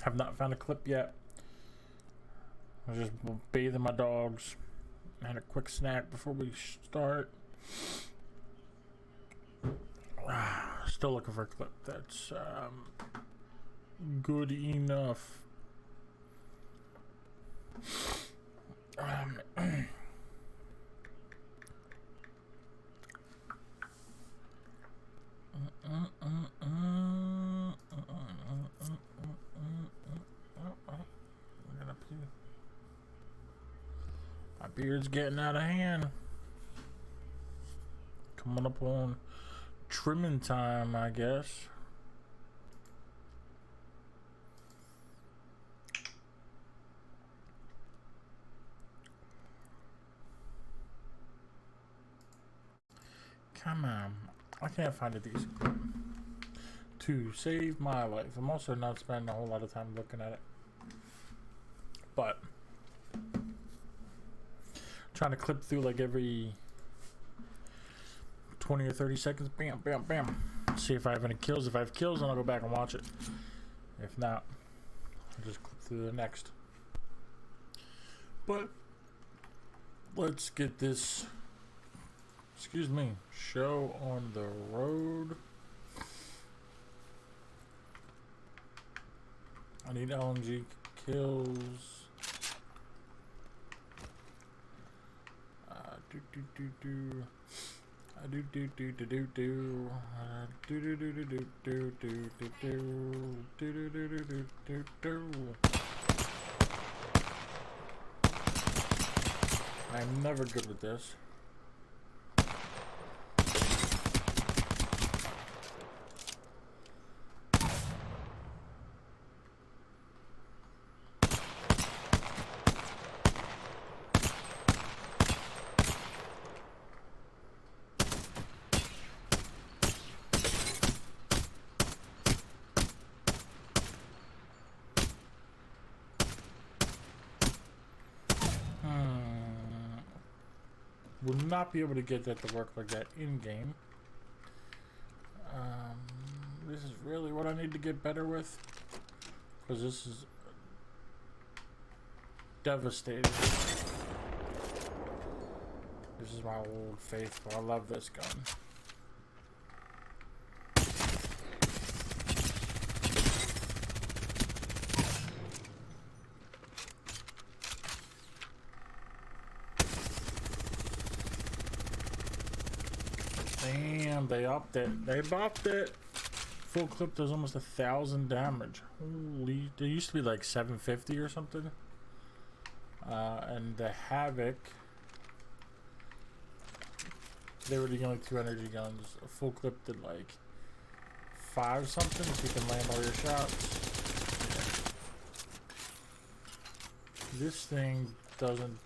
Have not found a clip yet. I was just bathing my dogs. I had a quick snack before we start. Still looking for a clip that's good enough. My beard's getting out of hand. Coming up on trimming time, I guess. Come on. I can't find a decent clip to save my life. I'm also not spending a whole lot of time looking at it. But trying to clip through like every 20 or 30 seconds. Bam, bam, bam. See if I have any kills. If I have kills, then I'll go back and watch it. If not, I'll just clip through the next. But let's get this, excuse me, show on the road. I need LMG kills. I'm never good with this. Will not be able to get that to work like that in game. This is really what I need to get better with, because this is devastating. This is my old faithful. I love this gun. Damn, they upped it. They buffed it. Full clip does almost 1,000 damage. Holy, there used to be like 750 or something. And the Havoc, they were the only two energy guns. A full clip did like 5 something, so you can land all your shots. This thing doesn't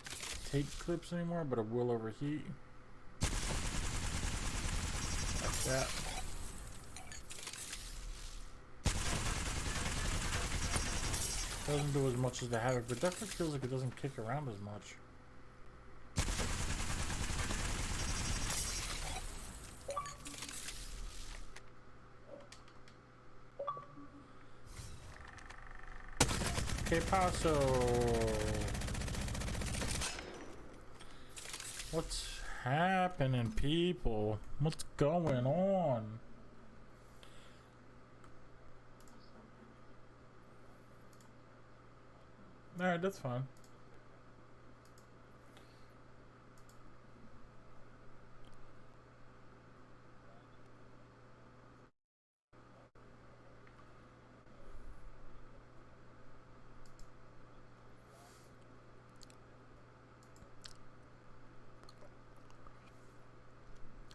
take clips anymore, but it will overheat. That. Doesn't do as much as the Havoc, but definitely feels like it doesn't kick around as much. Que paso? What's happening, people? What's going on? Alright, that's fine.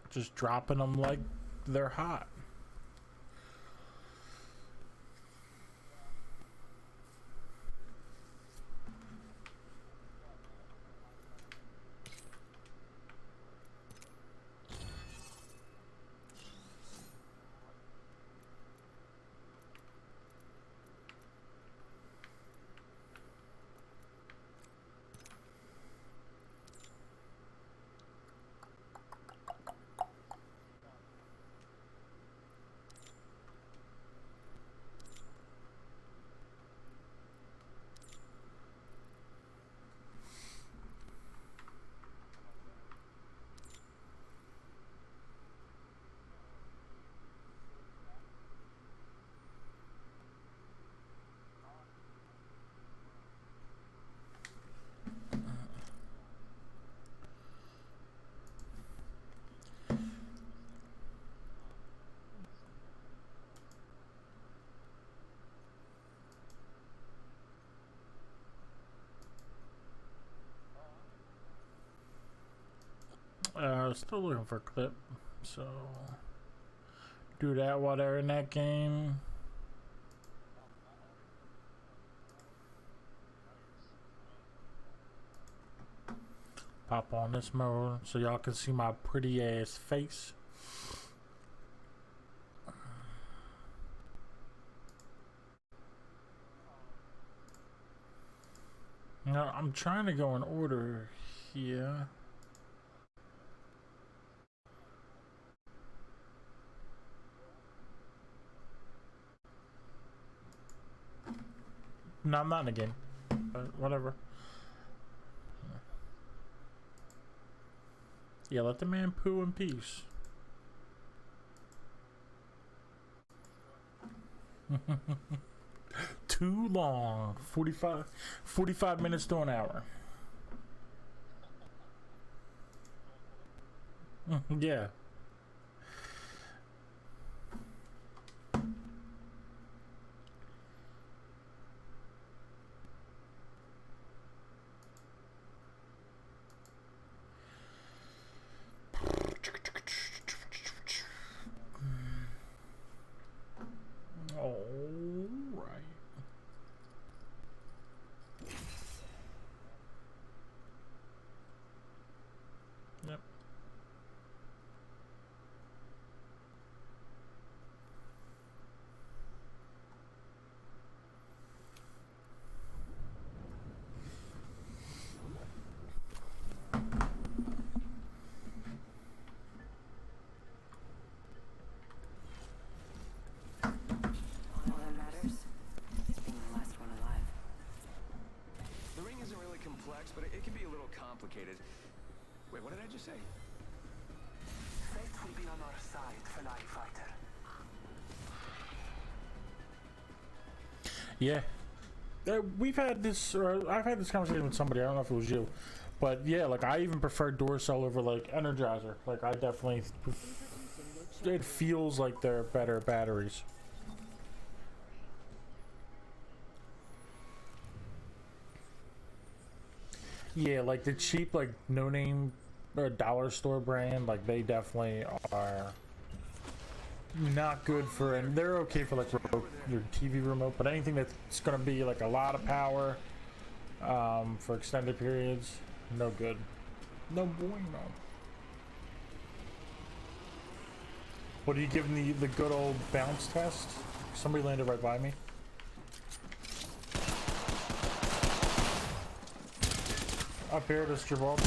Just dropping them like they're hot. Still looking for a clip, so do that while they're in that game. Pop on this mode so y'all can see my pretty ass face. Now I'm trying to go in order here. No, I'm not in the game. Whatever. Yeah, let the man poo in peace. Too long. 45 minutes to an hour. Yeah. Yep. All that matters is being the last one alive. The ring isn't really complex, but it can be a little complicated. Wait, what did I just say? Fate will be on our side, Fly Fighter. Yeah. We've had this, or I've had this conversation with somebody, I don't know if it was you, but yeah, like I even prefer Duracell over like Energizer. Like I definitely, it feels like they're better batteries. Yeah, like the cheap, like no name or dollar store brand, like they definitely are not good for, and they're okay for like your TV remote, but anything that's gonna be like a lot of power for extended periods, no good. No bueno. What are you giving the good old bounce test? Somebody landed right by me. Up here, this Gibraltar.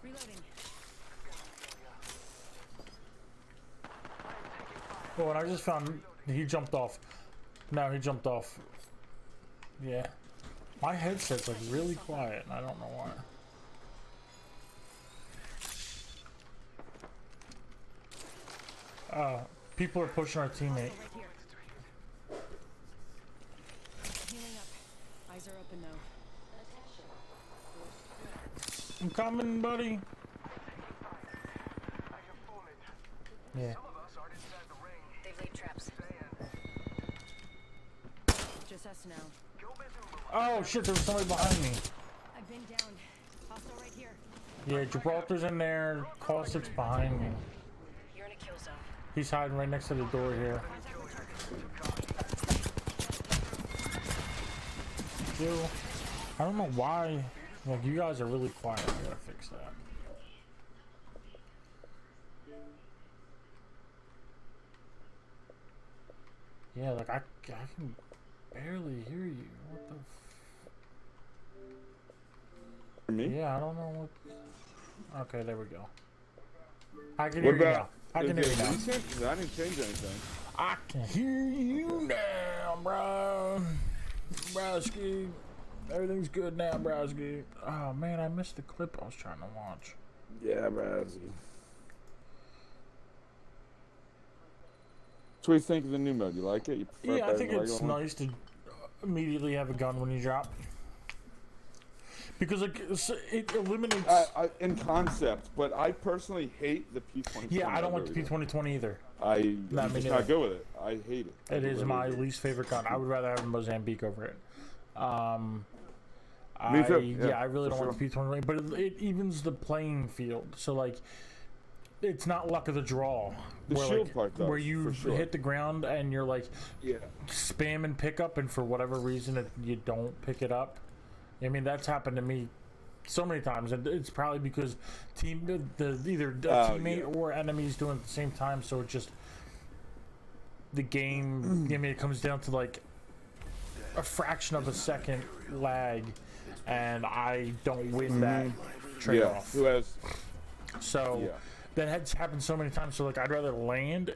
Reloading. Oh, and I just found he jumped off. No, he jumped off. Yeah. My headset's like really quiet, and I don't know why. People are pushing our teammate. Right here. Healing up. Eyes are open though. I'm coming, buddy. Yeah. They've laid traps. Just us now. Oh shit, there was somebody behind me. I've been down. Hostile right here. Yeah, Gibraltar's in there. Caustic's behind me. You're in a kill zone. He's hiding right next to the door here. Yo, I don't know why. Like, you guys are really quiet. I gotta fix that. Yeah, like I can barely hear you. What the Me? Yeah, I don't know what. Okay, there we go. I can hear you now. I can hear you now. Recent? 'Cause I didn't change anything. I can hear you now, bro. Browski. Everything's good now, Browski. Oh man, I missed the clip I was trying to watch. Yeah, Razzie. So what do you think of the new mode? You like it? You prefer it Yeah, I better think than the it's regular one? nice to immediately have a gun when you drop. Because it eliminates... in concept, but I personally hate the P2020. Yeah, I don't like the P2020 either. I'm Not me just neither. not good with it. I hate it. It is my least favorite gun. I would rather have a Mozambique over it. Me too, Yeah, I really for don't like the P20, but it evens the playing field. So like, it's not luck of the draw. The where, shield like, part does, where you for sure. hit the ground and you're like Yeah. spamming pickup, and for whatever reason you don't pick it up. I mean, that's happened to me so many times, and it's probably because either a teammate or enemies doing it at the same time. So it just the game. I mean, it comes down to like a fraction of a second lag, and I don't win that trade-off. Who has? So that has happened so many times. So like, I'd rather land.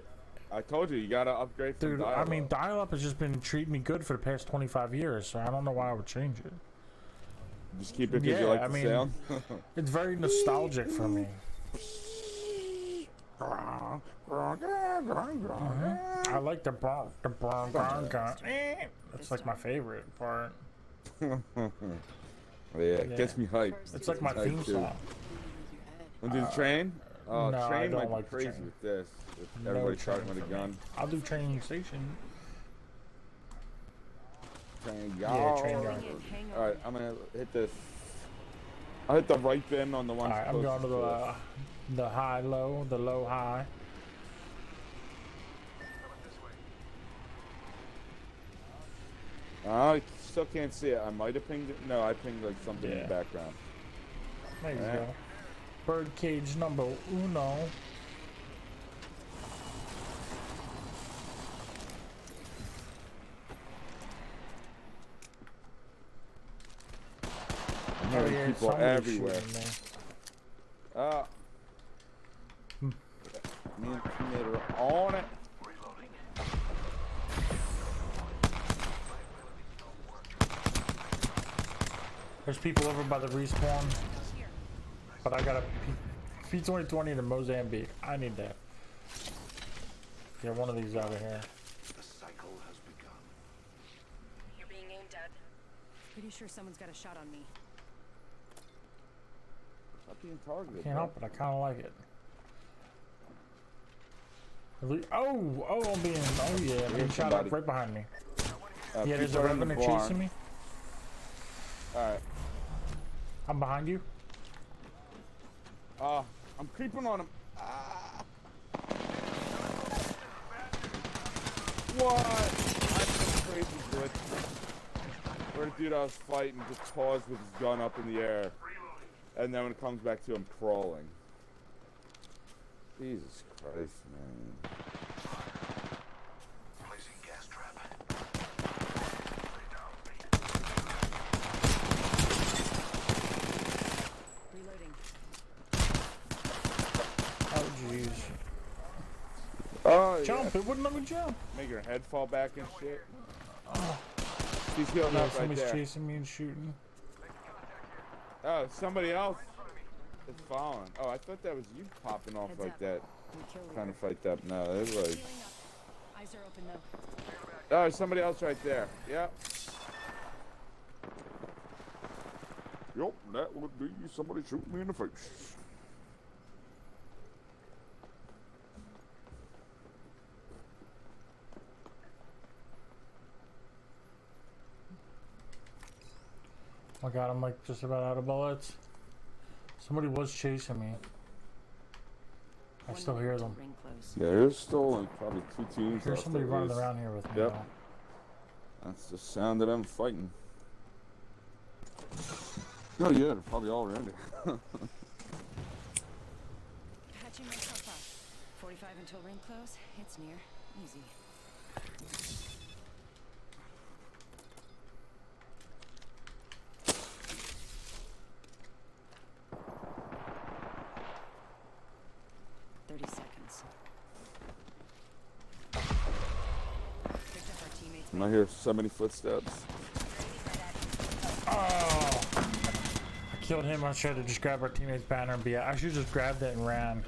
I told you gotta upgrade from Dude, dial-up. I mean, dial-up has just been treating me good for the past 25 years, so I don't know why I would change it. Just keep it because you like the sound. It's very nostalgic for me. I like the bark. That's like my favorite part. Yeah, it gets me hyped. It's like my theme song. Want to do the train? No, I train don't might like be the crazy train. with this. With No everybody train starting with a for me. gun. I'll do training station. Train Yeah, train yard. yard. Alright, I'm gonna hit this. I'll hit the right bin on the one. Alright, I'm going to the high low, the low high. I still can't see it. I might have pinged it. No, I pinged like something in Yeah. the background. There you Alright. go. Bird cage number uno. I'm hearing people somebody's everywhere. shooting me. Me and teammate are on it. There's people over by the respawn, but I got a P2020 to Mozambique. I need that. Get one of these out of here. The cycle has begun. You're being aimed at. Pretty sure someone's got a shot on me. Stop being targeted. Can't bro. help it. I kind of like it. Oh, I'm being. Oh yeah, I'm being shot somebody. up right behind me. Yeah, there's a people are in the revenant barn. chasing me. Alright. I'm behind you. I'm creeping on him. Ah. What? That's some crazy glitch. Where the dude I was fighting just paused with his gun up in the air. And then when it comes back to him crawling. Jesus Christ, man. Placing gas trap. Reloading. Oh jeez. Oh, Jump! It wouldn't let me jump. Make your head fall back and shit. Oh, He's healing yeah, up right somebody's there. chasing me and shooting. Oh, somebody else is following. Oh, I thought that was you popping off Heads like up. that. We kill Trying to leader. fight that. No, it was. Healing up. Eyes are open though. Oh, somebody else right there. Yep. Yup, that would be somebody shooting me in the face. Oh my god, I'm like just about out of bullets. Somebody was chasing me. I still hear them. Ring close. Yeah, there's still like probably two teams. There's left somebody at running least. around here with me. Yep. Now. That's the sound of them fighting. Oh yeah, they're probably all around it. Patching myself up. 45 until ring close. It's near. Easy. I hear so many footsteps. Oh! I killed him. I tried to just grab our teammate's banner and be out. I should have just grabbed it and ran.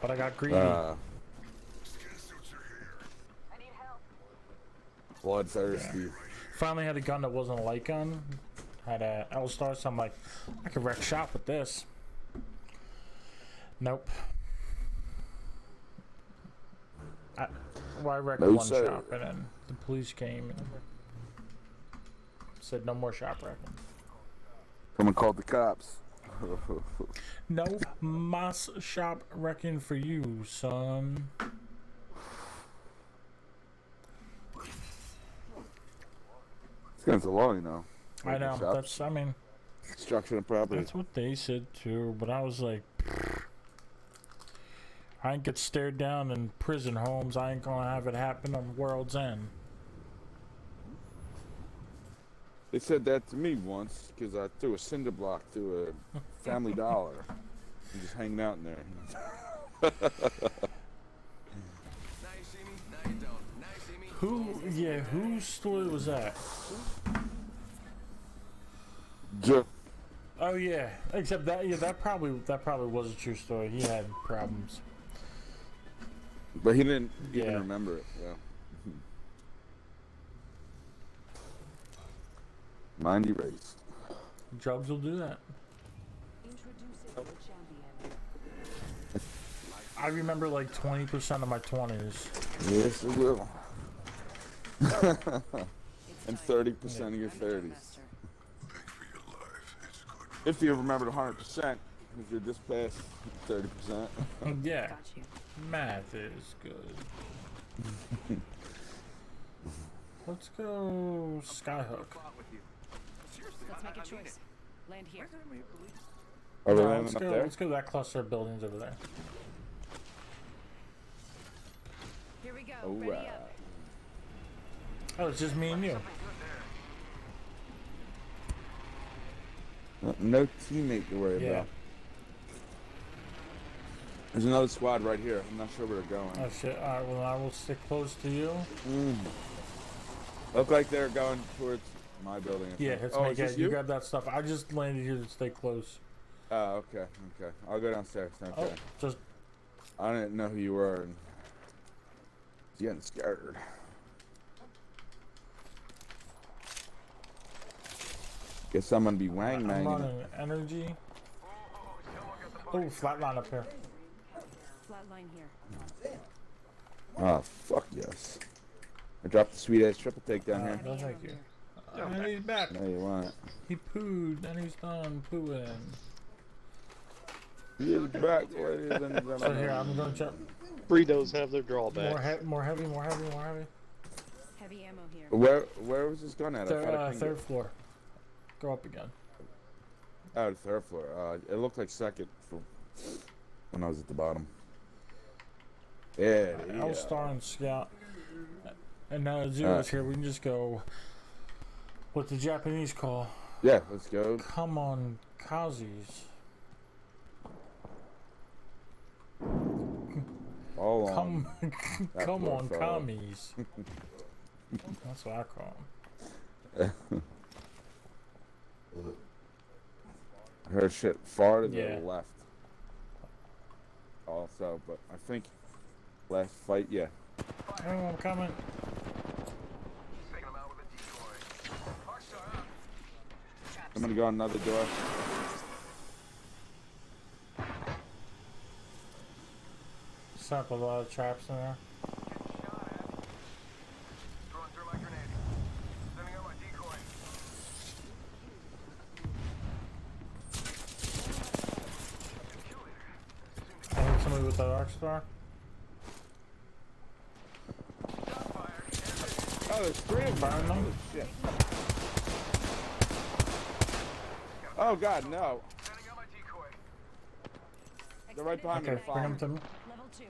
But I got greedy. Bloodthirsty. Finally had a gun that wasn't a light gun. Had a L-Star, so I'm like, I could wreck shop with this. Nope. I wrecked No, one sir. shop and then the police came and Said no more shop wrecking. Someone called the cops. No mas shop wrecking for you, son. It's against the law, you know. I know. Shops. That's. I mean, Destruction of property. that's what they said too. But I was like, I ain't get stared down in prison homes. I ain't gonna have it happen on World's End. They said that to me once because I threw a cinder block to a Family Dollar. I'm just hanging out in there. Now you see me, now you don't. Now you see me. Who? Yeah. Whose story was that? Just Oh yeah. Except that. Yeah. That probably was a true story. He had problems. But he didn't Yeah. even remember it. Yeah. Mind erased. Drugs will do that. Introducing the champion. I remember like 20% of my 20s. Yes, it will. It's And time. 30% of your I'm the Jump 30s. Master. If you remembered 100%, if you're this past 30%. Yeah. Got you. Math is good. Let's go Skyhook. Seriously, Let's make a I mean choice. Land here. Are we No, landing let's up go. there? Let's go to that cluster of buildings over there. Here we go. All Ready right. up. Oh, it's just me and you. No teammate to worry Yeah. about. There's another squad right here. I'm not sure where they're going. Oh shit. All right. Well, I will stick close to you. Look like they're going towards my building. I Yeah. think. Let's Oh, make is this it. You you? grab that stuff. I just landed here to stay close. Oh, okay, okay. I'll go downstairs. Okay. Oh, just I didn't know who you were. And I was getting scared. Guess I'm gonna be wang I'm manging. running energy. Oh, flatline up here. Flatline here. Oh, fuck yes. I dropped the sweet ass triple take down here. No, thank you. And he's back. No, you want it. He pooed, and he's done pooing. He is back, ladies and gentlemen. So here, I'm gonna check. Burritos have their More, drawbacks. more heavy, more heavy, more heavy. Heavy ammo here. Where was this gun at? I Third, thought I pinged third it. floor. Go up again. Oh, the third floor. It looked like second from when I was at the bottom. Yeah, yeah. L-Star and Scout. And now Zero's Alright. here. We can just go. What the Japanese call. Yeah, let's go. Come on, Kazis. All on. Come, That come poor on, fellow. commies. That's what I call them. I heard shit far to Yeah. the left. Also, but I think last fight, yeah. Oh, I'm coming. taking him out with a decoy. Rockstar up. I'm gonna go on another door. Set up a lot of traps in there. Getting shot at. Throwing through my grenade. Sending out my decoy. Kill leader. I hit somebody with that arc star. Oh, there's three of them. Burn them. Holy shit. Oh god, no. Sending out my decoy. They're right behind Okay, me. bring them to me. Level 2.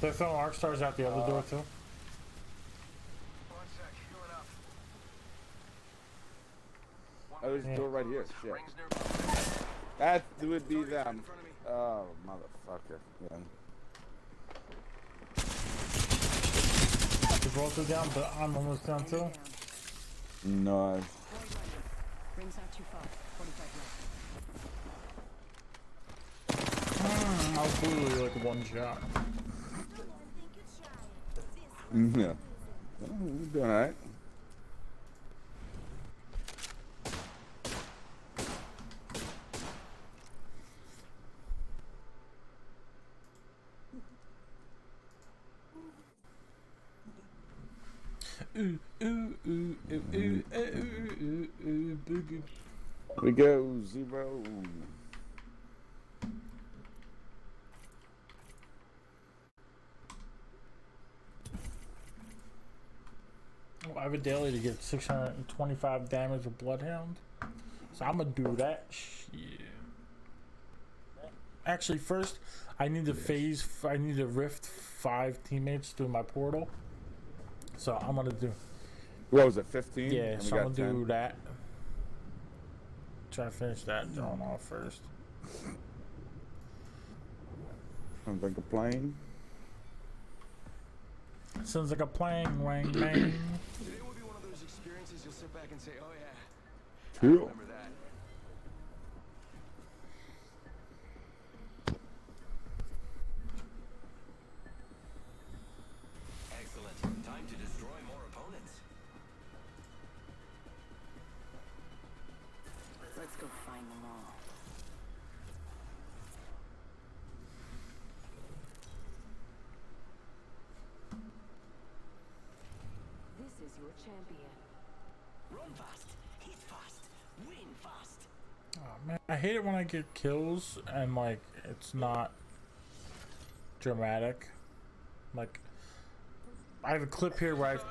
They're throwing arc stars out the other door too. 1 sec. Healing up. Oh, there's a door right here. Shit. Rings nearby. That would be them. In front of me. Oh, motherfucker. Yeah. They both are down, but I'm almost down too. Down. No. Void running. Rings not too far. 45 left. I'll do like one shot. Yeah. Oh, we're doing alright. We go 0. I have a daily to get 625 damage with Bloodhound. So I'm gonna do that shit. Actually, first, I need to I need to rift 5 teammates through my portal. So I'm gonna do. What was it, 15? Yeah, And we so I'm got gonna 10? do that. Try to finish that drawing off first. Sounds like a plane. Sounds like a plane, wang bang. Today will be one of those experiences you'll sit back and say, oh yeah, I Cool. remember that. Excellent. Time to destroy more opponents. Let's go find them all. This is your champion. Run fast, hit fast, win fast. Oh, man, I hate it when I get kills and like it's not dramatic. Like I have a clip here where I have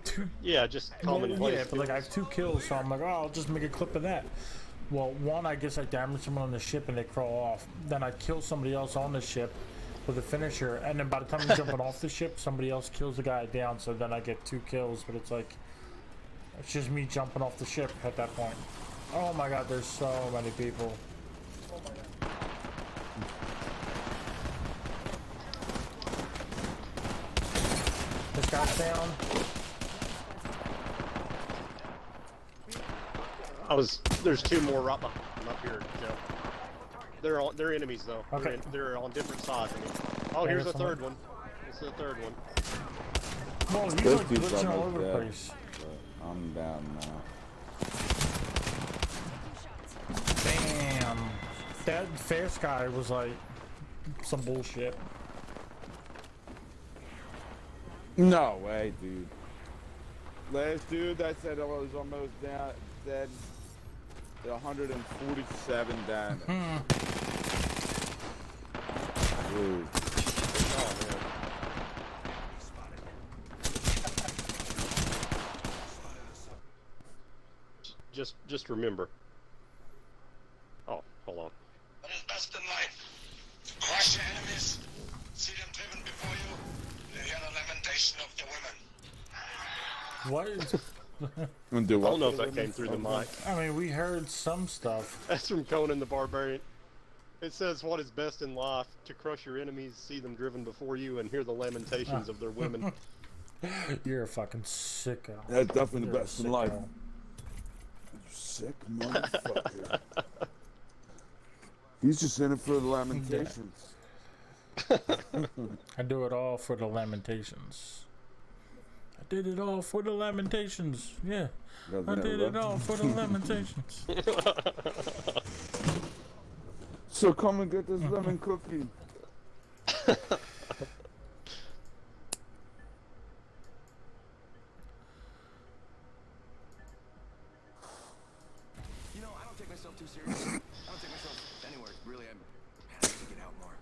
two. Yeah, just common place. Yeah, but like I have 2 kills, so I'm like, oh, I'll just make a clip of that. Well, one, I guess I damage someone on the ship and they crawl off. Then I kill somebody else on the ship with a finisher, and then by the time I'm jumping off the ship, somebody else kills the guy down. So then I get 2 kills, but it's like it's just me jumping off the ship at that point. Oh my God, there's so many people. This guy's down. There's 2 more right behind up here, Joe. They're enemies though. Okay. They're on different sides. I mean. Oh, Yeah, here's there's the third one. It's the third one. Whoa, he's Those like dudes glitching all almost over the dead, place. but I'm down now. Damn. That fast guy was like some bullshit. No way, dude. Last dude that said I was almost down, dead. 147 damage. Dude. Oh man. Just remember. Oh, hold on. What is best in life? To crush your enemies, see them driven before you, and hear the lamentation of the women. What is... I'm gonna do I what? don't know if that came through the mic. I mean, we heard some stuff. That's from Conan the Barbarian. It says, what is best in life? To crush your enemies, see them driven before you, and hear the lamentations of their women. You're a fucking sicko. That's definitely the You're a best in life. sicko. You sick motherfucker. He's just in it for the lamentations. I do it all for the lamentations. I did it all for the lamentations. Yeah. I did it all for the lamentations. So come and get this lemon cookie. You know, I don't take myself too seriously. I don't take myself anywhere, really. I'm happy to get out more.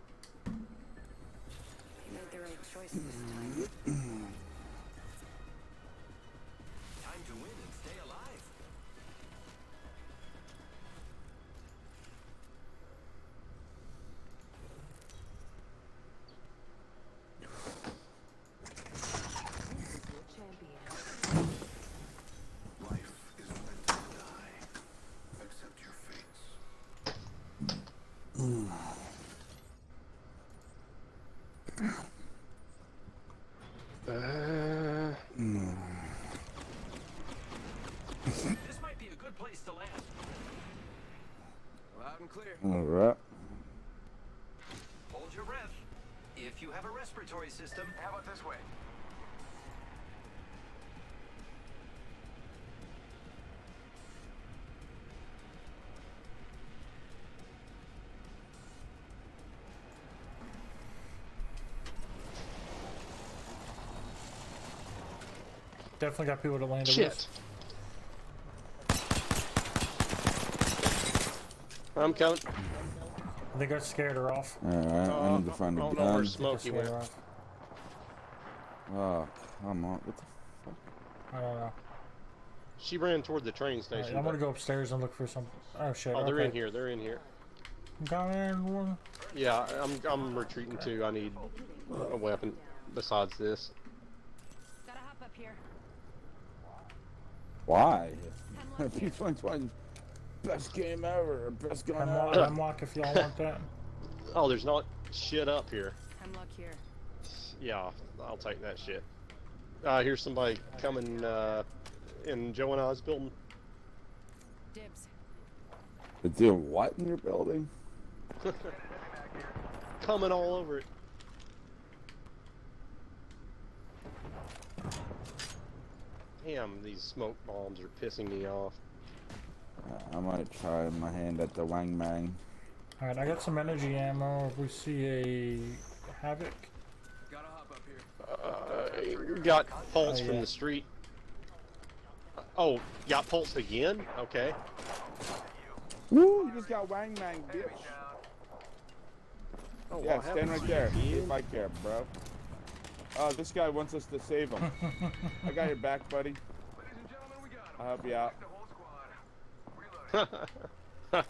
You made the right choice this time. Time to win and stay alive. Life is meant to die. Accept your fates. This might be a good place to land. Loud and clear. Alright. Hold your breath. If you have a respiratory system, How about this way? Definitely got people to land the Shit. roof. I'm coming. I think I scared her off. Alright, I need to find a I don't know where gun. Smokey Scared went. her off. Oh, come on. What the fuck? I don't know. She ran toward the train Alright, station. I'm gonna go upstairs and look for some. Oh shit. Oh, they're okay. in here. They're in here. I'm coming. One. Yeah, I'm retreating too. I need a weapon besides this. Gotta hop up here. Why? Hemlock here. P21, best game ever. Best gun Hemlock, ever. hemlock if y'all want that. Oh, there's not shit up here. Hemlock here. Yeah, I'll take that shit. Here's somebody coming in Joe and I's building. Dibs. They're doing what in your building? Coming all over it. Damn, these smoke bombs are pissing me off. I might try my hand at the Wang Mang. Alright, I got some energy ammo. If we see a Havoc. Gotta hop up here. Got pulse Oh, from yeah. the street. Oh, got pulse again? Okay. Woo! You just got Wang Mang, bitch. Oh, Yeah, what stand happened right to there. you, See Ian? if I care, bro. This guy wants us to save him. I got your back, buddy. Ladies and gentlemen, we got him. I'll help you out. The whole squad. Reloading.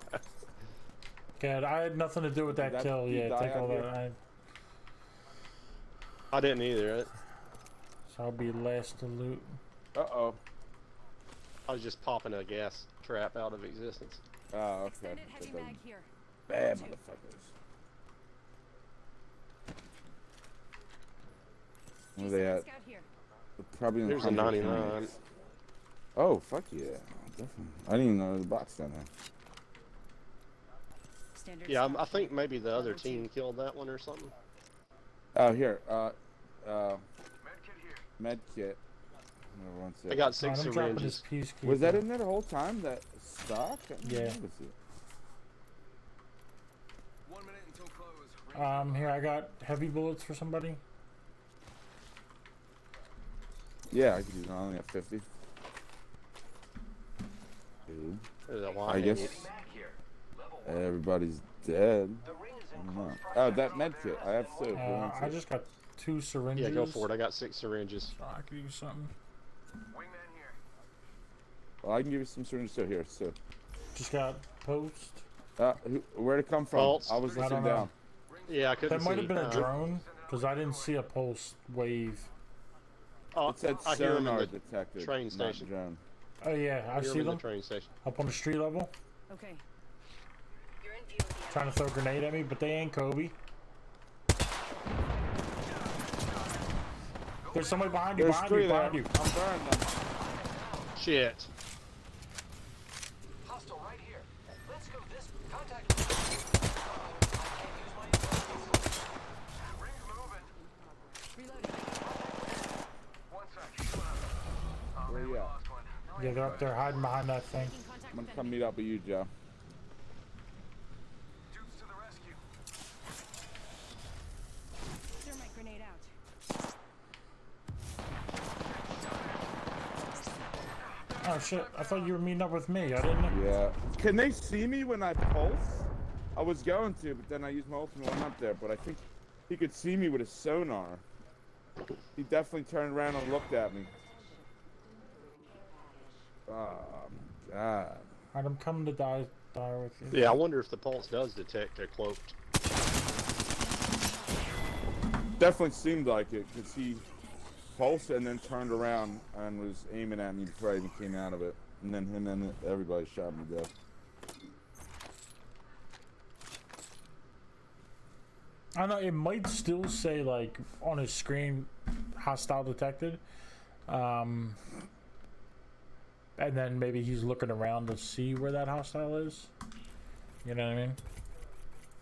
God, I had nothing to do with that Did kill. you Yeah, die take all out here? that. I didn't either. So I'll be last to loot. Uh-oh. I was just popping a gas trap out of existence. Oh, okay. Extended heavy mag here. Bad motherfuckers. Where they at? Scout here. Probably in the There's a Hummer 99. Counties. Oh, fuck yeah. Definitely. I didn't even know there was a box down there. Standard Yeah, scout I think here. maybe the other Level team 2. killed that one or something. Oh, here. Medkit here. Med kit. One I sec. got 6 I'm dropping this syringes. peacekeeper. Was that in there the whole time? That stock? I didn't Yeah. notice it. 1 minute until close. Here I got heavy bullets for somebody. Yeah, I could use. I only have 50. Dude, There's a lot I in guess it. everybody's dead. I don't know. Oh, that med kit. I have two. Who wants I it? just got 2 syringes. Yeah, go for it. I got 6 syringes. So I could use something. Wingman here. Well, I can give you some syringes too. Here, so. Just got post. Where'd it come from? Pulse. I was I listening don't know. down. Yeah, I couldn't That might see. have been a drone, because I didn't see a pulse wave. Oh, It said I hear 'em in sonar the detected. train not station. drone. Oh yeah, I hear 'em see in them the train station. up on the street level, Okay. You're in view of the trying to throw a grenade at me, but they ain't Kobe. There's somebody behind you, There's behind three you, there. behind you. I'm burning them. Shit. Hostile right here. Let's go this contact. I can't use my abilities. Ring's moving. Reloading. 1 sec. Healing up. Oh, Where man, you we at? lost one. Yeah, they're up there hiding behind that thing. Making contact I'm gonna with come enemy. meet up with you, Joe. Dudes to the rescue. Thermite grenade out. Oh shit, I thought you were meeting up with me. I didn't know. Yeah. Can they see me when I pulse? I was going to, but then I used my ultimate one up there. But I think he could see me with his sonar. He definitely turned around and looked at me. Oh my god. Alright, I'm coming to die with you. Yeah, I wonder if the pulse does detect a cloaked. Definitely seemed like it, because he pulsed and then turned around and was aiming at me before I even came out of it. And then him and everybody shot me dead. I don't know, it might still say like on his screen hostile detected. And then maybe he's looking around to see where that hostile is. You know what I mean?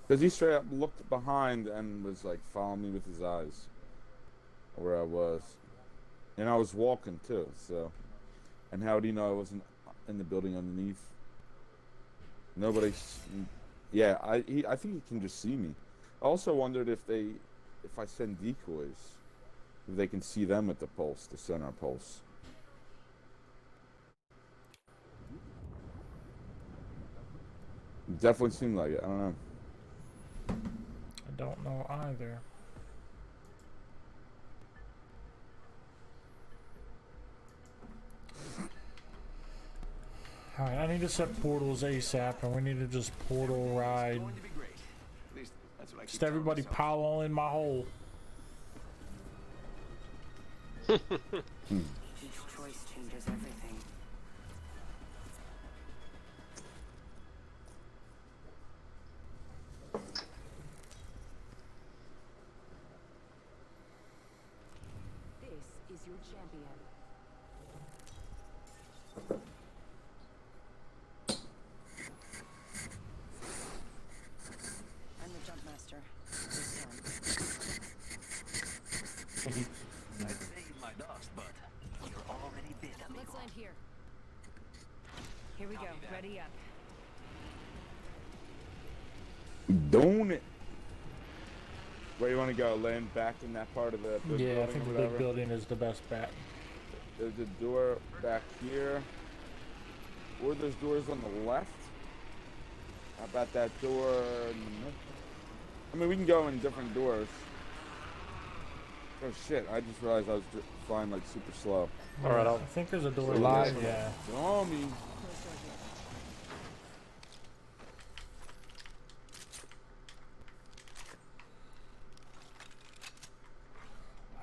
Because he straight up looked behind and was like following me with his eyes. Where I was. And I was walking too, so. And how do you know I wasn't in the building underneath? Nobody. Yeah, I think he can just see me. I also wondered if I send decoys, if they can see them at the pulse, the sonar pulse. Definitely seemed like it. I don't know. I don't know either. Alright, I need to set portals ASAP, and we need to just portal ride. Going to be great. At least that's what I keep Just telling everybody myself. pile all in my hole. Each choice changes everything. This is your champion. I'm the jump master. This time. I'd save my dogs, but you're already bit, amigo. Let's land here. Here we go. Ready up. Doing it. Where you want to go? Land back in that part of the big Yeah, I building think or the whatever? big building is the best bet. There's a door back here. Or there's doors on the left. How about that door in the middle? I mean, we can go in different doors. Oh shit, I just realized I was flying like super slow. Alright, I I'll think there's a door Live. here. Yeah. Show me. Close door here.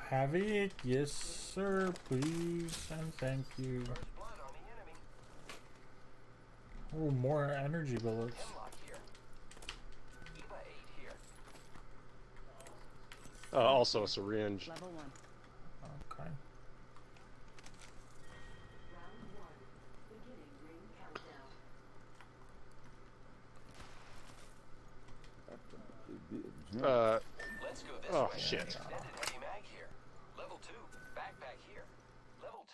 Havoc, yes sir, please, and thank you. Blood on the enemy. Oh, more energy bullets. Hemlock here. Eva 8 here. also a syringe. Level 1. Okay. Let's go this Oh, way. shit. Extended heavy mag here. Level 2. Backpack here. Level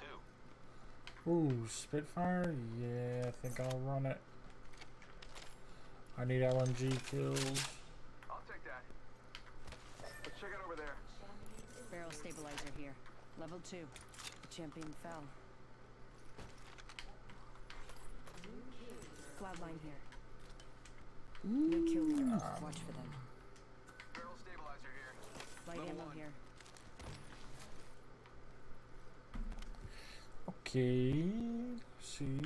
2. Ooh, Spitfire? Yeah, I think I'll run it. I need LMG kills. I'll take that. Let's check it over there. Barrel stabilizer here. Level 2. The champion fell. Cloudline here. No kill leaders. Watch for them. Barrel stabilizer here. Light Level ammo 1. here. Okay. See.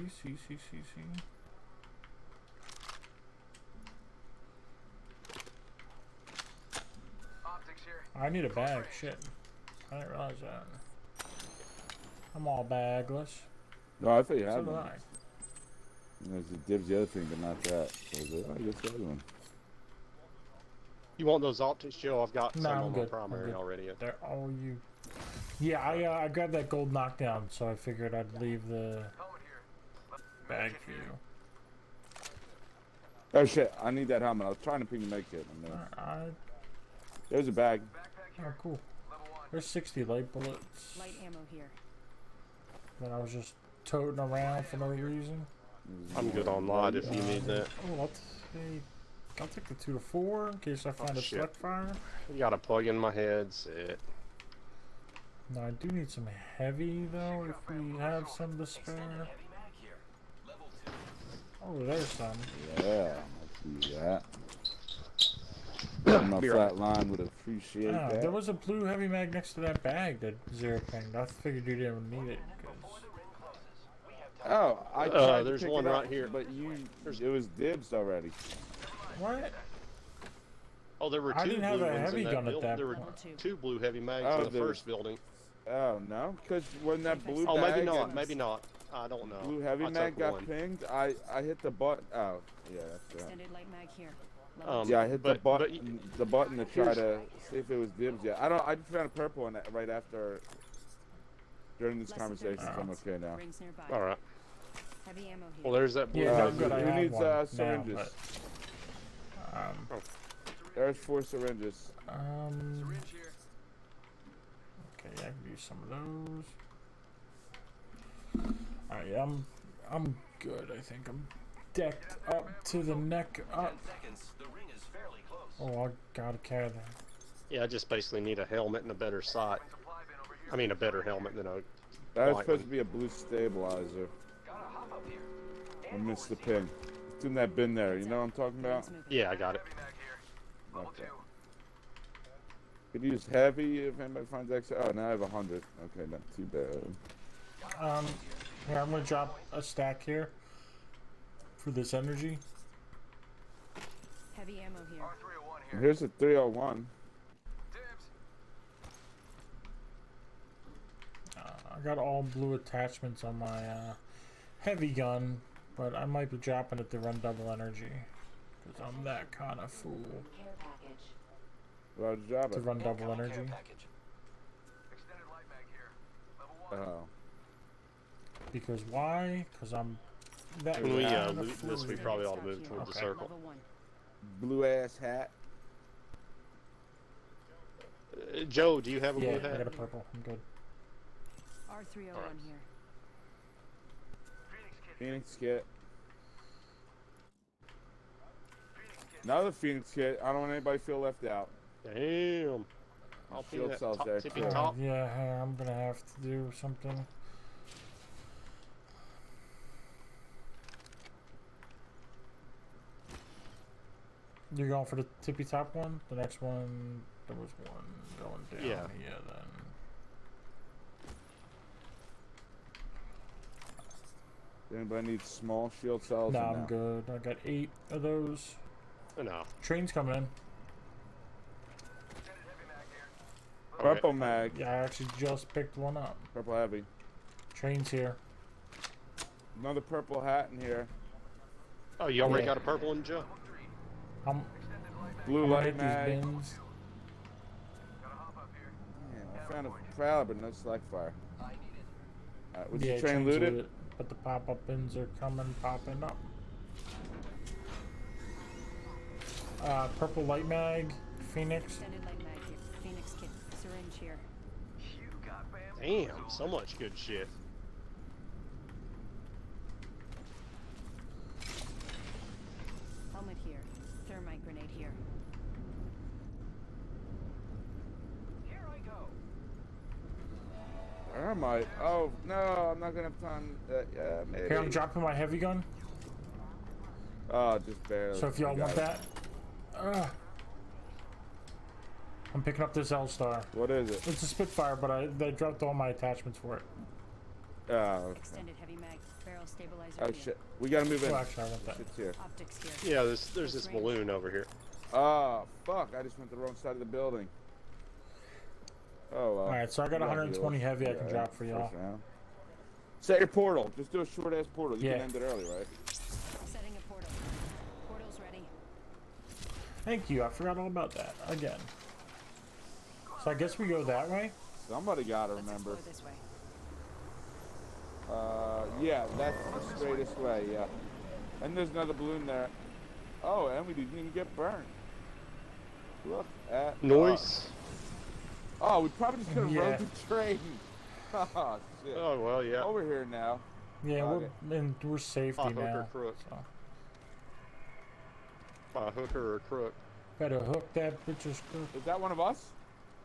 Optics here. I need a bag. Shit. I didn't realize that. I'm all bagless. No, I thought you So had did one. I. There's the dibs the other thing, but not that. So I was like, oh, I guess the other one. You want those optics, Joe? I've got No, some I'm on my good. I'm primary good. already. They're all you. Yeah, I grabbed that gold knockdown, so I figured I'd leave the Helmet here. bag Medkit for here. you. Oh shit, I need that helmet. I was trying to ping the med kit. Alright. There's a bag. Backpack Oh, here. cool. Level 1. There's 60 light bullets Light ammo here. that I was just toting around for no reason. I'm good on light if you need that. Oh, I'll take the 2 to 4 in case I find a shit. select fire. You gotta plug in my headset. No, I do need some heavy though, if we have some to spare. Extended heavy mag here. Level 2. Oh, there's some. Yeah, I see that. My Be flat line would appreciate Ah, that. there was a blue heavy mag next to that bag that zero pinged. I figured you didn't need it. 'Cause Before the ring closes, we have time. Oh, I tried to there's pick one it up, right here. but it was dibs already. what? Oh, there were I two didn't have blue a ones heavy in that gun at building. that There were point. two blue heavy mags Oh, in the there first building. Oh no, because when that blue Oh, bag maybe not. and Maybe not. I don't know. blue heavy I mag took got one. pinged, I hit the button. Oh, yeah, that's right. Extended light mag here. Level Um, Yeah, I hit but- but the button to try here's- to see if it was dibs. Yeah, I just found a purple one right after during this Less than conversation. 30 So I'm seconds. okay now. Rings nearby. All right. Heavy ammo here. Well, there's that blue. Yeah, Uh, I'm good. I who have needs, one now, syringes? but, There's 4 syringes. Syringe here. Okay, I can use some of those. Alright, yeah, I'm good. I think I'm decked up to the neck up. 10 seconds. The ring is fairly close. Oh, I gotta carry that. Yeah, I just basically need a helmet and a better sight. Supply bin over here. I mean, a better helmet than a. That was White supposed one. to be a blue stabilizer. Gotta hop up here. I missed the ping. It's in that bin there. You know what I'm talking about? Let's move it. Yeah, I got it. Okay. Could use heavy if anybody finds extra. Oh, now I have 100. Okay, not too bad. Here, I'm gonna drop a stack here for this energy. Heavy ammo here. R301 here. Here's a 301. Dibs. I got all blue attachments on my heavy gun, but I might be dropping it to run double energy because I'm that kind of fool Care package. Well, drop to it. run double Incoming care energy package. Extended light mag here. Level 1. Oh. because why? Because I'm that When we kind of loot this, we fool. probably ought to move toward the Okay. circle. Level 1. Blue ass hat. Joe, do you have a Yeah, blue I got hat? a purple. I'm good. R301 Alright. here. Phoenix kit. Another Phoenix kit. I don't want anybody to feel left out. Damn. I'll pay Shield that cells top, there, tippy too. top. Yeah, hey, I'm gonna have to do something. You're going for the tippy top one? The next one, there was one going down Yeah. here then. Anybody need small shield cells? No, or I'm good. I got 8 of those. No. Train's coming in. Purple mag. Yeah, I actually just picked one up. Purple heavy. Train's here. Another purple hat in here. Oh, you already Yeah. got a purple one, Joe? I'm Blue gonna light hit these mag. bins. Yeah, I found a prowler, but no select fire. I need it. Alright, was Yeah, the train train's looted? but the pop-up bins are popping up. Purple light mag, Phoenix. Extended light mag here. Phoenix kit. Syringe here. Damn, so much good shit. Helmet here. Thermite grenade here. Here I go. Thermite. Oh, no, I'm not gonna have time. Yeah, maybe. Here, I'm dropping my heavy gun. Oh, just barely. So if y'all I want got it. that, I'm picking up this L-Star. What is it? It's a Spitfire, but they dropped all my attachments for it. Oh, okay. Extended heavy mag. Barrel stabilizer Oh here. shit. We gotta move in. Oh, actually, I want that. Shit's here. Optics here. Yeah, there's this balloon over here. Oh, fuck. I just went the wrong side of the building. Oh, well. Alright, so I got You 120 deal. heavy I can Yeah, drop for y'all. first round. Set your portal. Just do a short ass portal. You Yeah. can end it early, right? Setting a portal. Portal's ready. Thank you, I forgot all about that. Again. So I guess we go that way? Somebody gotta Let's remember. explore this way. Yeah, that's the straightest way, yeah. And there's another balloon there. Oh, and we didn't even get burned. Look at Noise. Oh, we probably just could have Yeah. rode the train. Oh, shit. Oh, well, yeah. Over here now. Yeah, Okay. we're safety By hook or now. crook. So. By hooker or crook. Better hook that bitch's crook. Is that one of us?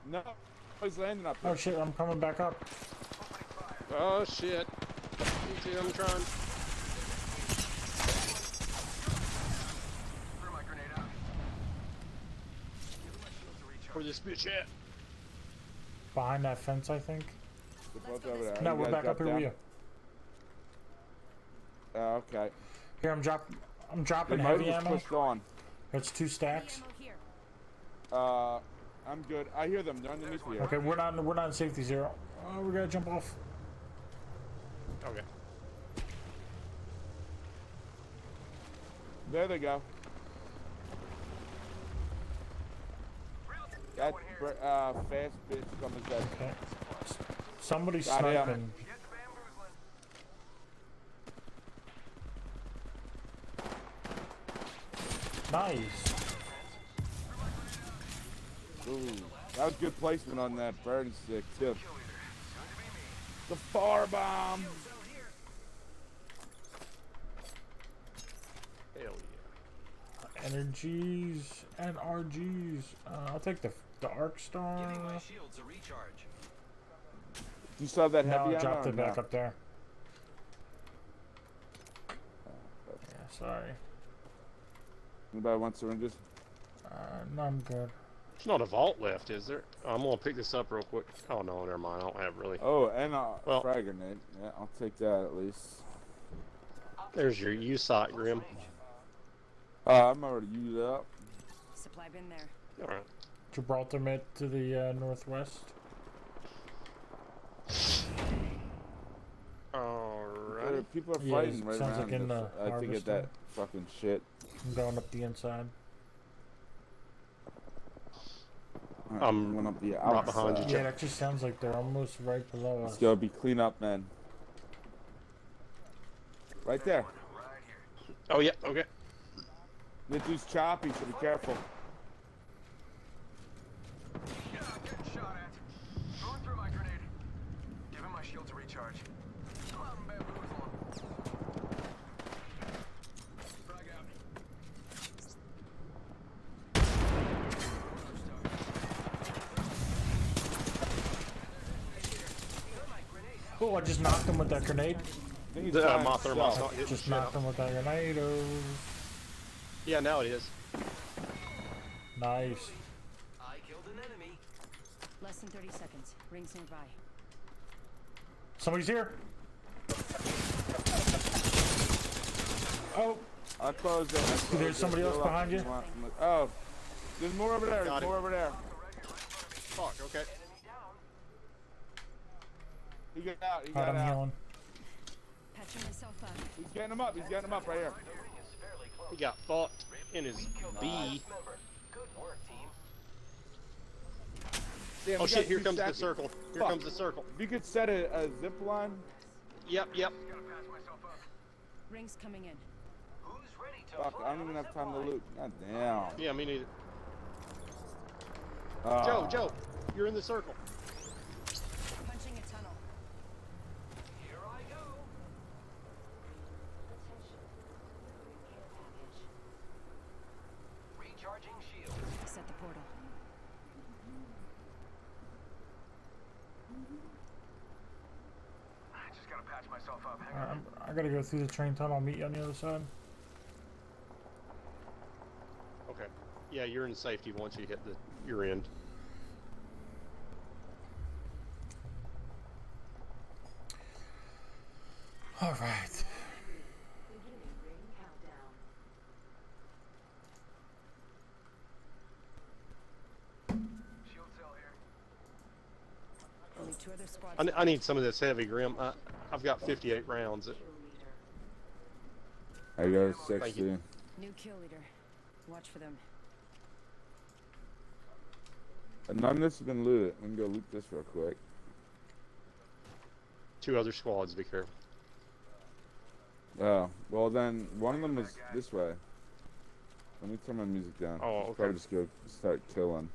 No. He's landing up Oh there. shit, I'm coming back up. Oh, shit. Me too, I'm trying. Where this bitch at? Behind that fence, I think. They're both over there. No, You we're guys back drop up here with down? you. Oh, okay. Here, I'm dropping The heavy motor's ammo. pushed on. It's 2 stacks. Ammo here. I'm good. I hear them. They're underneath me. Okay, we're not in safety 0. Oh, we gotta jump off. Okay. There they go. That fast bitch coming back. Okay. Somebody's Got him. sniping. Nice. Ooh, that was good placement on that burn stick too. The far bomb. Hell yeah. Energies and RGs. I'll take the Arc Star. Giving my shields a recharge. You saw that No, heavy I dropped ammo it or back no? up there. Yeah, sorry. Anybody want syringes? No, I'm good. There's not a vault left, is there? I'm gonna pick this up real quick. Oh no, never mind. I don't have really. Oh, and a Well- frag grenade. Yeah, I'll take that at least. There's your USOT, Grim. I'm already used up. Supply bin there. All right. Gibraltar met to the northwest. Alright. People are Yeah, fighting it right sounds around like in this. the I think it's that fucking shit. I'm going up the inside. I'm going up the outside. right behind you, Yeah, that just sounds like they're almost right below Let's us. go. Be clean up, man. Right there. Oh yeah. Okay. This dude's choppy, so be careful. Yeah, I'm getting shot at. Throwing through my grenade. Give him my shield to recharge. Come on, bamboozle. Frag out. Oh, I just knocked him with that grenade. I think he's The by Mothra himself. not hitting Just shit knocked up. him with that grenade. Yeah, now it is. Nice. I killed an enemy. Less than 30 seconds. Rings nearby. Somebody's here. Oh, I closed it. I closed There's it. somebody else Go up behind if you? want. Oh, there's more over there. Got There's it. more over there. Fuck. Okay. He got out. He God, got I'm out. healing. Patching myself up. He's getting him up. He's getting him up right here. He got fucked in his B. Good work, team. Damn, Oh we shit! got Here two comes the stacking. circle. Here Fuck. comes the circle. If you could set a zip line. Yep. Yep. Rings coming in. Who's ready to Fuck, fly I don't on even a have zip time to line? loot. God damn. Yeah. Me neither. Ah. Joe, you're in the circle. Punching a tunnel. Here I go. Recharging shield. Set the portal. I just gotta patch myself up. Hang Alright, on. I gotta go through the train tunnel. I'll meet you on the other side. Okay. Yeah, you're in safety once you hit your end. All right. Shield cell here. Only 2 other squads. I need some of this heavy, Grim. I've got 58 rounds. I got Thank 60. you. New kill leader. Watch for them. And none of this has been looted. We can go loot this real quick. 2 other squads. Be careful. Oh, well then, one of them is this way. Let me turn my music down. Oh, Should okay. Probably just go start killing.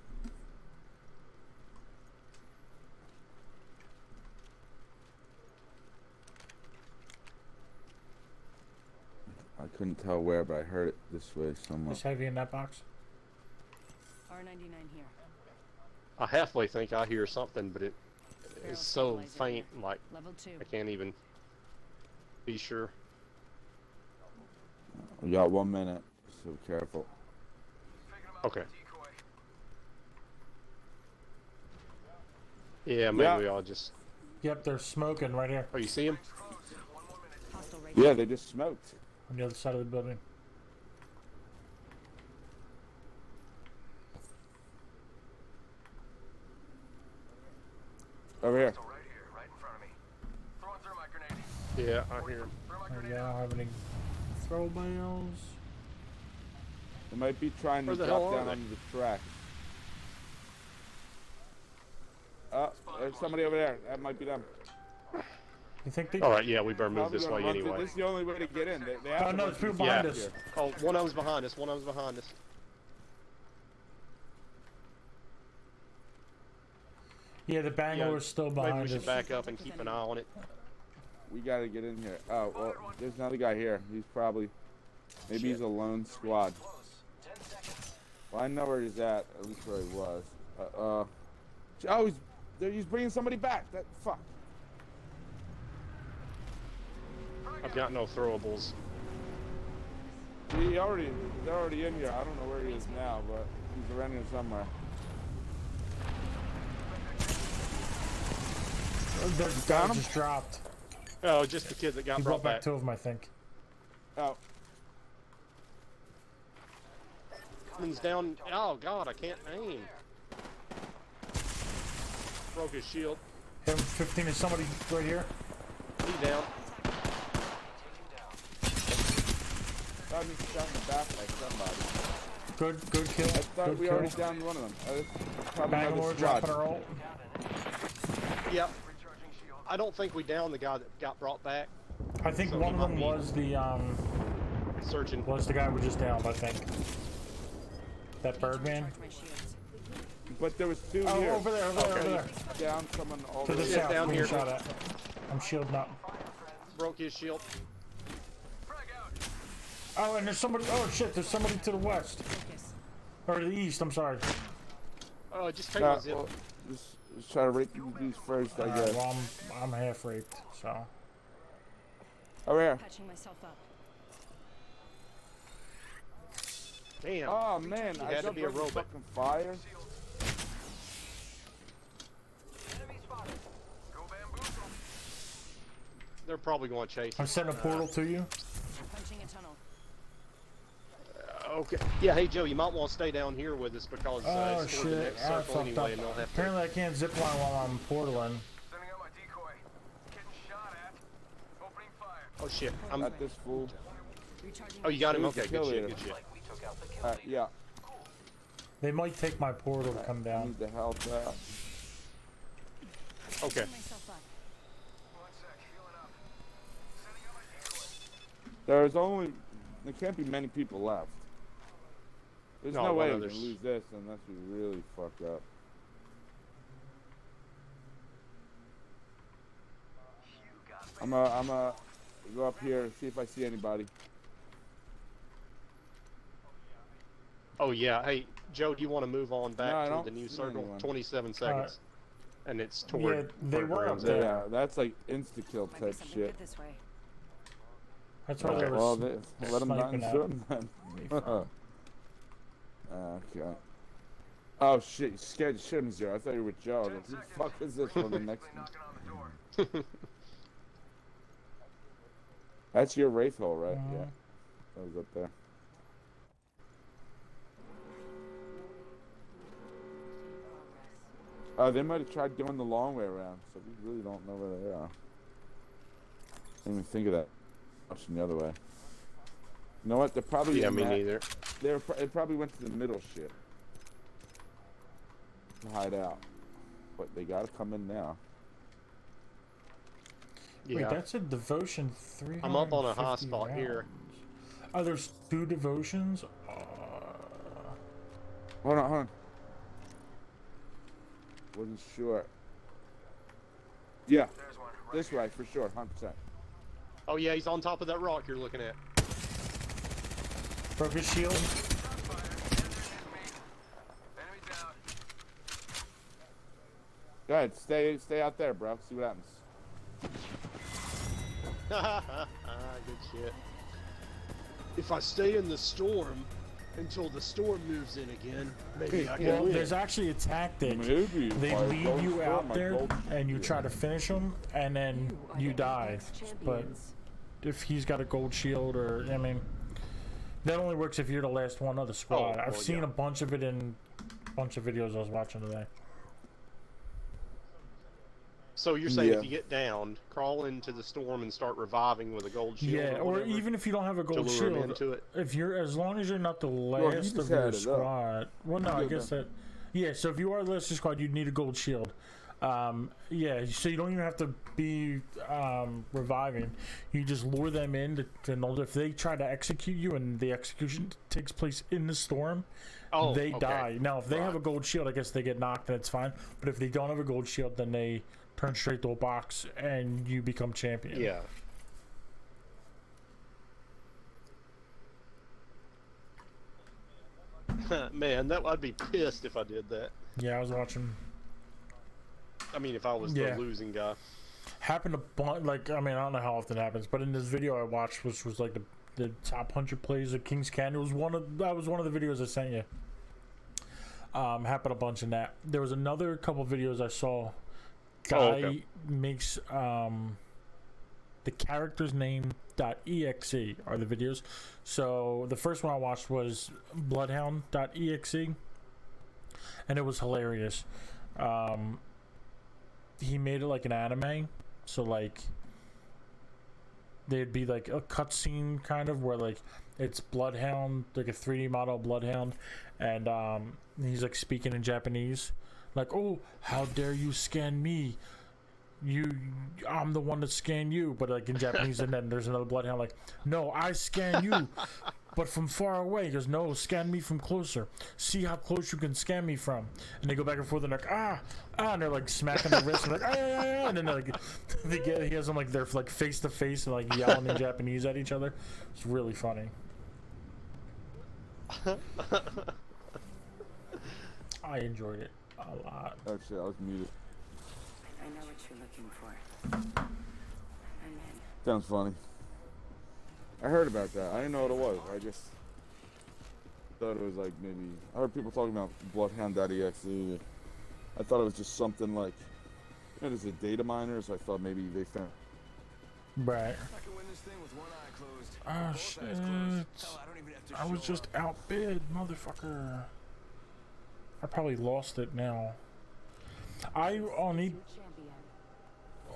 I couldn't tell where, but I heard it this way somewhere. Is heavy in that box? R99 here. I halfway think I hear something, but it's Barrel so stabilizer faint, here. like Level 2. I can't even be sure. We got 1 minute, so be careful. Picking him up Okay. with a decoy. Yeah, maybe Yeah. we all just. Yep, they're smoking right here Oh, you see him? Hostile right Yeah, they just smoked. on the other side of the building. Over here. So right here, right in front of me. Throwing through my grenade. Yeah, I hear him. Throw my There we grenade go. I don't out. have any throw bales. They might be trying to Where the drop hell are down they? onto the track. There's somebody over there. That might be them. You think they? All right, yeah, we better move Probably this gonna way run through- anyway. This is the only way to get in. They have Oh to no, run it's through people the behind gap us. here. Oh, one of them's behind us. One of them's behind us. Yeah, the Bangor is still Maybe we behind should us. back up and keep an eye on it. We gotta get in here. Oh, well, there's another guy here. He's probably, maybe he's a lone squad. Close. 10 seconds. Well, I know where he's at least where he was. Oh, he's bringing somebody back. That fuck. I've got no throwables. He's already in here. I don't know where he is now, but he's around here somewhere. The guy just dropped. Oh, just the kid that got He brought brought back back. 2 of them, I think. Oh, He's down. Oh God, I can't aim. Broke his shield. Hit him 15 is somebody right here. He down. got me shot in the back like somebody. Good kill. I thought Good we kill. already downed one of them. Probably another Bangalore squad. dropping our ult. Yep. I don't think we downed the guy that got brought back. I think So one he of them might be was the searching. the guy we just downed, I think. That Birdman. Recharge my shields. But there was 2 Oh, here. over there, over there, over there. Down someone all To the the way. Yeah, south, down being here. shot at. I'm shielding up. Broke his shield. Oh, and there's somebody. Oh shit, there's somebody to the west Focus. or the east. I'm sorry. Oh, just take my zip. Well, just try to rape these first, I guess. Well, I'm half raped, so. Over here. Patching myself up. Damn. Oh man, You I had to jumped be a right in the robot. fucking fire. They're probably going to chase. I'm sending a portal to you. Punching a tunnel. Okay. Yeah. Hey Joe, you might want to stay down here with us because Oh it's toward the shit, next I circle fucked anyway, up. and they'll have to. Apparently I can't zipline while I'm portaling. Sending out my decoy. Getting shot at. Opening fire. Oh shit. I'm. At this fool. Recharging. Oh, you got him. Who's the Okay. Good kill shit. leader? Good shit. Yeah. They might take my portal to come I down. need the health out. Okay. Patching myself up. One sec. Healing up. Sending out my decoy. There can't be many people left. There's No, no way we others. can lose this unless we really fuck up. I'm go up here and see if I see anybody. Oh yeah. Hey Joe, do you want to move on back No, I to don't the new see circle? anyone. 27 seconds. And it's toward. Yeah, they where were Brown's up at. there. Yeah, that's like insta kill Might be type something shit. good this way. That's why Okay. they were Well, let them not sniping at shoot them then. Okay. Oh shit, you scared the shit out of me, Zero. I thought you were with Joe. I was like, who the fuck is this one the next one? Knocking on the door. That's your Wraith hole, right? Mhm. Yeah. That was up there. They might have tried going the long way around, so we really don't know where they are. Didn't even think of that. Option the other way. You know what? They're probably Yeah, in me that- neither. It probably went to the middle ship to hide out, but they gotta come in now. Wait, Yeah. that's a devotion 350 I'm up on a high spot rounds. here. Oh, there's 2 devotions? Hold on. Wasn't sure. Yeah, There's one. Right this way for sure, 100%. Oh yeah, he's on top of that rock you're looking at. Broke his shield. Enemy down. Go ahead, stay out there, bro. See what happens. Good shit. If I stay in the storm until the storm moves in again, maybe I can Well, win. there's actually a tactic. Maybe They if I lead don't you score out my there gold and you shield. try to finish him and then you die. But if he's got a gold shield or, I mean, that only works if you're the last one of the squad. Oh, I've well, seen yeah. a bunch of it in a bunch of videos I was watching today. So you're saying Yeah. if you get downed, crawl into the storm and start reviving with a gold shield? Yeah, or whatever, even if you don't have a to gold lure him shield, into it. if you're, as long as you're not the he last just of had your it up. squad. Well, no, I Good guess that. Yeah, so if you are the last of your squad, you need a gold shield. Yeah, so you don't even have to be reviving. You just lure them in to know if they try to execute you and the execution takes place in the storm, Oh, they okay. die. Now, if they have a Right. gold shield, I guess they get knocked and it's fine. But if they don't have a gold shield, then they turn straight to a box and you become champion. Yeah. Man, I'd be pissed if I did that. Yeah, I was watching. I mean, if I was Yeah. the losing guy. Happened a bunch. Like, I mean, I don't know how often it happens, but in this video I watched, which was like the the top 100 plays of Kings Canyon. That was one of the videos I sent you. Happened a bunch in that. There was another couple videos I saw. Guy makes the character's name .exe are the videos. So the first one I watched was bloodhound.exe, and it was hilarious. He made it like an anime, so like there'd be like a cutscene kind of where like it's Bloodhound, like a 3D model of Bloodhound, and he's like speaking in Japanese, like, "Oh, how dare you scan me? I'm the one that scanned you," but like in Japanese. And then there's another Bloodhound like, "No, I scan you, but from far away." He goes, "No, scan me from closer. See how close you can scan me from." And they go back and forth and they're like, and they're like smacking their wrists and like, and then like he has them like they're like face to face and like yelling in Japanese at each other. It's really funny. I enjoyed it a lot. Oh shit, I was muted. I know what you're looking for. I'm in. Sounds funny. I heard about that. I didn't know what it was. I just thought it was like maybe I heard people talking about Bloodhound.exe. I thought it was just something like, you know, there's a data miner, so I thought maybe they found. Right. I can win this thing with one eye closed. Oh Both shit! eyes closed. Hell, I don't even have to I was show just up. outbid, motherfucker. I probably lost it now. I only.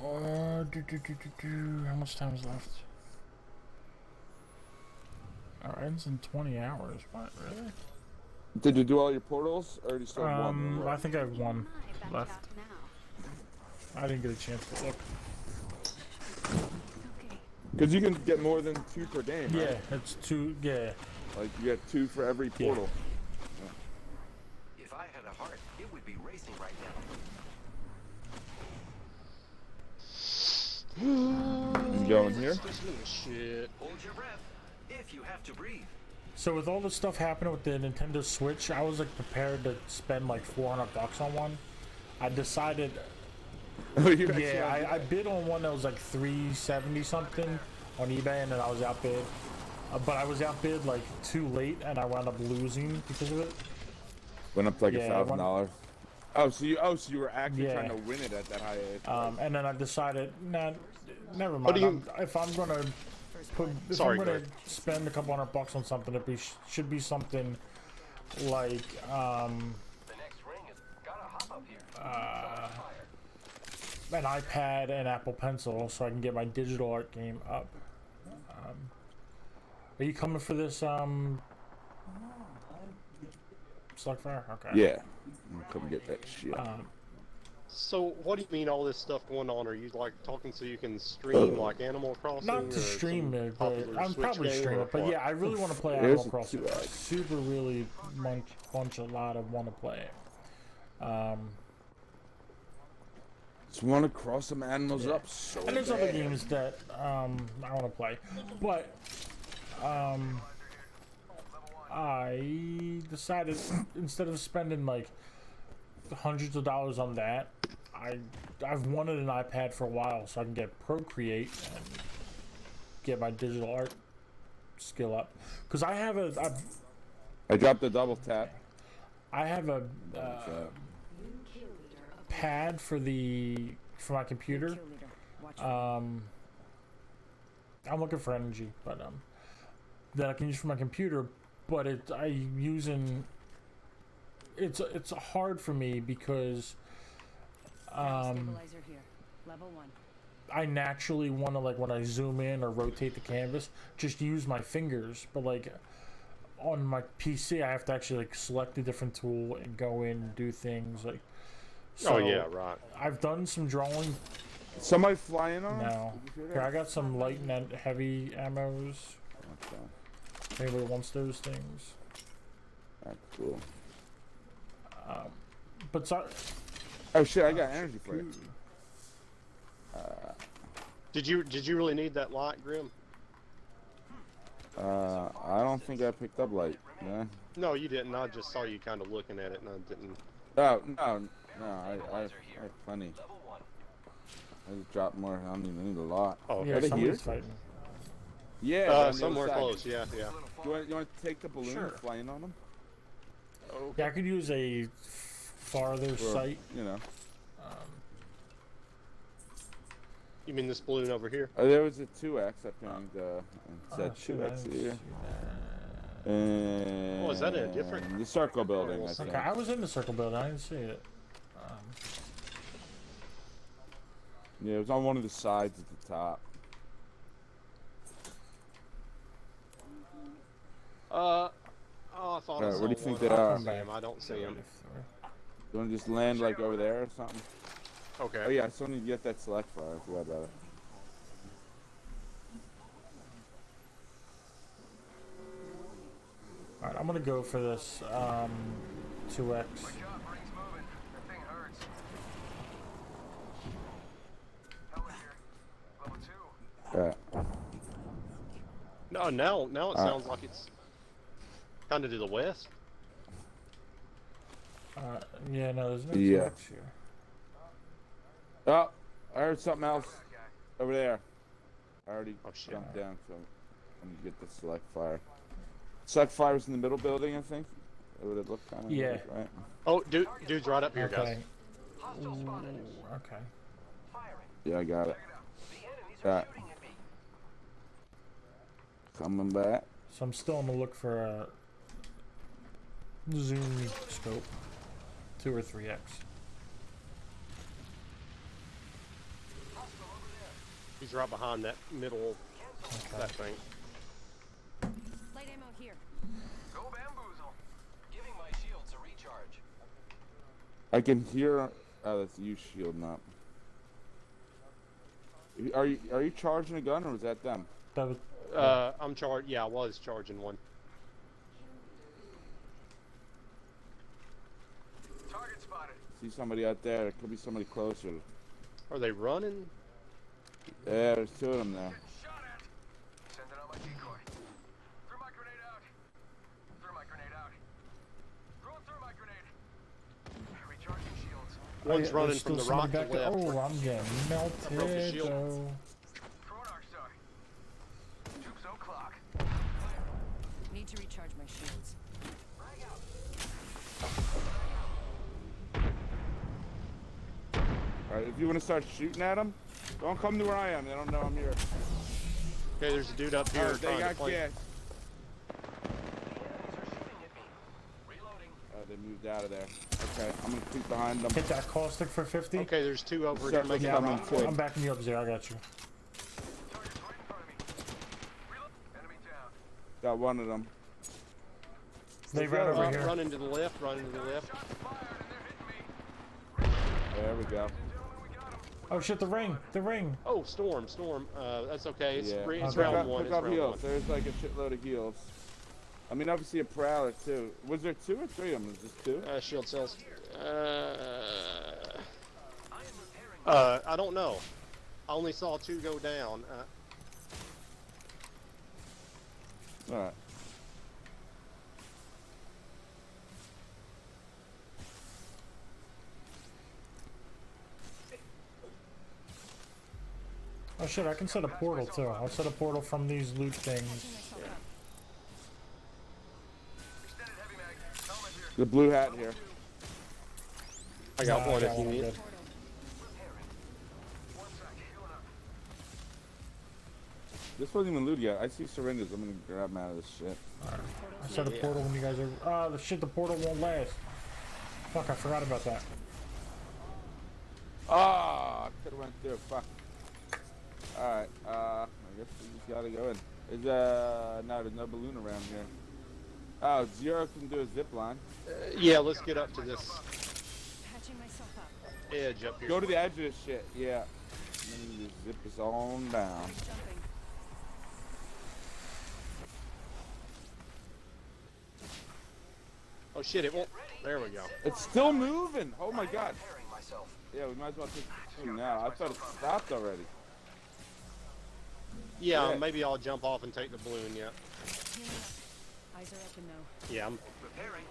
How much time is left? Alright, it's in 20 hours. What, really? Did you do all your portals, or you still have one? I think I have one left. I didn't get a chance to look. Because you can get more than 2 per game, right? Yeah, it's 2. Yeah. Like you get 2 for every portal. If I had a heart, it would be racing right now. You going here? Shit. Hold your breath if you have to breathe. So with all this stuff happening with the Nintendo Switch, I was like prepared to spend like $400 on one. I decided. Oh, Yeah, I bid on one that was like $370 something on eBay, and then I was outbid. But I was outbid like too late, and I wound up losing because of it. Went up to like Yeah, $1,000. Oh, so you were actually Yeah. trying to win it at that high age. And then I decided, nah, never What mind. do you- If I'm gonna Sorry, I'm go gonna ahead. spend a couple $100 on something, should be something like The next ring has got a hop up here. an iPad and Apple Pencil, so I can get my digital art game up. Are you coming for this Slugfire? Okay. Yeah. I'm gonna come get that shit. So, what do you mean all this stuff going on? Are you like talking so you can stream like Animal Crossing? Not to or stream some it, but popular I'm Switch probably game, stream or it. But what? yeah, I really want to play There's Animal a Crossing. 2X. Super, really want to play it. Just want to cross some animals up so And there's bad. other games that I want to play, but I decided instead of spending like hundreds of dollars on that, I've wanted an iPad for a while so I can get Procreate and get my digital art skill up. Because I have I dropped the double tap. I have a pad for my computer. I'm looking for energy, but that I can use for my computer. But it's hard for me because Stabilizer here. Level 1. I naturally want to, like, when I zoom in or rotate the canvas, just use my fingers. But like on my PC, I have to actually like select a different tool and go in and do things like. So Oh yeah, right. I've done some drawing Somebody flying on? now. Did you hear Here, that? I got some light and heavy ammos. Okay. If anybody wants those things. That's cool. But so, Oh shit, I got energy for it. Did you really need that light, Grim? I don't think I picked up light. Yeah. No, you didn't. I just saw you kind of looking at it, and I didn't. Oh no, I have plenty. I just dropped more. I don't even need a lot. Oh, yeah, Are they somebody's here? fighting. Yeah. on the other Somewhere side. close. Yeah, yeah. You want to take the balloon Sure. and fly in on them? Oh, Yeah, I could use a farther Or, sight. you know. you mean this balloon over here? There was a 2x, I think. It said Oh, shoot, I 2x didn't here. see that. And Oh, is that a different- the circle building, I Okay, think. Okay, I was in the circle building. I didn't see it. Yeah, it was on one of the sides at the top. Oh, I thought I Alright, saw where do you think one. they I don't are? see him. I don't see him. You want to just land like over there or something? Okay. Oh yeah, I still need to get that select fire. I forgot about it. Alright, I'm gonna go for this 2x. My job brings moving. That thing hurts. Helmet here. Level 2. Alright. No, now it sounds like it's kind of to the west. Yeah, no, there's no Yeah. 2x here. Oh, I heard something else over there. I already Oh, shit. jumped down, so I'm gonna get the select fire. Select fire's in the middle building, I think. That would it look kind of Yeah. like, right? Oh, dude's right up here, Okay. guys. Hostile spotted. Ooh, okay. Firing. Yeah, I got it. The enemies are Alright. shooting at me. Coming back. So I'm still on the look for a zoom scope. 2 or 3x. He's right behind that middle, that thing. Light ammo here. Go bamboozle. Giving my shields a recharge. I can hear. Oh, that's you shielding up. Are you charging a gun or was that them? That was, I'm charged. Yeah, I was charging one. Target spotted. See somebody out there. There could be somebody closer. Are they running? Yeah, there's 2 of them there. Shot at. Sending out my decoy. Threw my grenade out. Threw my grenade out. Through my grenade. Recharging shields. One's yeah, running there's from still the rock somebody to back there. left. Oh, I'm getting broke the melted. shield. Oh. Throwing arc star. Troops o'clock. Need to recharge my shields. Alright, if you want to start shooting at them, don't come to where I am. They don't know I'm here. Okay, there's a dude up here Oh, they trying to got flank. gas. Reloading. They moved out of there. Okay, I'm gonna creep behind them. Hit that caustic for 50. Okay, there's 2 over here Start making Yeah, a I'm, coming rock. too. I'm backing you up, Zero. I got you. Target's right in front of me. Reload. Enemy down. Got one of them. They right over here. Running to the left, running to the left. Shots fired and they're hitting me. There we go. Gentlemen, we got him. Oh shit, the ring! The ring! Oh, storm. That's okay. It's, Yeah. it's Okay. round one. Pick It's up round heals. one. There's like a shitload of heals. I mean, obviously a prowler too. Was there 2 or 3 of them? Was just 2? Shield cells. I don't know. I only saw 2 go down. Alright. Oh shit, I can set a portal too. I'll set a portal from these loot things. Myself up. Extended heavy mag. Helmet here. The blue hat here. I got Nah, one I if you one need. good. One sec. Healing up. This wasn't even looted yet. I see syringes. I'm gonna grab them out of this shit. I set a portal when you guys are. Ah, the shit, the portal won't last. Fuck, I forgot about that. Ah, I could've went through. Fuck. Alright, I guess we just gotta go in. No, there's no balloon around here. Oh, Zero can do a zip line. Yeah, let's get up to this Patching myself up. edge up here. Go to the edge of this shit, yeah. And then you just zip us on down. Jumping. Oh shit, it won't. There we go. It's still moving! Oh my god. Preparing myself. Yeah, we might as well take the two now. I thought it stopped already. Yeah, Yeah. maybe I'll jump off and take the balloon. Yeah. Healing up. Eyes are up and no. Yeah, I'm.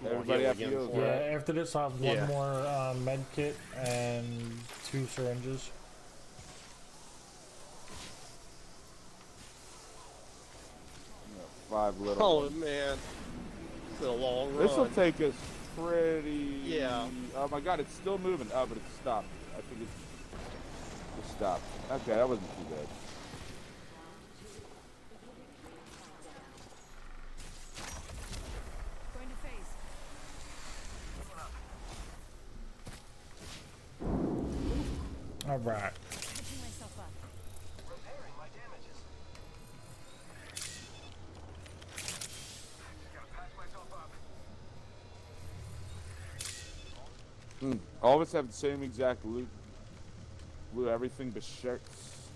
Everybody heal have again heals, for Yeah, it. after this I'll have one Yeah. more med kit and 2 syringes. 5 little Oh ones. man, it's a long run. This will take us pretty... Yeah. Oh my god, it's still moving. Oh, but it's stopped. I think it's stopped. Okay, that wasn't too bad. Going to phase. All right. Catching myself up. Repairing my damages. Gotta patch myself up. All of us have the same exact loot. Loot everything but shirts.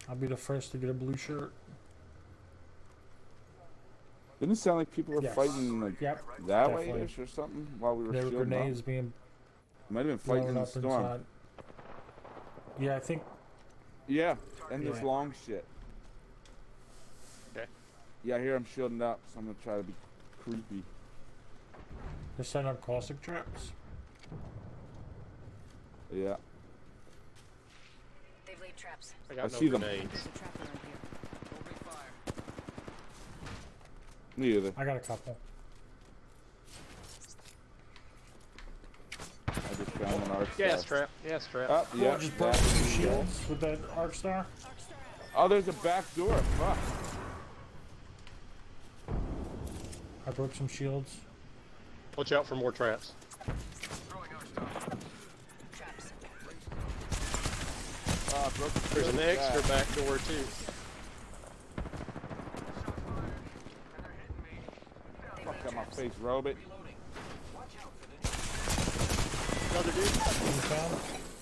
I'll be the first to get a blue shirt. Didn't it sound like people were Yes. fighting like Yep. that definitely. way-ish or something while we were There were shielding grenades up? being Might have been fighting blown in the up storm. inside. Yeah, I think. Yeah, and this Yeah. long shit. Okay. Yeah, I hear I'm shielding up, so I'm gonna try to be creepy. They're setting up caustic traps. Yeah. They've laid traps. I got I no see them. grenades. There's a trap around here. Opening fire. Me either. I got a couple. I just found an arc Gas star. trap. Gas trap. Oh, Yeah, yeah. just broke that- some shields with that arc star. Oh, there's a back door. Fuck. I broke some shields. Watch out for more traps. Throwing our stuff. Traps. Broke the There's an shield extra back. back door too. Shot fired. And they're hitting me. Fuck out my face, robot. Another dude. You found?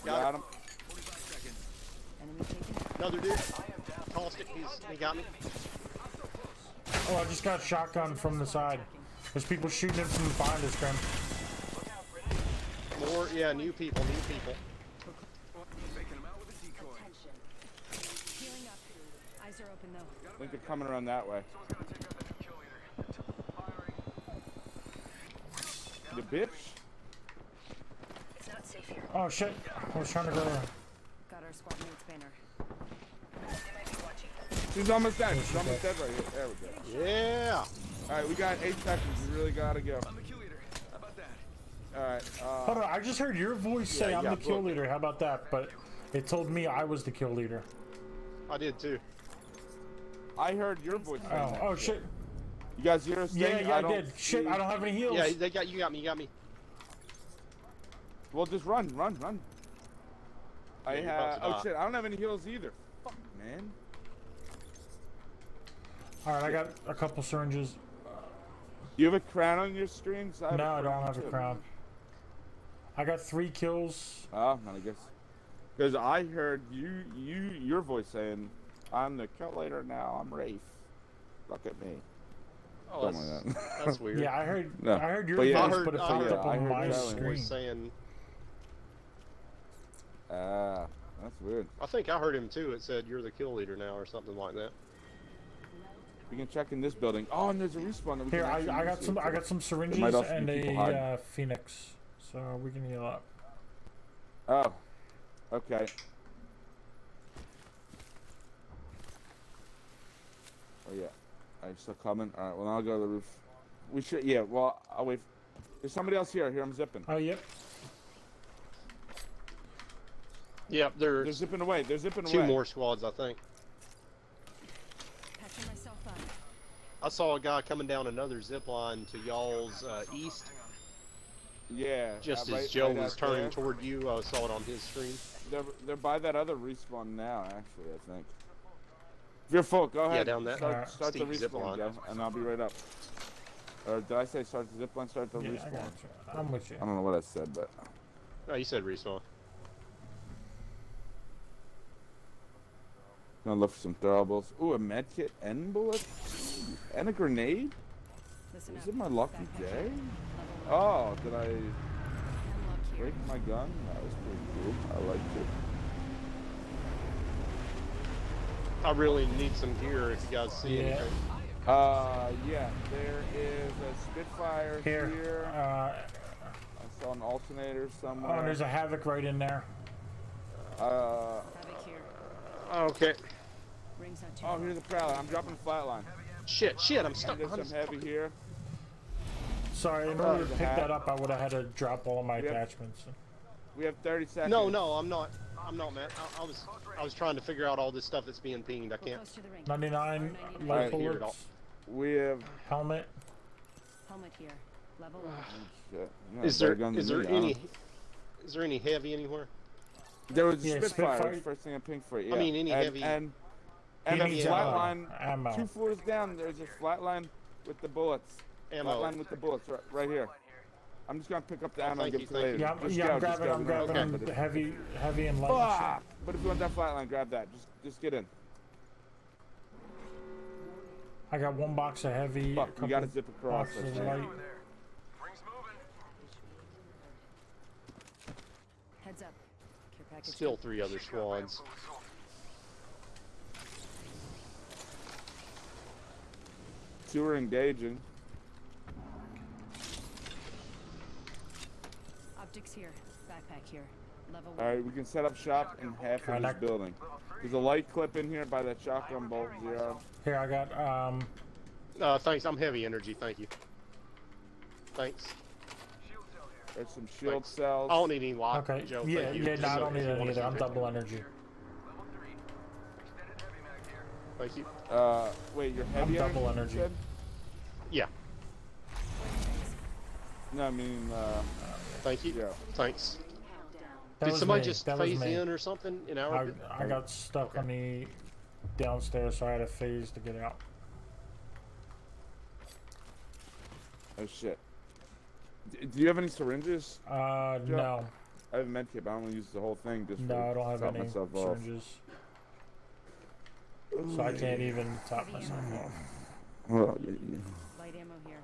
Got him. Enemy taken. Another dude. Caustic. He got me. Oh, I just got shotgun from the side. There's people shooting in from behind us, Grim. More. Yeah, new people. New people. Faking them out with a decoy. Healing up. Eyes are open though. I think they're coming around that way. Someone's gotta take out that new kill leader. Firing. The bitch. It's not safe here. Oh shit! I was trying to go. Got our squad mate's banner. She's almost dead. She's almost dead right here. There we go. Yeah. All right, we got 8 seconds. We really gotta go. I'm the kill leader. How about that? All right. Hold on, I just heard your voice say I'm yeah, the kill look. leader. How about that? But it told me I was the kill leader. I did too. I heard your voice. saying Oh, that oh shit. shit! You guys hear us? Yeah, sing? yeah, I don't did. Shit, see- I don't have any heals. Yeah, they got you. Got me. You got me. Well, just run. I Yeah, you're about have. to Oh die. shit! I don't have any heals either. Fuck, man. All right, I got a couple syringes. You have a crown on your strings? No, I don't have a crown. I got 3 kills. Oh, I guess. Because I heard your voice saying, "I'm the kill leader now. I'm Rafe. Look at me." Oh, Something like that's, that. that's weird. Yeah, I heard. No, I heard your but yeah, voice, but it I popped heard- up I on heard my Tyler. screen. Was saying. That's weird. I think I heard him too. It said you're the kill leader now or something like that. We can check in this building. Oh, and there's a respawn. That we Here, can actually I got use some. here. I got some syringes might also and be people hiding. a phoenix, so we can heal up. Oh, okay. Oh yeah, are you still coming? All right. Well, I'll go to the roof. We should. Yeah. Well, I'll wait. There's somebody else here. Here, I'm zipping. Oh, yep. Yep, They're there's zipping away. They're zipping away. 2 more squads, I think. Patching myself up. I saw a guy coming down another zip line to y'all's east, Yeah. just right- as Joe right was out turning there. toward you. I saw it on his screen. They're by that other respawn now. Actually, I think. If you're full, go ahead. down that Start the steep zip respawn, line. Joe, and I'll be right up. Or did I say start the zip line? Start the Yeah, I respawn. got you. I'm with you. I don't know what I said, but. Oh, you said respawn. Gonna look for some throwables. Ooh, a med kit and bullets? And a grenade? Listen Is up. it my lucky Backpack day? Level 1. Oh, did I Unlock here. break my gun? That was pretty cool. I liked it. I really need some gear if you guys see Yeah. anything. Yeah, there is a Spitfire Here. here. I saw an alternator Oh, somewhere. and there's a havoc right in there. Havoc here. Okay. Ring's not too Oh, far. here's a prowler. I'm dropping the flatline. Shit, I'm stuck And behind there's some heavy here. Sorry, in order to the pick hat. that up, I would have had to drop all of my Yep. attachments. We have 30 seconds. No, I'm not, Matt. I was trying to figure out all this stuff that's being pinged. I We're can't. close to the ring. 99 99. light Alright, hear it all. bullets, We have. helmet. Helmet here. Level 1. Shit. You know, Is better there guns is than there me, any huh? is there any heavy anywhere? There was a Yeah, Spitfire. Spitfire. First thing I pinged for. Yeah. I mean, any and, heavy- And He a needs flatline. ammo. 2 floors down. There's a flatline with the bullets. Ammo. Flatline with the bullets right here. I'm just gonna pick up the Oh, ammo and thank give it to you, you later. Yeah, I'm, Just yeah, go, I'm just grabbing, go. I'm We don't have grabbing time for this. heavy and light. Fuck! But if you want that flatline, grab that. Just get in. I got 1 box of heavy. Fuck, a we gotta couple zip across. boxes That's of it. light. Over there. Ring's moving. Heads up. Care package. Still 3 other squads. 2 are engaging. Optics here. Backpack here. Level 1. Alright, we can set up shop in half of Alright, this I- building. There's a light clip in here by that shotgun bolt 0. Here, I got Thanks. I'm heavy energy. Thank you. Thanks. Shield cell here. There's some shield Thanks. cells. I don't need any lock. okay. Joe, Yeah, thank you. yeah. No, I So don't need if you that wanna either. I'm keep it- double energy. Level 3. Extended heavy mag here. Thank you. Wait, you're heavy double energy, energy. you said? Yeah. No, I mean, Thank you. yeah. Thanks. That Did was somebody me. just That was phase me. in or something in our? I got stuck on the downstairs, so I had a phase to get out. Oh shit. Do you have any syringes? No. I have a medkit, but I only use the whole thing just No, I don't have top any myself off. syringes. So I can't even top myself off. Well, Light ammo here.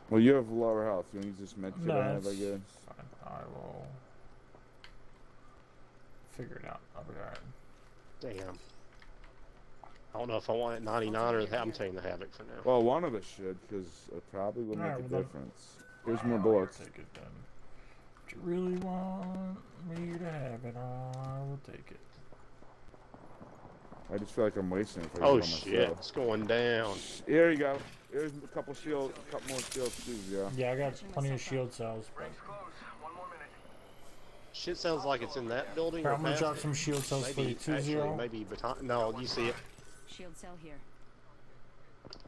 well, you have lower health. You want to use this medkit No, I have, I it's guess? fine. I will figure it out. I'll be alright. Damn. I don't know if I want it 99 or I'm taking the Havoc for now. Well, one of us should, because it probably would make Alright, a well then- difference. Here's more bullets. I'll take it then. If you really want me to have it, I will take it. I just feel like I'm wasting it. If I Oh use it on shit, myself. it's going down. Here you go. Here's a couple more shields too, yeah. Yeah, I got plenty of shield cells. But Ring's close. 1 more minute. Shit sounds like it's in that building. here, or I'm gonna past drop it. some shield cells for you. Maybe, 2-0. actually, maybe baton. No, you see it. Shield cell here.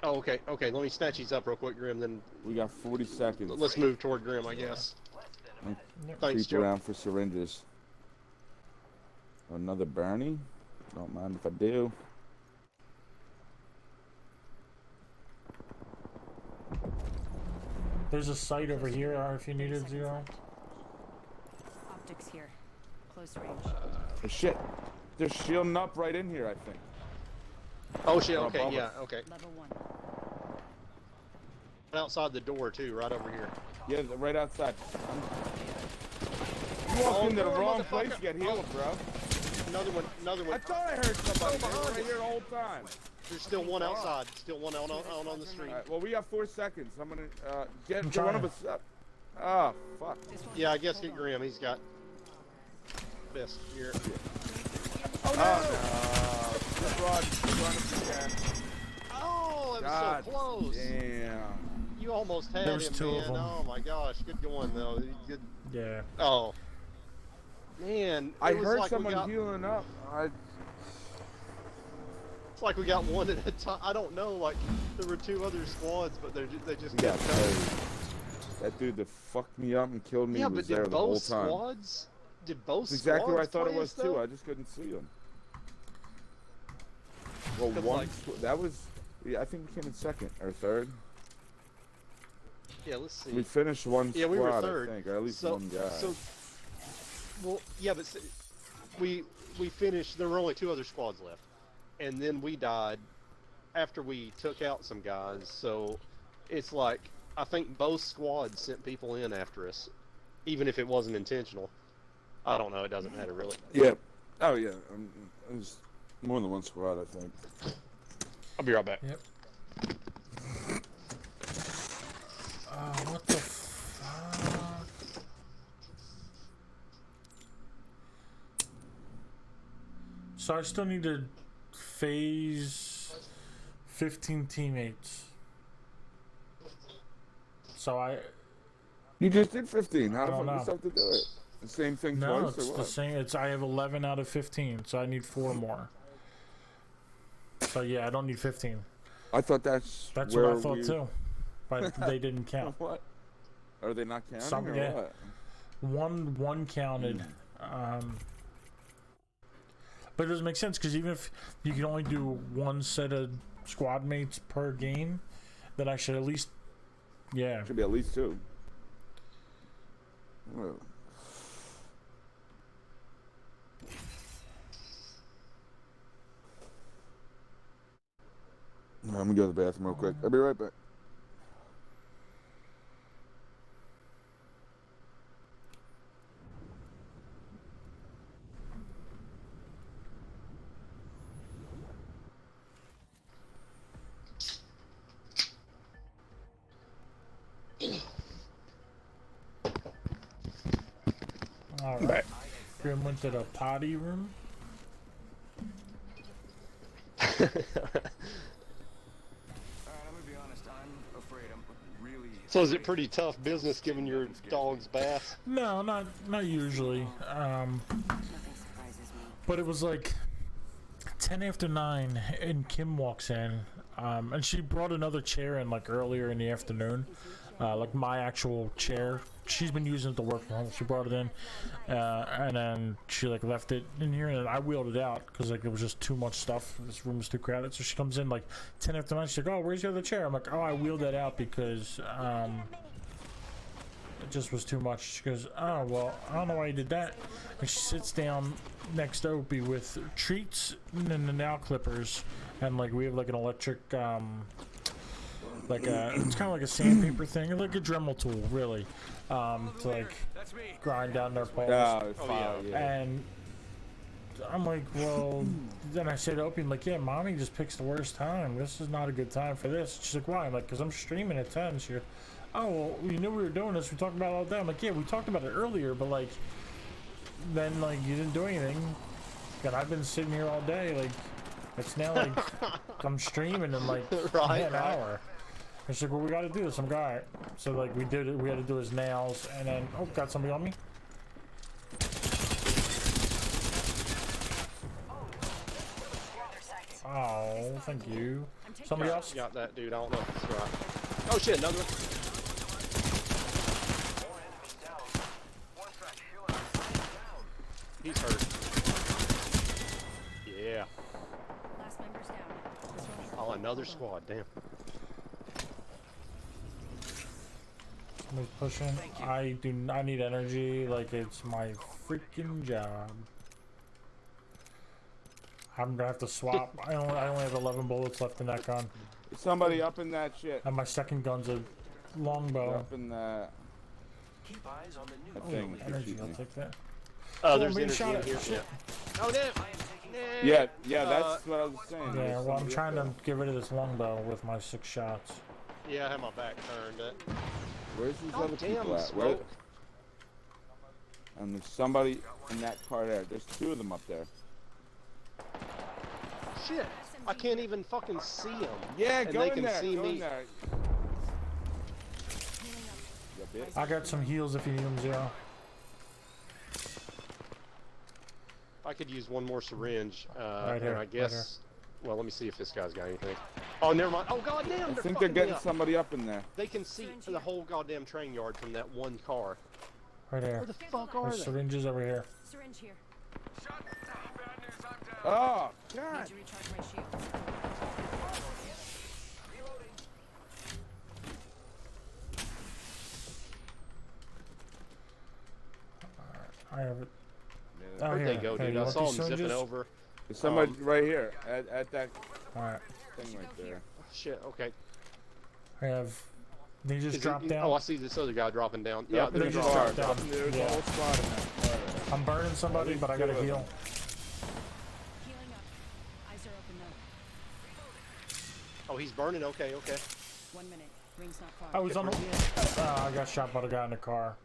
Oh, okay, okay. Let me snatch these up real quick, Grim. Then We got 40 seconds. let's move toward Grim, I guess. Thanks, Creep Joe. around for syringes. Another Bernie? Don't mind if I do. There's a site over here if you needed 30 0. seconds left. Optics here. Close range. Oh, shit. They're shielding up right in here, I think. Oh shit. Oh, Okay, above yeah, us. okay. Level 1. Outside the door too, right over here. Yeah, they're right outside. You walked into the no, wrong motherfucker. place to get healed, bro. Another one. Another I one. thought I heard somebody. They were behind right us. here the whole time. There's still one outside. Still one out on the street. Alright, well, we have 4 seconds. I'm gonna get I'm one of trying. us up. Oh, fuck. This one. Yeah, I guess get Grim. He's got best gear. Oh, no. Just run if you can. Oh, it was God so close. damn. You almost had There's him, 2 of man. them. Oh my gosh, good going though. Good. Yeah. Oh, man. I it was heard like someone we got, healing up. It's like we got one at a time. I don't know. Like there were 2 other squads, but they just Yeah, kept coming. that dude that fucked me up and killed me Yeah, was but there did the whole both time. squads? Did both That's exactly what I squads thought it play was us, too. though? I just couldn't see him. Well, 'Cause, one. like- That was. Yeah, I think we came in second or third. Yeah, let's see. We finished one Yeah, squad, we were third. I think, or at least so, one guy. So, well, yeah, but we finished. There were only 2 other squads left, and then we died after we took out some guys. So, it's like I think both squads sent people in after us, even if it wasn't intentional. I don't know. It doesn't matter really. Yeah. Oh yeah. It was more than one squad, I think. I'll be right back. Yep. What the fuck? So I still need to phase 15 teammates. So You just did 15. How the don't fuck know. you have to do it? The same thing no, twice it's or the what? same. I have 11 out of 15, so I need 4 more. So yeah, I don't need 15. I thought that's That's where what I thought we... too, but they didn't count. What? Are they not counting Some- or yeah. what? One counted. But it doesn't make sense because even if you can only do 1 set of squad mates per game, then I should at least, yeah. Should be at least 2. Well, I'm gonna go to the bathroom real quick. I'll be right back. All right. Grim went to the potty room. Alright, I'm gonna be honest, I'm afraid I'm really... So is it pretty tough business giving your dogs baths? No, not usually. Nothing surprises me. But it was like 10 after 9, and Kim walks in, and she brought another chair in like earlier in the afternoon, like my actual chair. She's been using it to work from home. She brought it in, and then she like left it in here, and I wheeled it out because like it was just too much stuff. This room was too crowded. So she comes in like 10 after 9. She's like, "Oh, where's your other chair?" I'm like, "Oh, I wheeled that out because it just was too much." She goes, "Oh, well, I don't know why you did that." And she sits down next to Opie with treats and the nail clippers, and like we have like an electric like a, it's kind of like a sandpaper thing, like a Dremel tool really, to like That's me. grind down their paws. Yeah. And I'm like, well, then I said to Opie, I'm like, yeah, mommy just picks the worst time. This is not a good time for this. She's like, why? I'm like, because I'm streaming at 10. She goes, oh, well, you knew we were doing this. We talked about it all the time. I'm like, yeah, we talked about it earlier, but like, then like you didn't do anything. And I've been sitting here all day. Like, it's now like I'm streaming in like an hour. And she's like, well, we got to do this. I'm like, all right. So like we did it. We had to do his nails, and then got somebody on me. Oh, thank you. Somebody else? Got that dude. I don't know if it's right. Oh shit, another one. He's hurt. Yeah. Last member's down. This one. Oh, another squad. Damn. Somebody's pushing. I need energy like it's my freaking job. I'm gonna have to swap. I only have 11 bullets left in that gun. There's somebody up in that shit. And my second gun's a longbow. Up in that Keep eyes on the new thing. that Energy, shooting I'll me. take that. There's being energy shot in at. here. Shit. Oh damn. Yeah, that's what I was saying. Yeah, There's well, I'm somebody trying up to get rid of this longbow with my 6 shots. Yeah, I have my back turned. there. Where's these Oh other damn, people at? Where? smoke. And there's somebody in that car there. There's 2 of them up there. Shit. I can't even fucking see them. Yeah, And go they in can there. see Go me. in there. Yeah, bitch. I got some heals if you need them, Zero. I could use one more syringe. Right here, and I right guess. Well, let me see if this guy's got anything. Oh, never mind. Oh, goddamn. I think they're fucking getting me up. somebody up in there. They can see the whole goddamn train yard from that one car. Right here. Where the fuck are There's they? syringes over here. Syringe here. Shot. Bad news, I'm down. Oh, Need God. to recharge my shield. I have it. Yeah, Oh, Where'd here. they go, Here, dude? you I want saw these them zipping syringes? over. There's somebody right here at that Alright. thing right there. Oh, shit, okay. I have. They just Is dropped it, down. Oh, I see this other guy dropping down. Yeah, Yeah, up in there's the just a car. dropped down. Up in There's Yeah. a whole squad in that car. I'm burning somebody, but I gotta Two of heal. them. Healing up. Eyes are open though. Oh, he's burning? Okay, okay. 1 minute. Ring's not far. I was on the. I got shot by the guy in the car.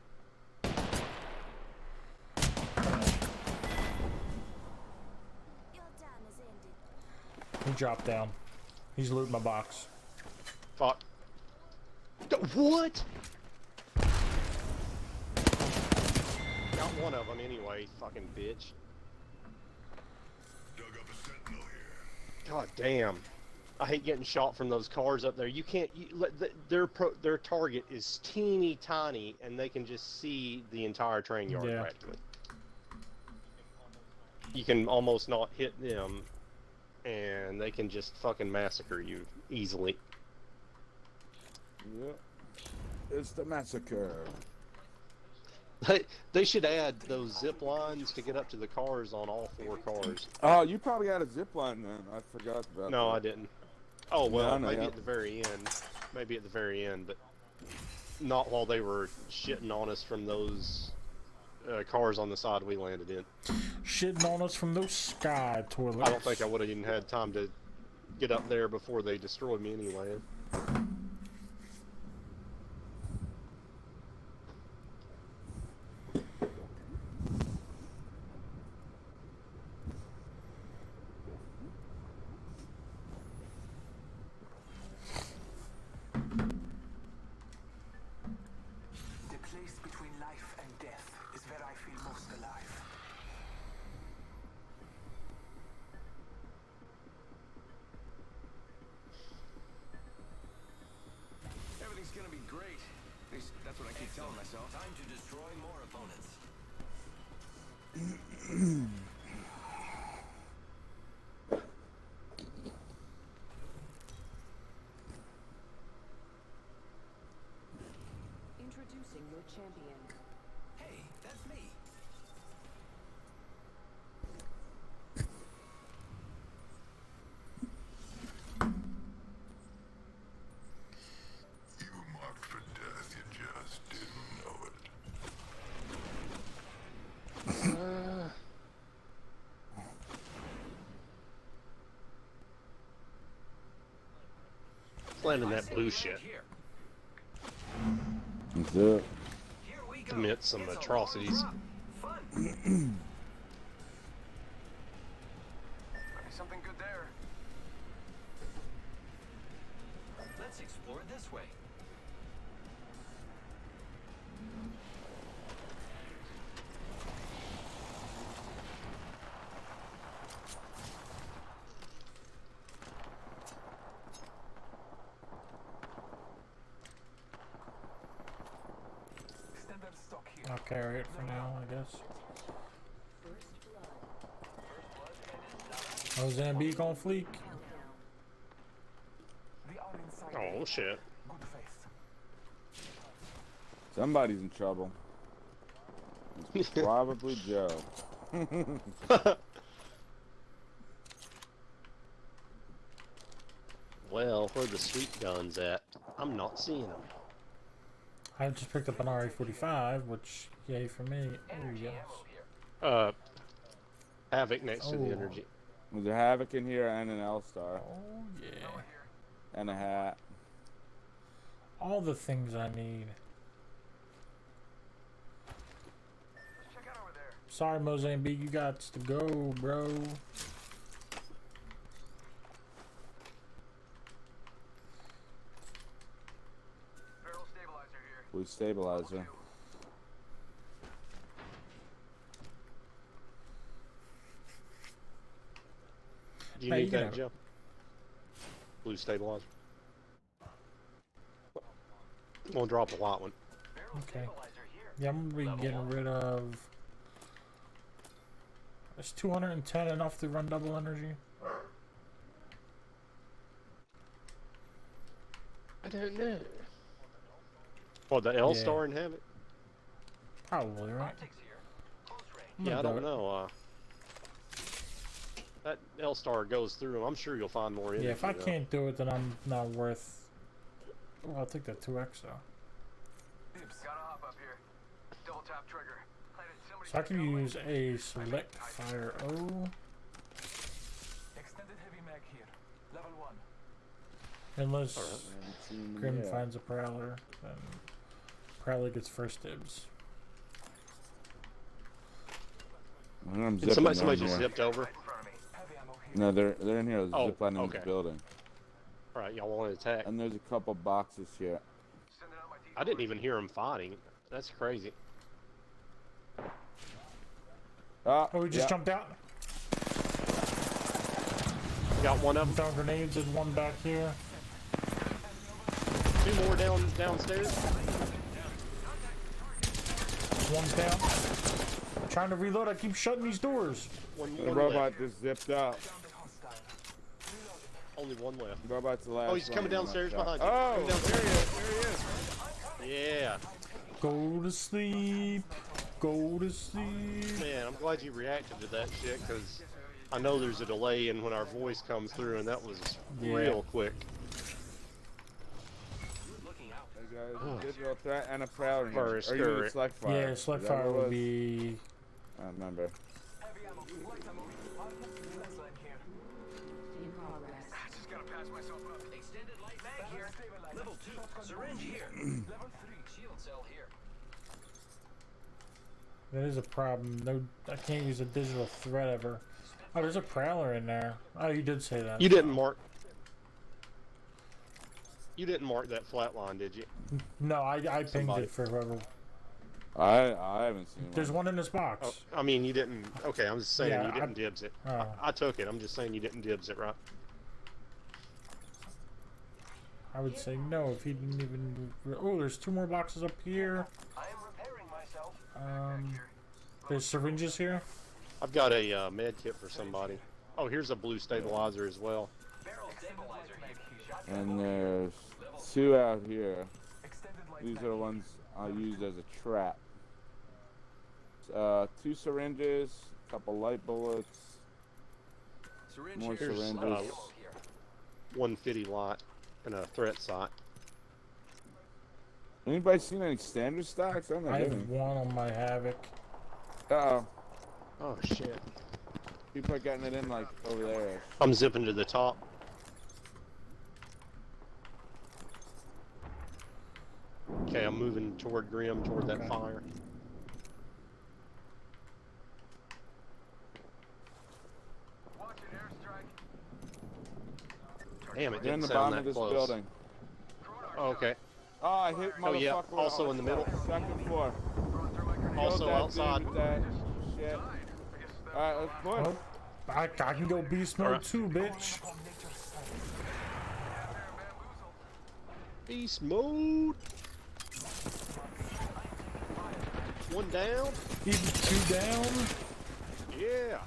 He dropped down. He's looting my box. Fuck. What? Got one of them anyway, fucking bitch. Dug up a sentinel here. God damn. I hate getting shot from those cars up there. You can't. Their target is teeny tiny, and they can just see the entire train yard Yeah. practically. You can almost not hit them, and they can just fucking massacre you easily. Yep. It's the massacre. They should add those zip lines to get up to the cars on all 4 cars. Oh, you probably had a zip line then. I forgot about No, that. I didn't. Oh well, Yeah, I know, maybe yeah. at the very end. Maybe at the very end, but not while they were shitting on us from those cars on the side we landed in. Shitting on us from those sky toilets. I don't think I would have even had time to get up there before they destroyed me anyway. The place between life and death is where I feel most alive. Everything's gonna be great. At least that's what I keep telling myself. Time to destroy more opponents. Introducing your champion. Hey, that's me. You were marked for death, you just didn't know it. Landing that blue shit. Here. That's it. Here we go. Commit some It's a atrocities. long drop. Fun. Might be something good there. Let's explore this way. Standard stock here. I'll carry it for now, I guess. Mozambique on fleek. We are inside. Oh shit. Good faith. Somebody's in trouble. It's probably Joe. Well, where the sweet guns at? I'm not seeing them. I just picked up an RA-45, which, yay for me. Oh, yes. Havoc next to the Oh. energy. There's a Havoc in here and an L-Star. Oh, yeah. And a hat. All the things I need. Check out over there. Sorry, Mozambique, you got to go, bro. Barrel stabilizer here. Blue stabilizer. Do you Hey, need you can that, have it. Joe? Blue stabilizer. I'm gonna drop a white one. Okay. Yeah, I'm gonna be getting rid of... Is 210 enough to run double energy? I don't know. Oh, the L-Star and Havoc? Probably, right? Optics here. Close range. I'm Yeah, I gonna do don't it. know. That L-Star goes through them. I'm sure you'll find more energy. Yeah, if I though. can't do it, then I'm not worth... Oh, I'll take that 2x, though. Dibs. Gotta hop up here. Double tap trigger. Somebody So I can check out use a select fire O. extended heavy mag here. Level 1. Unless Haven't seen them Grim yet. finds a Prowler, then Prowler gets first dibs. I'm And zipping somebody down just here. zipped over. Right in front of me. Heavy ammo here. No, they're in here. Oh, Zip lining okay. this building. All right, y'all want to attack? And there's a couple boxes here. Sending out my decoys. I didn't even hear them fighting. That's crazy. Oh, Oh, we just yeah. jumped out. Got one of them. Found grenades. There's one back here. 2 more downstairs. One's down. Trying to reload. I keep shutting these doors. One The more robot left. just zipped out. Only one left. The robot's the last Oh, he's one coming in my downstairs shot. behind you. Oh, Coming downstairs. there he is. Yeah. Go to sleep. Go to sleep. Man, I'm glad you reacted to that shit, because I know there's a delay in when our voice comes through, and that was real quick. Hey guys, digital threat and a prowler. Or a Are you scurry. with select fire? Yeah, Is select that fire what it would was? be. I remember. In progress. Just gotta pass myself up. Extended light mag here. Level 2. Syringe here. Level 3. Shield cell here. That is a problem. No, I can't use a digital threat ever. Oh, there's a prowler in there. Oh, you did say that. You didn't mark. You didn't mark that flat line, did you? No, I pinged Somebody. it for whoever. I haven't seen There's one. one in this box. Oh, I mean, you didn't. Okay, I'm just saying Yeah, you didn't dibs it. Oh. I took it. I'm just saying you didn't dibs it, right? I would say no if he didn't even. Oh, there's 2 more boxes up here. I am repairing myself. There's syringes here. I've got a med kit for somebody. Oh, here's a blue stabilizer as well. Barrel stabilizer here. And there's 2 out here. These are the ones I used as a trap. 2 syringes, a couple light bullets, Syringe more here. syringes. 150 lot and a threat sight. Anybody seen any standard stocks? I'm I not have getting. one on my Havoc. Uh-oh. Oh shit! People are getting it in like over there. I'm zipping to the top. Okay, I'm moving toward Grim, toward that fire. Watching airstrike. Damn, it They're in didn't the sound bottom of that this close. building. Oh, okay. Oh, I hit motherfucker. Oh, yeah, with also a in the middle. Second floor. Throwing through my grenade. Also Killed that outside. dude with that shit. I guess that Alright, let's push. Oh, I can go beast mode Alright. too, bitch. Beast mode. One down. Even 2 down. Yeah.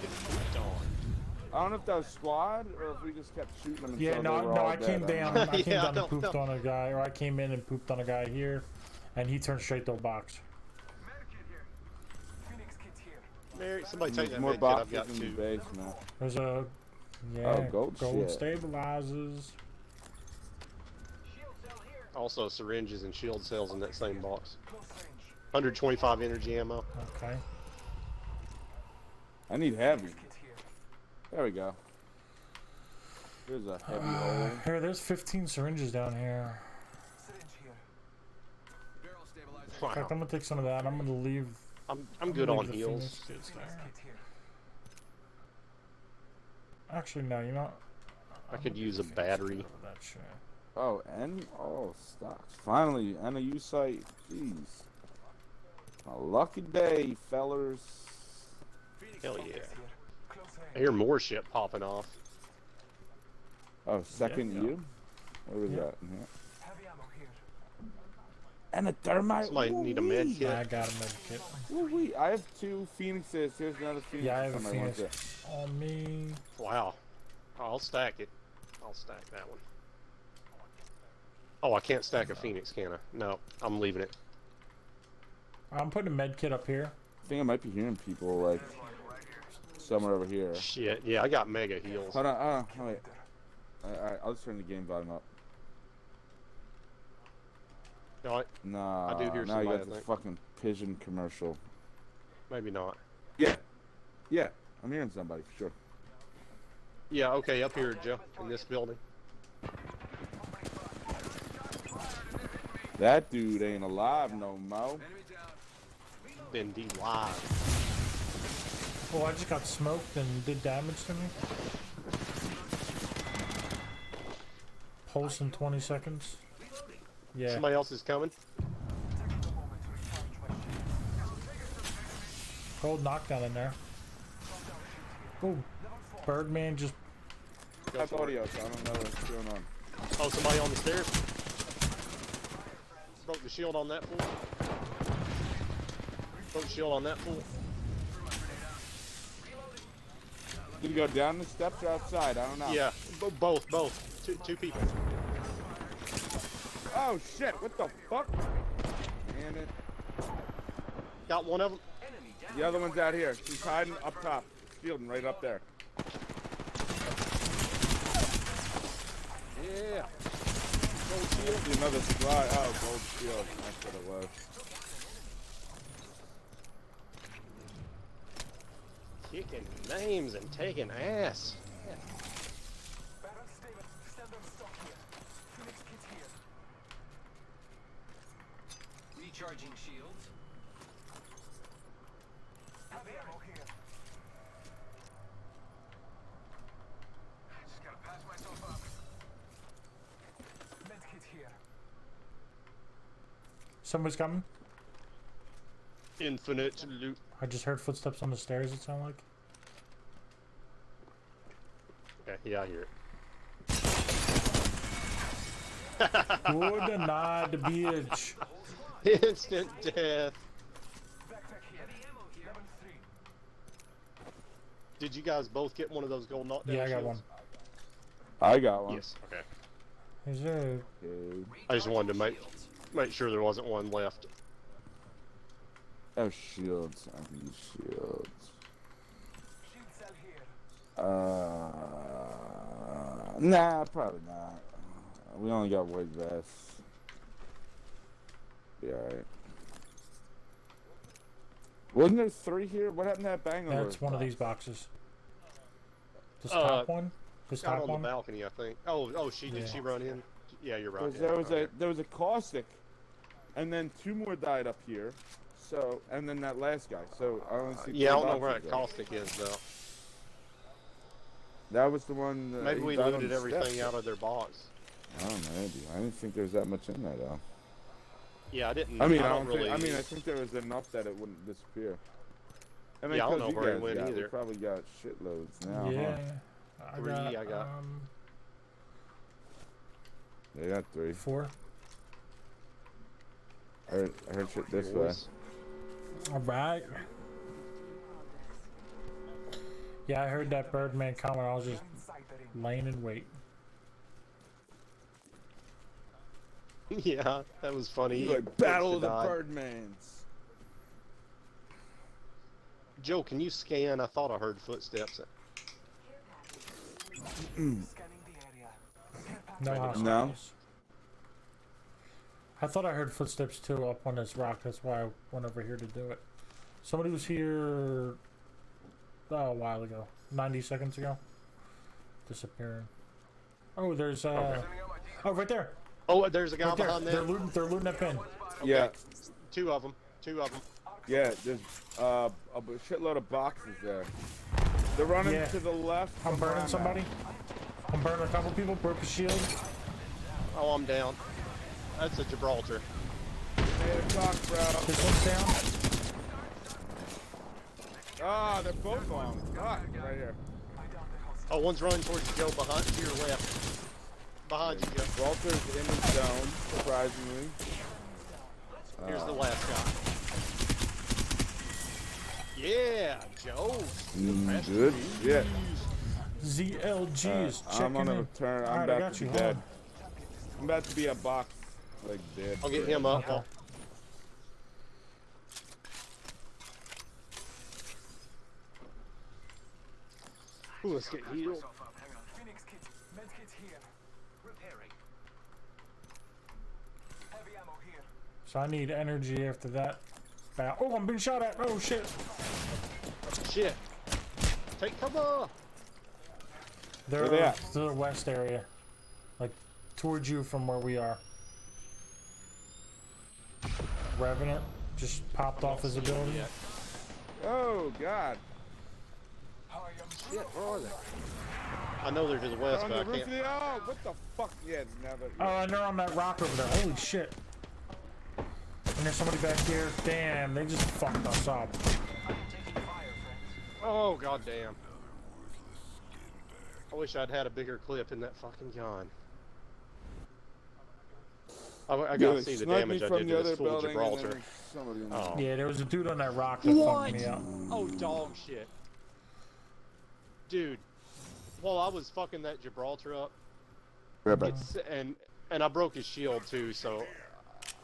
Get pooped on. I don't know if that was squad or if we just kept shooting them until Yeah, they no, were no, all I dead. came don't down. know. I came Yeah, I down and don't pooped know. on a guy, or I came in and pooped on a guy here, and he turned straight to a box. medkit here. Phoenix kit here. Mary, somebody take There's that more med kit. I've boxes got in the 2. basement. There's a gold shit. stabilizers. Shield cell here. Also syringes and shield cells in that same box. Close range. 125 energy ammo. Okay. I need heavy. Kit here. There we go. Here's a heavy hole. Here, there's 15 syringes down here. Syringe here. Barrel stabilizer. In Wow. fact, I'm gonna take some of that. I'm gonna leave. I'm good leave on the heals. Phoenix kits there. Kit here. Actually, no. You know. I could use a battery. That shit. Oh, stocks. Finally, NAU site. Jeez. A lucky day, fellers. Hell yeah. Here. Close range. I hear more shit popping off. Oh, second Yeah. you? Where was Yeah. that in here? Heavy ammo here. And a thermite. Somebody need a med Woo-wee. kit. I got a med kit. Woo-wee. I have 2 phoenixes. Here's another phoenix. Yeah, I have a Somebody wants Phoenix on me. Wow. I'll stack it. I'll stack that one. Oh, I can't stack a Phoenix, can I? No, I'm leaving it. I'm putting a med kit up here. I think I might be hearing people like somewhere over here. Shit, yeah, I got mega heals. Hold on, wait. Alright, I'll just turn the game volume up. No, Nah, I do hear now you somebody, got I this think. fucking pigeon commercial. maybe not. Yeah, I'm hearing somebody for sure. Yeah, okay, up here, Joe, in this building. That dude ain't alive no more. Enemy down. Been D live. Oh, I just got smoked and did damage to me. Pulse in 20 seconds. Yeah. Somebody else is coming. Cold knockdown in there. Oh, Birdman just. I have audio, so I don't know what's going on. Oh, somebody on the stairs. Broke the shield on that fool. Broke the shield on that fool. Did he go down the steps or outside? I don't know. Yeah, both. Two people. Oh shit! What the fuck? Damn it! Got one of them. The other one's out here. She's hiding up top, shielding right up there. Yeah. Gold shield. See another supply. Oh, gold shield. That's what it was. Kicking names and taking ass. Recharging shields. Just gotta pass myself up. Somebody's coming. Infinite loot. I just heard footsteps on the stairs, it sounded like. Okay, yeah, I hear it. Good night, bitch. Instant death. Did you guys both get one of those gold knockdown Yeah, I got shields? one. I got one. Yes. Okay. Is there? Okay. I just wanted to make sure there wasn't one left. Oh, shields. I can use shields. Nah, probably not. We only got white vests. Be alright. Wasn't there 3 here? What happened to that Bangalore? That's one of box? these boxes. This top one? This Out top on one? the balcony, I think. Oh, did she run in? Yeah, you're right. There was a caustic, and then 2 more died up here. So, and then that last guy. So I only see. Yeah, I 3 don't know where boxes that there. caustic is though. That was the one. Maybe he we died on looted the everything steps. out of their box. I don't know. Maybe. I didn't think there was that much in there though. Yeah, I didn't. I mean, I don't think. really. I mean, I think there was enough that it wouldn't disappear. I mean, Yeah, I don't 'cause know you where he guys went got, we either. probably got shitloads now. Yeah. Huh? 3 I got. They got 3. 4. I heard shit this way. Alright. Yeah, I heard that Birdman comment. I was just laying in wait. Yeah, that was funny. Like Battle of the died. Birdmans. Joe, can you scan? I thought I heard footsteps. No hostiles. No. I thought I heard footsteps too up on this rock. That's why I went over here to do it. Somebody was here a while ago. 90 seconds ago. Disappearing. Oh, there's oh, right there. Oh, there's a guy Right there. behind They're them. looting that pin. Yeah. 2 of them. Yeah, there's a shitload of boxes there. They're running Yeah. to the left. I'm from where burning at. somebody. I'm burning a couple people. Broke a shield. Oh, I'm down. That's a Gibraltar. 8 o'clock, bro. This one's down. Ah, they're both on. Fuck, right here. Oh, one's running towards you, Joe, behind to your left. Behind you, Joe. Walter's in the zone, surprisingly. Here's the last guy. Yeah, Joe. Good shit. ZLG's I'm checking on a in. turn. I'm Alright, I about got to you. be Hold dead. on. I'm about to be a box, like dead. I'll get him up. Okay. Ooh, let's get healed. Phoenix kit. Med kit here. Repairing. Heavy ammo here. So I need energy after that. Oh, I'm being shot at. Oh shit. Shit. Take cover. They're Where they at? to the west area, like towards you from where we are. Revenant just popped off his ability. Oh God. Shit, where are they? I know they're to the west, On but I the roof of can't. the, oh, what the fuck? Yeah, never. Oh, and they're on that rock over there. Holy shit. And there's somebody back here. Damn, they just fucked us up. Oh, goddamn. I wish I'd had a bigger clip in that fucking gun. I gotta see the damage I did to this fool Gibraltar. Oh. Yeah, there was a dude on that rock that fucked me up. Oh, dog shit. Dude, while I was fucking that Gibraltar up, and I broke his shield too, so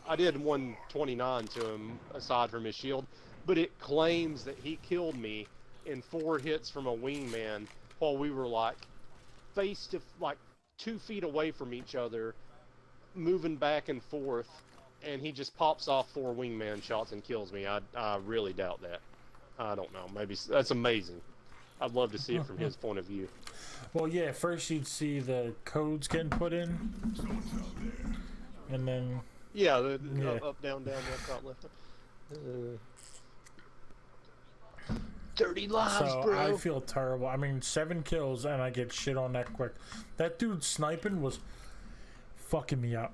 I did 129 to him aside from his shield, but it claims that he killed me in 4 hits from a wingman while we were like face to like 2 feet away from each other, moving back and forth, and he just pops off 4 wingman shots and kills me. I really doubt that. I don't know. Maybe that's amazing. I'd love to see it from his point of view. Well, yeah, first you'd see the codes getting put in, and then... Yeah, up, down, left, top, left. Dirty lives, so bro. I feel terrible. I mean, 7 kills, and I get shit on that quick. That dude sniping was fucking me up.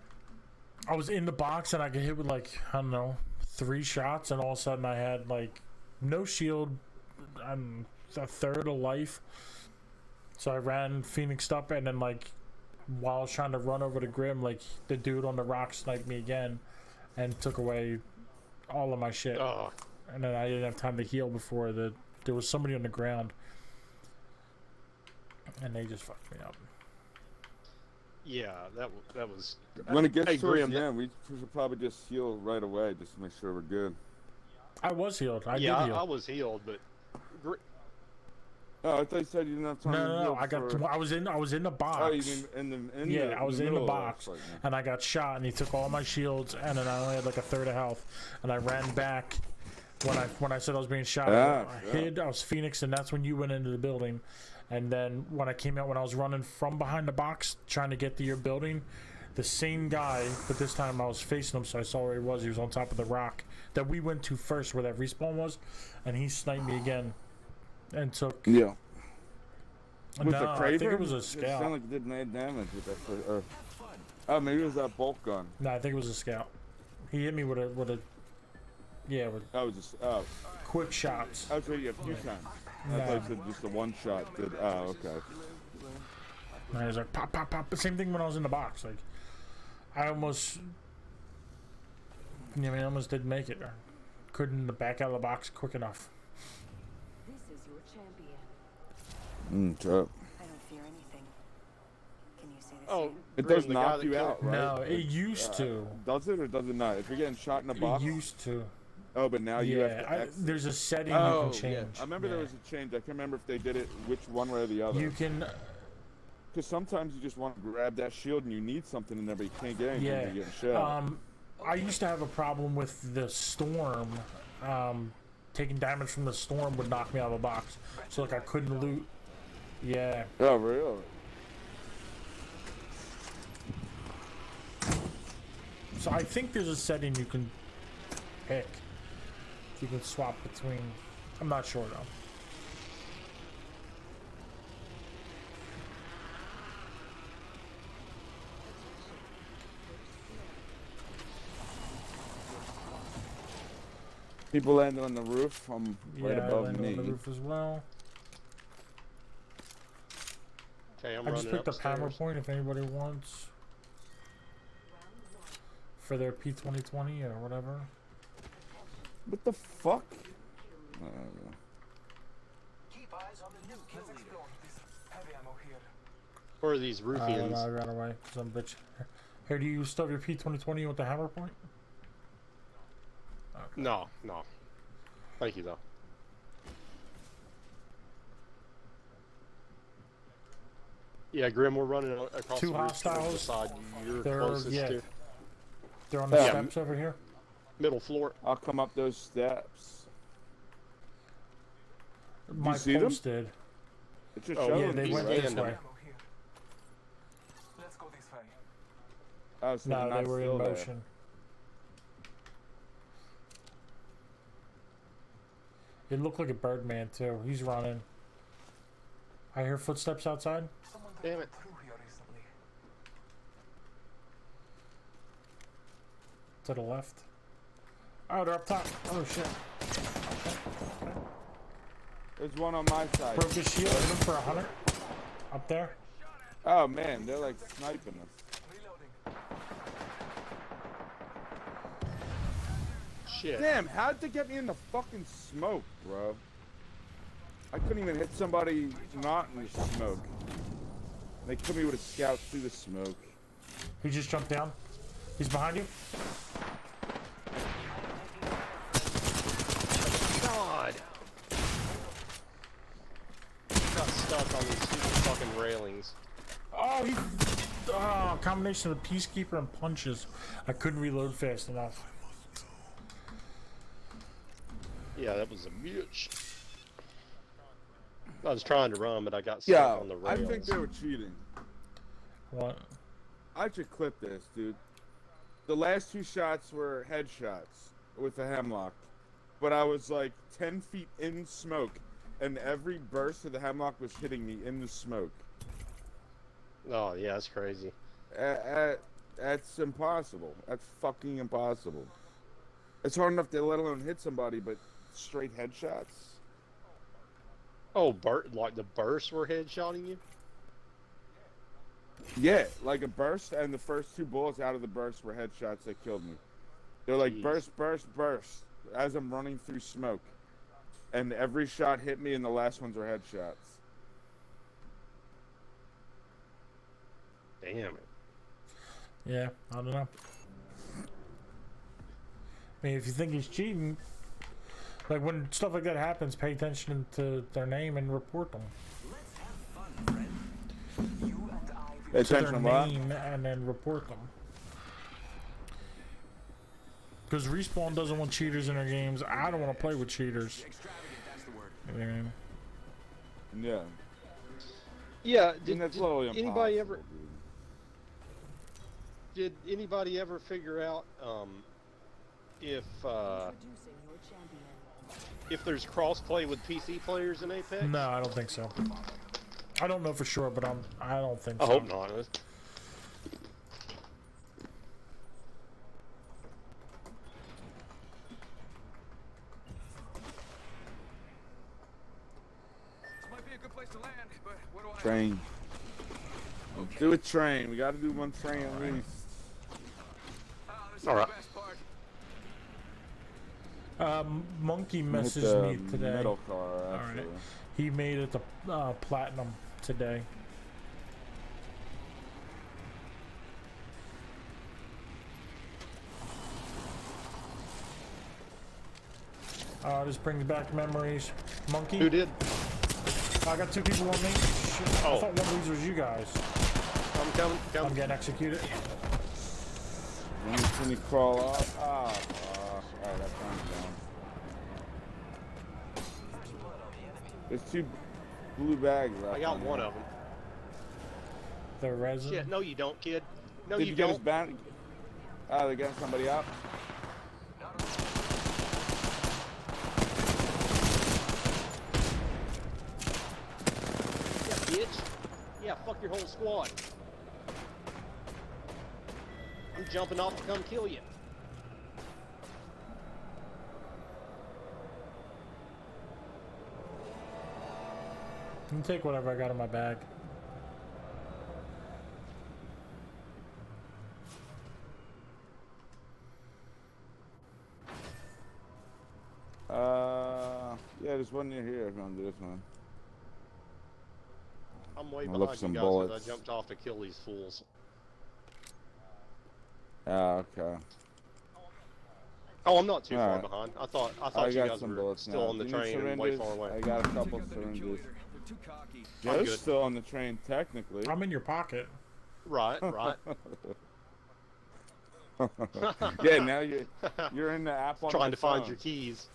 I was in the box, and I get hit with, like, I don't know, 3 shots, and all of a sudden I had, like, no shield. I'm a third of life. So I ran Phoenixed up, and then like while I was trying to run over to Grim, like the dude on the rock sniped me again and took away all of my shit. Oh. And then I didn't have time to heal before there was somebody on the ground, and they just fucked me up. Yeah, that was. When it gets hey, towards Grim, the end, we should probably just heal right away, just to make sure we're good. I was healed. I did heal. I was healed, but. Oh, I thought you said you didn't have time. No. I was in the box. Oh, you mean I was in the box, and I got shot, and he took all my shields, and then I only had like a third of health, and I ran back when I said I was being shot. I hid. I was Phoenix, and that's when you went into the building, and then when I came out, when I was running from behind the box trying to get to your building, the same guy, but this time I was facing him, so I saw where he was. He was on top of the rock that we went to first, where that respawn was, and he sniped me again. And took. Yeah. No, I think it was a scout. It sounded like it did 9 damage with that. Oh, maybe it was that bolt gun. No, I think it was a scout. He hit me with a. Yeah, with. Oh, just quick shots. I was ready a few times. I thought you said just a 1 shot. Did okay. And he was like pop, pop, pop. The same thing when I was in the box. Like, I almost. I almost didn't make it. Couldn't back out of the box quick enough. I don't fear anything. Can you say the same? It does knock you out, right? No, it used to. Does it or does it not? If you're getting shot in the box. It used to. Oh, but now you have to. There's a setting you can change. Yeah. I remember there was a change. I can't remember if they did it which one way or the other. You can. Because sometimes you just want to grab that shield and you need something in there, but you can't get anything. Yeah. You're getting shot. I used to have a problem with the storm. Taking damage from the storm would knock me out of the box, so like I couldn't loot. Yeah. Oh, really? So I think there's a setting you can pick. You can swap between. I'm not sure though. People landing on the roof. I'm right above I me. on the roof as well. Okay, I just picked up hammer point if anybody wants for their P2020 or whatever. What the fuck? Keep eyes on the new kill leader. Heavy ammo here. Where are these ruffians? I ran away. Some bitch. Here, do you still have your P2020 with the hammer point? Okay. No. Thank you, though. Yeah, Grim, we're running across 2 the roof hostiles. the side you're They're closest to. They're on the steps over here. Middle floor. I'll come up those steps. My see them? post did. It's just Yeah, they went this random. way. Let's go this way. Oh, so No, they're not they were in still there. motion. It looked like a Birdman too. He's running. I hear footsteps outside. Damn it. To the left. Oh, they're up top. Oh shit. There's one on my side. Broke his shield. Hit him for 100. Up there. Oh man, they're like sniping us. Shit. Damn, how'd they get me in the fucking smoke, bro? I couldn't even hit somebody not in the smoke. They killed me with a scout through the smoke. He just jumped down. He's behind you. God. Got stuck on these stupid fucking railings. Oh, he. Oh, combination of the peacekeeper and punches. I couldn't reload fast enough. Yeah, that was a bitch. I was trying to run, but I got stuck on the I rails. think they were cheating. What? I should clip this, dude. The last 2 shots were headshots with the hemlock, but I was like 10 feet in smoke, and every burst of the hemlock was hitting me in the smoke. Oh, yeah, that's crazy. That's impossible. That's fucking impossible. It's hard enough to let alone hit somebody, but straight headshots? Oh, like the bursts were headshotting you? Yeah, like a burst, and the first 2 bullets out of the burst were headshots that killed me. They're like Jeez. burst, burst, burst, as I'm running through smoke. And every shot hit me, and the last ones were headshots. Damn it. Yeah, I don't know. I mean, if you think he's cheating, like when stuff like that happens, pay attention to their name and report them. Let's have fun, friend. You and I Pay To their attention to what? name and then report them. Because Respawn doesn't want cheaters in their games. I don't want to play with cheaters. extravagant, that's the word. You know what I mean? Yeah. Yeah, And that's literally anybody impossible, ever dude. did anybody ever figure out if there's cross-play with PC players in Apex? No, I don't think so. I don't know for sure, but I don't think I so. hope not. This might be a good place to land, but what do I Train. Let's do a train. We gotta do one train at least. This is All right. the best part. Monkey Hit messaged the me today. Metal car, actually. Alright. He made it to platinum today. This brings back memories. Monkey? Who did? I got 2 people on me. Shit, I Oh. thought one of these was you guys. I'm coming. I'm getting executed. Can you crawl off? Ah, fuck. Alright, that time's down. There's 2 blue bags left. I got on one there. of them. The resin. Shit, no you don't, kid. No Did you you get his don't. bounty? Oh, they're getting somebody up? Yeah, bitch. Yeah, fuck your whole squad. I'm jumping off to come kill you. You can take whatever I got in my bag. Yeah, there's one near here if you want to do this one. I'm way I'll look behind you some guys bullets. because I jumped off to kill these fools. Ah, okay. Oh, I'm not too All far right. behind. I thought I you got guys some were bullets still now. on the Do you need train and way syringes? far away. I got a couple syringes. They're too cocky. I'm Joe's good. still on the train, technically. I'm in your pocket. Right, right. Yeah, now you're in the app on Trying your to find phone, your keys.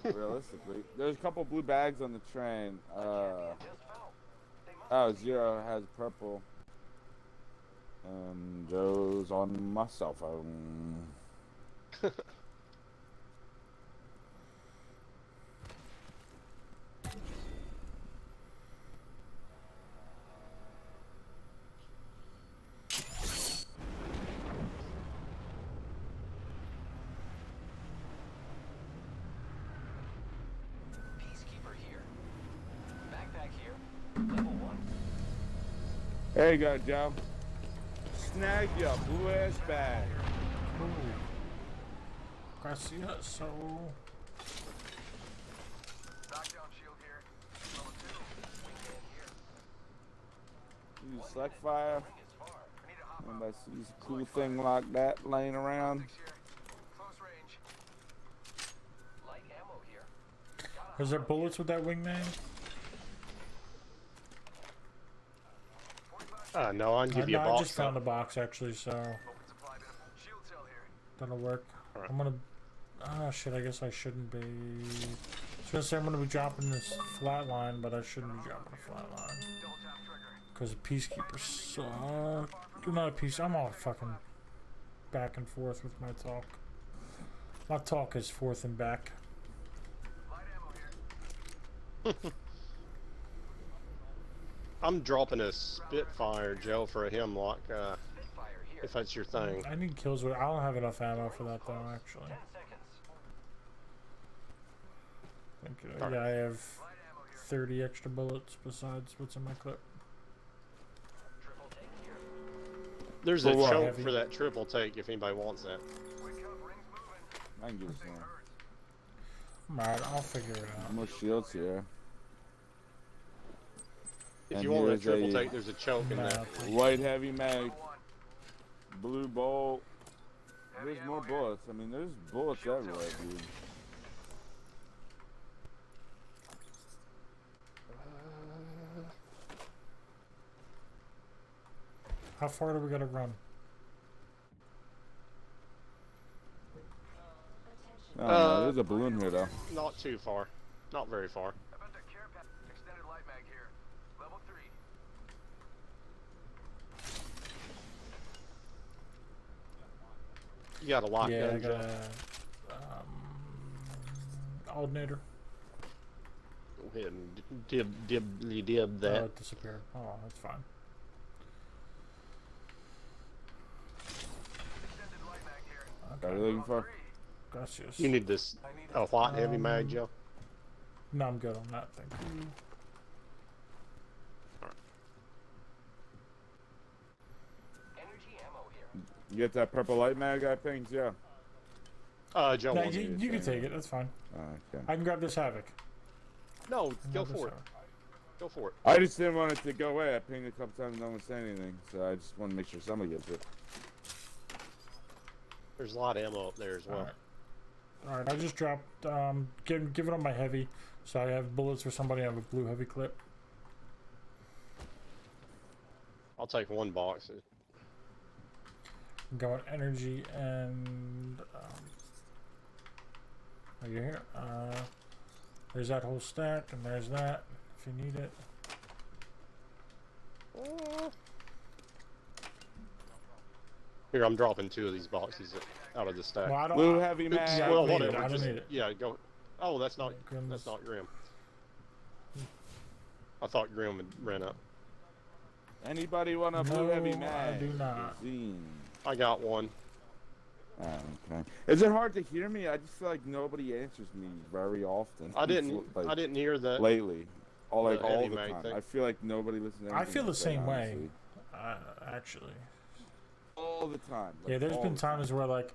realistically. There's a couple blue bags on the train. Oh, Zero has purple. And Joe's on my cell phone. There you go, Joe. Snag your blue ass bag. Ooh. Gracias. So. Knockdown shield here. Level 2. Wingman here. Use select fire. I need to hop up. Anybody sees a cool thing like that laying around? Six here. Close range. Light ammo here. Is there bullets with that wingman? No, I can give you a I box. just found a box actually, so Open supply bin. Shield cell here. that'll work. Alright. I'm gonna. Ah, shit. I guess I shouldn't be. I was gonna say I'm gonna be dropping this flat line, but I shouldn't be dropping a flat line Double tap trigger. because peacekeepers suck. Not a piece. I'm all fucking back and forth with my talk. My talk is forth and back. Light ammo here. I'm dropping a Spitfire, Joe, for a hemlock, Spitfire here. if that's your thing. I need kills with. I don't have enough ammo for that though. Actually, 10 seconds. thank you. Yeah, I have 30 extra bullets besides what's in my clip. Triple take here. There's For a what? choke Heavy. for that triple take if anybody wants that. Wake up, rings moving. I can give this one. I'm alright. I'll figure it out. More shields here. If And you want that here's triple a take, there's a choke in Nah, there. White heavy mag. Blue bolt. There's more bullets. I mean, there's bullets everywhere, dude. How far do we gotta run? Oh, no, there's a balloon here, though. Not too far. Not very far. About the care pack. Extended light mag here. Level 3. You got a lock Yeah, I gun, got Joe? a alternator. Go ahead and dib Oh, that. it disappeared. Oh, that's fine. Extended light mag here. What are you looking for? Gracias. You need this a white heavy mag, Joe? No, I'm good on that. Thank you. Energy ammo here. You get that purple light mag I pinged? Yeah. Joe No, wants it. you can take it. That's fine. Okay. I can grab this havoc. No, I can go grab this for it. havoc. Go for it. I just didn't want it to go away. I pinged a couple times, no one said anything, so I just want to make sure somebody gets it. There's a lot of ammo up there as well. Alright. Alright, I just dropped, give it on my heavy, so I have bullets for somebody. I have a blue heavy clip. I'll take one box. I'm going energy and, oh, you're here. There's that whole stack, and there's that, if you need it. Here, I'm dropping 2 of these boxes out of the stack. Well, I don't, Blue heavy mag. yeah, Well, I don't need it. whatever. I don't Just, need it. yeah, go. Oh, that's not Grim's- Grim. I thought Grim had ran up. Anybody want a blue No, heavy I mag? do not. Zine. I got one. Oh, okay. Is it hard to hear me? I just feel like nobody answers me very often. I didn't hear that. Lately. All the all heavy the mag time. thing. I feel like nobody listens to I anything feel the say, same way, honestly. actually. All the time. Yeah, like, there's all been the time. times where, like,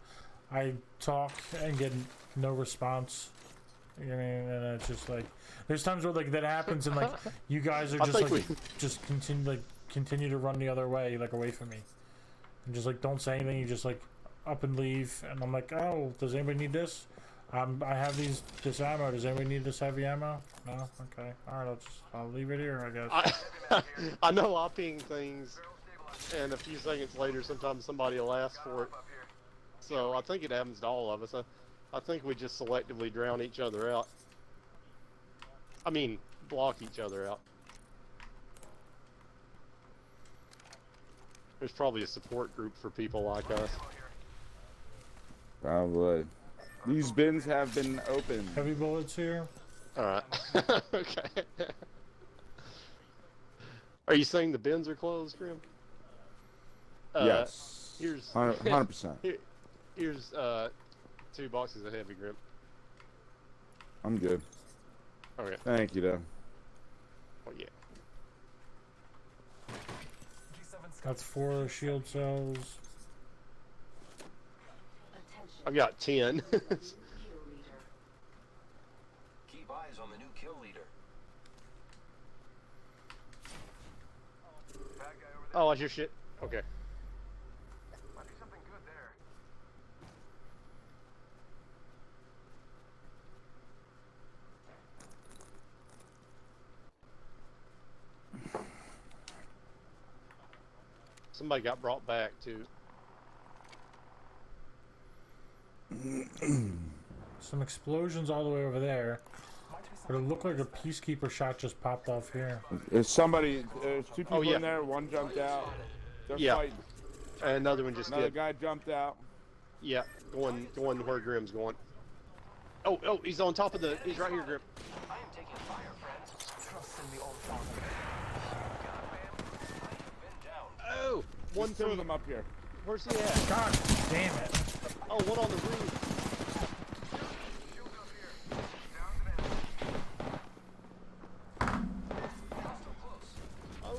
I talk and get no response. You know what I mean? And it's just like, there's times where, like, that happens and, like, you guys are I just, think like, just continue to run the other way, like, away from me. And just, like, don't say anything. You just, like, up and leave. And I'm like, oh, does anybody need this? I have this ammo. Does anybody need this heavy ammo? No? Okay. Alright, I'll leave it here, I guess. I know I ping things, and a few seconds later, sometimes somebody will ask for it. So I think it happens to all of us. I think we just selectively drown each other out. I mean, block each other out. There's probably a support group for people like us. Probably. These bins have been opened. Heavy bullets here. Alright. Okay. Are you saying the bins are closed, Grim? Yes. Here's 100%. Here's 2 boxes of heavy, Grim. I'm good. Okay. Thank you, though. Oh yeah. That's 4 shield cells. I've got 10. Keep eyes on the new kill leader. Bad guy over there. Oh, that's your shit. Okay. Might be something good there. Somebody got brought back too. Some explosions all the way over there. But it looked like a peacekeeper shot just popped off here. There's somebody. There's 2 people yeah. in there. One jumped out. They're Yeah. fighting. And another one just Another did. guy jumped out. Yeah, going where Grim's going. Oh, he's on top of the. He's right here, Grim. I am taking fire, friends. Trust in the old father. Been down. Oh, one There's 2 of from. them up here. Where's he at? God damn it. Oh, one on the roof. Shields up here. Down to them. Oh.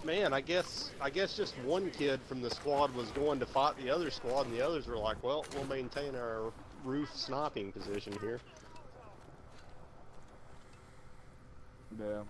Man, I guess just one kid from the squad was going to fight the other squad, and the others were like, "Well, we'll maintain our roof sniping position here." Yeah.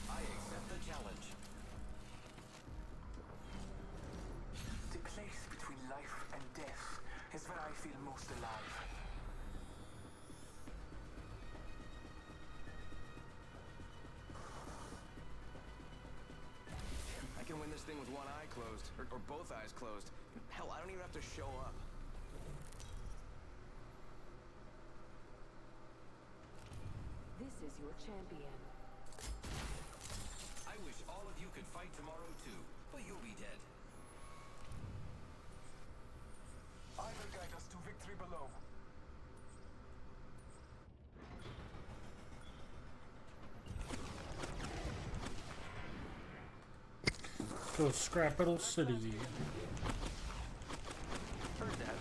I accept the challenge. The place between life and death is where I feel most alive. I can win this thing with one eye closed, or both eyes closed. Hell, I don't even have to show up. This is your champion. I wish all of you could fight tomorrow too, but you'll be dead. I will guide us to victory below. Go Scrapittle City. Heard that.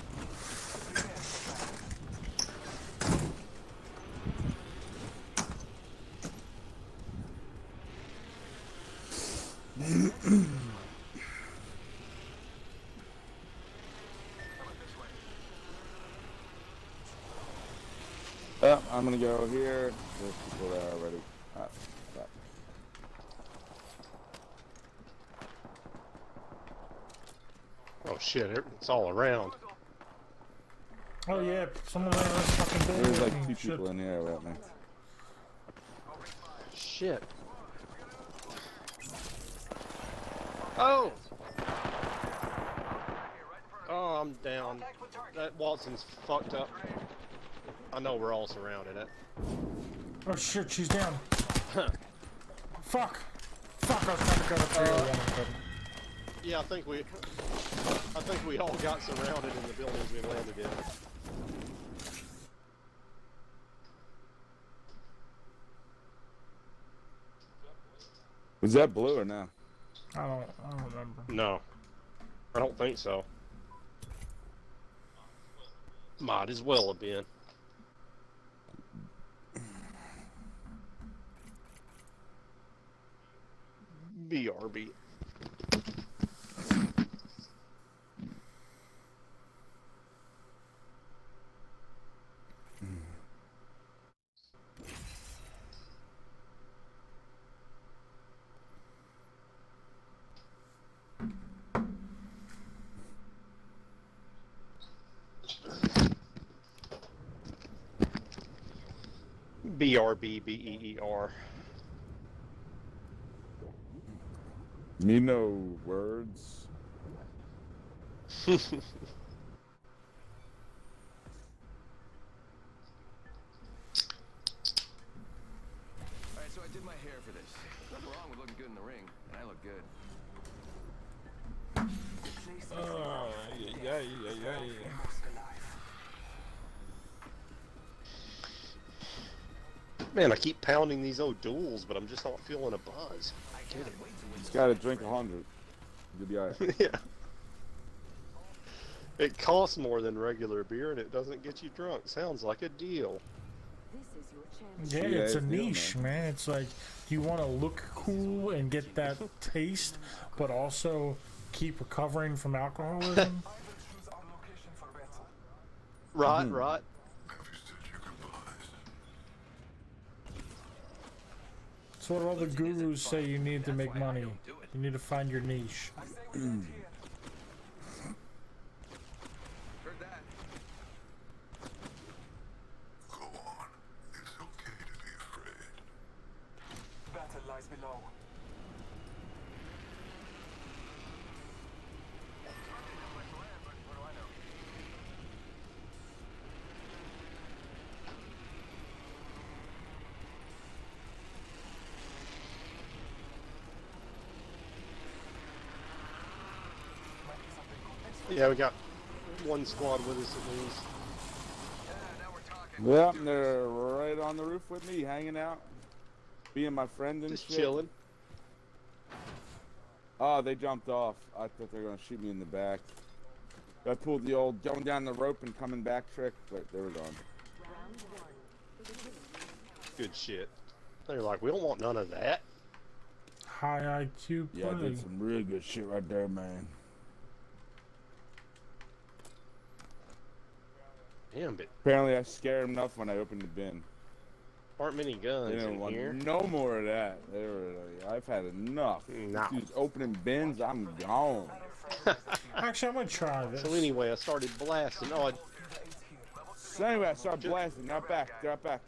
I'm gonna go here. There's people there already. Crap. Oh shit! It's all around. Oh yeah, someone ran this fucking building. There's like and 2 shit. people in here with me. Shit. Oh. Oh, I'm down. That Watson's fucked up. I know we're all surrounded. Oh shit, she's down. Fuck! Fuck, I was trying to go to 301. Yeah, I think we all got surrounded in the buildings we landed in. Was that blue or no? I don't remember. No, I don't think so. Might as well have been. BRB. BRBBEER. Me no words. Alright, so I did my hair for this. Nothing wrong with looking good in the ring, and I look good. Man, I keep pounding these old duels, but I'm just not feeling a buzz. Get it. Just gotta drink 100. You'll be alright. Yeah. It costs more than regular beer, and it doesn't get you drunk. Sounds like a deal. This is your chance. Yeah, Yeah, it's a it's deal, niche, man. It's like you want to look cool and get that taste, but also keep recovering from alcoholism. Right, right. Have you said your goodbyes? That's what all the gurus say you need to make money. You need to find your niche. Heard that. Go on. It's okay to be afraid. Battle lies below. Yeah, we got one squad with us at least. Yep, they're right on the roof with me, hanging out, being my friend and Just shit. chilling. Oh, they jumped off. I thought they were gonna shoot me in the back. I pulled the old going down the rope and coming back trick, but they were gone. Good shit. They're like, we don't want none of that. High IQ Yeah, I play. did some really good shit right there, man. Damn, but Apparently, I scared them enough when I opened the bin. aren't many They guns didn't in want here. no more of that. They were like, I've had enough. No. These opening bins, I'm gone. Actually, I'm gonna try this. So anyway, I started blasting. Oh, So anyway, I started blasting. Not back. Drop back.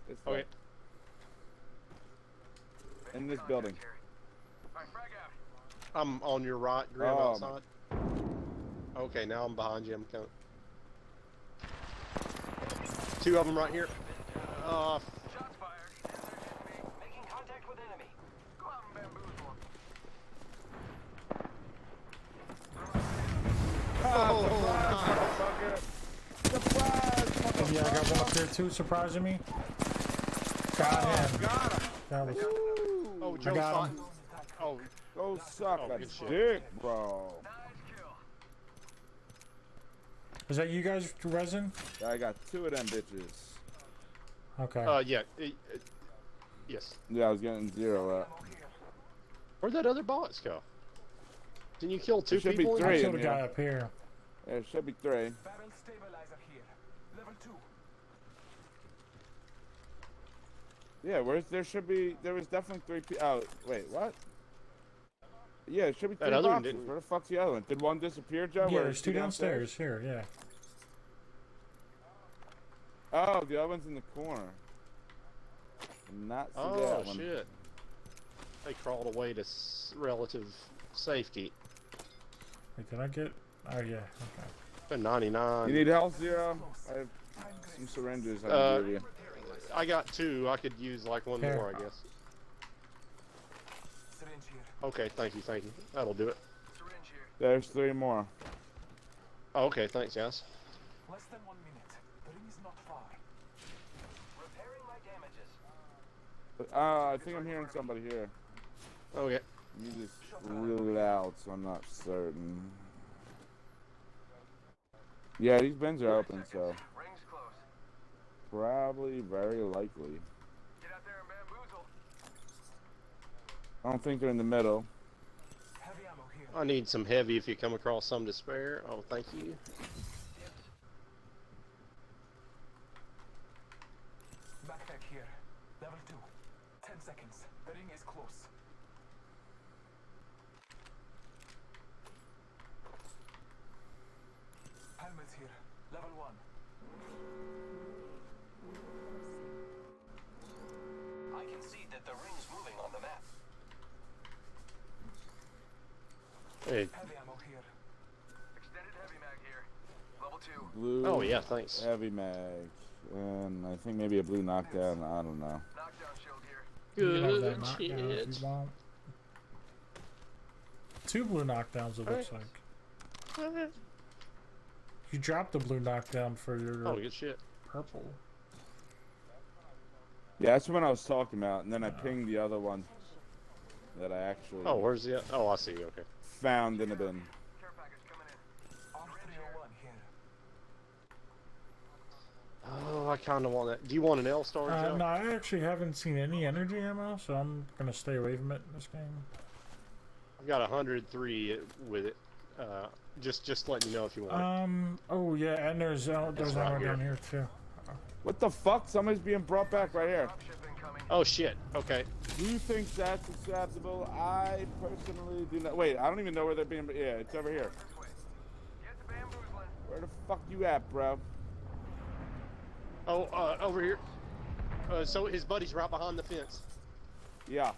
This way. okay. In this building. I'm on your right, Grim, Oh, outside. Okay, now I'm behind you. I'm coming. Two of them right here. Shots fired. Making contact with enemy. Go out and bamboozle Oh, yeah, I got one up there too, surprising me. Got him. That was. Oh, I Joe got shot. him. Oh, Go suck Oh, a good shit. dick, bro. Is that you guys, resin? I got two of them bitches. Okay. yeah. Yes. Yeah, I was getting zero up. Where'd that other box go? Didn't you kill two should be people? in three. I here? killed a in guy here. up here. There should be three. Barrel stabilizer here. Level 2. Yeah, there was definitely three people. Oh, wait, what? Yeah, it should be That three other one boxes. didn't. Where the fuck's the other one? Did one disappear, Joe? Yeah, Where there's is two he downstairs here, yeah. Oh, the other one's in the corner. Did not see Oh, that one. shit. They crawled away to relative safety. Wait, did I get. Oh, yeah, okay. A 99. You need health, Zero? I have some syringes I can Uh, give you. I got two. I could use like one Here. more, I guess. Syringe here. Okay, thank you, thank you. That'll do it. Syringe here. There's three more. Oh, okay, thanks, guys. Less than 1 minute. The ring is not far. Repairing my damages. I think I'm hearing somebody here. Okay. You just really loud, so I'm not certain. Yeah, these bins are open, so Rings close. probably very likely. Get out there and bamboozle. I don't think they're in the middle. Heavy ammo here. I need some heavy if you come across some to spare. Oh, thank you. Backpack here. Level 2. 10 seconds. The ring is close. Helmets here. Level 1. can see that the ring's moving on the map. Hey. Heavy ammo here. Extended heavy mag here. Level 2. Blue. Oh yeah, thanks. Heavy mag. And I think maybe a blue knockdown. I don't know. Knockdown shield here. You can have that Good knockdown if shit. you want. 2 blue knockdowns, it looks like. You dropped a blue knockdown for your Oh, good shit. purple. Yeah, that's the one I was talking about, and then I pinged the other one that I actually Oh, where's the? Oh, I see. Okay. found in a bin. Care package coming in. On 301 here. Oh, I kind of want that. Do you want an L star? Joe? No, I actually haven't seen any energy ammo, so I'm gonna stay away from it in this game. I've got 103 with it. Just letting you know if you want. Oh yeah, and there's right ammo here. down here too. What the fuck? Somebody's being brought back right here. Dropship incoming. Oh shit. Okay. Do you think that's acceptable? I personally do not. Wait, I don't even know where they're being. Yeah, it's over here. This way. Get the bamboozling. Where the fuck you at, bro? Oh, over here. So his buddy's right behind the fence. Yeah.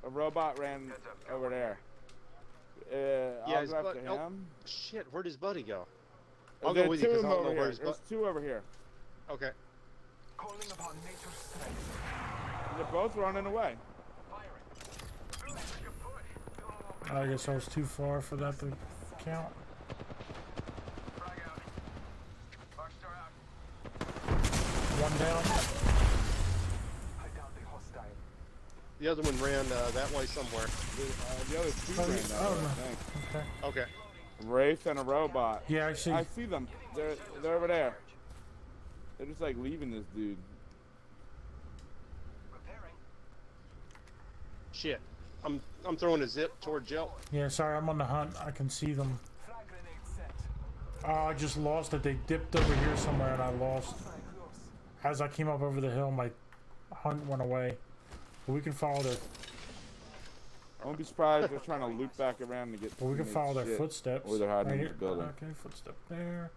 A robot ran Heads up, over there. Yeah, I'll his go after bud- oh. him. Shit, where'd his buddy go? I'll There go are with you two because of I them don't know over where here. his There's buddy. two over here. Okay. Calling upon nature's strength. They're both running away. I guess I was too far for that to count. Frag out. Arcstar out. One down. I down the hostile. The other one ran that way somewhere. The other two Oh, ran yeah. that Oh, way, no. I think. Okay. Okay. Wraith and a robot. Yeah, I see. I see them. They're over there. They're just like leaving this dude. Repairing. Shit. I'm throwing a zip toward Jill. Yeah, sorry, I'm on the hunt. I can see them. Frag grenade set. Oh, I just lost it. They dipped over here somewhere, and I lost. Fly close. As I came up over the hill, my hunt went away. But we can follow their. I won't be surprised if they're trying to loop back around to get. But we can teammates' follow their shit. footsteps. Or they're hiding Right in here. the building. Okay, footstep there.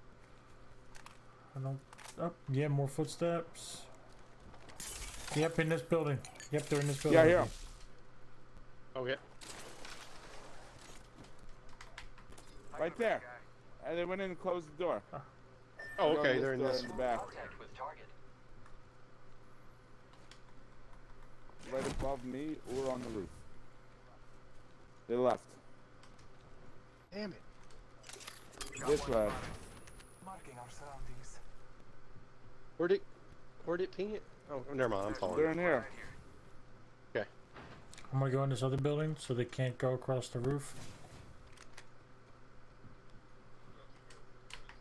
I don't. Oh, yeah, more footsteps. Yep, in this building. Yep, they're in this building. Yeah, I hear 'em. Okay. Right there. And they went in and closed the door. Oh, okay. They're They're in this. in the back. Contact with target. Right above me or on the roof. They left. Damn it. This way. Marking our surroundings. Where'd it ping it? Oh, never mind. I'm following. They're in here. Okay. I'm gonna go in this other building so they can't go across the roof.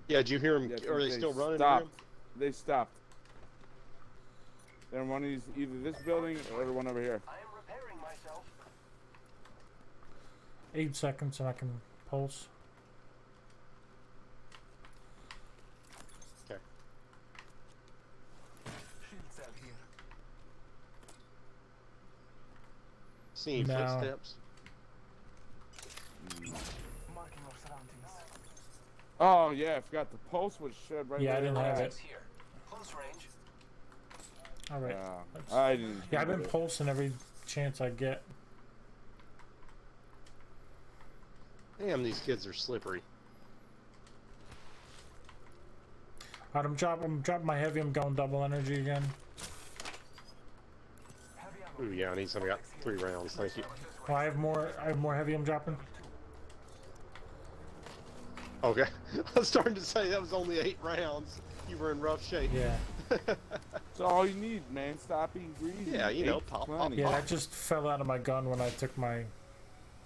Yeah, did you hear them? Yeah, I Are they think still running? Stopped. They stopped. They're in one of these, either this building or the one over here. I am repairing myself. 8 seconds and I can pulse. Okay. Shield cell here. Seeing No. footsteps. Marking our surroundings. Oh yeah, I forgot the pulse was shed right Yeah, I there. didn't have it. It's here. Close range. All right. Yeah, I didn't. Yeah, I've have been it. pulsing every chance I get. Damn, these kids are slippery. Alright, I'm dropping my heavy. I'm going double energy again. Heavy ammo. Ooh, yeah, I need some. I got 3 rounds. Thank you. Well, I have more heavy. I'm dropping. Okay. I was starting to say that was only 8 rounds. You were in rough shape. Yeah. That's all you need, man. Stop being greedy. Yeah, you know, Eight's pop, pop, plenty. Yeah, that just fell out of my gun when I took my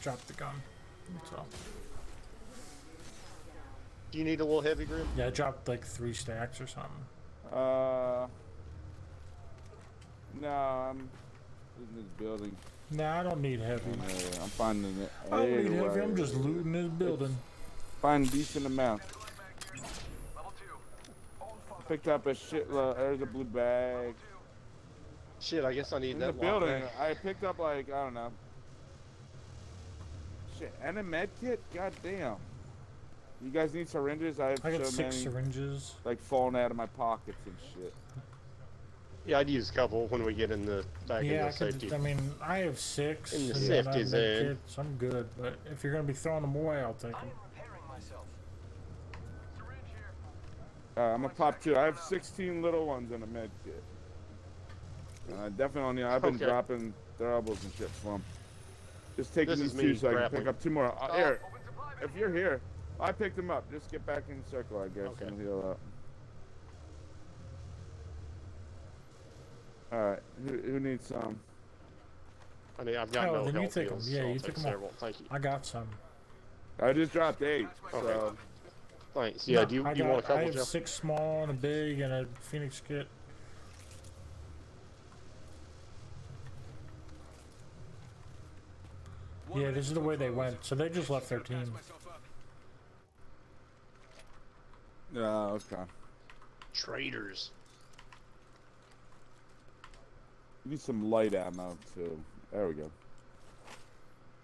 dropped the gun. So Do you need a little heavy grim? yeah, I dropped like 3 stacks or something. No, I'm in this building. Nah, I don't need heavy. I'm finding it. I don't need anyway. heavy. I'm just looting this building. Find decent amount. Level 2. Picked up a shitload. There's a blue bag. Shit, I guess I need In the that building, lockback. I picked up like, I don't know. Shit, and a med kit? God damn. You guys need syringes? I have I got so 6 many, syringes. like, falling out of my pockets and shit. Yeah, I'd use a couple when we get in the back Yeah, in the safety. I mean, I have 6. In the and safety I have zone. kits, I'm good. But if you're gonna be throwing them away, I'll take I them. am repairing myself. Syringe here. I'm gonna pop 2. I have 16 little ones in a med kit. Definitely, I've been Okay. dropping throwables and shit for them. Just taking This these is 2 me so I can grappling. pick up 2 more. Here, Open supply bin if you're here, I picked them up. Just get back in the circle, I guess, Okay. and heal up. Alright, who needs some? I mean, I've got Oh, no then you health take 'em. heals, Yeah, so I'll you take take 'em all. several. Thank you. I got some. I just dropped 8, so... Thanks. Yeah, No, do you I want a got- I couple, have Jeff? 6 small and a big and a Phoenix kit. Yeah, this is the way they went. So they just left their team. Yeah, okay. Traitors. You need some light ammo, too. There we go.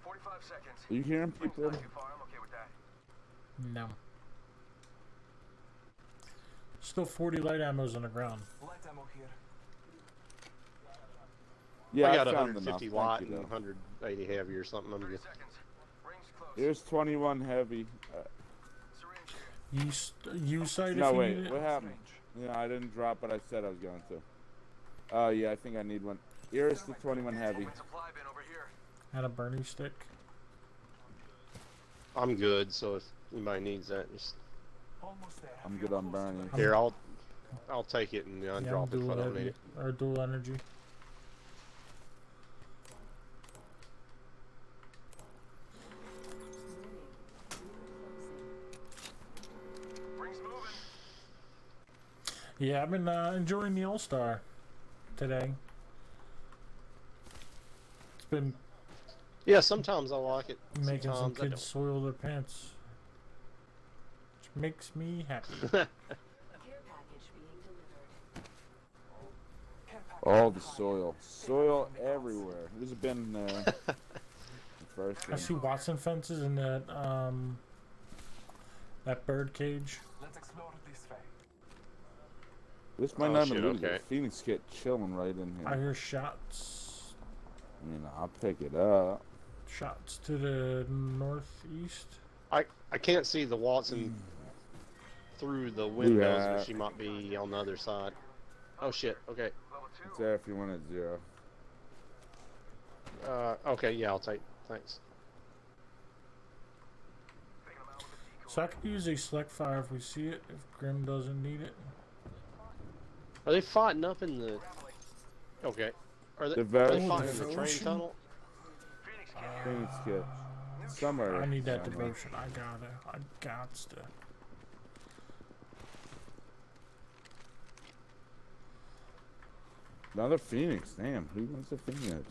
45 seconds. Are you hearing people? Not too far. I'm okay with that. No. Still 40 light ammos on the ground. Light ammo here. Yeah, I got found 150 enough. watt Thank you, and though. 180 heavy or something. I'm 30 good. seconds. Rings close. Here's 21 heavy. Syringe here. You site No, if you wait, need it. what happened? Yeah, I didn't drop what I said I was going to. Oh, yeah, I think I need one. Here's the 21 heavy. Open supply bin over here. And a Bernie stick. I'm good, so if anybody needs that, just Almost there. I'm good on burning. here. I'll take it and Yeah, I'm drop it if I dual don't need heavy it. or dual energy. Rings moving. Yeah, I've been enjoying the All-Star today. It's been Yeah, sometimes I like it. making some Sometimes I kids soil their pants. Which makes me happy. Care package being delivered. All the soil. Soil everywhere. There's a bin there. The first I one. see Watson fences in that bird cage. Let's explore this way. This might Oh, not shit, have moved. okay. Phoenix kit chilling right in here. I hear shots. I mean, I'll pick it up. Shots to the northeast. I can't see the Watson through the windows, Yeah. but she might be on the other side. Oh shit. Okay. Level 2. It's there if you want it 0. Okay. Yeah, I'll take. Thanks. Taking them out with a decoy. So I could use a select fire if we see it, if Grim doesn't need it. Are they fighting up in the? Okay. Are they Devotion. fighting in the train Devotion? tunnel? Phoenix kit here. Phoenix kit. Somewhere. I need that somewhere. devotion. I gots to. Another Phoenix. Damn, who wants a Phoenix? Phoenix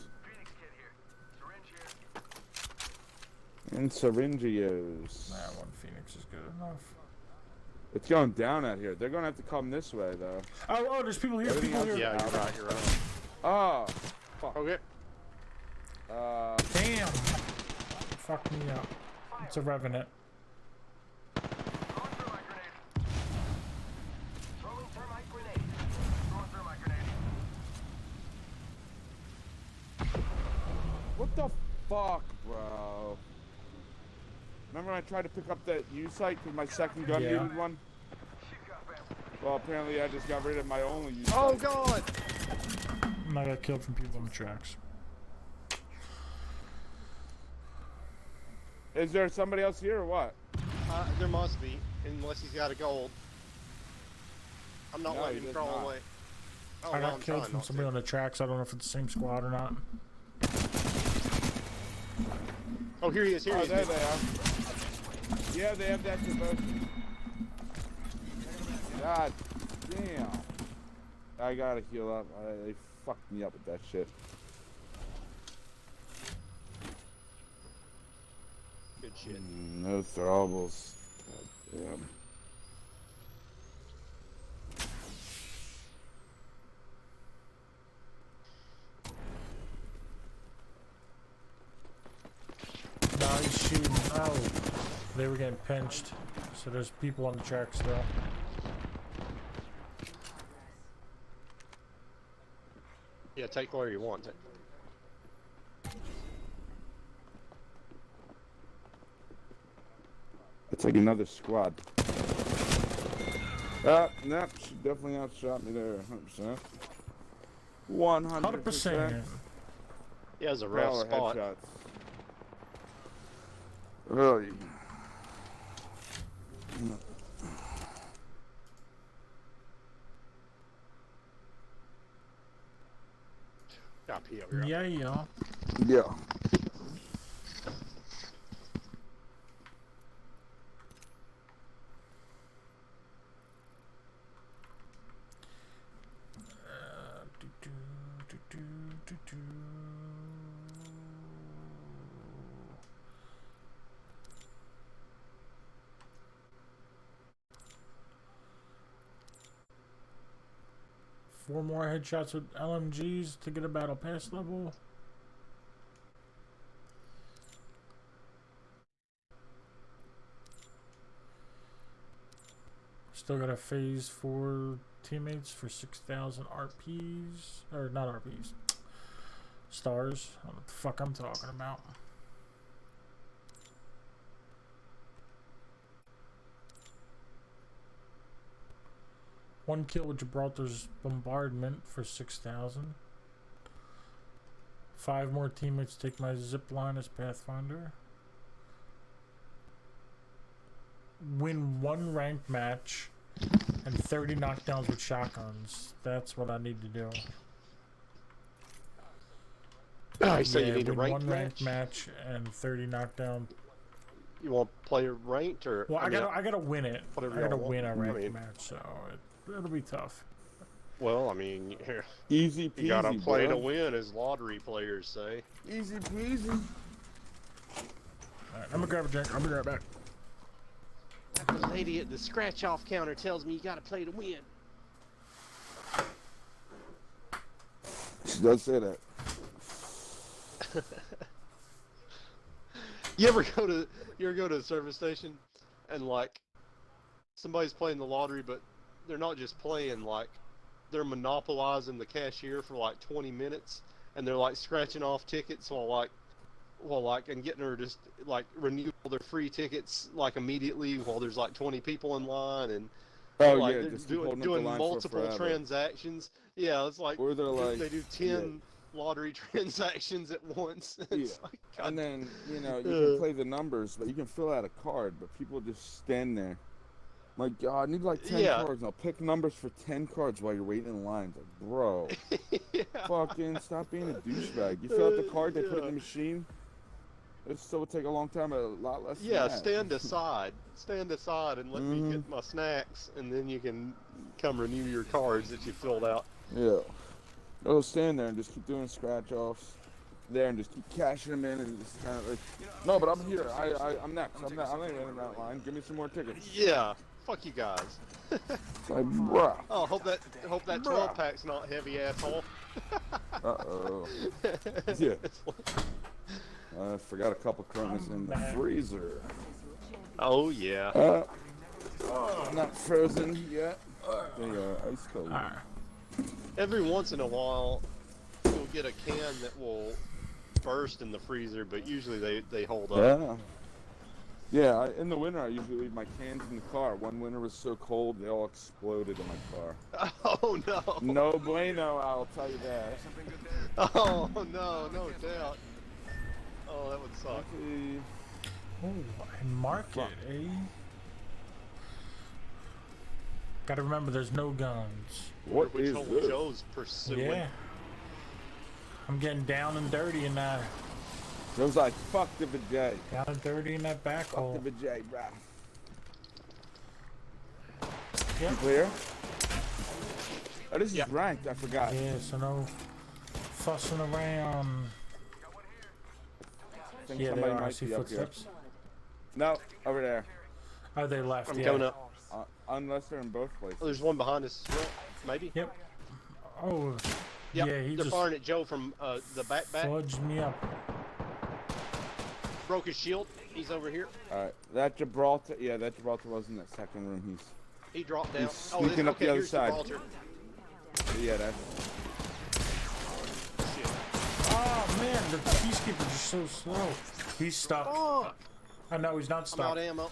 kit here. Syringe here. And syringios. That one Phoenix is good enough. It's going down out here. They're gonna have to come this way though. Oh, there's people here. Everything People else- here. Yeah, you're right. You're right. Oh, fuck. Okay. Damn. Fuck me up. It's a revenant. Throwing thermite grenade. Throwing thermite grenade. Throwing thermite grenade. What the fuck, bro? Remember when I tried to pick up that U site because my second gun Yeah. needed one? You got bamboozled. Well, apparently I just got rid of my only U site. Oh god. And I got killed from people on the tracks. Is there somebody else here or what? There must be, unless he's got a gold. I'm not No, letting he him does crawl not. away. Oh, I no, got I'm killed trying from not somebody to. on the tracks. I don't know if it's the same squad or not. Oh, here he is. Here he Oh, is. there they are. Yeah, they have that devotion. God damn. I gotta heal up. They fucked me up with that shit. Good shit. No throwables. God damn. No, he's shooting. Oh, they were getting pinched. So there's people on the track still. Yeah, take where you want it. It's like another squad. Nope, she definitely outshot me there, 100%. 100%. Yeah, it's a rough Power spot. headshots. Really. Got pee over here. Yeah. Yeah. Four more headshots with LMGs to get a battle pass level. Still got a phase 4 teammates for 6,000 RPs. Or not RPs. Stars. I don't know what the fuck I'm talking about. One kill with Gibraltar's bombardment for 6,000. 5 more teammates take my zip line as Pathfinder. Win 1 ranked match and 30 knockdowns with shotguns. That's what I need to do. So you need a win ranked 1 ranked match and 30 knockdown. You want to play ranked or? Well, I gotta win it. I Whatever gotta y'all win a want. ranked match, so it'll be tough. Well, I mean, here, Easy peasy, you gotta play bro. to win, as lottery players say. Easy peasy. Alright, I'm gonna grab a drink. I'll be right back. The lady at the scratch-off counter tells me you gotta play to win. She does say that. You ever go to a service station and like somebody's playing the lottery, but they're not just playing, like they're monopolizing the cashier for like 20 minutes, and they're like scratching off tickets while and getting her just like renew all their free tickets like immediately while there's like 20 people in line, and Oh like, yeah, they're just keep holding up the doing line multiple for forever. transactions. Yeah, it's like Or they're like, they do 10 lottery transactions at once. It's like, God. And then, you know, you can play the numbers, but you can fill out a card, but people just stand there. Like, I need like 10 cards, and I'll pick numbers for 10 cards while you're waiting in line. Like, bro, fucking stop being a douchebag. You fill out the card, they put it in the machine. It still would take a long time, a lot less than that. Stand aside and let me get my snacks, and then you can come renew your cards that you filled out. Yeah. I'll stand there and just keep doing scratch-offs there and just keep cashing them in and just kind of like, no, but I'm here. I'm next. I'm not even in that line. Give me some more tickets. Yeah. Fuck you guys. It's like, bruh. Oh, hope that 12-pack's not heavy, asshole. Uh-oh. Yeah. I forgot a couple Coronas in the freezer. Oh, yeah. Not frozen yet. They are ice cold. Every once in a while, you'll get a can that will burst in the freezer, but usually they hold up. Yeah, in the winter I usually leave my cans in the car. One winter was so cold they all exploded in my car. Oh no. No bueno, I'll tell you that. Oh no, no doubt. Oh, that would suck. Oh, and market, eh? Gotta remember, there's no guns. What Which is hole this? Joe's pursuing? Yeah. I'm getting down and dirty in that. It was like, fuck the vajay. Down and dirty in that back hole. Fuck the vajay, bruh. Yep. You clear? Oh, this is ranked, I forgot. Yeah, so no fussing around. I think Yeah, they somebody are. I might see be up here. footsteps. No, over there. Oh, they left, I'm yeah. coming up. Unless they're in both places. Oh, there's one behind us as well, maybe? Yep. Oh, Yep. yeah, he They're just firing at Joe from the back. fudged me up. Broke his shield. He's over here. Alright, that Gibraltar, that Gibraltar was in that second room. He dropped down. He's sneaking up the other here's side. Gibraltar. Yeah, that's... the peacekeepers are so slow. He's stuck. Fuck! I know he's not I'm stuck. out of ammo.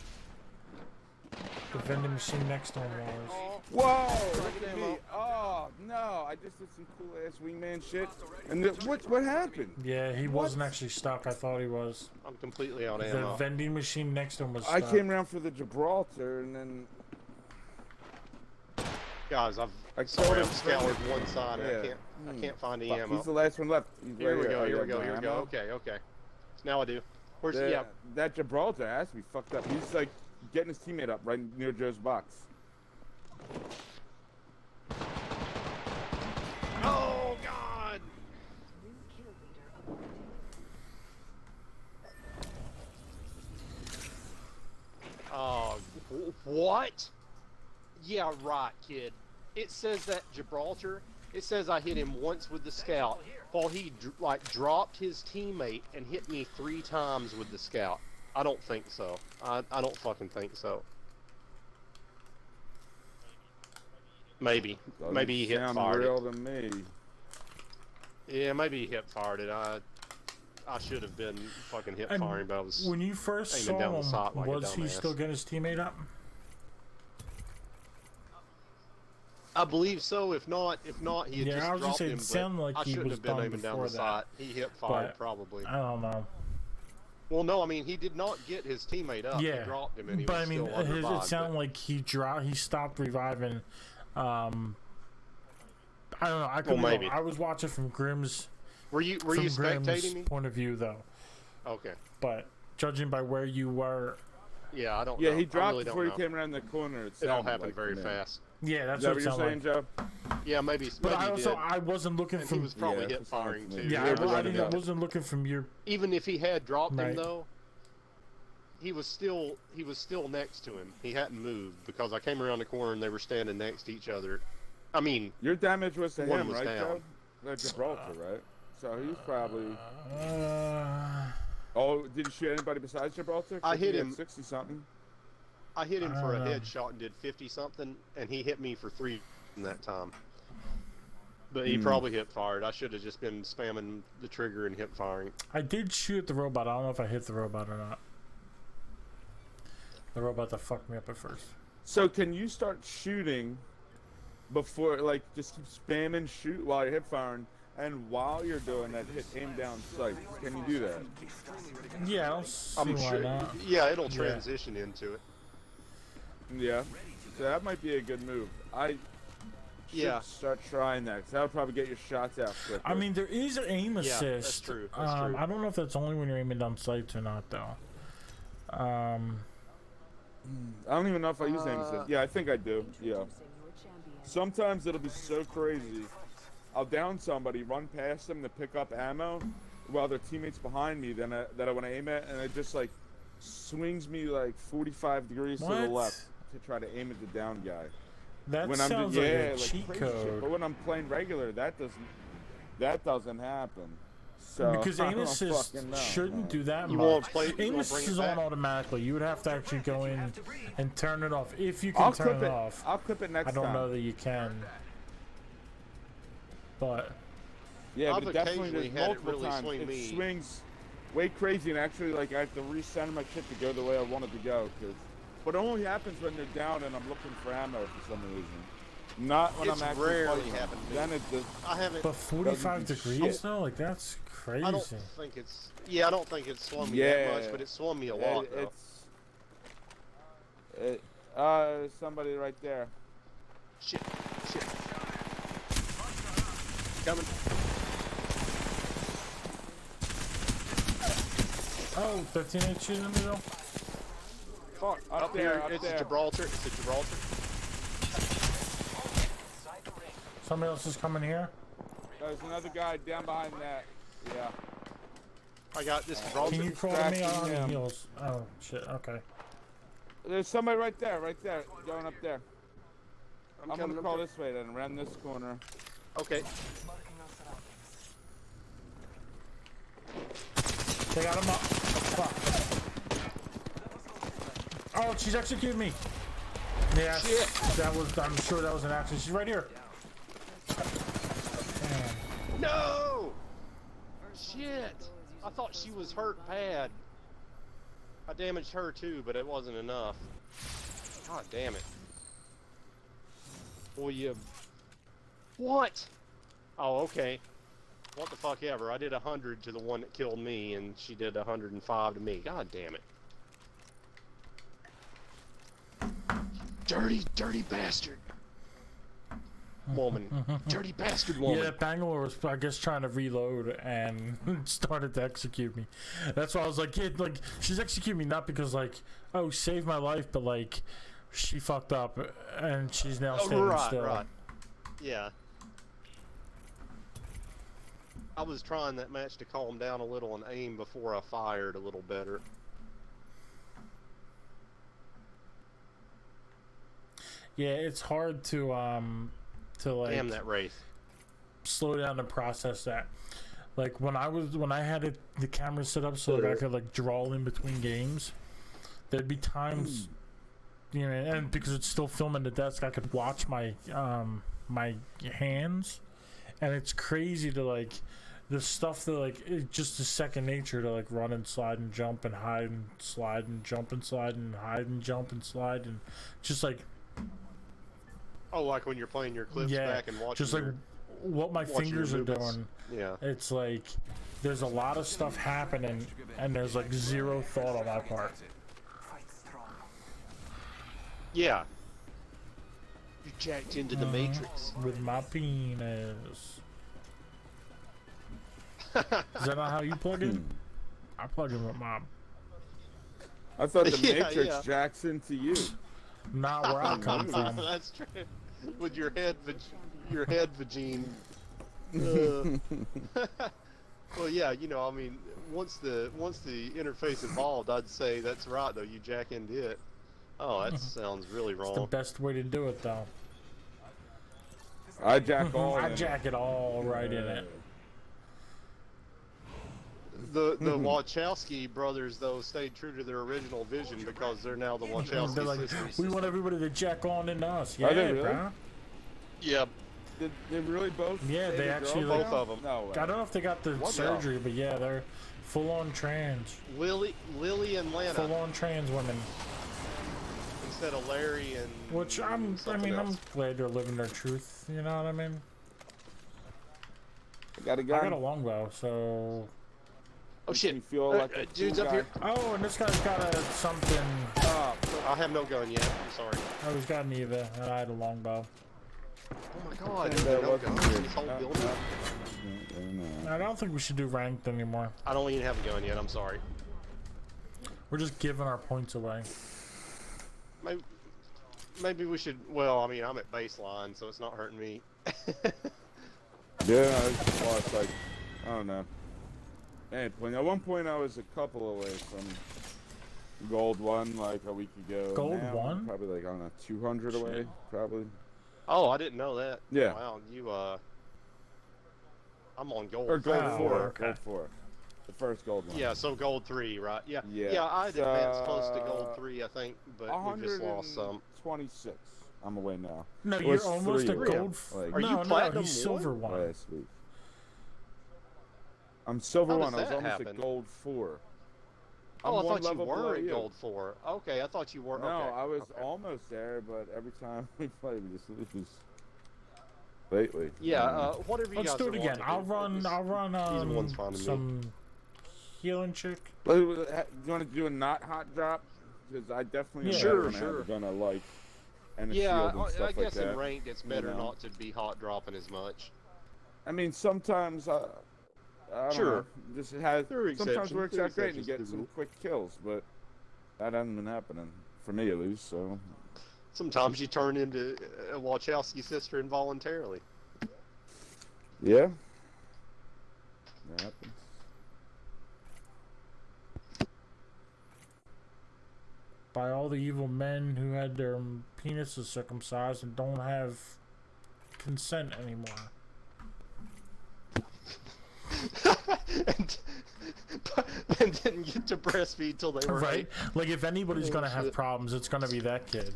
The vending machine next to him was. Oh, Whoa! Look at ammo. me. Oh no! I just did some cool ass wingman shit. And what happened? Yeah, he wasn't actually stuck. I thought he was. I'm completely out of The ammo. vending machine next to him was stuck. I came around for the Gibraltar and then Guys, I've I sorry, killed I've him. scoured one side. And Yeah. I can't find any Fuck, ammo. he's the last one left. He's Here right we go. Oh, Here you we go. have Here we no go. ammo? Okay. Okay. Now I do. Where's The- yeah? That Gibraltar has to be fucked up. He's like getting his teammate up right near Joe's box. Oh God! Oh, what? Yeah, right, kid. It says that Gibraltar. It says I hit him once with the scout, while he dropped his teammate and hit me 3 times with the scout. I don't think so. I don't fucking think so. Maybe. Doesn't Maybe he hip sound fired real it. to me. Yeah, maybe he hip fired it. I should have been fucking hip And firing, but I was. When you first aiming saw down the him, sight like a was he dumbass. still getting his teammate up? I believe so. If not, he had Yeah, just I was gonna dropped say, it him. But sounded like I he shouldn't was have been done aiming down before the that. sight. He hip fired But probably. I don't know. Well, no, I mean he did not get his teammate up. Yeah, He dropped him, and he but was I mean, still under it vibe, sounded but- like he stopped reviving. I don't know. I could be maybe. wrong. I was watching from Grimm's. Were you from spectating Grimm's me? point of view though? Okay. But judging by where you were, Yeah, I don't. Yeah, know. he I dropped really before don't he know. came around the corner. It all sounded happened like very to me. fast. yeah, that's Is that what what it you're sounded saying, like. Joe? Yeah, maybe. But maybe I he also did. I wasn't looking And he from. was probably Yeah, hip that's what firing sounds too. to me. Yeah, Yeah, I but didn't- wasn't looking from your. Even if he had dropped Right. him though, he was still next to him. He hadn't moved because I came around the corner and they were standing next to each other. I mean, Your damage was to One him, was right, down. Joe? That Gibraltar, right? So he's probably. Uh, Oh, did you shoot anybody besides Gibraltar? I 'Cause he hit had him. 60 something. I hit him for a I don't know. headshot and did 50 something, and he hit me for 3 in that time. But he probably hip fired. I should have just been spamming the trigger and hip firing. I did shoot the robot. I don't know if I hit the robot or not. The robot that fucked me up at first. So can you start shooting before, like, just keep spamming shoot while you're hip firing, and while you're doing that, hit aim down sight? Can you do that? Yeah, I don't see I'm why sure. not. Yeah, it'll Yeah. transition into it. Yeah. So that might be a good move. I should Yeah. start trying that, 'cause that would probably get your shots out quicker. I mean, there is an aim Yeah, assist. that's true, that's true. I don't know if that's only when you're aiming down sights or not, though. I don't even know if I use aim assist. Yeah, I think I do. Yeah. Sometimes it'll be so crazy. I'll down somebody, run past them to pick up ammo, while their teammates behind me. Then that I want to aim at, and it just like swings me like 45 degrees to the What? left to try to aim at the down guy. That When sounds I'm like yeah, a like cheat crazy shit. code. But when I'm playing regular, that doesn't happen. So Because I aim don't assist fucking know, shouldn't man. do that You much. won't play- you Aim won't assist bring it is on back? automatically. You would have to actually go in and turn it off. If you can I'll turn clip it it. off. I'll clip it next I don't time. know that you can. But Yeah, I've but it definitely occasionally there's had it multiple really times swing it me. swings way crazy, and actually like I have to recenter my shit to go the way I want it to go. But it only happens when they're down and I'm looking for ammo for some reason. Not when It's I'm actually rarely fighting. happened to me. Then it just I haven't. but 45 do degrees shit. though, like that's crazy. I don't think it's. Yeah, I don't think it's swung me Yeah. that much, but it swung me a lot though. there's somebody right there. Shit. Coming. Oh, 13 inches in the middle. Fuck, Up there, here, up it's there. a Gibraltar. It's a Gibraltar. Somebody else is coming here. There's another guy down behind that. Yeah. I got this Gibraltar. Can you crawl to me distracting on the him. heels? Oh shit. Okay. There's somebody right there, going up there. I'm coming gonna up crawl there. this way then, around this corner. Okay. They got him up. Fuck. Oh, she's executed me. Yeah, Shit. that was. I'm sure that was an accident. She's right here. Damn. No! shit! I thought she was hurt bad. I damaged her too, but it wasn't enough. God damn it. Well, you... What? Oh, okay. What the fuck ever. I did 100 to the one that killed me, and she did 105 to me. God damn it. Dirty, dirty bastard. Woman. Dirty bastard woman. Yeah, Bangalore was, I guess, trying to reload and started to execute me. That's why I was like, yeah, like, she's executing me not because, like, oh, save my life, but, like, she fucked up and she's now standing still. Right. Yeah. I was trying that match to calm down a little and aim before I fired a little better. Yeah, it's hard to like Damn that race. slow down and process that. Like when I had the camera set up so that I could like draw in between games, there'd be times, you know, and because it's still filming the desk, I could watch my my hands, and it's crazy to like the stuff that like it's just a second nature to like run and slide and jump and hide and slide and jump and slide and hide and jump and slide and just like. Oh, like when you're playing your clips back and watching. Just like what my fingers are doing. Yeah. It's like there's a lot of stuff happening, and there's like zero thought on my part. Yeah. You jacked into the Matrix. With my penis. Is that not how you plug in? I plug in with mom. I thought the Matrix jacks into you. Not where I come from. That's true. With your head vagine. Well, yeah, you know, I mean, once the interface evolved, I'd say that's right though. You jack into it. Oh, that sounds really wrong. It's the best way to do it though. I jack all. I jack it all right in it. The Wachowski brothers though stayed true to their original vision because they're now the Wachowski They're like, sisters. we want everybody to jack on into us. Yeah, Are they really? bro. Yeah. Did they really both? Yeah, stay they the actually girl like, now? both of them. No way. I don't know if they got the surgery, but yeah, they're full on trans. Lily and Lana Full on trans women. instead of Larry and. Which I'm glad they're living their truth. You know what I mean? I got a gun. I got a longbow, so. Oh shit! You feel like a dude's cool up guy. here. Oh, and this guy's got a something. I have no gun yet. I'm sorry. Oh, he's got an Eva, and I had a longbow. Oh my god! And Dude, that no wasn't guns in good. this whole building. I don't think we should do ranked anymore. I don't even have a gun yet. I'm sorry. We're just giving our points away. Maybe we should. Well, I mean, I'm at baseline, so it's not hurting me. Yeah, it's like, I don't know. At one point I was a couple away from gold 1 like a week ago. Gold now, 1? Probably like, I don't know, 200 away, probably. Oh, I didn't know that. Yeah. Wow, I'm on gold. Or gold 4, okay. gold 4. The first gold one. Yeah, so gold 3, right? Yeah. Yeah. I advanced close to gold 3, I think, but we just lost some. 126. I'm away now. No, It you're was almost 3 a away. gold. Like, Are you No, platinum he's one? silver 1. last week. I'm silver How 1. does I was that almost happen? at gold 4. Oh, I'm I one thought you level were below at you. gold 4. Okay, I thought you were. No, okay. I was okay. almost there, but every time we play, we just lose. Lately. Yeah, whatever you Let's guys do it want again. to I'll do. run. Either one's fine to me. Some healing chick. Do you want to do a not hot drop? Because I definitely Yeah. sure. Sure. have a gun I like. And a Yeah, shield and stuff I guess like in that. ranked it's better know. not to be hot dropping as much. I mean, sometimes I don't Sure. know, just has There are sometimes exceptions. works There are out great and you exceptions get to the some quick kills, but that hasn't been happening for me at least. So Sometimes you turn into a Wachowski sister involuntarily. yeah, that happens. By all the evil men who had their penises circumcised and don't have consent anymore. and didn't get to breastfeed till they were Right? 8. Like if anybody's Oh, gonna have shit. problems, it's gonna be that kid.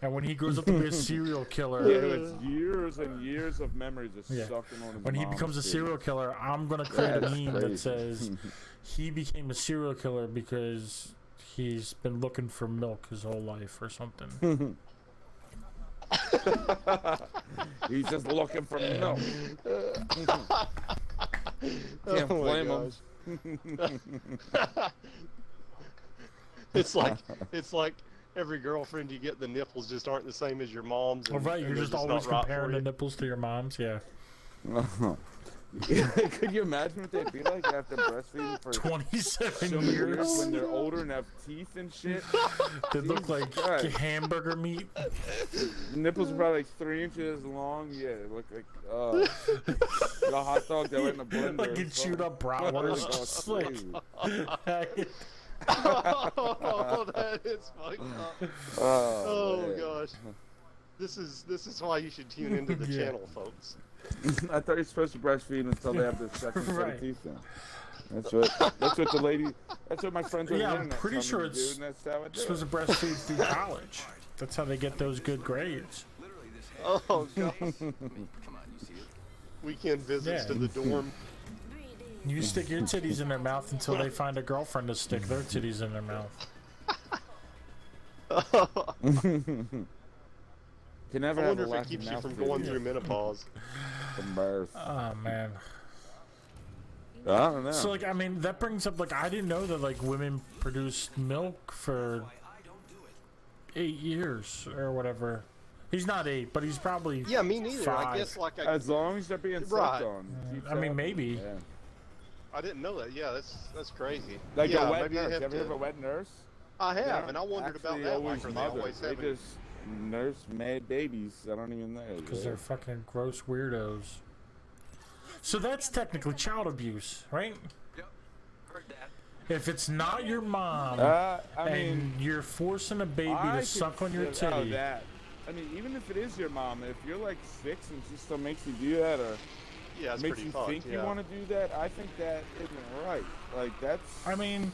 And when he grows up to be a serial killer, Yeah, it's years and years of memories just sucking on his when he mom's becomes a feet. serial killer, I'm gonna create a That's meme that crazy. says he became a serial killer because he's been looking for milk his whole life or something. He's just looking for milk. Can't Oh my blame him. It's like every girlfriend you get, the nipples just aren't the same as your mom's. Well, right, and you're they're just always not right comparing for the you. nipples to your mom's, yeah. Could you imagine what they'd be like after breastfeeding for 27 so many years. when they're older and have teeth and shit? They look like Christ. hamburger meat. Nipples are probably like 3 inches long. Yeah, they look like a hot dog that went in a blender. Like it chewed up bratwurst. Just like, Oh, that is fucked up. Oh man. gosh. This is why you should tune into the Yeah. channel, folks. I thought you're supposed to breastfeed until they have their second set Right. of teeth in. That's what the lady. That's what my friends on Yeah, the I'm internet pretty tell me sure to it's do, and that's how I do supposed it. to breastfeed through college. That's how they get those good grades. Literally this head. Oh god. I mean, come on, you see it? Weekend visits Yeah. to the dorm. You stick your titties in their mouth until they find a girlfriend to stick their titties in their mouth. Can never I have wonder a if it lasting keeps you mouth from video going through menopause. from birth. Oh man. I don't know. So like, I mean, that brings up like I didn't know that like women produced milk for 8 years or whatever. He's not 8, but he's probably Yeah, me neither. 5. I guess like As long as they're being sucked Right. on. keeps I mean, happening. maybe. Yeah. I didn't know that. Yeah, that's crazy. Like yeah, a wet maybe nurse. they have Ever heard of to. a wet nurse? I have, They're and I wondered about actually that. always Like, are they mothers. always They having? just nurse mad babies. I don't even know. Because they're fucking gross weirdos. So that's technically child abuse, right? Yep. Heard that. If it's not your mom I and mean, you're forcing a baby I to suck on your consider- titty, that. I mean, even if it is your mom, if you're like 6 and she still makes you do that, or Yeah, it's makes pretty you fucked. think Yeah. you want to do that, I think that isn't right. Like I mean,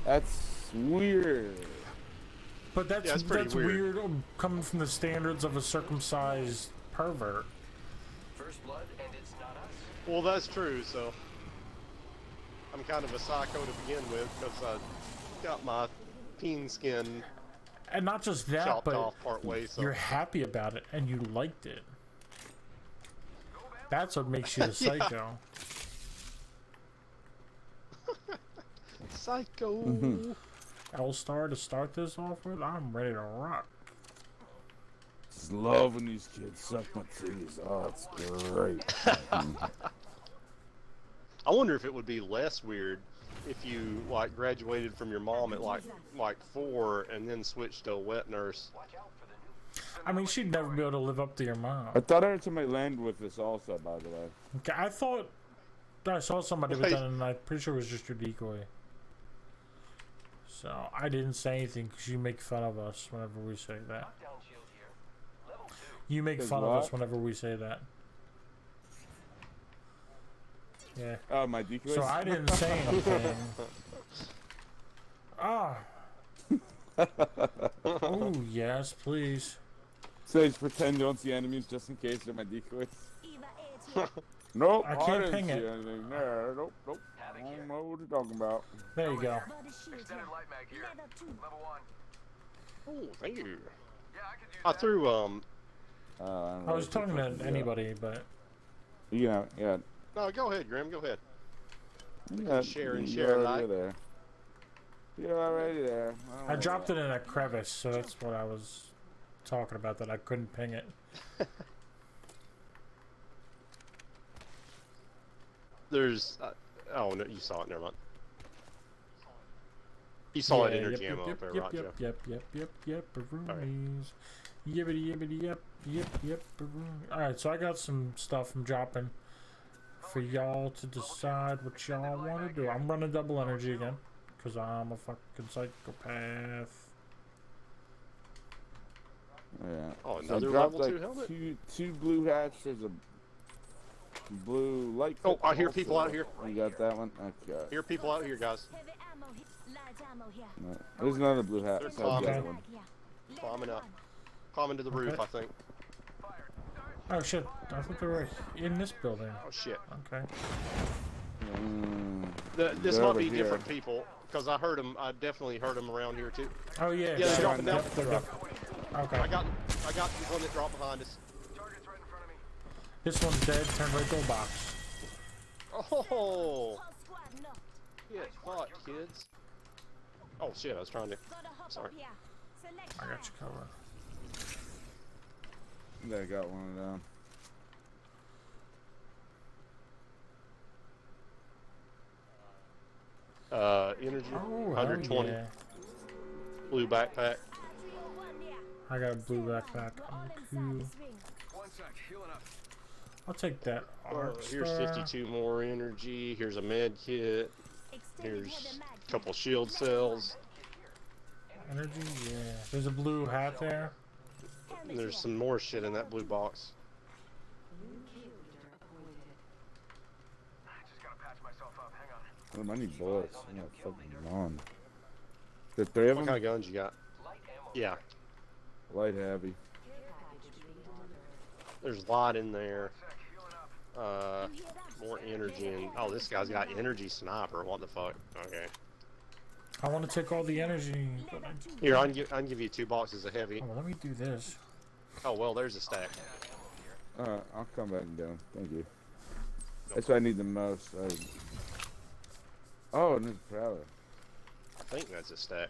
that's weird. but that's Yeah, it's pretty weird. coming from the standards of a circumcised pervert. First blood, and it's not us. Well, that's true. So I'm kind of a psycho to begin with because I got my peen skin And not just that, chopped but off part way. So you're happy about it and you liked it. That's what makes you a psycho. psycho. L-Star to start this off with, I'm ready to rock. Just love when these kids suck my titties. Oh, it's great. I wonder if it would be less weird if you like graduated from your mom at like 4 and then switched to a wet nurse. I mean, she'd never be able to live up to your mom. I thought I heard somebody land with this also, by the way. Okay, I thought I saw somebody with Wait. that, and I'm pretty sure it was just your decoy. So I didn't say anything because you make fun of us whenever we say that. Knockdown shield here. Level 2. You make Cause fun of what? us whenever we say that. Yeah. Oh, my decoys? So I didn't say anything. Ah. Oh yes, please. So just pretend you don't see enemies just in case they're my decoys. Nope, I can't didn't ping see it. anything there. Nope. I don't know what you're talking about. There you go. Extended light mag here. Level 1. Oh, thank you. Yeah, I could use I that. threw I was talking to anybody, but You know, yeah. No, go ahead, Grim. Go ahead. Yeah, Share and you're share already alike. there. You're already there. I dropped it in a crevice, so that's what I was talking about. That I couldn't ping it. There's. Oh no, you saw it. Never mind. You saw it Yeah, energy yep, ammo yep, up there, yep, right, yep, Joe? yep, roomies. Yibbity yibbity yep, room. Alright, so I got some stuff I'm dropping for y'all to decide what y'all want to do. I'm running double energy again, because I'm a fucking psychopath. Yeah. Oh, So I another dropped level 2 like helmet? two blue hats. There's a blue light. Oh, clip I hear people also. out here. You got that one? Okay. Here, people out here, guys. No, there's another blue hat. They're So I got climbing. one. Climbing up. Climbing to the roof, Okay. I think. Oh shit! I thought they were in this building. Oh shit. Okay. This They're might over be here. different people because I heard them. I definitely heard them around here too. Oh yeah. Yeah, they're shit, dropping down. yep, they're okay. I got the one that dropped behind us. Target's right in front of me. This one's dead. Turn right to a box. Oh, get fucked, kids. Oh shit! I was trying to. Sorry. I got you covered. They got one of them. Energy. Oh, 120. yeah. Blue backpack. I got a blue backpack. Cool. 1 sec, healing up. I'll take that. Arc Here's star. 52 more energy. Here's a med kit. Here's a couple shield cells. Energy, yeah. There's a blue hat there. And there's some more shit in that blue box. Just gotta patch myself up. Hang on. I need bullets. I'm not fucking on. There's 3 of What them? kind of guns you got? Yeah. Light heavy. There's a lot in there. More energy and oh, this guy's got energy sniper. What the fuck? Okay. I want to take all the energy. But Here, I can give you 2 boxes of heavy. oh, let me do this. Oh well, there's a stack. I'll come back and get them. Thank you. That's what I need the most. Oh, and there's a prowler. I think that's a stack.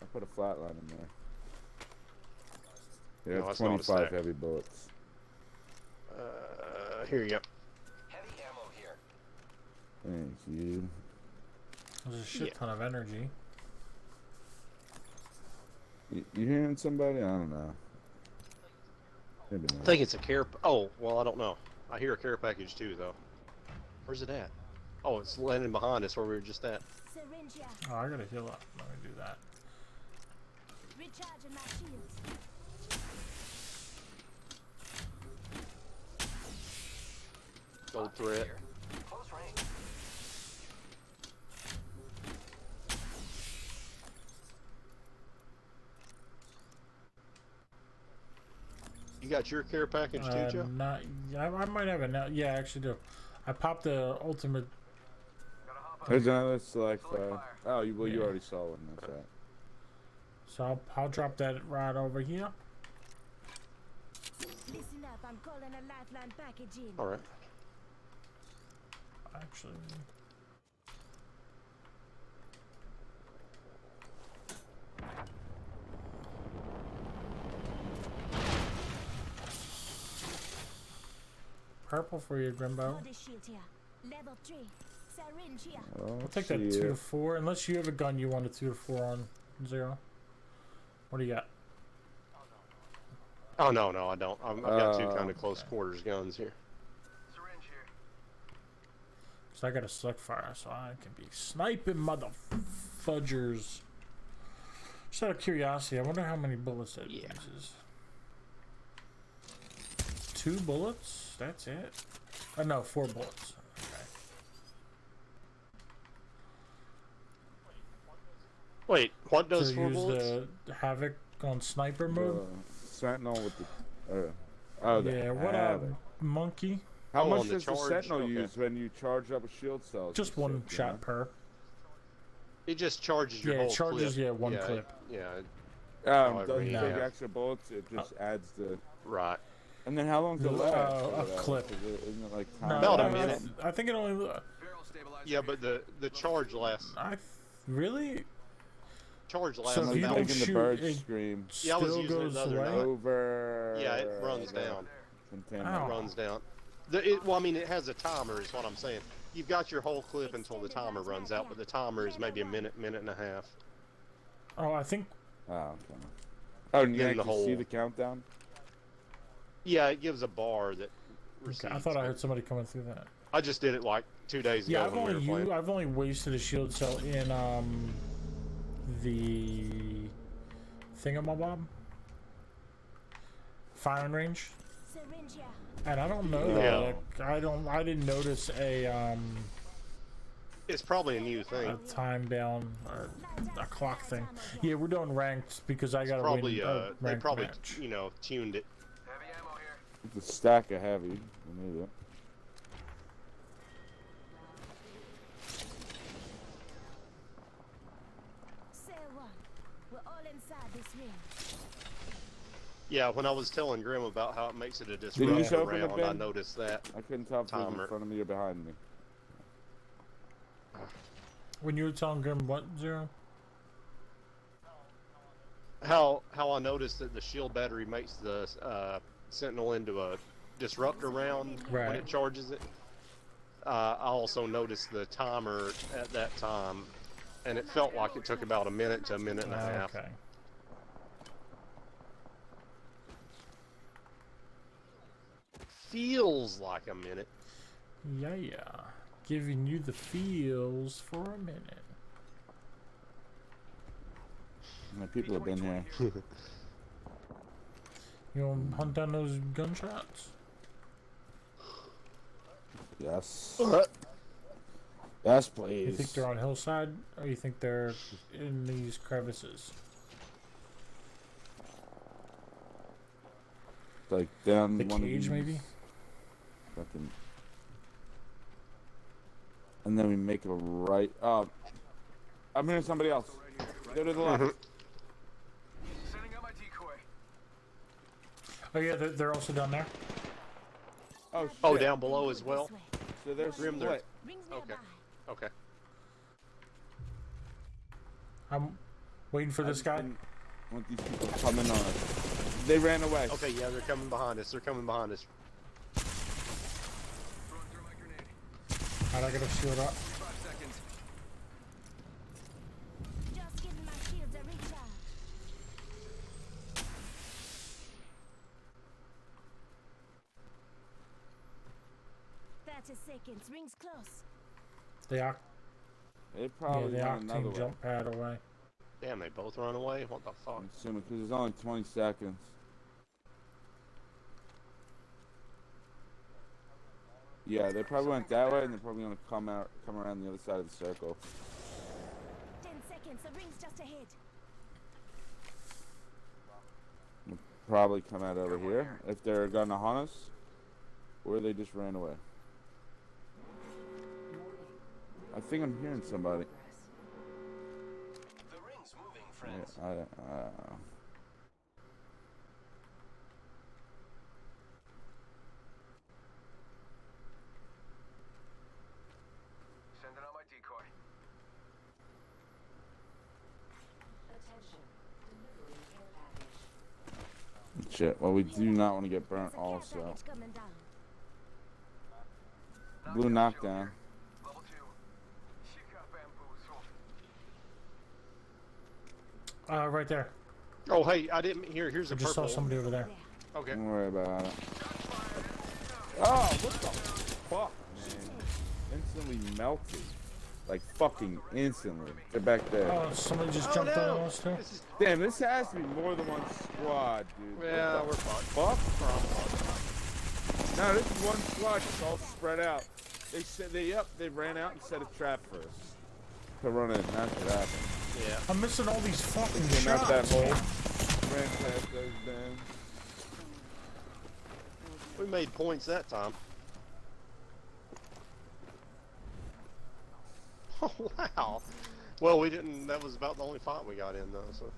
I put a flatline in there. No, Yeah, that's not a 25 stack. heavy bullets. Here you go. Heavy ammo here. Thank you. There's a shit Yeah. ton of energy. You hearing somebody? I don't know. Maybe I not. think it's a care. Oh, well, I don't know. I hear a care package too, though. Where's it at? Oh, it's landing behind us where we were just at. Oh, I gotta heal up. Let me do that. Recharging my shields. Gold threat. Here. Close range. You got your care package too, Joe? Not. I might have it now. Yeah, I actually do. I popped the ultimate. There's another select fire. Oh, you Yeah. already saw one. That's right. So I'll drop that right over here. Listen up, I'm calling a lifeline package in. All right. Actually. Purple for you, Grimbo. Body shield here. Level 3. Syringe here. Oh, I'll take that 2 to 4, unless you have a gun you want a 2 to 4 on. 0. What do you got? Oh no, I don't. I've got 2 kind of close okay. quarters guns here. Syringe here. So I got a select fire, so I can be sniping motherfudgers. Just out of curiosity, I wonder how many bullets it Yeah. uses. 2 bullets? That's it? Oh no, 4 bullets. Okay. Wait, what does So 4 use bullets? the Havoc on sniper mode? Sentinel with the. Oh, the Yeah, what Havoc. up, monkey? How Oh, much on the does the charge? Sentinel Okay. use when you charge up a shield cell? Just one shot per. It just charges your Yeah, whole it charges, clip. yeah, one clip. Yeah, Doesn't However, take yeah. extra bullets. It just adds the. right. And then how long does it Uh, last? a for that? clip. Isn't it like No, time? About a I- minute. I think it only. Barrel stabilizer. Yeah, but the charge lasts. Really? Charge lasts So I'm if you about. don't making the shoot, birds it scream. Yeah, I was still using it goes the other away. night. Over. Yeah, it runs down. Containment. Ow. It runs down. Well, I mean, it has a timer, is what I'm saying. You've got your whole clip until the timer runs out, but the timer is maybe a minute, minute and a half. Oh, I think. Oh, okay. Oh, and you Then the actually see whole- the countdown? Yeah, it gives a bar that Okay, recedes. I thought I heard somebody coming through that. I just did it like 2 days Yeah, ago when we were playing. I've only wasted a shield cell in the thingamabob firing range, Syringe here. and I don't know. Yeah. Like, I didn't notice a It's probably a new thing. a time down, a clock thing. Yeah, we're doing ranked because I gotta Probably win a they ranked probably match. you know tuned it. Heavy ammo here. It's a stack of heavy. We need it. Say one. We're all inside this ring. Yeah, when I was telling Grim about how it makes it a you just disruptor open the round, I bin? noticed that. I couldn't tell if it was in Timer. front of me or behind me. When you were telling Grim what, Zero? How I noticed that the shield battery makes the Sentinel into a disruptor round when Right. it charges it. I also noticed the timer at that time, and it felt like it took about a minute to a minute and a half. Okay. Feels like a minute. Yeah. Giving you the feels for a minute. My people have been here. You want to hunt down those gunshots? Yes. Yes, please. You think they're on hillside, or you think they're in these crevices? Like down The one of cage, these maybe? fucking. And then we make a right. I'm hearing somebody else. Go to the left. Sending out my decoy. Oh yeah, they're also down there. Oh, shit. Oh, down below as well. So they're Grim, they're- split. Rings Okay. nearby. Okay. I'm waiting for this guy. Want these people coming on us. They ran away. Okay, yeah, they're coming behind us. They're coming behind us. Throwing through my grenade. How'd I get a shield up? 5 seconds. Just giving my shields a recharge. 30 seconds. Rings close. They They probably the went another octane way. jump pad away. Damn, they both run away? What the fuck? I'm assuming because it's only 20 seconds. Yeah, they probably went that way, and they're probably gonna come around the other side of the circle. 10 seconds. The ring's just ahead. Probably come out over here if they're gonna hunt us, or they just ran away. I think I'm hearing somebody. The ring's moving, friends. Sending out my decoy. Attention. Delivering care package. Shit. Well, we do not want to get burnt There's a care also. package coming down. Blue knockdown. Level 2. She got bamboozled. Right there. Oh, hey, I didn't hear. Here's I a just saw purple. somebody over there. Okay. Don't worry about it. Oh, what the fuck, man? Instantly melted. Like fucking instantly. Get back there. Oh, somebody just Oh, jumped no. on us too. This is, Damn, this has to be more than one squad, dude. yeah, What we're the fucked. fuck? No, this is one squad. It's all spread out. They said they ran out and set a trap first to run in. That's what happened. Yeah. I'm missing all these fucking They came out that shots. hole, man. ran past those bins. We made points that time. Oh, wow. Well, we didn't. That was about the only fight we got in, though, so.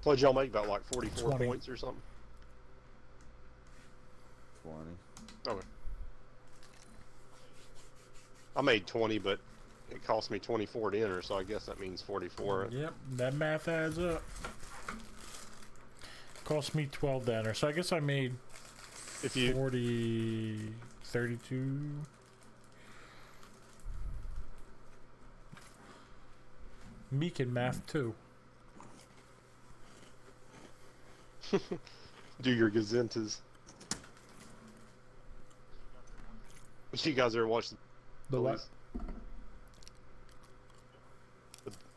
What'd y'all make? About like 44 20. points or something? 20. Okay. I made 20, but it cost me 24 to enter, so I guess that means 44. Yep, that math adds up. Cost me 12 to enter, so I guess I made If you 40, 32. Me can math too. do your gazentas. You guys ever watch The what?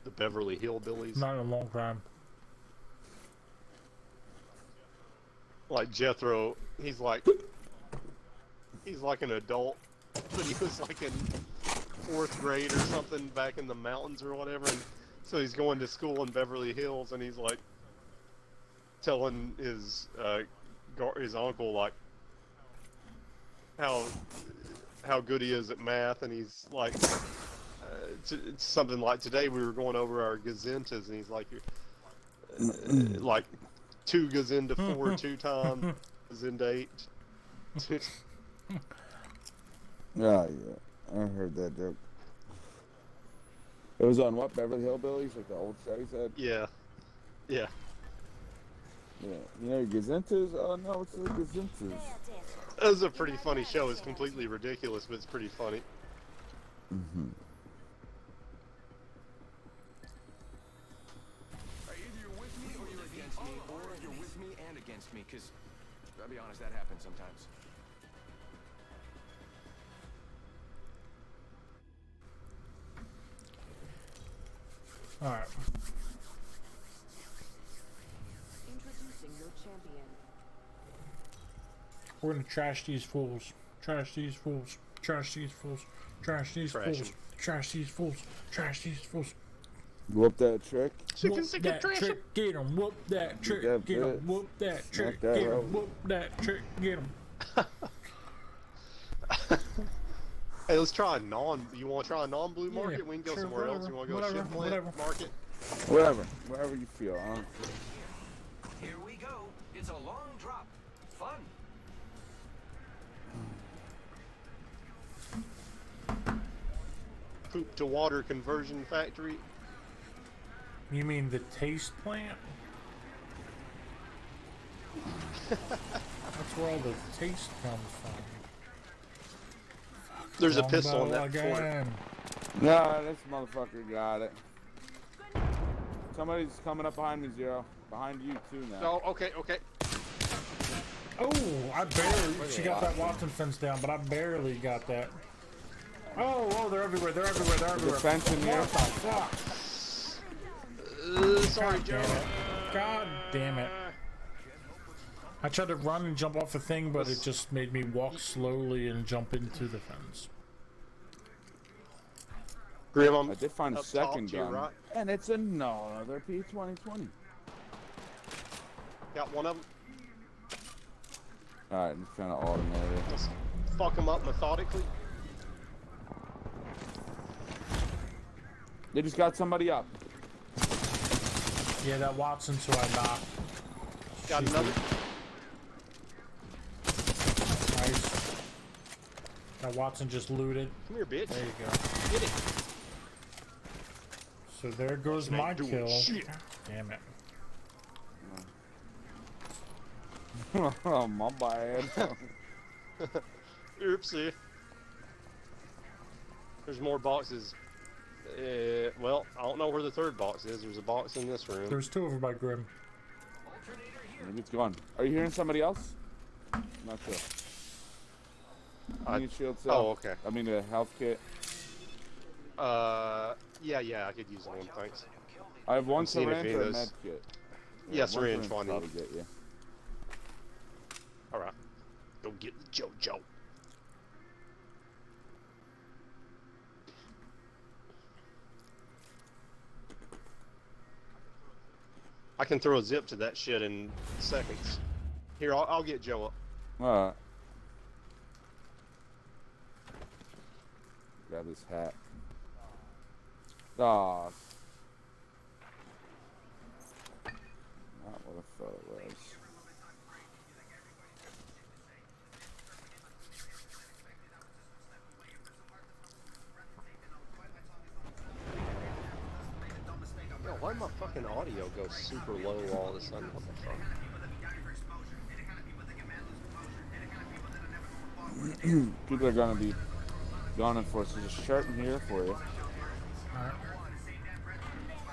the Beverly Hillbillies? Not in a long time. like Jethro, he's like an adult, but he was like in 4th grade or something back in the mountains or whatever, and so he's going to school in Beverly Hills, and he's like telling his uncle like how good he is at math, and he's like it's something like, today we were going over our gazintas, and he's like, like 2 gazinta 4 2 times gazinta 8. Yeah, I heard that joke. It was on what, Beverly Hillbillies, like the old show you said? Yeah. Yeah. You know gazintas? Oh no, it's the gazintas. It was a pretty funny show. It's completely ridiculous, but it's pretty funny. Mm-hmm. Either you're with me or you're against me, or you're with me and against me, because, I'll be honest, that happens sometimes. Alright. Introducing your champion. We're gonna trash these fools. Trash these fools. Trash these fools. Trash these Trash fools. 'em. Trash these fools. Trash these fools. Whoop that trick. Whoop that trick, get him. Whoop that trick, get him. Whoop that trick, get him. Whoop that trick, get him. Hey, let's try a you want to try a non-blue market? Yeah, We can go sure, somewhere else. You want to go whatever, ship plant whatever. market? Wherever you feel, huh? Here we go. It's a long drop. Fun. Poop to water conversion factory. You mean the taste plant? That's where all the taste comes from. There's a Wrong pistol in bell that corner. again. Nah, this motherfucker got it. Somebody's coming up behind me, Zero. Behind you too now. Oh, okay. Oh, I barely. She got that Watson fence down, but I barely got that. Oh, they're everywhere. They're everywhere. They're everywhere. The fence in here. What the fuck? Sorry, God Joe. damn it. God damn it. I tried to run and jump off the thing, but it just made me walk slowly and jump into the fence. Grim, I'm I did find a up second top to your gun, right. and it's another P2020. Got one of them. All right, I'm trying to automate it. Let's fuck them up methodically. They just got somebody up. Yeah, that Watson's who I knocked. Got another. Nice. That Watson just looted. Come here, bitch. There you go. Get it. So there goes Watson my ain't doing kill. shit. Damn it. Oh, my bad. Oopsie. There's more boxes. Well, I don't know where the third box is. There's a box in this room. There's 2 over by Grim. Maybe it's gone. Are you hearing somebody else? Not sure. Need shield cell. Oh, okay. I mean, a health kit. Yeah, I could use one, thanks. I have one I'm seeing if syringe any or of a those- med kit. Yeah, one syringe, fine. probably get you. Alright. Go get the JoJo. I can throw a zip to that shit in seconds. Here, I'll get Joe up. Alright. Grab this hat. Aw. Not what I thought it was. Yo, why did my fucking audio go super low all of a sudden? What the fuck? People are gonna be gunning for us. There's a shirt in here for you.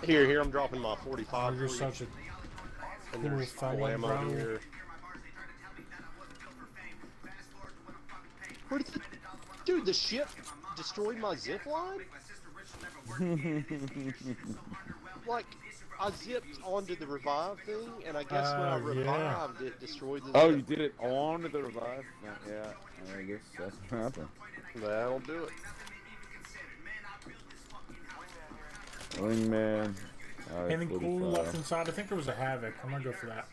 Here, I'm dropping my 45. Oh, you're for you. such a And cool there's fellow, full ammo bro. here. Where did the... Dude, the ship destroyed my zip line? Like, I zipped onto the revive thing, and I guess when I Yeah. revived, it destroyed the Oh, zip. you did it on the revive? Yeah, I guess that's what happened. That'll do it. Wingman. Alright, Anything cool 45. left inside? I think there was a Havoc. I'm gonna go for that.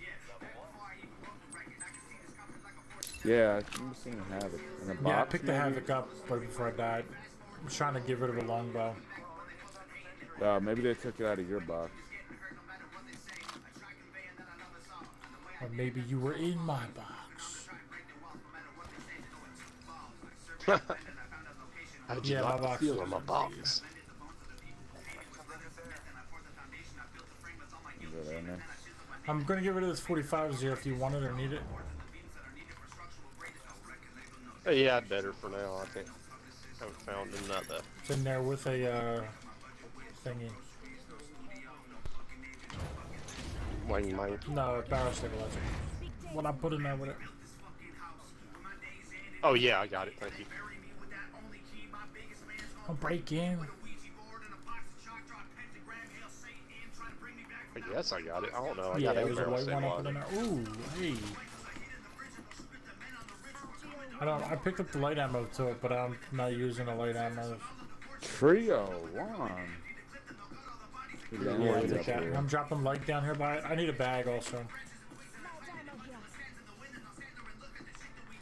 Yeah, I remember seeing a Havoc. In a box, Yeah, I picked the maybe? Havoc up right before I died. I was trying to get rid of a longbow. Maybe they took it out of your box. Or maybe you were in my box. How'd Yeah, you my like the box feel is of my box? Is that in there? I'm gonna get rid of this 45 0 if you want it or need it. Yeah, I'd better for now. I think I haven't found another. It's in there with a thingy. Wang Mang. No, barrel stabilizer. What I put in there with it. Oh yeah, I got it. Thank you. I'll break in. I guess I got it. I don't know. I Yeah, got there a was a barrel white one I put in stabilizer. there. Ooh, hey. I picked up the light ammo to it, but I'm not using the light ammo. Trio 1. Yeah, I take that. I'm dropping light down here by it. I need a bag also.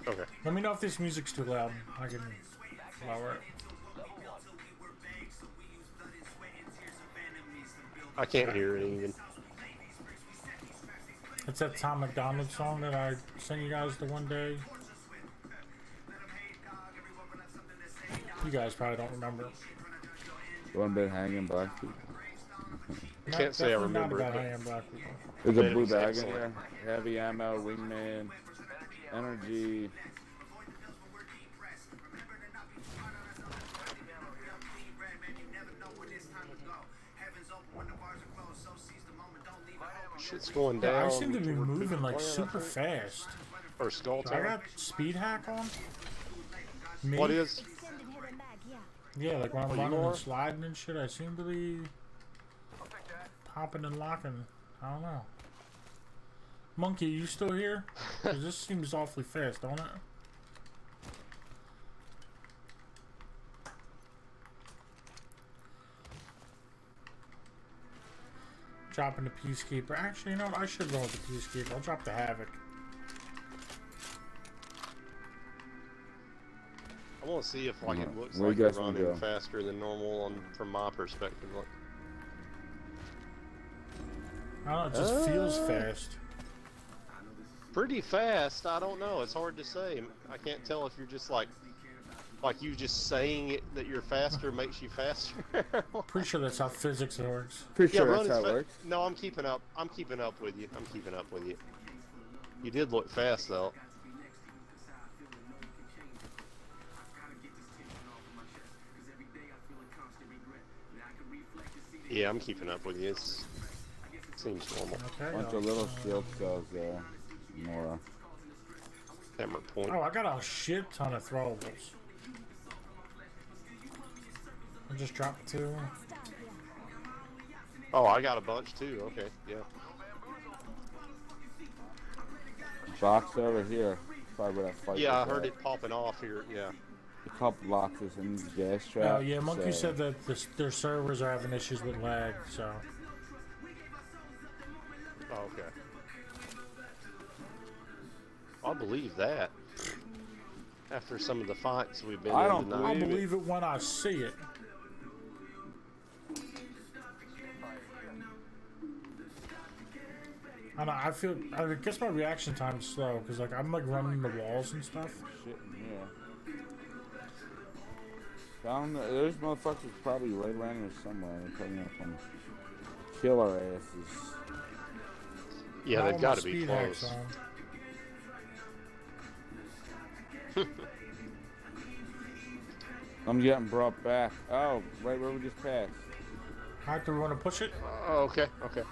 Okay. Let me know if this music's too loud. I can lower it. I can't hear it even. It's that Tom McDonald song that I sent you guys the one day. You guys probably don't remember. One bit hanging black people. I can't say I Definitely not remember it. about but- hanging black people. There's But a it blue was bag in excellent. there. Heavy ammo, wingman, energy. Shit's going Yeah, down. I seem to be toward moving like Plan, I super think. fast. Or Skull I Town. got speed hack on. Me? What is? Extended header mag, yeah. Yeah, like when I'm Oh, you running are? and sliding and shit, I seem to be popping and locking. I don't know. Monkey, you still here? 'Cause this seems awfully fast, don't it? Dropping the Peacekeeper. Actually, you know what? I should go with the Peacekeeper. I'll drop the Havoc. I want to see if like it looks Where like you you're guys wanna running go? faster than normal from my perspective. Like, I don't know, it just feels fast. pretty fast. I don't know. It's hard to say. I can't tell if you're just like you just saying it that you're faster makes you faster. Pretty sure that's how physics works. Pretty Yeah, sure run that's as how it fa- works. No, I'm keeping up. I'm keeping up with you. I'm keeping up with you. You did look fast though. Yeah, I'm keeping up with you. It seems normal. Okay. Bunch of little shield cells there. Nora. Hammer point. Oh, I got a shit ton of throwables. I just dropped 2. Oh, I got a bunch too. Okay, yeah. Box over here. Probably where that fight Yeah, I was heard at. it popping off here. Yeah. A couple boxes in the gas trap. Oh yeah, Monkey so- said that their servers are having issues with lag, so Oh, okay. I'll believe that. After some of the fights we've been I in don't tonight. I'll believe it when I see it. I don't know, I guess my reaction time's slow because like I'm like running the walls and stuff. Shit in here. Down there, there's motherfuckers probably right around here somewhere. They're probably gonna come kill our asses. Yeah, Now they've with got my to be speed hacks close. on. I'm getting brought back. Oh, right where we just passed. Alright, do we want to push it? Oh, okay, okay.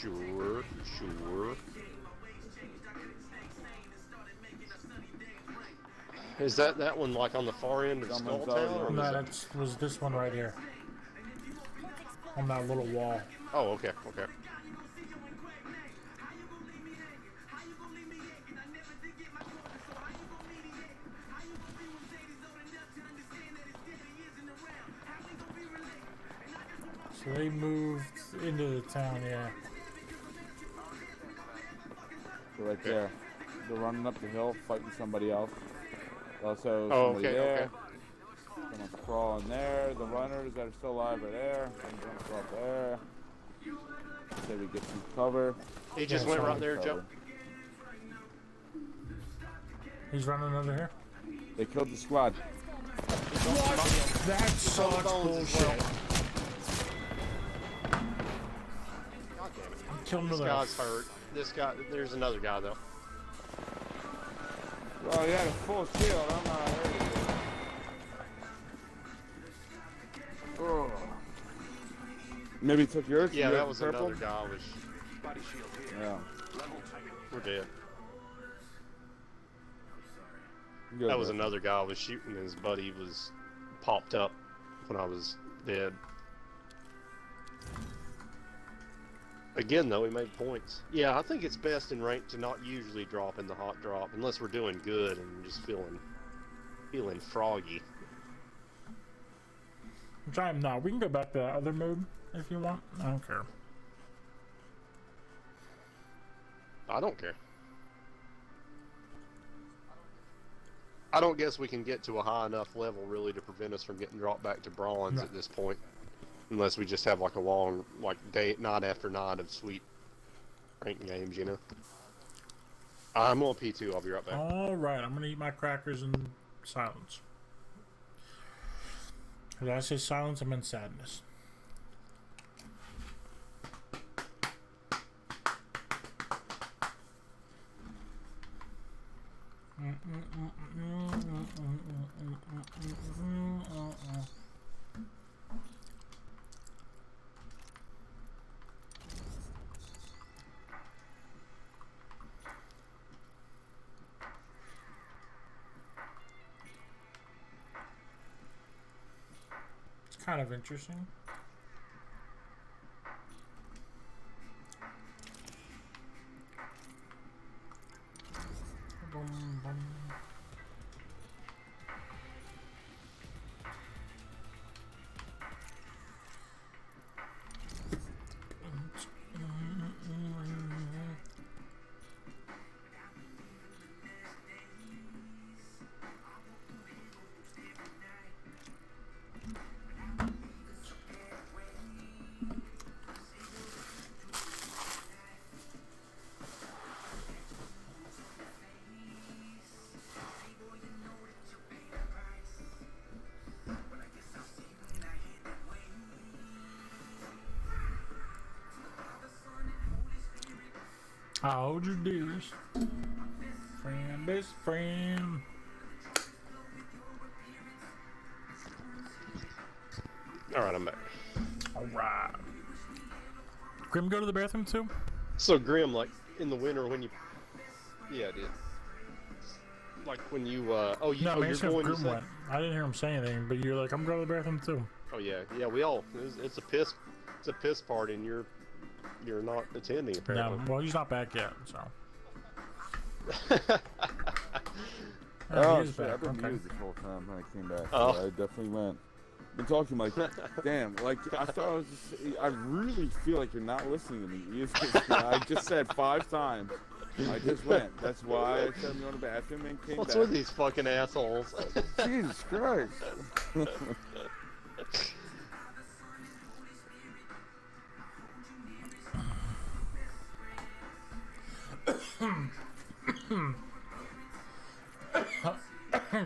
Sure, sure. Is that one like on the far end of Someone's Skull Town? Or already- No, was that was this one right here. On that little wall. Oh, okay, okay. So they moved into the town, yeah. They're right there. They're running up the hill, fighting somebody else. Also, Oh, somebody okay, there. okay. Someone's crawling there. The runners that are still alive are there. Someone's gonna crawl there. Say we get some cover. He just went right there, Joe. He's running over here. They killed the squad. What? That's such bullshit. God damn it. Kill This another. guy's hurt. This guy, there's another guy though. Well, he had a full shield. I'm not hurt. Oh. Maybe he took yours? Yeah, You that have was purple? another guy. Was Body shield here. Yeah. Level 2. we're dead. Good, That was though. another guy I was shooting, and his buddy was popped up when I was dead. Again, though, he made points. Yeah, I think it's best in rank to not usually drop in the hot drop unless we're doing good and just feeling froggy. I'm trying now. We can go back to the other mode if you want. I don't care. I don't care. I don't guess we can get to a high enough level really to prevent us from getting dropped back to bronze at this point. Unless we just have like a long, like night after night of sweet ranking games, you know. I'm on P2, I'll be right back. Alright, I'm gonna eat my crackers in silence. Did I say silence? I meant sadness. It's kind of interesting. Boom, boom. I hold your dearest friend, best friend. Alright, I'm back. Alright. Grim, go to the bathroom too? So Grim, like in the winter when you, yeah, I did. Like when you, oh, you, No, oh, man, you're it's 'cause going. Grim went. I didn't hear him say anything, but you're like, I'm going to the bathroom too. Oh yeah, yeah, we all. It's a piss party, and you're not attending apparently. No, well, he's not back yet, so. Oh, he is shit, back. I've been Okay. muted this whole time when I came back. Oh. So I definitely went. Been talking like, damn, like, I thought I was just, I really feel like you're not listening to me. I just said 5 times. I just went. That's why I said I'm going to the bathroom and came What's back. with these fucking assholes? Jesus Christ.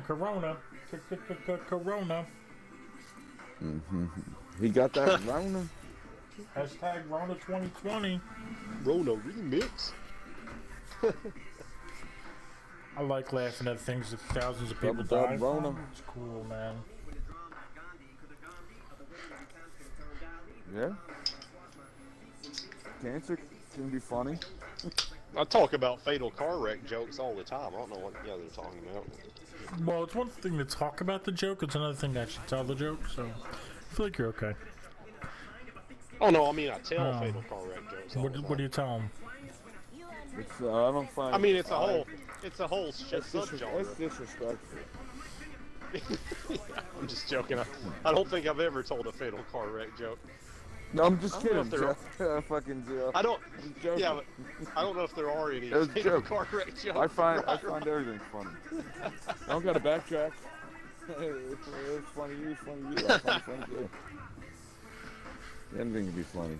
Corona. Corona. He got that Rona. Hashtag Rona 2020. Rona remix. I like laughing at things that thousands of people Double die dub Rona. from. It's cool, man. Yeah. Cancer can be funny. I talk about fatal car wreck jokes all the time. I don't know what the other they're talking about. Well, it's one thing to talk about the joke, it's another thing to actually tell the joke, so I feel like you're okay. Oh no, I mean I tell fatal car wreck jokes. All the time. What do you tell them? It's, I don't find. I mean, it's a whole subgenre. It's disrespectful. I'm just joking. I don't think I've ever told a fatal car wreck joke. No, I'm just I don't know kidding. if Jeff. Fucking zero. I don't. Yeah, but I don't know if there are any It was a fatal joke. car wreck jokes. I find everything funny. I don't gotta backtrack. It's funny. You, it's funny. You. I find it funny too. Anything can be funny.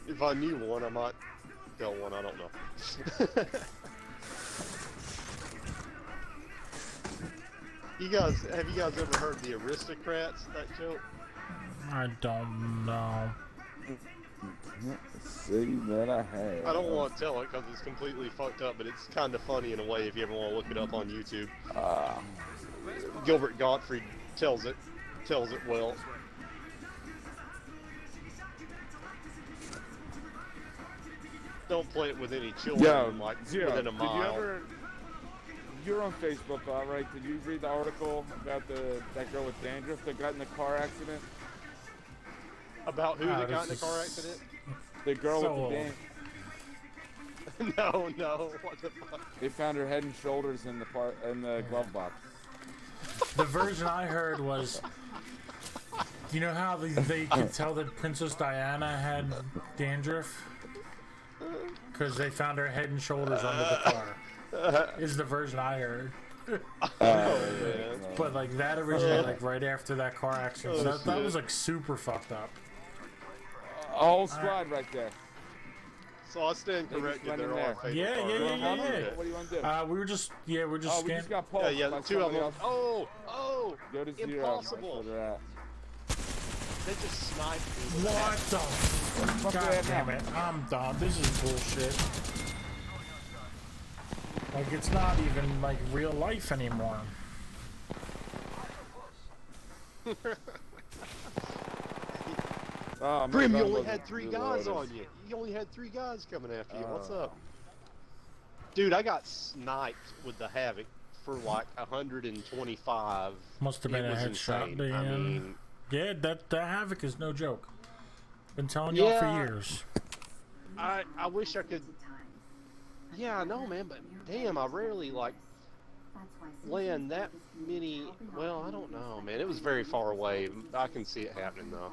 If I knew one, I might tell one. I don't know. Have you guys ever heard the Aristocrats? That joke? I don't know. See that I have. I don't want to tell it because it's completely fucked up, but it's kind of funny in a way if you ever want to look it up on YouTube. Gilbert Gottfried tells it well. Don't play it with any children, like Zero. within a mile. You're on Facebook, right? Did you read the article about that girl with dandruff that got in the car accident? About who that got in the car accident? The girl with the No, what the fuck? They found her head and shoulders in the glove box. The version I heard was, you know how they could tell that Princess Diana had dandruff? Because they found her head and shoulders under the car. Is the version I heard. Man. But like that originated like right after that car accident. So that was like super fucked up. A whole squad right there. So I stand corrected. They're all fatal Yeah. car What wreck. do you want to do? We were just We just got pulled. Yeah, by two of them. somebody else. Oh, Go to zero. impossible. That's where they're at. They just sniped me. What the? God damn it! I'm done. This is bullshit. Like it's not even like real life anymore. Grim, you only had 3 guys on you. You only had 3 guys coming after you. What's up? Dude, I got sniped with the Havoc for like 125. Must have been a headshot, insane. I mean, yeah, that Havoc is no joke. Been telling y'all for years. I wish I could. Yeah, I know, man, but damn, I rarely like land that many. Well, I don't know, man. It was very far away. I can see it happening though.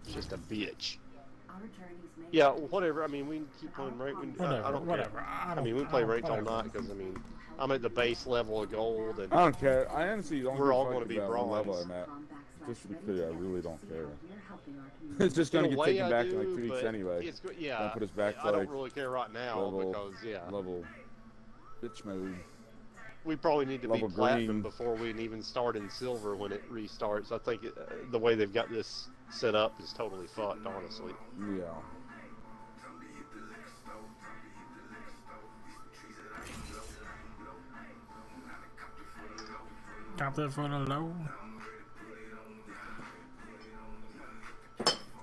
It's just a bitch. Yeah, whatever. I mean, we can keep playing ranked. I don't care. I mean, we play ranked all night because I mean, I'm at the base level of gold, and I don't care. I honestly don't. We're all going to be about what level bronze. I'm at. Just to be clear, I really don't care. It's just gonna get taken back in like 2 weeks anyway. Yeah, Don't put us back to I don't like really care right now level, because level bitch mode. we probably need to be level platinum green. before we can even start in silver when it restarts. I think the way they've got this set up is totally fucked, honestly. Yeah. Got that for the low.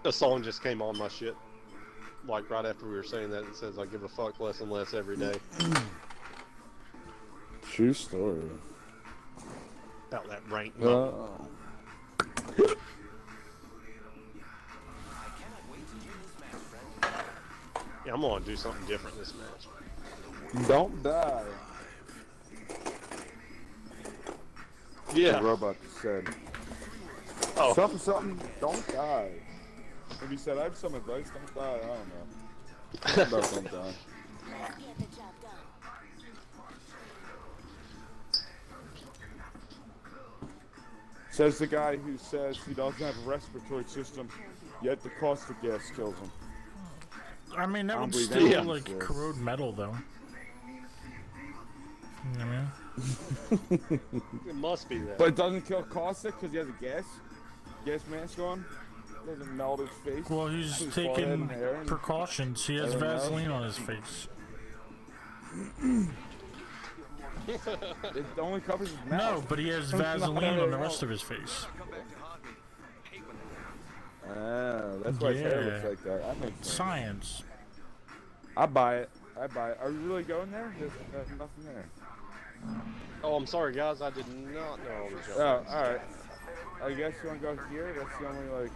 A song just came on my shit, like right after we were saying that. It says I give a fuck less and less every day. True story. About that rank. Yeah, I'm gonna do something different this match. Don't die. Yeah. The robot said. Oh. Something. Don't die. Maybe he said, I have some advice. Don't die. I don't know. Something about don't die. Says the guy who says he doesn't have a respiratory system, yet the cost of gas kills him. I mean, that I would don't still believe like that. corrode metal, though. You know what I mean? It must be that. But it doesn't kill caustic because he has a gas mask on. It doesn't melt his face. Well, he's his forehead taking and hair and precautions. He has everything else. Vaseline on his face. It only covers his No, mouth. but he has Vaseline on the rest of his face. That's why his hair looks like that. That makes sense. Science. I buy it. I buy it. Are you really going there? There's nothing there. Oh, I'm sorry, guys. I did not know the jump. Oh, all right. I guess you want to go here. That's the only like.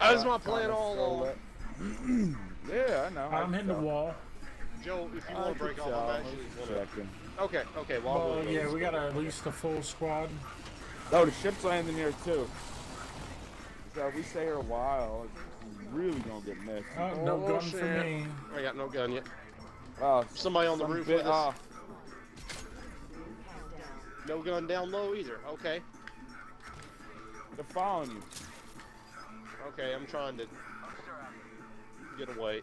That was my plan all along. Yeah, I know. I'm hitting the wall. Joe, if you want to break off, I'm actually checking. Okay, okay. Well, Well, yeah, we got at least a full squad. Oh, the ship's landing here too. So if we stay here a while, it's really gonna get messy. Oh, no gun for me. I got no gun yet. Oh, Somebody on the roof with us. Oh. No gun down low either. Okay. They're following you. Okay, I'm trying to get away.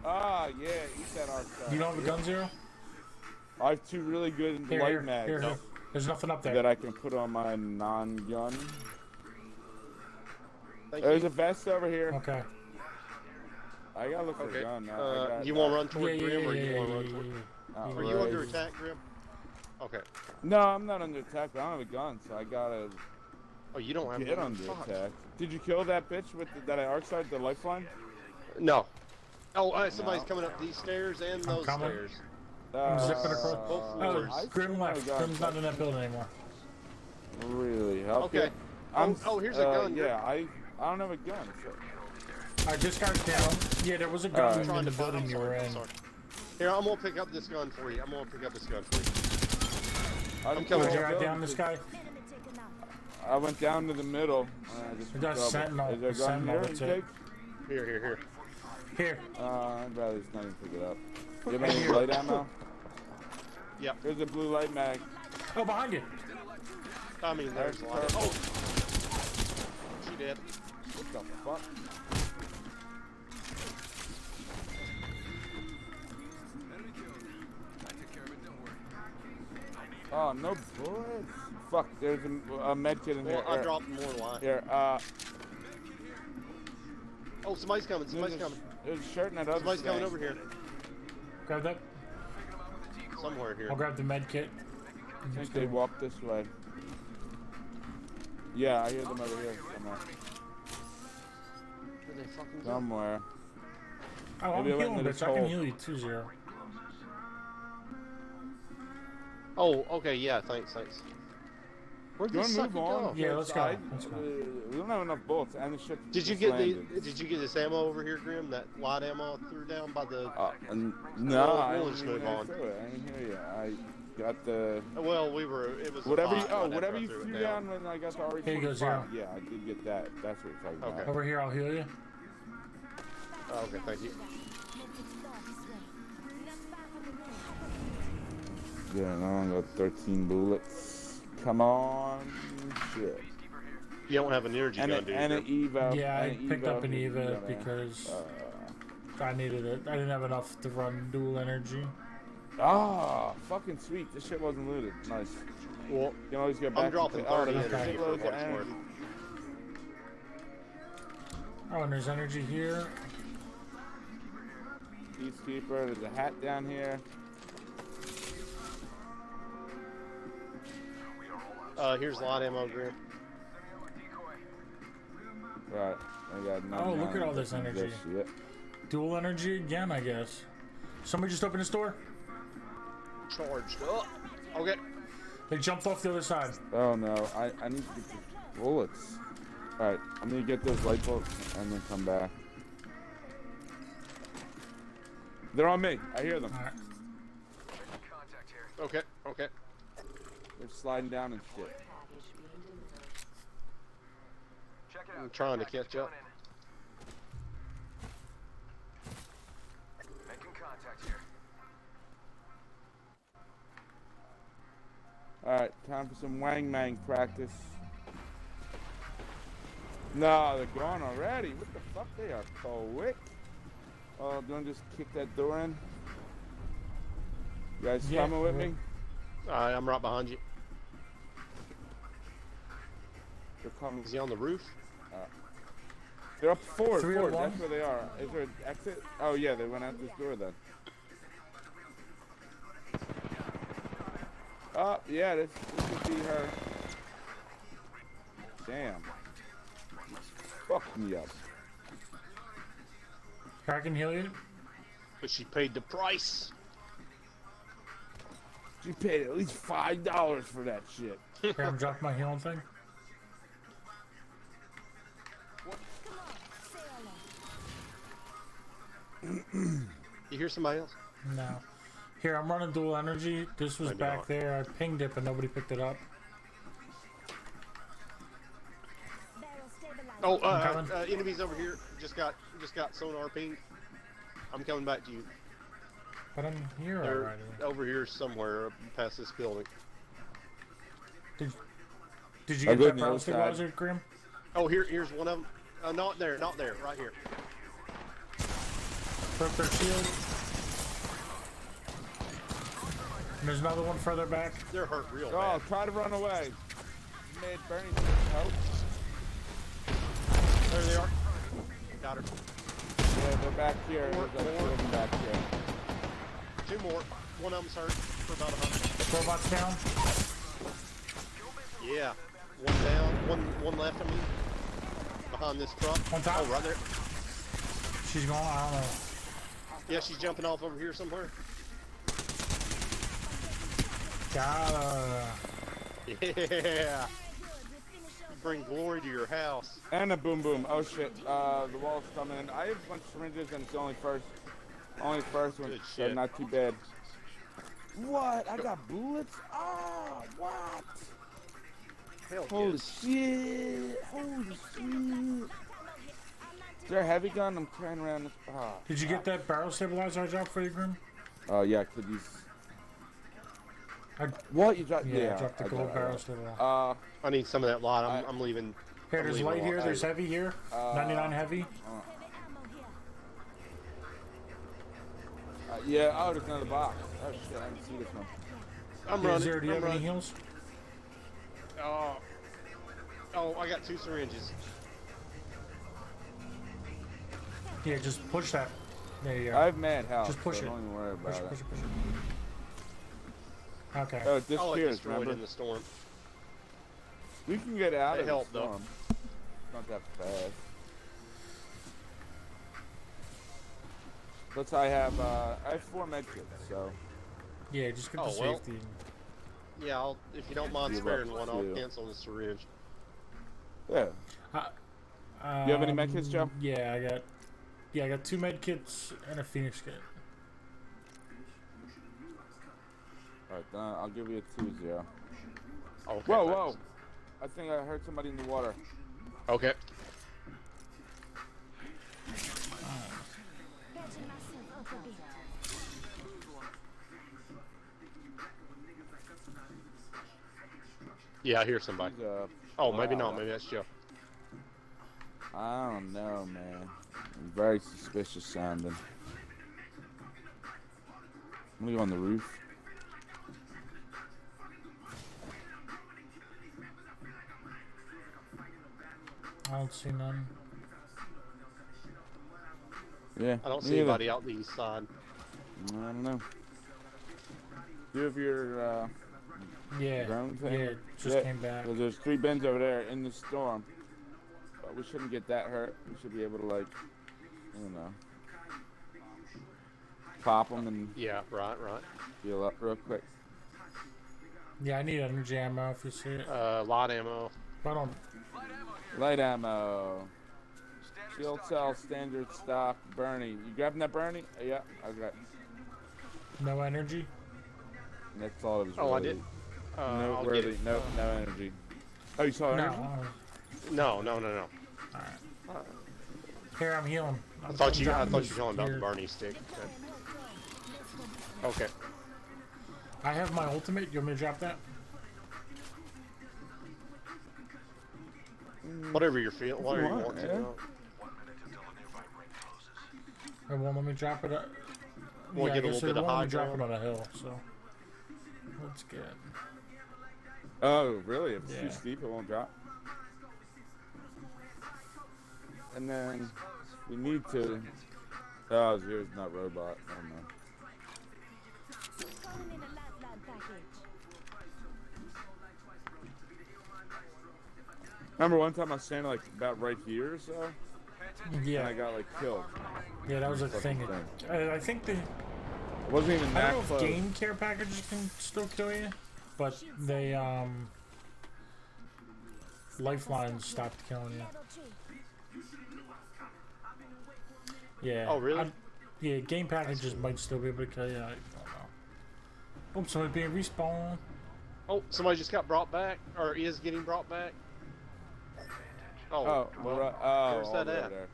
Ah, yeah, eat that outside. You don't have a gun, Zero? I have 2 really good Here, light here, mags here. There's nothing up there. that I can put on my non-gun. Thank There's you. a vest over here. Okay. I gotta look for a gun now. You want to run toward Yeah, Grim, or yeah, you want to run yeah, toward? Oh, Are you under attack, Grim? Okay. No, I'm not under attack, but I don't have a gun, so I gotta Oh, you don't have get one? under Fuck. attack. Did you kill that bitch with that I arc-sided the lifeline? No. Oh, somebody's coming up these stairs and those coming. stairs. I'm zipping across. both Oh, floors. Grim left. Grim's not in that building anymore. Really? Help Okay. you? Oh, here's a gun. Yeah, I don't have a gun. So. Alright, this guy's down. Yeah, there was a gun in the building you were in. Here, I'm gonna pick up this gun for you. I'm gonna pick up this gun for you. I'm Did you ride down this guy? I went down to the middle. We got Sentinel. Is there a gun Sentinel, here? that's to it. take? Here. Here. I'd rather just not even pick it up. You have any light ammo? Yep. Here's a blue light mag. Oh, behind you. I mean, there's a lot of... Oh! She dead. What the fuck? Oh, no bullets. Fuck, there's a med kit in here. Well, I dropped more line. Here, Oh, somebody's coming. Somebody's coming. There's a shirt in that other Somebody's coming thing. over here. Grab that. Somewhere here. I'll grab the med kit. I think they walked this way. Yeah, I hear them over here somewhere. Where they fucking go? Somewhere. Oh, I'm Maybe I went healing, into bitch. this I can hole. heal you too, Zero. Oh, okay, yeah, thanks. Where'd You this want to sucker move on? go? Yeah, let's go. Let's go. We don't have enough bullets, and the ship. Did you just get landed. Did you get this ammo over here, Grim? That light ammo I threw down by the? No, I we'll didn't just even move on. through it. I didn't hear you. I got the Well, it was whatever. a lot right Whatever after I you threw threw it down when I got the RE45. Here you go, Zero. Yeah, I did get that. That's what you're talking about. Okay. Over here, I'll heal you. Oh, okay, thank you. Yeah, now I got 13 bullets. Come on, shit. You don't have an energy gun, do you? And an evo. Yeah, I and an picked up an evo Eva gun, because I needed it. I didn't have enough to run dual energy. Ah, fucking sweet. This shit wasn't looted. Nice. Well, You can always get back. I'm dropping to 30 there's energy for shitloads of what it's energy. worth. Oh, and there's energy here. Peacekeeper. There's a hat down here. Here's light ammo, Grim. Right. I got Oh, look at all this nothing. energy. Shit. Dual energy again, I guess. Somebody just opened this door. Charged up. Okay. They jumped off the other side. Oh no, I need to get these bullets. Alright, I'm gonna get those light bolts and then come back. They're on me. I hear them. All right. Contact here. Okay. They're sliding down and shit. Check it out. I'm trying to catch up. Making contact here. Alright, time for some Wang Mang practice. No, they're gone already. What the fuck? They are quick. Oh, don't just kick that door in. You guys Yeah, coming with yeah. me? Alright, I'm right behind you. They're coming. Is he on the roof? They're up forward. 301? That's where they are. Is there an exit? Oh yeah, they went out this door then. Oh yeah, this could be her. Damn. Fuck me up. I can heal you. But she paid the price. You paid at least $5 for that shit. Here, I'm dropping my healing thing. You hear somebody else? No. Here, I'm running dual energy. This was Maybe back not. there. I pinged it, but nobody picked it up. Oh, I'm coming. enemies over here. Just got sonar ping. I'm coming back to you. But I'm here They're already. over here somewhere past this building. Did you I'll get go that on the power other side. stabilizer, Grim? Oh, here's one of them. Not there, right here. Broke their shield. And there's another one further back. They're hurt real Oh, bad. try to run away. You made Bernie help. There they are. Got her. Yeah, they're back here. More, There's a more. few of them back here. 2 more. One of them's hurt for about 100. Robots down. Yeah. One down. One left of me. Behind this truck. On top. Oh, right there. She's going, I don't know. Yeah, she's jumping off over here somewhere. Got her. Yeah. Bring glory to your house. And a boom boom. Oh shit. The wall's coming in. I have a bunch of syringes and it's only first one. Good So shit. not too bad. What? I got bullets? Oh, what? Hell Holy yes. shit. Holy shit. Is there a heavy gun? I'm turning around this. Oh, Did you get that barrel stabilizer I dropped for you, Grim? oh yeah, I could use. I, What? You dropped? yeah, I dropped the I gold got it. barrel stabilizer. I need some of that light. I'm leaving. Here, I'm there's leaving light a here. lot. There's heavy here. 99 heavy. Yeah, oh, there's another box. Oh shit, I didn't see this one. I'm Is running. there, do you I'm have any running. heals? Oh, I got 2 syringes. Yeah, just push that. There you go. I have mad health. Just push so it. Don't even worry about Push it, it. push it, push it. Okay. Oh, it Oh, it disappears, destroyed remember? in the storm. We can get out They of help, the though. storm. Not that fast. Plus I have 4 medkits, so Yeah, just get Oh, the well. safety. Yeah, if you don't mind Give sparing up one, I'll two. cancel the syringe. yeah. You have any med Um, kits, Joe? Yeah, I got 2 med kits and a Phoenix kit. Alright, then I'll give you a 2-0. Okay, Whoa, thanks. whoa! I think I heard somebody in the water. Okay. Catching myself up a bit. Yeah, I hear somebody. He's, Oh, maybe wow. not. Maybe that's Joe. I don't know, man. Very suspicious sounding. I'm gonna go on the roof. I don't see none. Yeah. I don't me see either. anybody out the east side. I don't know. Do you have your Yeah, drone thing? yeah, just Yeah, came back. 'cause there's 3 bins over there in the storm. But we shouldn't get that hurt. We should be able to, like, I don't know, pop them and Yeah, right. heal up real quick. Yeah, I need energy ammo if you see it. Light ammo. But on. Light ammo. Shield cell, standard stock, Bernie. You grabbing that Bernie? Yeah, I got. No energy? That's all it was. Oh, I really. did. No I'll get worthy. it. No energy. Oh, you saw No. energy? No. Alright. Here, I'm healing. I thought you were dropping talking this about the here. Barney stick. Okay. I have my ultimate. You want me to drop that? Whatever you're feeling, whatever you want, want to. yeah. It won't let me drop it. Wanna Yeah, get a I guess little it bit of won't let high me drop it ground? on a hill, so. That's good. Oh, really? If it's Yeah. too steep, it won't drop. And then we need to. Oh, Zero's not robot. I don't know. Calling in a lifeline package. Remember one time I was standing like about right here or so, and Yeah. I got like killed. Yeah, that was a thing. I think the. It wasn't even I that don't know close. if game care packages can still kill you, but they lifelines stopped killing you. Level 3. Yeah. Oh, really? Yeah, game packages might still be able to kill you. I don't know. Oh, somebody being respawned. Oh, somebody just got brought back, or is getting brought back. Oh, Oh, well, right. Oh, where's that all at? there.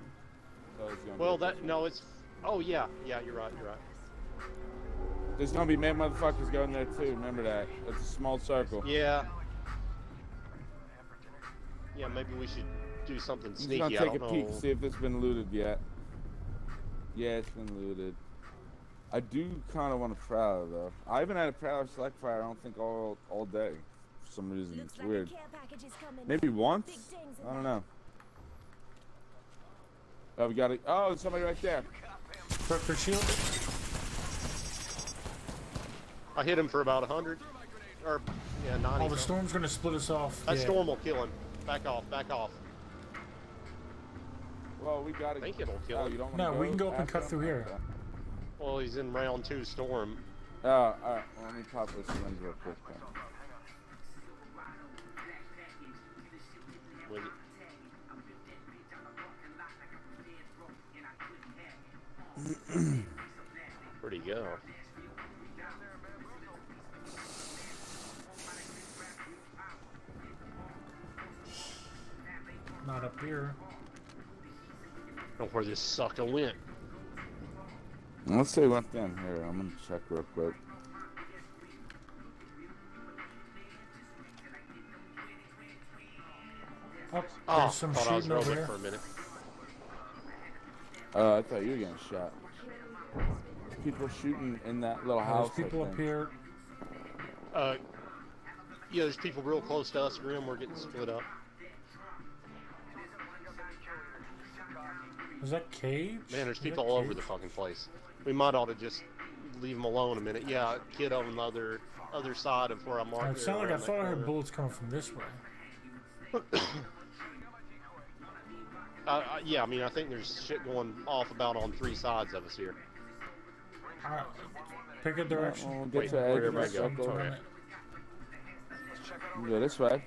So it's gonna Well, be that no, it's. Oh yeah, yeah, you're right, you're right. There's gonna be mad motherfuckers going there too. Remember that. It's a small circle. Yeah. Yeah, maybe we should do something I'm just sneaky. gonna I take don't a peek, know. see if it's been looted yet. Yeah, it's been looted. I do kind of want a prowler though. I haven't had a prowler select fire. I don't think all day. For some reason, Looks it's like weird. a care package is coming. Maybe once. Big things in I don't there. know. Oh, we got it. Oh, there's somebody right there. Broke their shield. I hit him for about 100, or yeah, 90. Oh, the something. storm's gonna split us off. That Yeah. storm will kill him. Back off, back off. Well, we got I it. think it'll kill Oh, him. you don't wanna No, we can go up and after cut through him? here. Okay. Well, he's in round 2 storm. Oh, alright. Well, let me pop this syringe real quick. With Where'd he go? Not up here. I don't know where this sucker went. Let's see what's in here. I'm gonna check real quick. Oh, Oh, there's some thought I was shooting over robot here. for a minute. I thought you were getting shot. People shooting in that little house. There's people I up think. here. Yeah, there's people real close to us, Grim. We're getting split up. Is that Cage? Man, there's Is people that all over Cage? the fucking place. We might ought to just leave them alone a minute. Yeah, kid on the other side of where I'm Oh, marked. it sounded like I around that thought I heard corner. bullets coming from this way. Yeah, I mean, I think there's shit going off about on 3 sides of us here. Alright, pick a direction. Well, we'll get Wait, to the edge where'd of the everybody go? circle. Okay. You go this way.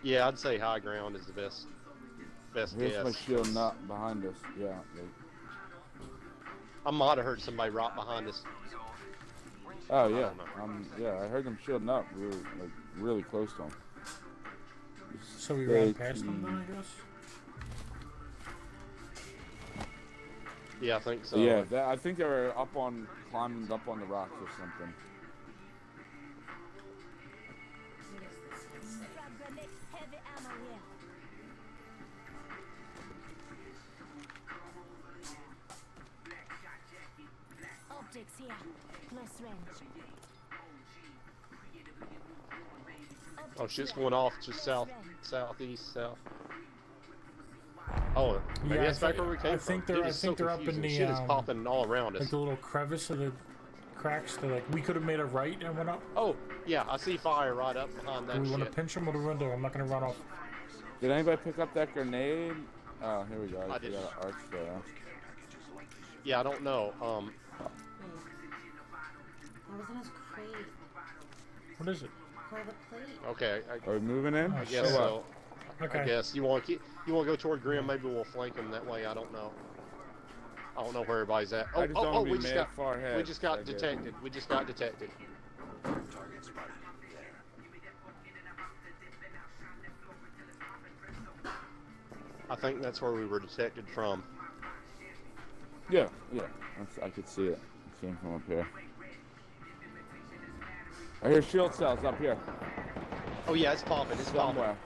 Yeah, I'd say high ground is the best Here's guess. my shield not behind us. Yeah. I might have heard somebody right behind us. Oh yeah. don't know. Yeah, I heard them shielding up really close to him. So we Stay ran past them then, I guess? Yeah, I think so. Yeah, I think they were climbing up on the rocks or something. Frag grenade, heavy ammo here. Optics here. Close range. Oh, shit's going off just southeast, south. Oh, maybe Yeah, that's back where we came I from. think they're- Dude, I it's think so they're up in confusing. the, Shit is popping all around us. Like the little crevice of the cracks. They're like, we could have made a right and went up. Oh, yeah, I see fire right up behind that Do we want to shit. pinch them with a window? I'm not going to run off. Did anybody pick up that grenade? Oh, here we go. I We didn't. got an arch there. Yeah, I don't know. That was in his crate. What is it? Pull the plate. Okay, Are we moving in? I guess Or so. Okay. I guess you want to go toward Grim. Maybe we'll flank him that way. I don't know. I don't know where everybody's at. I just don't wanna be we just mad got far ahead. we just got Okay. detected. We just got detected. Target spotted there. I think that's where we were detected from. Yeah. I could see it. It came from up here. I hear shield cells up here. Oh yeah, it's popping. It's popping. Somewhere.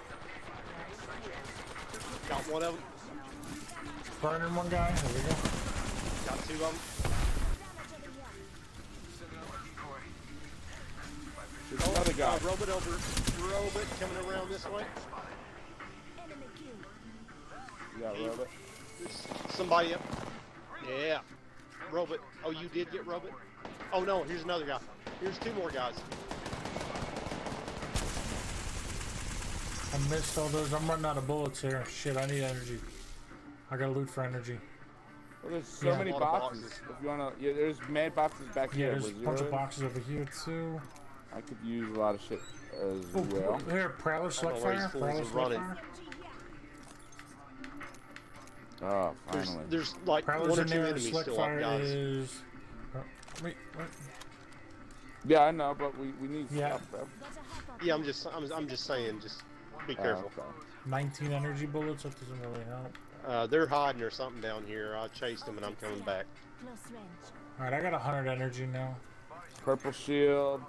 Got one of them. Burning one guy. There we go. Got 2 of them. There's another guy. Robot coming around this way. Enemy kill. You got Robot? There's somebody up. Yeah. Robot. Oh, you did get Robot? Oh no, here's another guy. Here's 2 more guys. I missed all those. I'm running out of bullets here. Shit, I need energy. I gotta loot for energy. Well, there's so Yeah. many A lot of boxes. boxes. If you wanna, yeah, there's mad boxes back Yeah, here. there's a where bunch zero of is. boxes over here too. I could use a lot of shit as Oh, well. here, Prowler select know where fire. these fools Prowler are select running. fire. Oh, finally. There's like Prowler's one or in two there. enemies Select still up, fire guys. is. Wait, what? Yeah, I know, but we need Yeah. stuff, bro. Yeah, I'm just saying, just be careful. Okay. 19 energy bullets. That doesn't really help. They're hiding or something down here. I chased them and I'm coming back. Close range. All right, I got 100 energy now. Purple shield.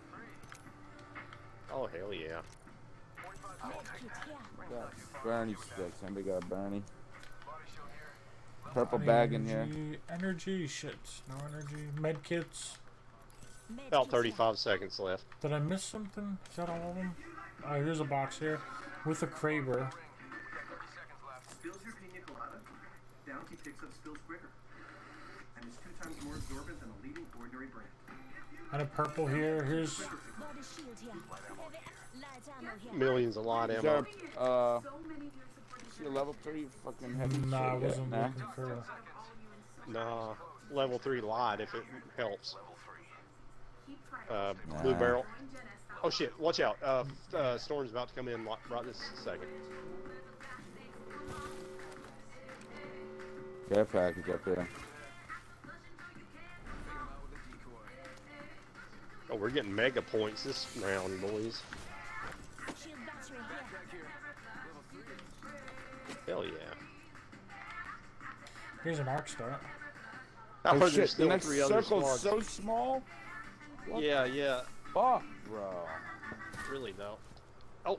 Oh hell yeah! Got Bernie sticks. Anybody got Bernie? Purple bag in here. Energy, shit. No energy. Med kits. About 35 seconds left. Did I miss something? Is that all of them? Oh, here's a box here with a Kraber. Spills your pina colada, Bounty picks up spills quicker. And is 2 times more absorbent than a leading ordinary brand. And a purple here. Here's Body shield here. Light ammo here. Millions of light Is ammo. there, see a level 3 fucking heavy nah, I shit wasn't yet? Nah. looking for. Nah, level 3 light if it helps. Blue Nah. barrel. Oh shit! Watch out. Storm's about to come in right this second. Care package up here. Oh, we're getting mega points this round, boys. Shield battery here. Hell yeah! Here's an arc start. I Oh heard shit, there's the still next 3 other circle's squads. so small. What Yeah, yeah. Fuck, bro. Really though. Oh,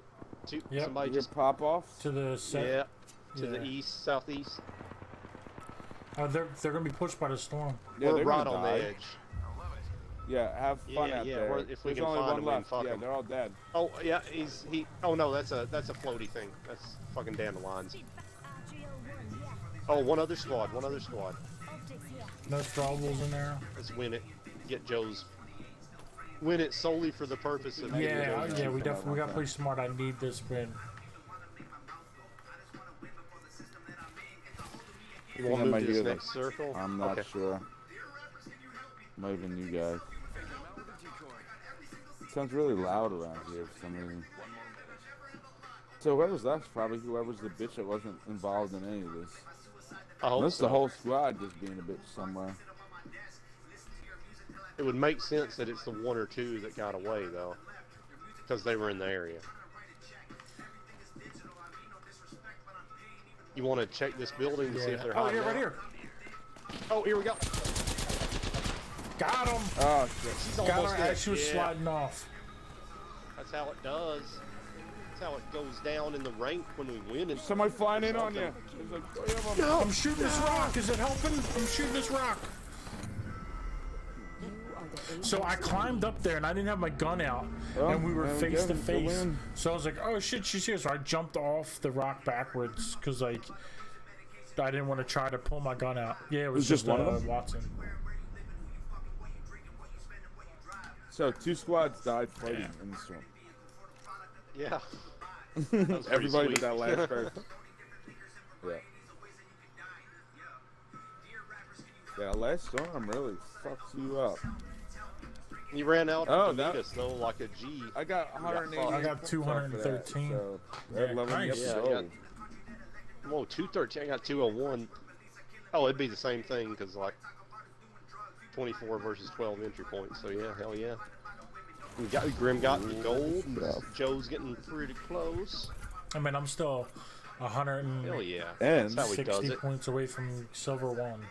Yep. somebody You just pop off. To the set. yeah to Yeah. the east, southeast. They're gonna be pushed by the storm. Yeah, We're they're right gonna on die. the edge. Yeah, have fun Yeah, out yeah, there. or if we There's can only find one them, we can left. fuck Yeah, 'em. they're all dead. Oh yeah, he. Oh no, that's a floaty thing. That's fucking dandelions. Arterial 1 here. Oh, one other squad. One other squad. Optics here. No throwables in there. Let's win it. Get Joe's. Win it solely for the purpose of getting Yeah, Joe's. yeah. We got to play smart. I need this win. You I want think I to might move to this do that. next circle? I'm not Okay. sure. Might have been you guys. It sounds really loud around here for some reason. So whoever's that's probably whoever's the bitch that wasn't involved in any of this. I hope Unless so. the whole squad just being a bitch somewhere. It would make sense that it's the 1 or 2 that got away though, because they were in the area. You want to check this building to see if they're Oh, hiding here, right out? here. Oh, here we go. Got him. Oh shit. She's Got almost her dead. as she was Yeah. sliding off. That's how it does. That's how it goes down in the rank when we win. And Somebody flying in on you. There's like 3 of them. I'm shooting this rock. Is it helping? I'm shooting this rock. So I climbed up there and I didn't have my gun out, Well, and we were there we face go. to Go face. in. So I was like, "Oh shit, she's here!" So I jumped off the rock backwards because like I didn't want to try to pull my gun out. Yeah, it was Was just one of them? Watson. So 2 squads died fighting in the storm. yeah. was pretty Everybody sweet. but that last person. Yeah. Yeah, last storm really fucks you up. You ran out Oh, to that- meet us though, like a G. I got 180. I got 213. So that Yeah, level nice. gets Yeah, I sold. Whoa, 213. I got 201. Oh, it'd be the same thing because like 24 versus 12 entry points. So yeah, hell yeah. Grim got the gold. Joe's getting pretty close. I mean, I'm still 160 Hell yeah. And That's how he does it. points away from silver 1.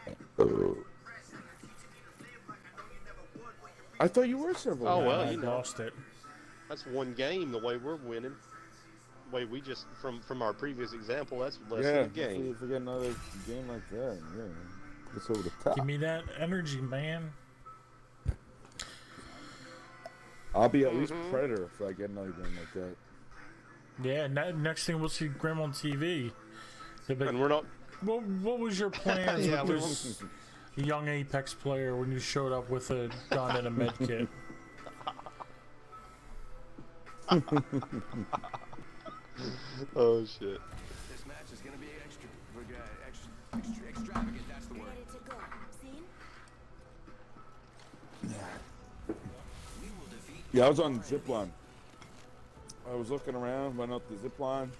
I thought you were several. Oh, well, I you know. lost it. That's one game. The way we're winning. The way we just from our previous example. That's less Yeah, than a game. if we get another game like that, yeah, it's over the top. Give me that energy, man. I'll be at least Predator if I get another game like that. Yeah, next thing we'll see Grim on TV. They'll be like, And we're not. what was your plans Yeah, with this young Apex player when you showed up with a gun and a med kit? Oh shit. This match is gonna be extra. We're gonna extravagant. That's the word. Ready to go. Yeah, I was on the zip line. I was looking around, went up the zip line,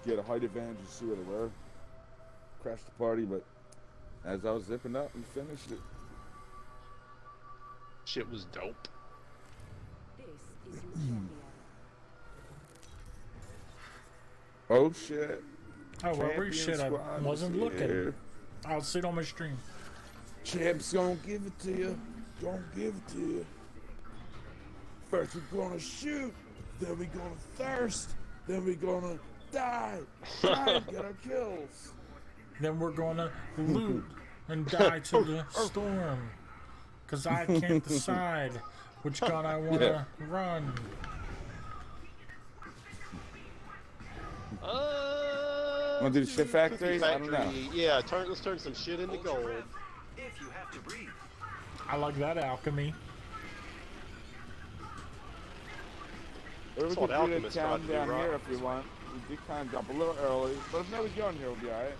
get a height advantage to see where they were. Crashed the party, but as I was zipping up, we finished it. Shit was dope. This is your champion. Oh shit. Oh, well, we Champion shit. I squad wasn't is looking. here. I'll see it on my stream. Champ's gonna give it to you. Gonna give it to you. First we're gonna shoot, then we're gonna thirst, then we're gonna die. Try and get our kills. Then we're gonna loot and die to the storm. Cause I can't decide which gun I wanna run. Wanna do the shit factory? I don't know. Yeah, let's turn some shit into gold. If you have to breathe. I like that alchemy. Or we That's could what do alchemists the town tried to do, down right? here if you want. We did kind of jump a little early, but if nobody's going here, we'll be alright.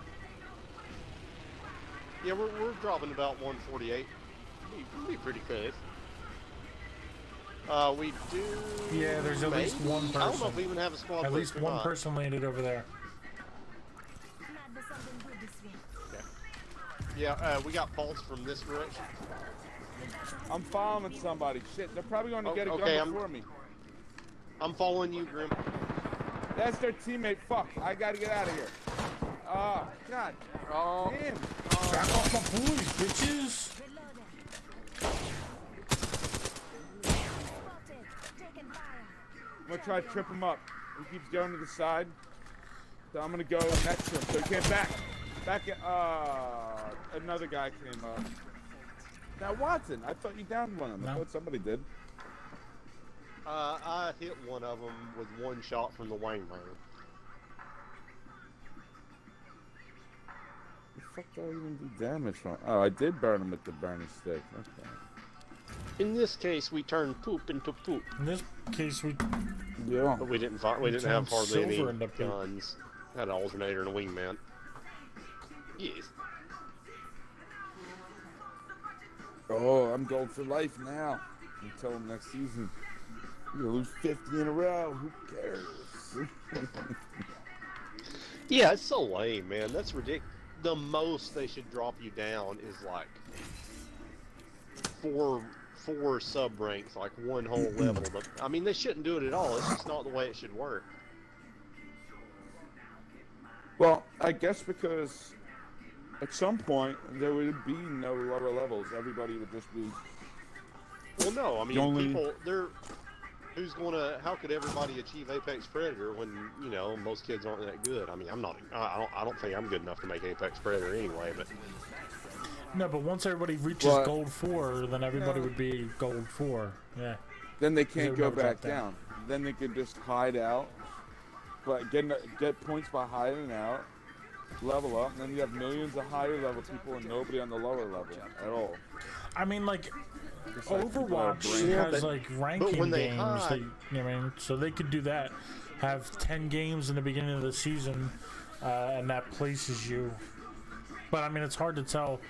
Yeah, we're dropping about 148. We'll be pretty good. We do. Yeah, there's at least one person. I don't know if we even have a squad. At least or one not. person landed over there. Might be something good this way. Yeah, we got faults from this direction. I'm following somebody. Shit, they're probably going to get a okay, gun before me. I'm following you, Grim. That's their teammate. Fuck, I gotta get out of here. Oh, God. Oh, Damn. Back off my boys, bitches! I'm gonna try to trip him up. He keeps going to the side. So I'm gonna go next to him. So he came back. Another guy came up. Now, Watson, I thought you downed one of them. I thought somebody did. I hit one of them with one shot from the wingman. The fuck do I even do damage from? Oh, I did burn him with the burning stick. Okay. In this case, we turned poop into poop. In this case, we Yeah. But we didn't have hardly silver any into poop. guns. Had an alternator and a wingman. Yes. Oh, I'm gold for life now. Until next season. You're gonna lose 50 in a row. Who cares? Yeah, it's so lame, man. That's ridiculous. The most they should drop you down is like four sub ranks, like one whole level. But I mean, they shouldn't do it at all. It's just not the way it should work. Well, I guess because at some point there would be no lower levels. Everybody would just be. Well, no, I mean, The only- people, how could everybody achieve Apex Predator when, you know, most kids aren't that good? I mean, I don't think I'm good enough to make Apex Predator anyway, but. No, but once everybody reaches Well, gold 4, then everybody no. would be gold 4. Yeah. Then they can't would go never back drop down. down. Then they can just hide out, but get points by hiding out, level up, and then you have millions of higher level people and nobody on the lower level at all. I mean, like, Just like people are Overwatch brain- has, like, ranking when they games. hide- I mean, so they could do that. Have 10 games in the beginning of the season, and that places you. But, I mean, it's hard to tell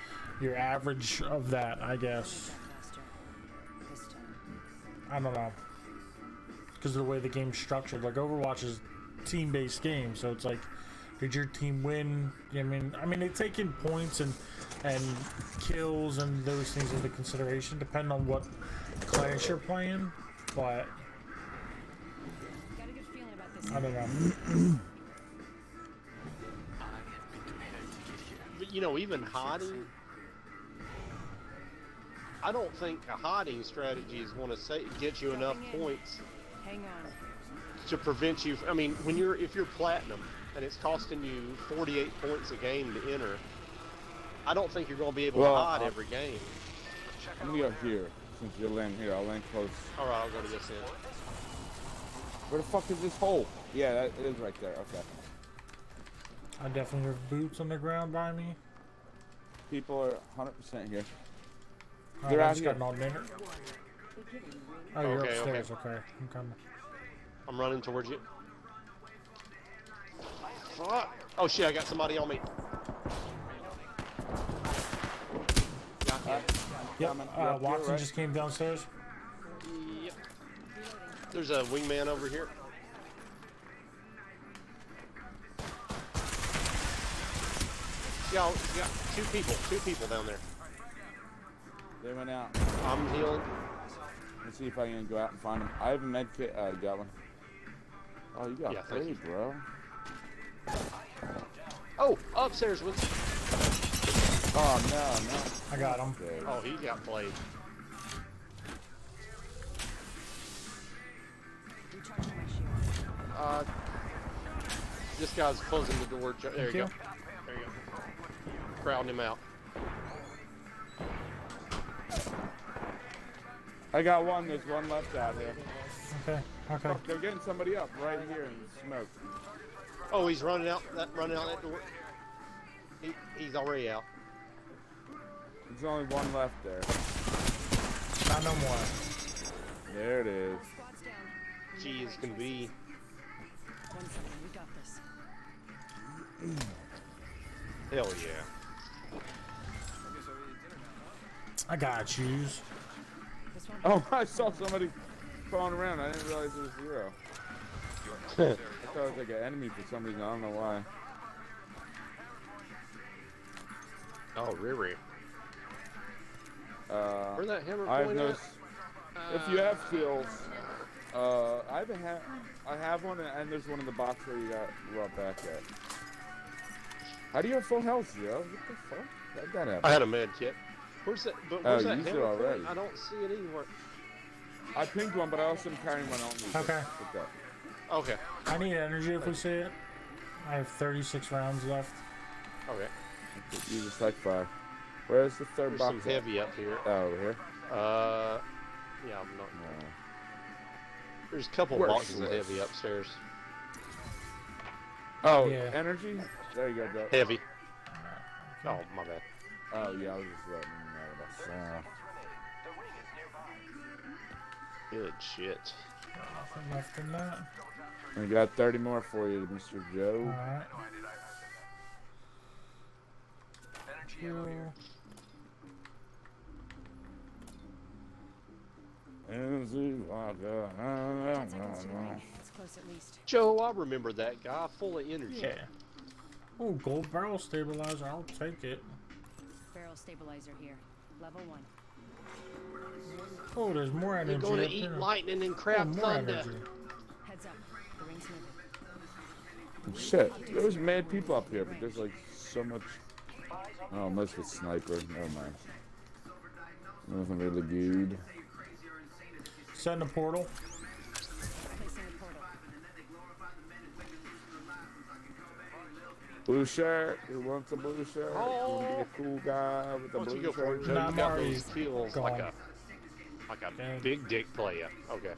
your average of that, I guess. I don't know. Because of the way the game's structured. Like, Overwatch is team-based game, so it's like, did your team win? I mean, they take in points and kills and those things into consideration, depending on what class you're playing. But Got a good feeling about this. I don't know. But, you know, even hiding, I don't think a hiding strategy is going to get you enough points Hang on. to prevent you. I mean, if you're platinum and it's costing you 48 points a game to enter, I don't think you're going to be able to hide every game. I'm gonna go here since you're landing here. I'll land close. All right, I'll go to this end. Where the fuck is this hole? Yeah, that it is right there. Okay. I definitely have boots on the ground by me. People are 100% here. Alright, They're I out just got here. an alternator. Oh, you're Okay, okay. upstairs. Okay, I'm coming. I'm running towards you. Fuck. Oh shit, I got somebody on me. Yep. Coming. You're up here, Watson right? just came downstairs. Yep. There's a wingman over here. Yeah, we got two people down there. They went out. I'm healing. Let's see if I can go out and find them. I have a med kit. Got one. Oh, you got thank three, you. bro. Oh, upstairs with. Oh, no. I got him. Okay. Oh, he got played. Recharging my shield. This guy's closing the door. There you Thank go. you. There you go. Crowding him out. I got one. There's one left out here. Okay. Okay. Fuck, they're getting somebody up right here in the smoke. Oh, he's running out that door. He's already out. There's only one left there. Not no more. There it is. Squad's down. She is gonna be. 1 second, we got this. Hell yeah. I got shoes. This one. Oh, I saw somebody crawling around. I didn't realize it was Zero. I thought it was like an enemy for some reason. I don't know why. Oh, Riri. Where's that hammer I have point no. at? If you have skills, I have one, and there's one in the box where you got brought back at. How do you have full health, Zero? What the fuck? How'd that happen? I had a med kit. Where's that? But where's that used it hammer already. point? I don't see it anywhere. I pinged one, but I also am carrying one. I don't need it. Okay. Pick that. Okay. I need energy if we see it. I have 36 rounds left. Okay. You just like fire. Where's the third There's box? some heavy up here. Oh, over here. Yeah, I'm not. No. There's a couple Where's boxes of this? heavy upstairs. Oh, Yeah. energy? There you go, Doc. Heavy. Oh, my bad. Oh, yeah, I was just letting him know what I saw. Good shit. Nothing left in that. I got 30 more for you, Mr. Joe. Alright. Cool. It's close at least. Joe, I remember that guy, full of energy. Yeah. Oh, gold barrel stabilizer. I'll take it. Barrel stabilizer here. Level 1. Oh, there's more energy. You're gonna up eat here. lightning and Oh, crap more thunder. energy. Heads up. The ring's moving. Shit, there's mad people up here, but there's like so much. Oh, most with sniper. Never mind. Nothing really good. Send a portal. Placing a portal. Blue shirt. Who wants a blue shirt? Oh. Wanna be a cool guy with a Why don't you blue go for it, shirt? Joe? Nah, You got Marty's those feels like gone. a Dang. big dick player. Okay.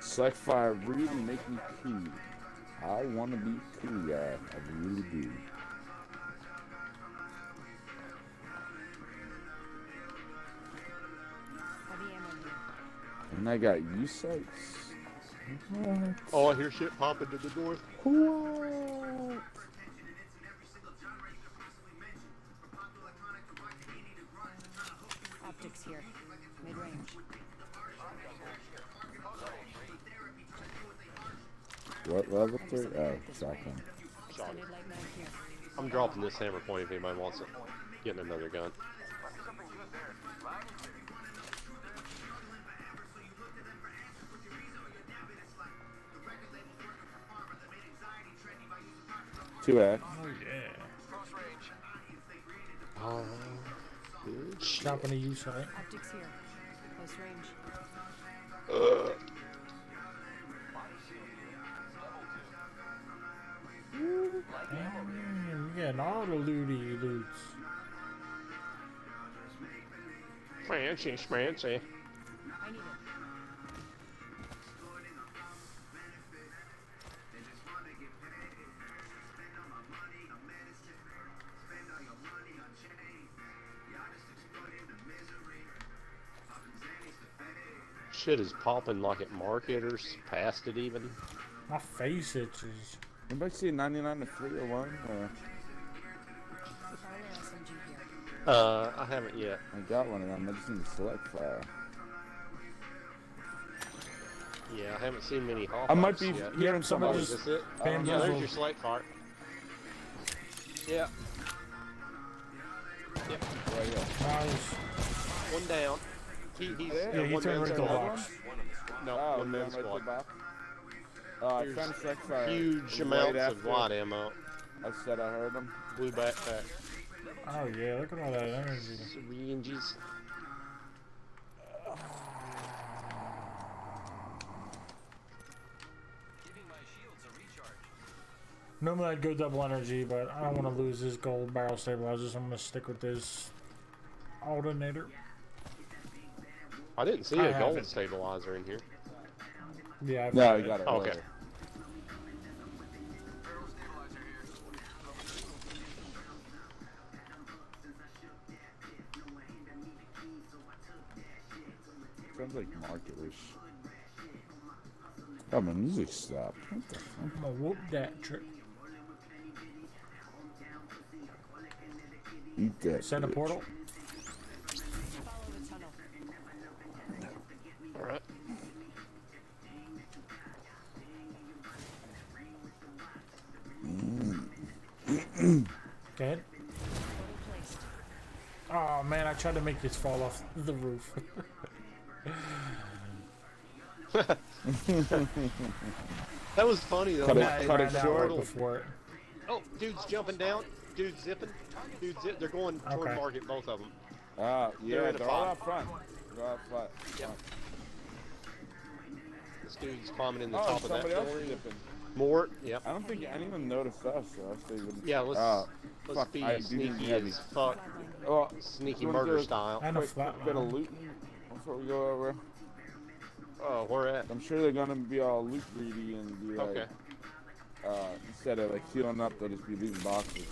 Select fire really make me cool. I want to be cool, guy. I really do. Heavy ammo here. And I got you sights. What? Oh, I hear shit popping to the north. What? Optics here. Mid-range. What level 3? Oh, shotgun. Extended light mag here. I'm dropping this hammer point if anybody wants it. Getting another gun. Two X. Oh, yeah. Oh, good shit. Dropping a U site. Optics here. Close range. Damn, we getting all the looty loots. Fancy, schmancy. I need it. Shit is popping like at market or past it even. My face itches. Anybody see 99 to 301? Fire SMG here. I haven't yet. I got one of them. I just need to select fire. Yeah, I haven't seen many hop I might be yet. hearing somebody. Is this it? I don't Yeah, know. there's your select fire. Yeah. Yep. Right here. Nice. One down. He's Yeah, he one turned man right to the squad. box. No, Oh, one man right to the squad. box. I Here's found select fire. huge Right amounts of after light ammo. I said I heard them. Blue backpack. Oh yeah, look at all that energy. Syringes. Giving my shields a recharge. Normally I'd go double energy, but I don't want to lose his gold barrel stabilizers. So I'm gonna stick with this alternator. I didn't see I a have gold it. stabilizer in here. Yeah. I've No, got you got it. Okay. Later. Sounds like marketers. Oh, my music stopped. What the fuck? I'm gonna whoop that trick. Eat that. Send a bitch. portal. Follow the tunnel. All right. Go ahead. Portal placed. Oh man, I tried to make this fall off the roof. That was funny though. Cut it- Nah, cut it ran out short. right before it. Oh, dude's jumping down. Dude's zipping. They're going toward Okay. market, both of them. Yeah, They're in the they're all pot. out front. They're all out front. Yep. This dude's climbing in the Oh, top of that somebody else building. zipping. Mort. Yep. I don't think anyone noticed us, so I say wouldn't. Yeah, let's fuck, be I do need sneaky heavy. as fuck. Oh, Sneaky you wanna murder do a style. And a quick flat bit of line. looting before we go over. Oh, where at? I'm sure they're gonna be all loot greedy and be like, Okay. instead of like healing up, they'll just be leaving boxes.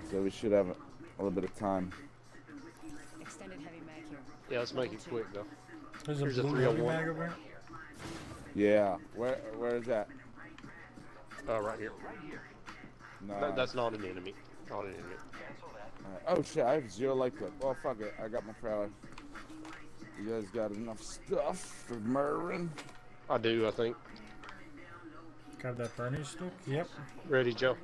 So we should have a little bit of time. Extended heavy mag here. Yeah, let's make it quick though. There's Here's a a blue heavy 301. mag over here. Yeah, where is that? Right here. No. That's not an enemy. Not an enemy. Oh shit, I have 0 light clip. Oh fuck it, I got my trailer. You guys got enough stuff for murdering? I do, I think. Grab that Bernie stick. Yep. Ready, Joe?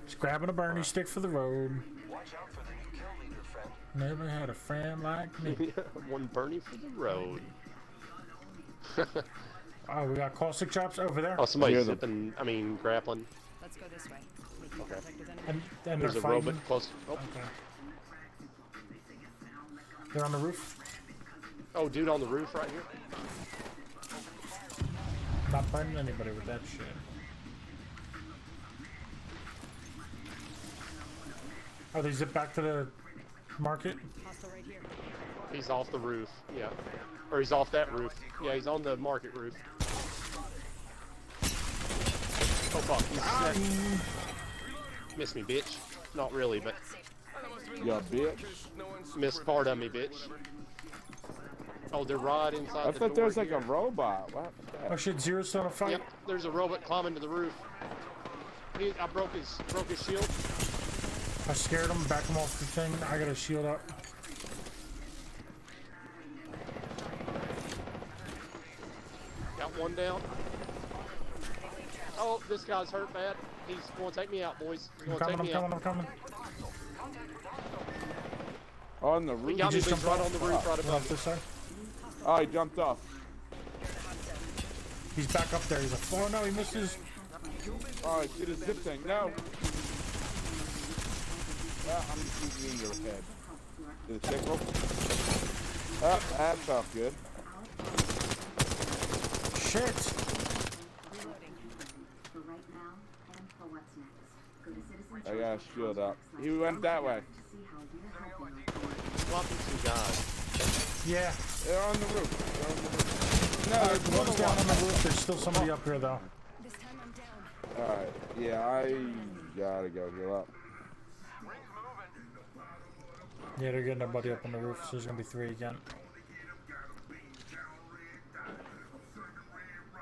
Just grabbing a Bernie stick for the road. Watch out for the new kill leader, friend. Never had a friend like me. One Bernie for the road. Oh, we got caustic chops over there. Oh, somebody's Hear them. zipping. I mean, grappling. Let's go this way. Making Okay. contact with enemy. And they're There's a fighting. robot close. Oh, Okay. They're on the roof. oh, dude on the roof right here. Not burning anybody with that shit. Oh, they zip back to the market? Hostile right here. He's off the roof. Yeah. Or he's off that roof. Yeah, he's on the market roof. Oh fuck. He's Miss me, bitch. Not really, but Yeah, bitch. missed part of me, bitch. Oh, they're right inside I the thought there was door like a here. robot. What happened to Oh that? shit, Zero's still in a fight? Yep, there's a robot climbing to the roof. I broke his shield. I scared him, back him off the thing. I got a shield up. Got one down. Oh, this guy's hurt bad. He's going to take me out, boys. He's I'm going to coming, take I'm me coming, out. I'm coming. On the He roof. got me, just but he's jumped right off? on the roof, right Off above me. this side. Oh, he jumped off. He's back up there. He's like, oh no, he misses. Oh, I did a zip thing. No. I'm just shooting you in your head. Did it tickle? Oh, that felt good. Shit. For right now and for what's next. Go to Citizen I got a shield up. He went that way. to see how we're helping. Swapping some guys. Yeah. They're on the roof. They're on the roof. No, there's One's one down on the roof. There's still somebody up here though. This time I'm down. Alright, yeah, I gotta go heal up. Yeah, they're getting their buddy up on the roof, so there's gonna be 3 again.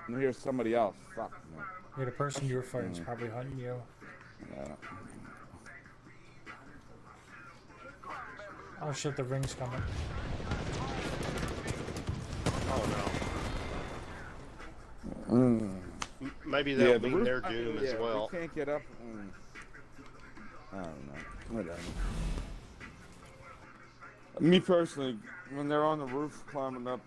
And here's somebody else. Fuck, man. Yeah, the person you were fighting is probably hunting you. Yeah. Oh shit, the ring's coming. Oh no. Mm. Maybe that'll the be roof- their doom as well. We can't get up. I don't know. Whatever. Me personally, when they're on the roof climbing up,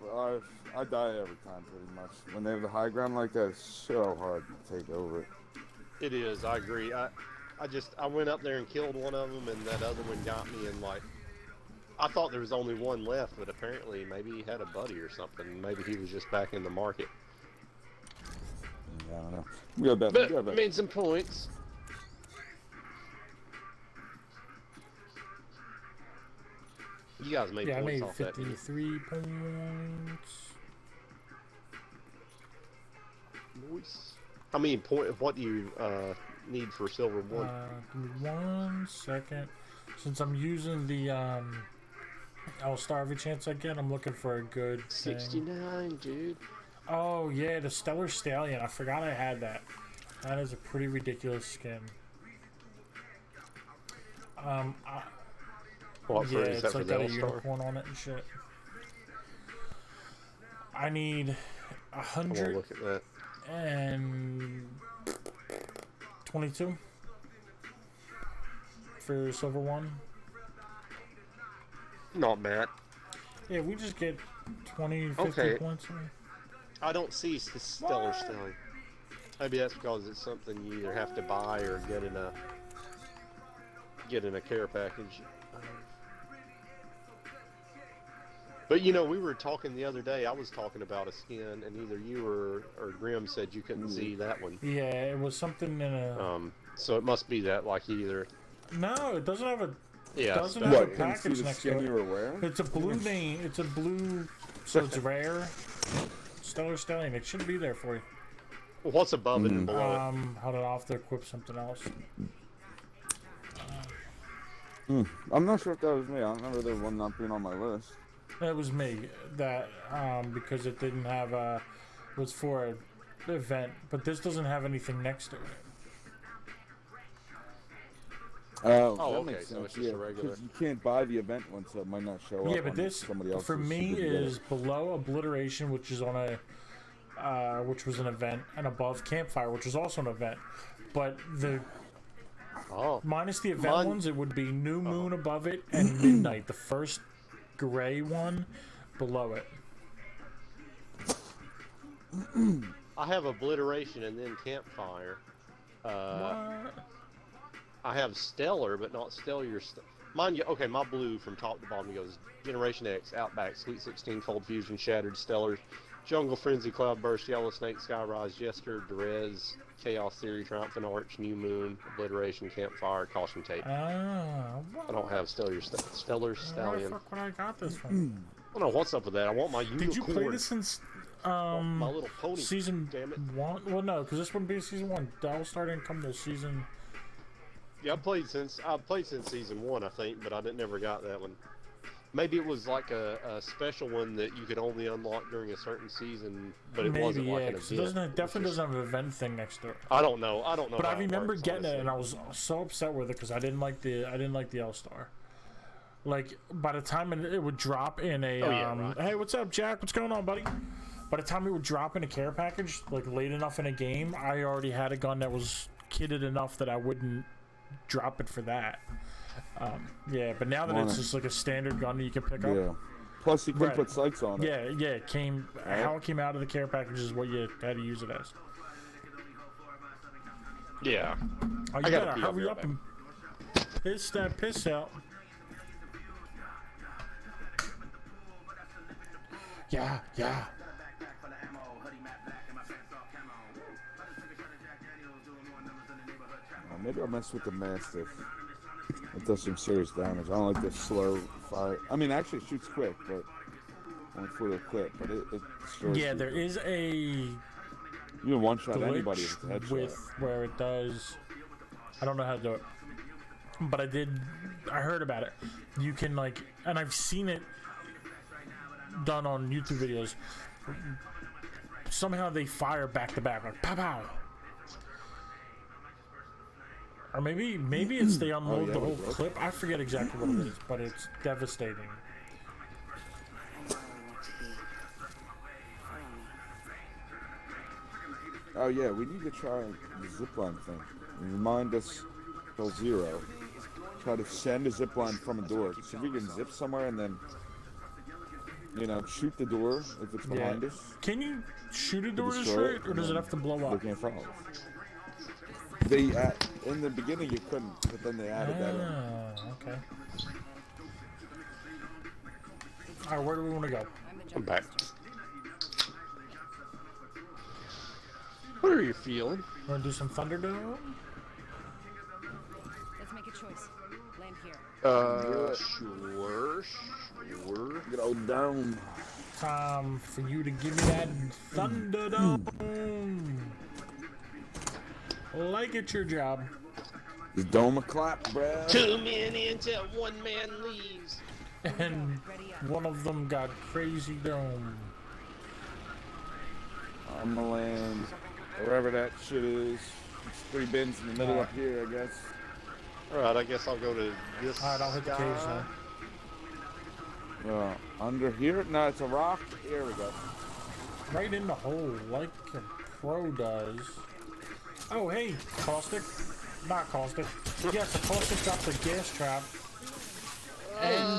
I die every time pretty much. When they have the high ground like that, it's so hard to take over it. It is. I agree. I went up there and killed one of them, and that other one got me. And like, I thought there was only one left, but apparently maybe he had a buddy or something. Maybe he was just back in the market. I don't know. We got But that. made some points. You guys made Yeah, I points made off that. 53 points. Nice. How many point? What do you need for silver one? Give me 1 second. Since I'm using the All-Star every chance I get, I'm looking for a good thing. 69, dude. Oh yeah, the Stellar Stallion. I forgot I had that. That is a pretty ridiculous skin. What for? Yeah, Is that it's for like the got a All-Star? unicorn on it and shit. I need I want to look at that. 122 for silver one. Not bad. Yeah, we just get 20, 50 Okay. points. I don't see the Stellar Stallion. Maybe that's because it's something you either have to buy or get in a care package. But you know, we were talking the other day. I was talking about a skin, and either you or Grim said you couldn't see that one. Yeah, it was something in a. So it must be that like either. No, it doesn't have a. Yeah. Doesn't have a package next to you were it. wearing? It's a blue name. It's a blue, so it's rare. Stellar Stallion. It should be there for you. What's above it and below it? Hold it off to equip something else. I'm not sure if that was me. I don't remember the one not being on my list. It was me that because it didn't have it was for an event, but this doesn't have anything next to it. Oh, Oh, that okay, makes so sense. it's just a regular- 'cause you can't buy the event one, so it might not show up. Yeah, but on this somebody else's, for so me you couldn't get is it. below Obliteration, which is on a which was an event, and above Campfire, which was also an event. But the minus the event ones, it would be New Moon above it and Midnight, the first gray one below it. I have Obliteration and then Campfire. I have Stellar, but not Stellar. Mine, okay, my blue from top to bottom goes Generation X, Outback, Sweet 16, Cold Fusion, Shattered, Stellar, Jungle Frenzy, Cloudburst, Yellow Snake, Skyrise, Jester, Derez, Chaos Theory, Triumphant Arch, New Moon, Obliteration, Campfire, Caution Tape. I don't have Stellar Stallion. Where the fuck would I got this from? I don't know what's up with that. I want my unicorn. Did you play this since my little pony? season Damn it. 1? Well, no, because this wouldn't be season 1. That'll start and come to season. Yeah, I've played since season 1, I think, but I never got that one. Maybe it was like a special one that you could only unlock during a certain season, but it wasn't like an event. It definitely doesn't have an event thing next to it. I don't know. But how I it remember works, getting it, honestly. and I was so upset with it because I didn't like the L-Star. Like by the time it would drop in a right. hey, what's up, Jack? What's going on, buddy? By the time it would drop in a care package, like late enough in a game, I already had a gun that was kitted enough that I wouldn't drop it for that. Yeah, but now that it's just like a standard gun that you can pick up. Yeah. Plus, you can Right. put sights on it. Yeah, it came. How it came out of the care package is what you had to use it as. Yeah. Oh, you I gotta better pee, I'll be hurry right up and piss that piss out. Yeah. Maybe I'll mess with the Mastiff. It does some serious damage. I don't like the slow fire. I mean, actually, it shoots quick, but only for the clip. But it destroys. Yeah, people. there is a You can one shot anybody glitch with a headshot. with where it does. I don't know how to do it, but I heard about it. You can and I've seen it done on YouTube videos. Somehow they fire back to back, like pow pow. Or maybe it's they unload yeah, the whole we broke. clip. I forget exactly what it is, but it's devastating. I know where we want to be. Follow me. Oh yeah, we need to try the zipline thing. Remind us till 0. Try to send a zipline from a door. So we can zip somewhere and then, you know, shoot the door if it's behind us. Can you shoot a door to destroy destroy it, it, or does it and have to blow They up? can't follow us. They in the beginning you couldn't, but then they added that in. Okay. All right, where do we want to go? I'm back. What are you feeling? Want to do some Thunderdome? Let's make a choice. Land here. Sure. Get old down. Time for you to give me that Thunderdome. Like it's your job. Just dome a clap, bruh. 2 men until 1 man leaves. And one of them got crazy dome. I'm gonna land wherever that shit is. It's 3 bins in the middle up here, I guess. Alright, I guess I'll go to this Alright, I'll hit the guy. cage now. Under here? No, it's a rock. Here we go. Right in the hole, like a pro does. Oh, hey, Caustic. Not Caustic. Yes, the Caustic dropped the gas trap.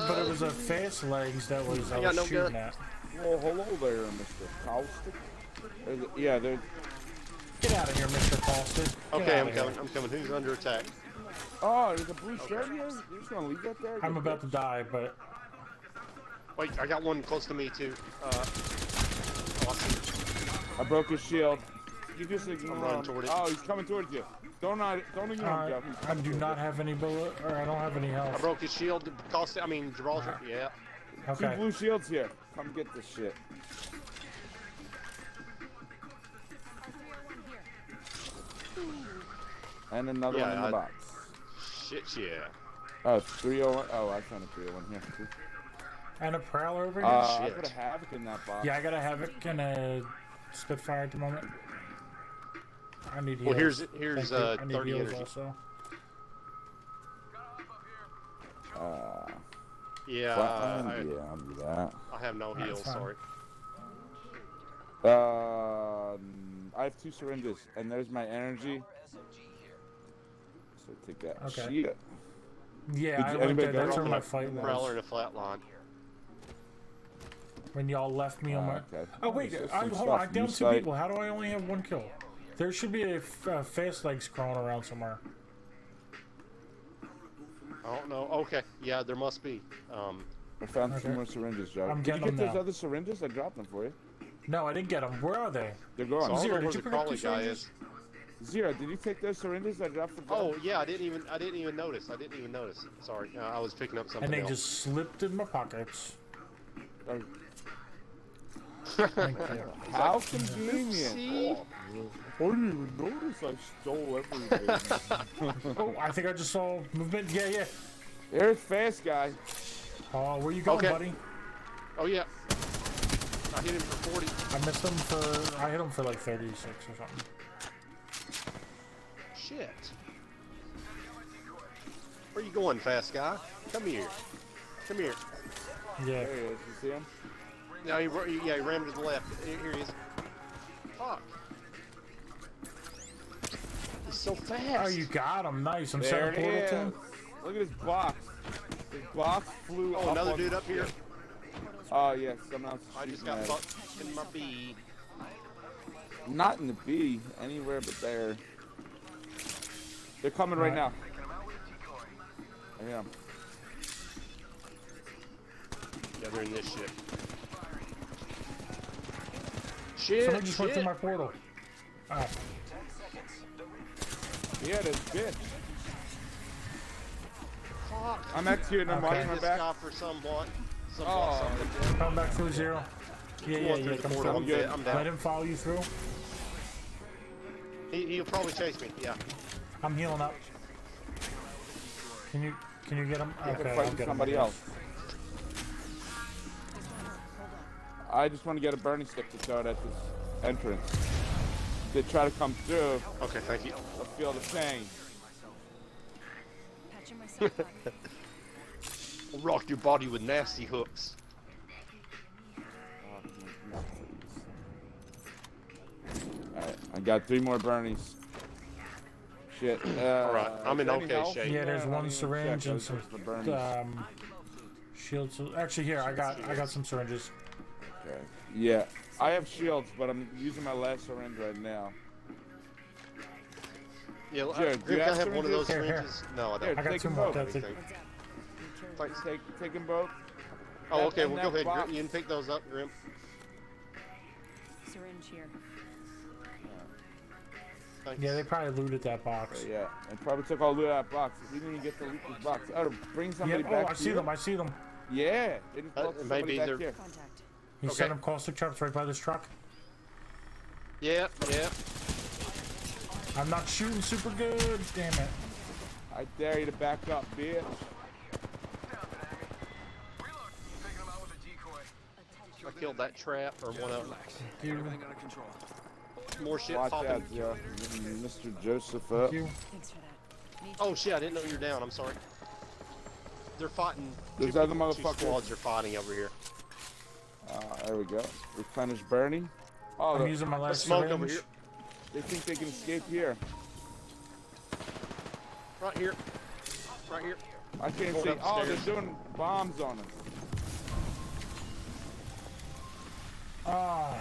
But it was a fast legs that was I was shooting at. Well, hello there, Mr. Caustic. Yeah, there's... Get out of here, Mr. Caustic. Okay, I'm coming. Who's under attack? Oh, there's a blue shirt here? You're just gonna leave that there? I'm about to die, but... Wait, I got one close to me too. Awesome. I broke his shield. You just I'm ignore running him. toward it. Oh, he's coming towards you. Don't ignore him, Joe. I do not have any bullet, or I don't have any I health. broke his shield. Gibraltar. Yeah. 2 Okay. blue shields here. Come get this shit. And another one in the box. Shit, yeah. Oh, 301. Oh, I found a 301 here too. And a Prowler over here? I put a Havoc in that box. Yeah, I got a Havoc and a Spitfire at the moment. I need heals. Well, here's Thank you. I need 30 heals energy. also. Yeah, I'll do that. I have no heals. fine. Sorry. I have 2 syringes, and there's my energy. So take that. Okay. Shit. Yeah, I went anybody there. go That's on where my that? fight Prowler was. in a flat line. When y'all left me on my... Okay. Oh, wait. So Hold some on. I stuff. downed You 2 sight- people. How do I only have 1 kill? There should be a fast legs crawling around somewhere. I don't know. Okay. Yeah, there must be. I found 2 Okay. more syringes, Joe. I'm Did you getting get them those now. other syringes? I dropped them for you. No, I didn't get them. Where are they? They're gone. I don't Zero, know did where you the pick up crawly the guy syringes? is. Zero, did you take those syringes I dropped for Oh yeah, I didn't even notice. Sorry, I was picking up something And they else. just slipped in my pockets. Oh, Thank you. how convenient. See? I didn't even notice I stole everything. Oh, I think I just saw movement. Yeah. There's fast guy. Oh, where you going, Okay. buddy? Oh yeah. I hit him for 40. I missed him for... I hit him for like 36 or something. Shit. Where you going, fast guy? Come here. Come here. Yeah. There he is. You see him? No, he ran to the left. Here he is. Fuck. He's so fast. Oh, you got him. Nice. I'm There setting it portal is. to him. Look at his box. His box flew Oh, up another on- dude up here. Oh, yeah. Someone else is I just shooting got at us. fucked in my B. Not in the B. Anywhere but there. They're coming right now. I am. Yeah, they're in this shit. Shit, Someone just went shit. through my portal. Ah, Yeah, this bitch. Fuck. I'm executing. I'm Okay. watching my This back. guy for somewhat. Oh. Something. come back through 0. Yeah. Going through the Come portal. through. I'm dead. I'm Let down. him follow you through. He'll probably chase me. Yeah. I'm healing up. Can you get him? I'm Okay, I'll fighting get him. somebody else. I just want to get a burning stick to throw it at this entrance. They try to come through. Okay, thank you. I'll feel the pain. Patching myself up. I'll rock your body with nasty hooks. Alright, I got 3 more Bernies. Shit. Alright, I'm in is there any okay health? shape. Yeah, there's I one didn't even syringe check. and Those some are the Bernies. shields. Actually, here I got some syringes. Okay. Yeah, I have shields, but I'm using my last syringe right now. Yeah, Jared, do you Grim, can I have have one of those syringes? Here, syringes? No, I Here, don't. I got take two them more. both. That's it. Anything. Thanks. Take them both. Oh, That- okay, and well, that go ahead. box- You can pick those up, Grim. Syringe here. Thanks. Yeah, they probably looted that box. Okay, yeah, and probably took all of that box. We didn't even get to loot this box. Oh, bring somebody Yeah, back I see here. them. I see them. Yeah, they just brought It somebody may be back their- here. Contact. He Okay. set up caustic traps right by this truck. Yeah, yeah. I'm not shooting super good. Damn it. I dare you to back up, bitch. Reload. Taking him out with a decoy. I killed that trap, or one of them. Relax. You. Everything under control. More shit Watch popping. out, Joe. Mr. Joseph up. Thank you. Thanks for that. Need Oh shit, I didn't know you were down. I'm sorry. They're fighting. There's two other people, two motherfuckers. squads are fighting over here. There we go. Replenish Bernie. Oh, I'm look, using my There's last smoke syringe. over here. they think they can escape here. Right here. Right here. I can't Going see. up the Oh, they're stairs. doing bombs on us. Oh,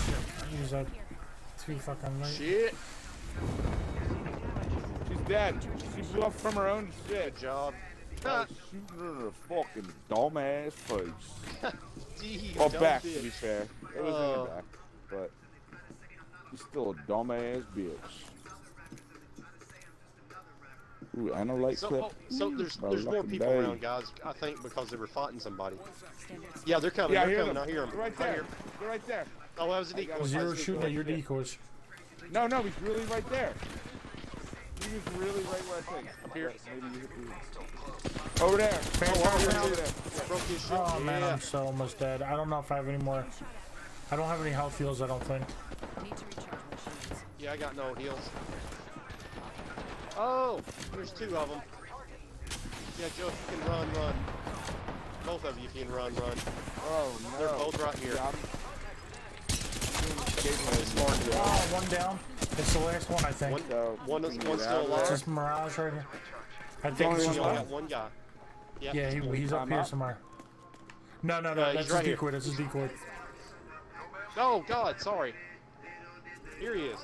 shit. I used that too fucking late. Shit. She's dead. She blew up from her own shit. Good job. I was shooting her in her fucking dumbass face. Gee, Or dumb back, bitch. to be fair. It was in Oh. the back. But she's still a dumbass bitch. Ooh, and a light So, clip. so there's My more lucky people day. around, guys. I think because they were fighting somebody. standards. Yeah, they're coming. Yeah, I They're hear coming. them. I hear them. They're right there. They're right there. Oh, that was a I got decoy. Zero shooting at your decoys. No, he's really right there. He was really right where I think. Up here. Maybe you hit the... Over there. Over there. Broke his shit. Oh man, Yeah. I'm so almost dead. I don't know if I have any more. I don't have any health heals, I don't think. Need to recharge my shields. Yeah, I got no heals. Oh, there's 2 of them. Yeah, Joe, if you can run. Both of you can run. Oh, no. They're both right here. Yeah, Oh, one down. It's the last one, I think. One's still It's alive. just Mirage right here. I think it's We just only one. got one guy. Yeah. Yeah, he's up here somewhere. No, he's that's his right here. decoy. That's his decoy. Oh God, sorry. Here he is.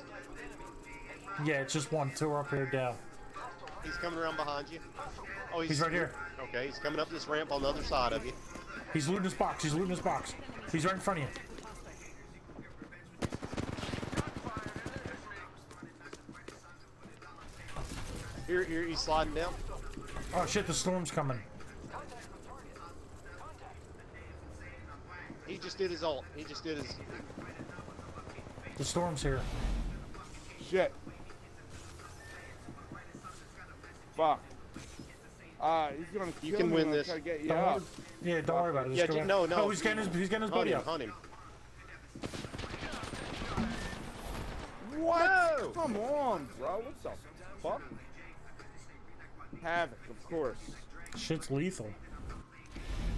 Yeah, it's just one. 2 are up here down. He's coming around behind you. Oh, He's right here. Okay, he's coming up this ramp on the other side of you. He's looting his box. He's right in front of you. Here, he's sliding down. Oh shit, the storm's coming. He just did his ult. He just did his. The storm's here. Shit. Fuck. He's gonna kill You can me win when I this. try to get you Don't up. worry. Yeah, don't worry about it. Yeah, Just go no, back. no. Oh, he's getting his buddy up. Hunt him. What? No! Come on, bro. What the fuck? Havoc, of course. Shit's lethal.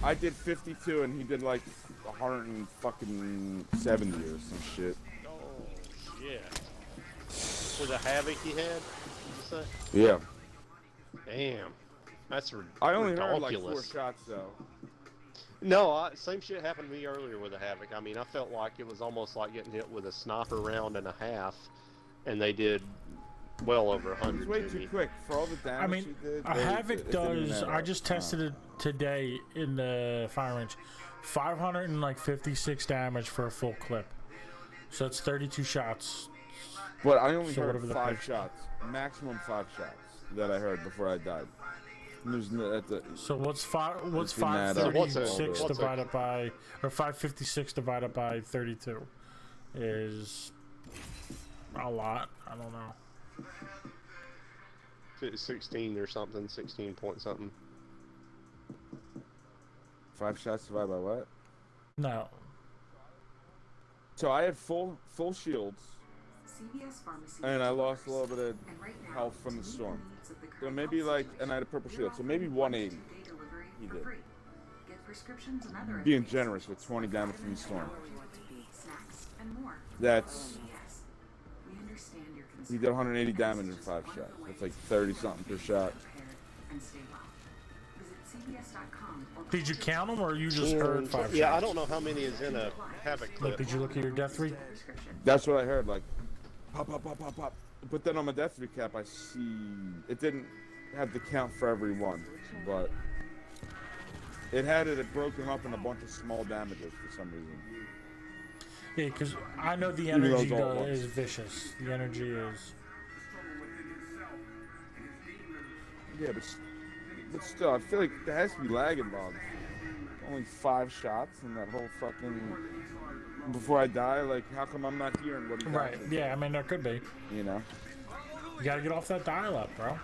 I did 52 and he did like 170 or some shit. Oh shit. For the havoc he had. Did you say? Yeah. Damn. That's I only heard like 4 ridiculous. shots though. No, same shit happened to me earlier with the Havoc. I mean, I felt like it was almost like getting hit with a sniper round and a half, and they did well over It was 100 way to too me. quick for all the damage I mean, he did. a Havoc does. I just tested it. it today in the fire range. 556 damage for a full clip. So it's 32 shots. But I only So heard whatever the 5 pitch. shots, maximum 5 shots that I heard before I died. There's no, that's a, So what's Let's do that up. 536 What's a- divided by, or 556 divided by 32 is a lot. I don't know. 16 or something, 16 point something. 5 shots divided by what? No. So I had full shields, CVS Pharmacy. And I lost a little bit of And right now, health from the to meet storm. needs of the So current maybe health like, situation, and I had a purple we're shield, so maybe offering 180. two-day delivery He for did. free. Get prescriptions and other Being advanced generous with 20 damage from the vitamins, storm. snacks, and more. That's, Yes, we understand your he concerns. did 180 damage in 5 shots. That's like 30 something per shot. And stay well. Visit cvs.com or Did you count them, or you just heard 5 Yeah, I shots? don't know how many is in a Havoc Look, clip. did you look at your death rate? That's what I heard, like, pop, pop, pop, pop, pop. But then on my death recap, I see, it didn't have the count for every one, but it had it broken up in a bunch of small damages for some reason. Yeah, because I know the Even though energy it's all at once. is vicious. The energy is. Yeah, but still, I feel like there has to be lag involved. Only 5 shots and that whole fucking, before I die, like, how come I'm not hearing what he died Right. from? Yeah, I mean, there could be. You know? You gotta get off that dial-up, bro.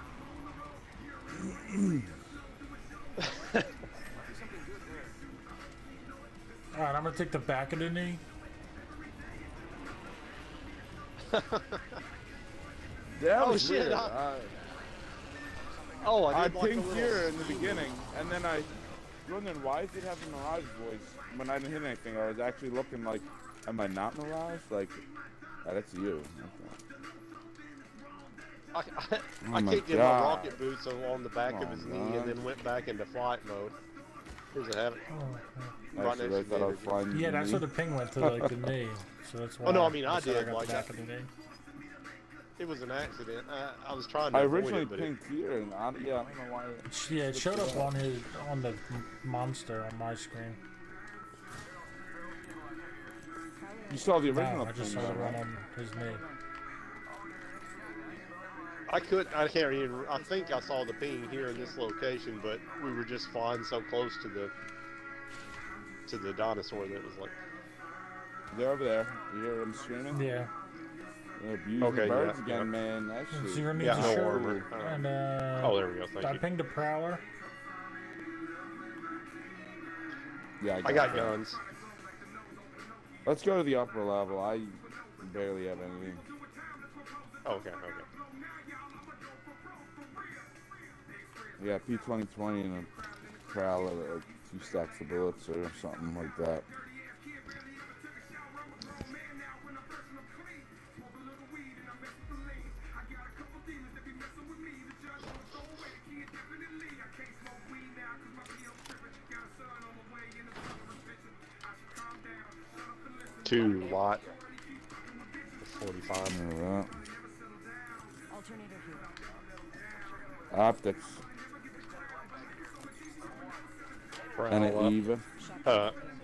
Alright, I'm gonna take the back of the knee. That Oh, was shit, weird. Oh, I I did like a pinged little... here in the beginning, and then I wondering why is it having Mirage voice when I didn't hit anything. I was actually looking like, am I not Mirage? Like, oh, that's you. Okay. I my kicked him God. a rocket boots on the back of his knee man. and then went back into flight mode. Here's a Havoc. Right Actually, I next to thought I was me. flying. Yeah, that's knee. what the ping went to, like, the knee. So that's why. Oh, no, I mean, I that's why did, got like, the back of the knee. It was an accident. I was trying to I avoid originally it, but pinged here, and I don't know why. Yeah, it showed up on the monster on my screen. You saw the No, original I just ping, saw the though, one right? on his knee. I can't even, I think I saw the ping here in this location, but we were just flying so close to the dinosaur that it was like... They're over there. You hear them screaming? Yeah. They're abusing Okay, birds yeah, again, man. That shit. So you're gonna need Yeah, to no show. armor. And, Oh, there we go, thank I you. pinged a prowler. Yeah, I got guns. Let's go to the upper level. I barely have anything. Okay. Yeah, P2020 and a prowler, or 2 stacks of bullets or something like that. Two watt. 45. Alright. Alternator here. Optics. And an Eva.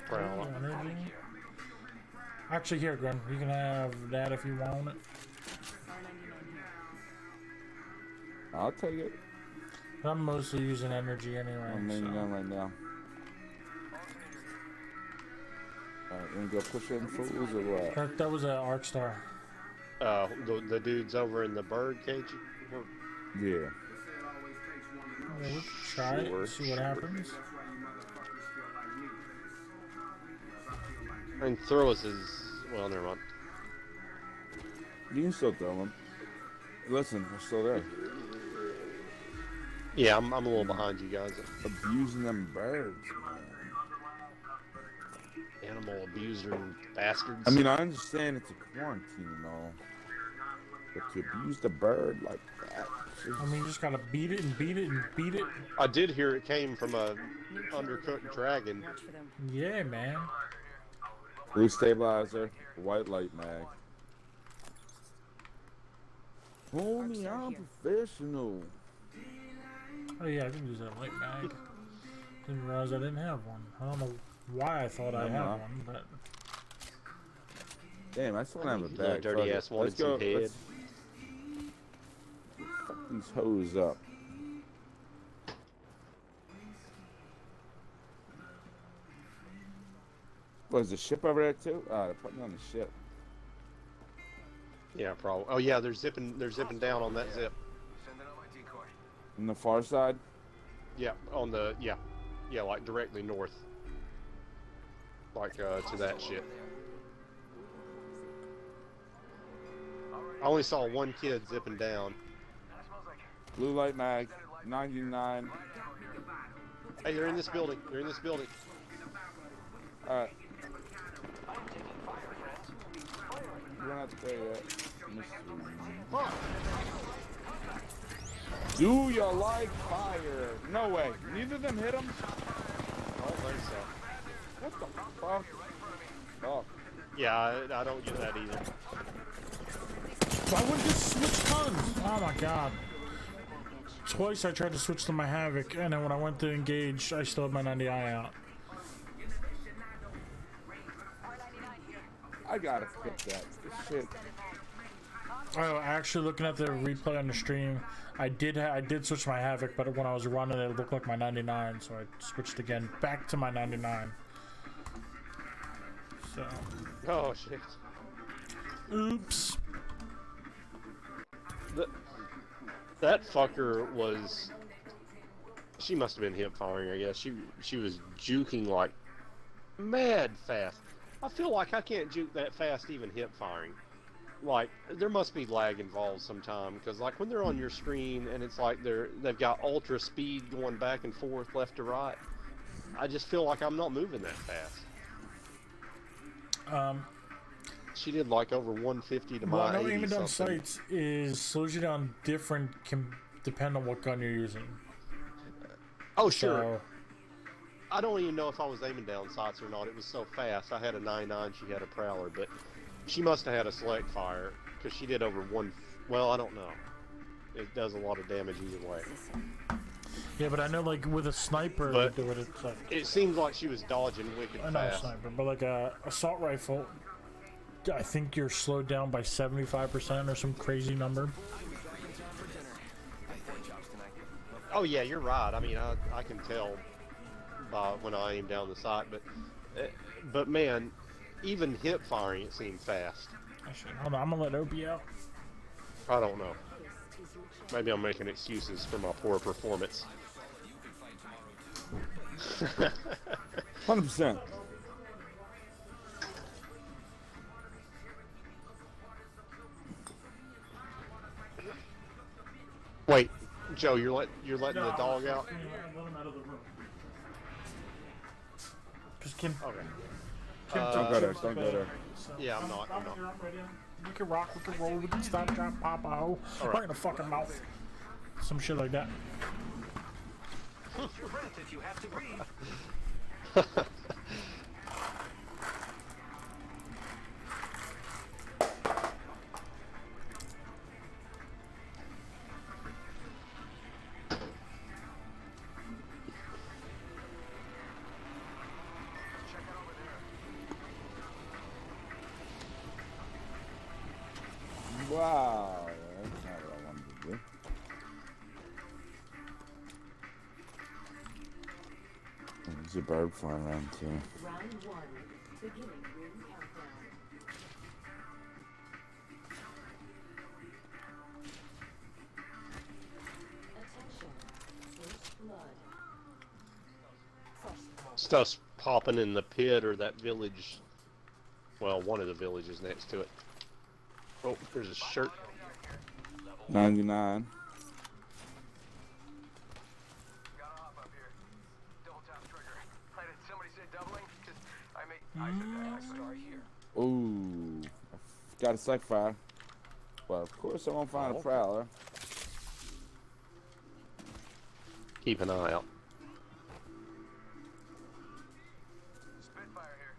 Prowler. Actually, here, Glenn, you can have that if you want it. I'll take it. I'm mostly using energy anyway. I'm laying so. down right now. Alright, we're gonna go push in fools or what? That was an arc star. The dudes over in the bird cage. Yeah. Yeah, we can try Sure, it, see what sure. happens. And throw us his... Well, never mind. You can still throw them. Listen, we're still there. Yeah, I'm a little behind you guys. Abusing them birds, man. Animal abuser bastards. I mean, I understand it's a quarantine and all, but to abuse the bird like that. I mean, you just gotta beat it and beat it and beat it. I did hear it came from a undercooked dragon. Watch for them. Yeah, man. Blue stabilizer, white light mag. Only I'm professional. Oh yeah, I can use that light mag. Didn't realize I didn't have one. I don't know why I thought I had one, but Damn, I still don't have a Little bag. dirty Fuck it. ass wanted Let's go. some head. Let's fuck these hoes up. What, is the ship over there too? Ah, they're putting me on the ship. Yeah, probably. Oh yeah, they're zipping down on that zip. Sending out my decoy. On the far side? Yeah, on the yeah, like directly north. Like to that ship. I only saw one kid zipping down. Blue light mag, 99. Hey, they're in this building. They're in this building. Alright. We're not there yet. Do you like fire? No way. Neither of them hit him? I don't think so. What the fuck? Oh. Yeah, I don't get that either. Why wouldn't just switch guns? Oh my god. Twice I tried to switch to my Havoc, and then when I went to engage, I still had my 90i out. I gotta pick that. This shit. Oh, actually, looking at the replay on the stream, I did switch my Havoc, but when I was running it, it looked like my 99, so I switched again back to my 99. So. Oh shit. Oops. That fucker was. She must have been hip firing, I guess. She was juking like mad fast. I feel like I can't juke that fast even hip firing. Like, there must be lag involved sometime, because like when they're on your screen and it's like they've got ultra speed going back and forth left to right, I just feel like I'm not moving that fast. She did like over 150 to Well, my I know 80 aiming down something. sights is slows you down different, can depend on what gun you're using. Oh sure. So, I don't even know if I was aiming down sights or not. It was so fast. I had a 9.9, she had a Prowler, but she must have had a select fire, because she did over one. Well, I don't know. It does a lot of damage either way. yeah, but I know like with a sniper, But it's like, it seems like she was dodging wicked I know a fast. sniper, but like a assault rifle, I think you're slowed down by 75% or some crazy number. Oh yeah, you're right. I mean, I can tell by when I aim down the sight, but man, even hip firing it seemed fast. Hold on, I'm gonna let Opie out. I don't know. Maybe I'm making excuses for my poor performance. 100%. Wait, Joe, you're letting the dog out? Let him out of the room. Just Kim. Okay. Don't go there. Don't go there. Yeah, I'm not. We can rock, we can roll, we can stop, drop, pop a hoe. Right. Right in the fucking mouth. Some shit like that. Hold your breath if you have to breathe. Wow. That's not what I wanted to do. There's a bird flying around too. Round 1. Beginning ring countdown. Attention. First blood. Stuff's popping in the pit or that village. Well, one of the villages next to it. Oh, there's a shirt. 99. Gotta hop up here. Double tap trigger. Did somebody say doubling? 'Cause I said start here. Ooh. Got a psych fire. Well, of course I won't find a Prowler. Keep an eye out. Spitfire here.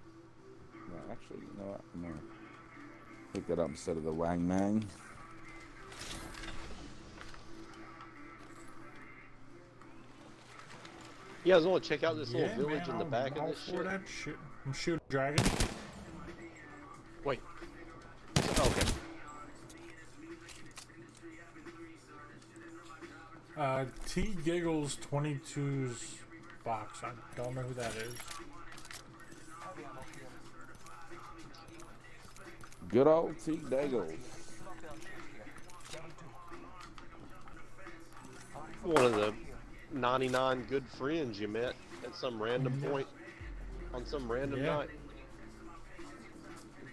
No, actually, you know what? I'm gonna pick that up instead of the Wang Mang. You guys want to check out this little Yeah, village man, in the I'm back of all this for shit? that shit. I'm shooting a dragon. Wait. Okay. T Giggles 22's box. I don't know who that is. Good old T Daggles. One of the 99 good friends you met at some random point on some random night.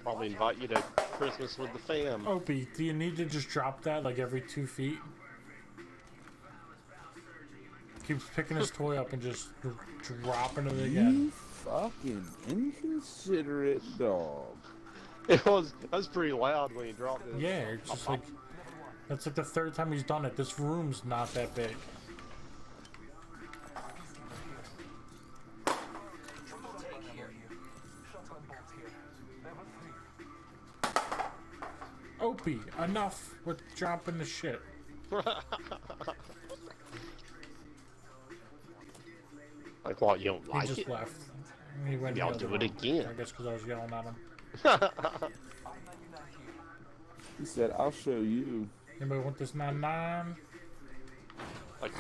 Probably invite you to Christmas with the fam. Opie, do you need to just drop that like every 2 feet? Keeps picking his toy up and just dropping it again. You fucking inconsiderate dog. That was pretty loud when he dropped it. Yeah, it's just like that's like the 3rd time he's done it. This room's not that big. Opie, enough with dropping the shit. Like what? You don't He like just it? left. He went Maybe I'll the other do it room. again. I guess because I was yelling at him. He said, "I'll show you." Anybody want this 9.9? Like,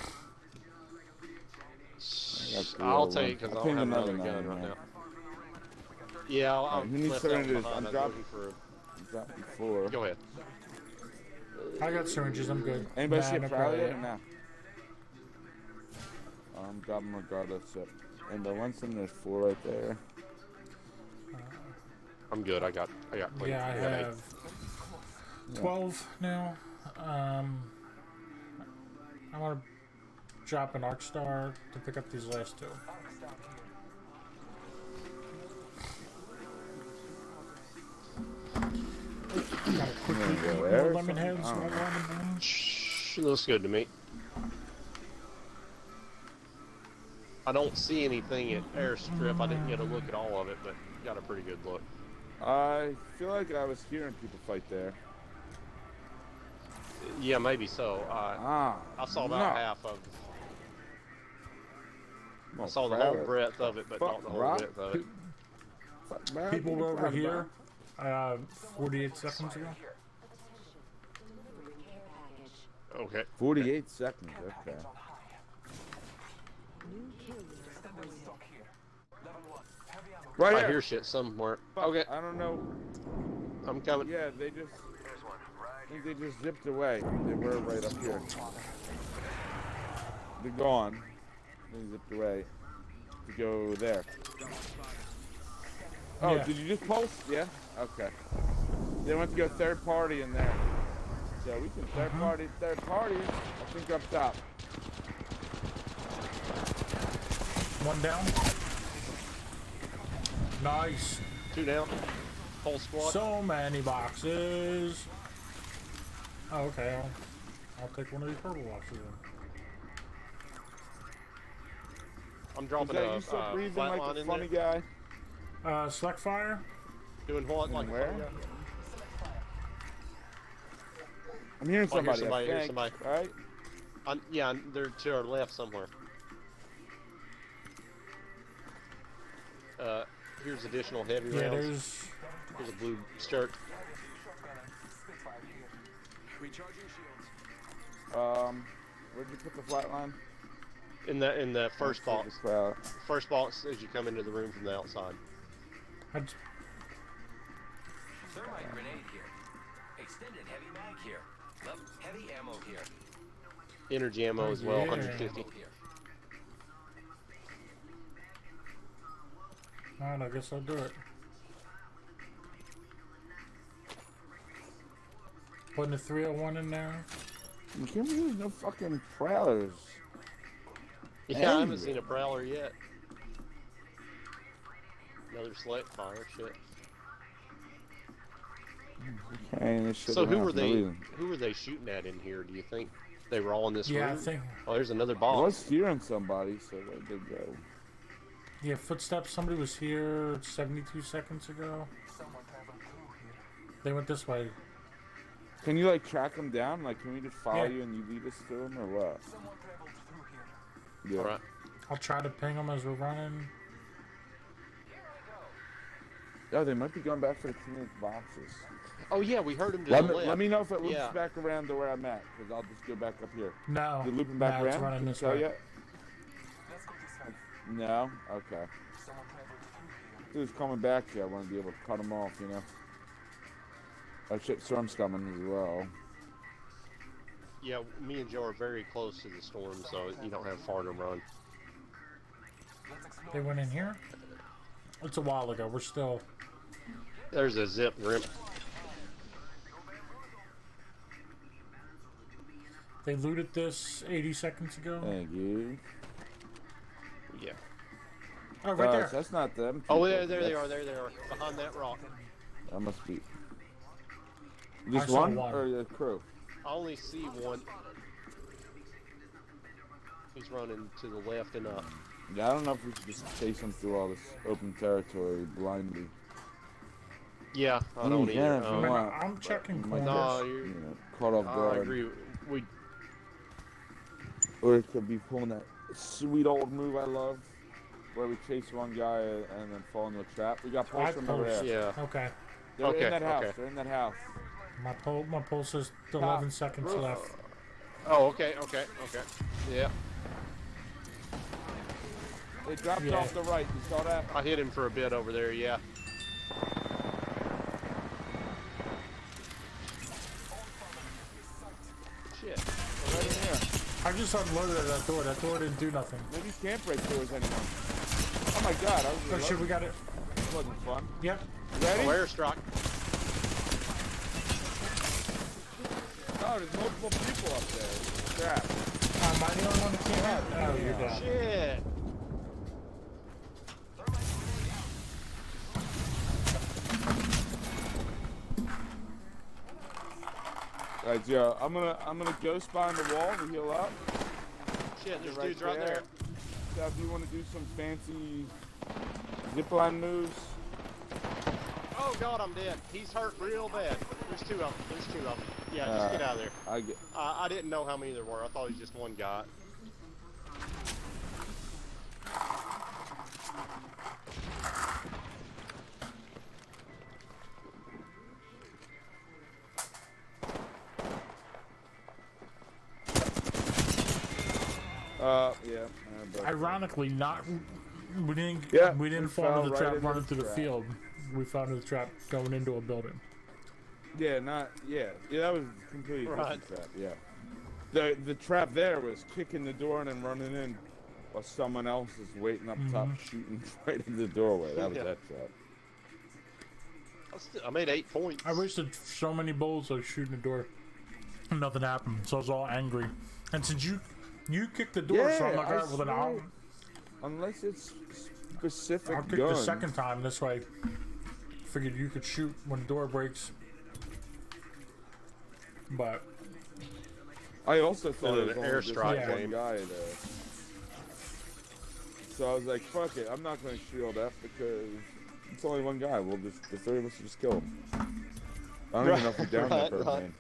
got the I'll other take one. because I I'll don't have ping another another gun right 9.9. now. Yeah, I'll Who needs left that one syringes? behind. I'm I was dropping. looking for. Dropping 4. Go ahead. I got syringes. I'm good. Anybody see a Nah, prowler no yet or no? I'm dropping regardless. Yep. And the one thing, there's 4 right there. I'm good. I got plenty. Yeah, I have 12 now. I want to drop an Arc Star to pick up these last 2. Gotta quickly eat more lemon heads while we're on the boom. Shh, looks good to me. I don't see anything at airstrip. I didn't get a look at all of it, but got a pretty good look. I feel like I was hearing people fight there. Yeah, maybe so. I saw about half of. I saw the whole breadth of it, but not the whole width of it. People were over here 48 seconds ago. Okay. 48 seconds. Okay. Right I here. hear shit somewhere. Okay. I don't know. I'm coming. Yeah, I think they just zipped away. They were right up here. They're gone. They zipped away to go there. Oh, Yeah. did you just pulse? Yeah? Okay. They went to go third party in there. So we can third party. I think up top. One down. Nice. 2 down. Whole squad. So many boxes. Oh, okay. I'll take one of these purple boxes then. I'm dropping Is a that you still breathing like flatline a in funny there. guy? Select fire. Doing what? Like where? a funny guy? I'm hearing Oh, I hear somebody. somebody, I hear think, somebody. right? Yeah, they're to our left somewhere. Here's additional heavy rounds. There's a blue skirt. Recharging shields. Where'd you put the flatline? In the first Let's box. see the crowd. First box as you come into the room from the outside. Thermite grenade here. Extended heavy mag here. Heavy ammo here. Energy ammo as well, Yeah. 150. Alright, I guess I'll do it. Putting the 301 in there. You can't believe there's no fucking prowlers. Yeah, I haven't seen a prowler yet. Another select fire, shit. Okay, this shit So who around were for no they? reason. Who were they shooting at in here? Do you think they were all in this Yeah, room? I think. Oh, there's another I box. was hearing somebody, so where'd they go? Yeah, footsteps. Somebody was here 72 seconds ago. They went this way. Can you like track them down? Like, can we just follow Yeah. you and you lead us to them, or what? Yeah. All right. I'll try to ping them as we're running. Oh, they might be going back for the team's boxes. Oh yeah, we heard him to Let the me, left. let me know if it loops Yeah. back around to where I'm at, because I'll just go back up here. No. Did it looping back no, it's around? running Can you this tell way. yet? No? Okay. If he was coming back here, I want to be able to cut him off, you know? Oh shit, storm's coming as well. Yeah, me and Joe are very close to the storm, so you don't have far to run. They went in here? It's a while ago. We're still... There's a zip grim. They looted this 80 seconds ago. Thank you. Yeah. Oh, right there. That's not them. Oh, people. there they are. There they are. Behind that rock. That must be. I Just saw one, one. or the crew? I only see one. He's running to the left and up. Yeah, I don't know if we should just chase him through all this open territory blindly. Yeah, I don't either. Yeah, if you want, I'm checking but corners. No, you're. you know, caught off I guard. agree. We. Or it could be pulling that sweet old move I love, where we chase one guy and then fall into a trap. We got pulse from over there. Yeah. Okay. They're Okay, in that house. okay. They're in that house. My pulse says 11 seconds roof. left. Oh, okay. Yeah. They dropped Yeah. off the right. You saw that? I hit him for a bit over there. Yeah. Shit. They're right in here. I just unloaded that door. That door didn't do nothing. Maybe you can't break doors anymore. Oh my god, I was Oh shit, we got it. That wasn't fun. Yep. You ready? Oh, airstrike. Oh, there's multiple people up there. Crap. Am I the only one that came out? Oh, you're down. Shit. Right, Joe. I'm gonna ghost behind the wall to heal up. Shit, there's dudes right there. So if you want to do some fancy zipline moves. Oh god, I'm dead. He's hurt real bad. There's two of them. Yeah, just get out of there. I didn't know how many there were. I thought he was just one guy. Yeah. Ironically, not. We didn't. Yeah, we didn't we fall fell into the right trap into running the through the trap. field. We fell into the trap going into a building. Yeah, yeah, that was completely Right. different trap. Yeah. The trap there was kicking the door and then running in, while someone else is waiting up top shooting right in the doorway. That was Yeah. that trap. I made 8 points. I wasted so many bullets like shooting the door. Nothing happened, so I was all angry. And since you kicked the door, so I'm like, I alright, well then I'll swear. Unless it's specific kick gun. the second time. This way, figured you could shoot when the door breaks. But I also thought And it was an only just airstrike one game. guy there. So I was like, fuck it, I'm not going to shield up because it's only one guy. The three of us will just kill him. I don't even know if we're down that bird man.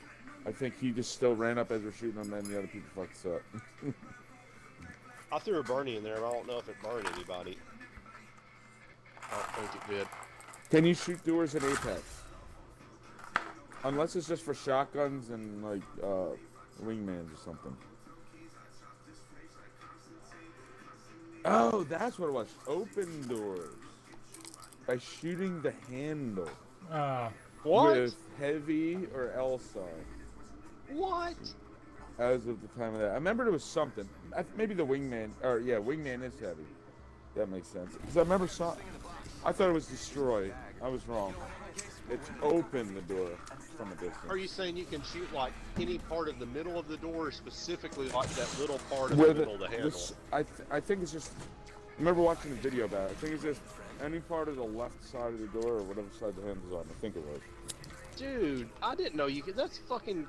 I think he just still ran up as we're shooting him and the other people fucked us up. I threw a Bernie in there, but I don't know if it burned anybody. I don't think it did. Can you shoot doors in Apex? Unless it's just for shotguns and like wingmans or something. Oh, that's what it was. Open doors. By shooting the handle. What? With heavy or LSAR. What? As of the time of that. I remember there was something. Maybe the wingman. Or yeah, wingman is heavy. That makes sense. Because I remember I thought it was destroy. I was wrong. It's open the door from a distance. Are you saying you can shoot like any part of the middle of the door, or specifically like that little part of Where the middle of the handle? I think it's just. I remember watching a video about it. I think it's just any part of the left side of the door or whatever side the handle's on. I think it was. Dude, I didn't know you could. That's fucking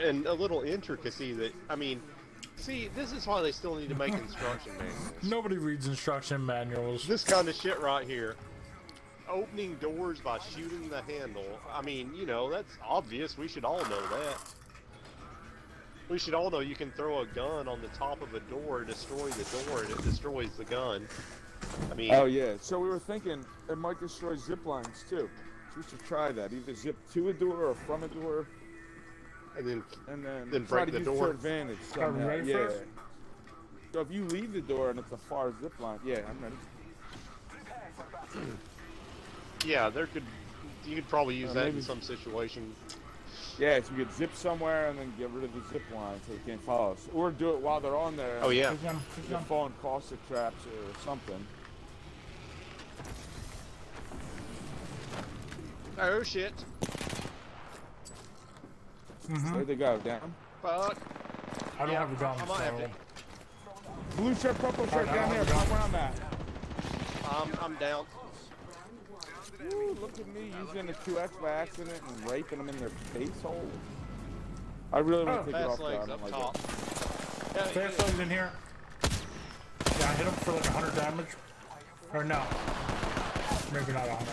and a little intricacy that, I mean, see, this is why they still need to make instruction manuals. nobody reads instruction manuals. This kind of shit right here. Opening doors by shooting the handle. I mean, you know, that's obvious. We should all know that. We should all know you can throw a gun on the top of a door, destroy the door, and it destroys the gun. I mean... Oh, yeah. So we were thinking it might destroy zip lines, too. So we should try that. Either zip to a door or from a door. And then try break to the use door. it to advantage. Are we ready yeah. first? So if you leave the door and it's a far zip line, yeah, I'm ready. Yeah, you could probably use that maybe. in some situation. Yeah, so you could zip somewhere and then get rid of the zip line so they can't follow us. Or do it while they're on there. Oh, yeah. You're falling caustic traps or something. Oh, shit. Where'd they go? Down? Fuck. I don't have a gun, I might have so... to. Blue shirt, purple shirt down here. Come where I'm at. I'm down. Ooh, look at me using a 2X by accident and raping them in their face hole. I really want to take it off. Fast legs I don't up like top. it. Fast legs in here. Yeah, I hit him for like 100 damage. Or no. Maybe not 100.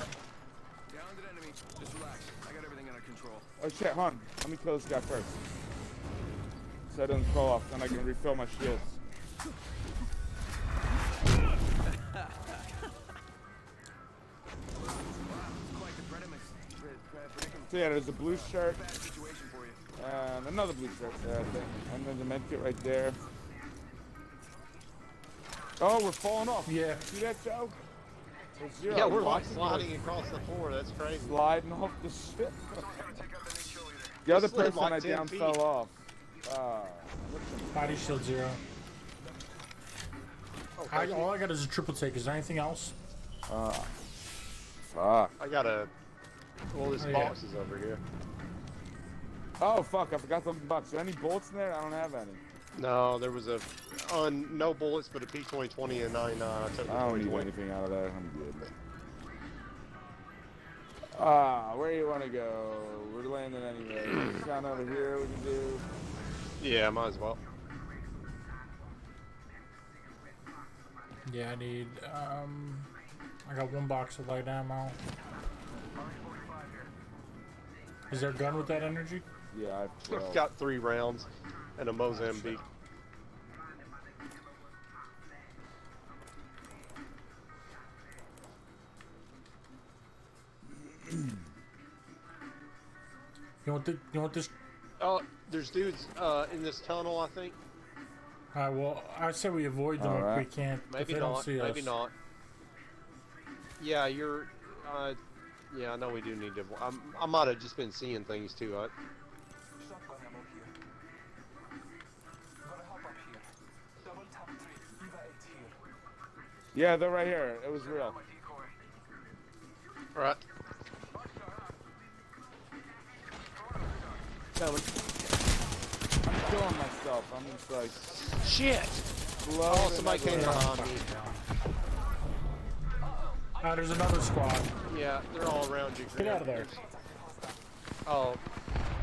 Downed enemy. Just relax. I got everything under control. Oh shit, hon. Let me kill this guy first. So it doesn't fall off, then I can refill my shields. So yeah, there's a blue shirt. And another blue shirt there, I think. And then the medkit right there. Oh, we're falling off. Yeah. See that, Joe? Zero. Yeah, we're like sliding across the floor. That's crazy. Sliding off the ship. The other person like I 10 down feet. fell off. Body shield 0. Oh, All I got is a triple take. Is there anything else? Fuck. I got a. Well, this box is over here. Oh, fuck. I forgot something about. Are there any bullets in there? I don't have any. No, there was no bullets, but a P2020 and 99. I took the I don't need 2020. anything out of that. I'm good. Where do you want to go? We're landing anyway. Down over here we can do. Yeah, might as well. Yeah, I need, I got 1 box of light ammo. Is there a gun with that energy? Yeah, I've got 3 rounds and a Mozambique. You want this? Oh, there's dudes in this tunnel, I think. Alright, well, I say we avoid them if we can't. Maybe if they not. don't see Maybe us. not. Yeah, you're. Yeah, I know we do need to. I might have just been seeing things too. Shotgun ammo here. Got a help up here. Double tap 3. Eva 8 here. Yeah, they're right here. It was real. Right. Coming. I'm killing myself. I'm just like. Shit! Oh, somebody came behind me. There's another squad. Yeah, they're all around you. Get out of there. Oh.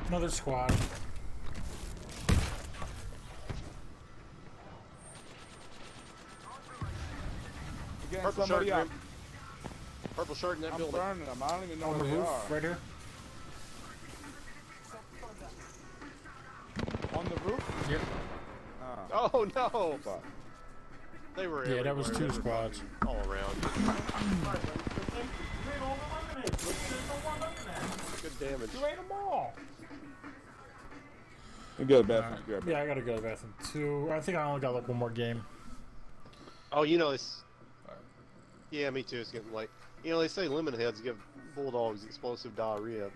Another squad. Purple shirt, up. Purple shirt in that I'm building. burning them. I don't even know On where the they roof, are. right here. On the roof? Yep. Oh no! Fuck. They were Yeah, that was everywhere. 2 squads. All around. Good damage. You ate them all. You go to the bathroom. Grab it. Yeah, I gotta go to the bathroom. 2. I think I only got like 1 more game. Oh, you know it's. Yeah, me too. It's getting late. You know they say lemon heads give bulldogs explosive diarrhea.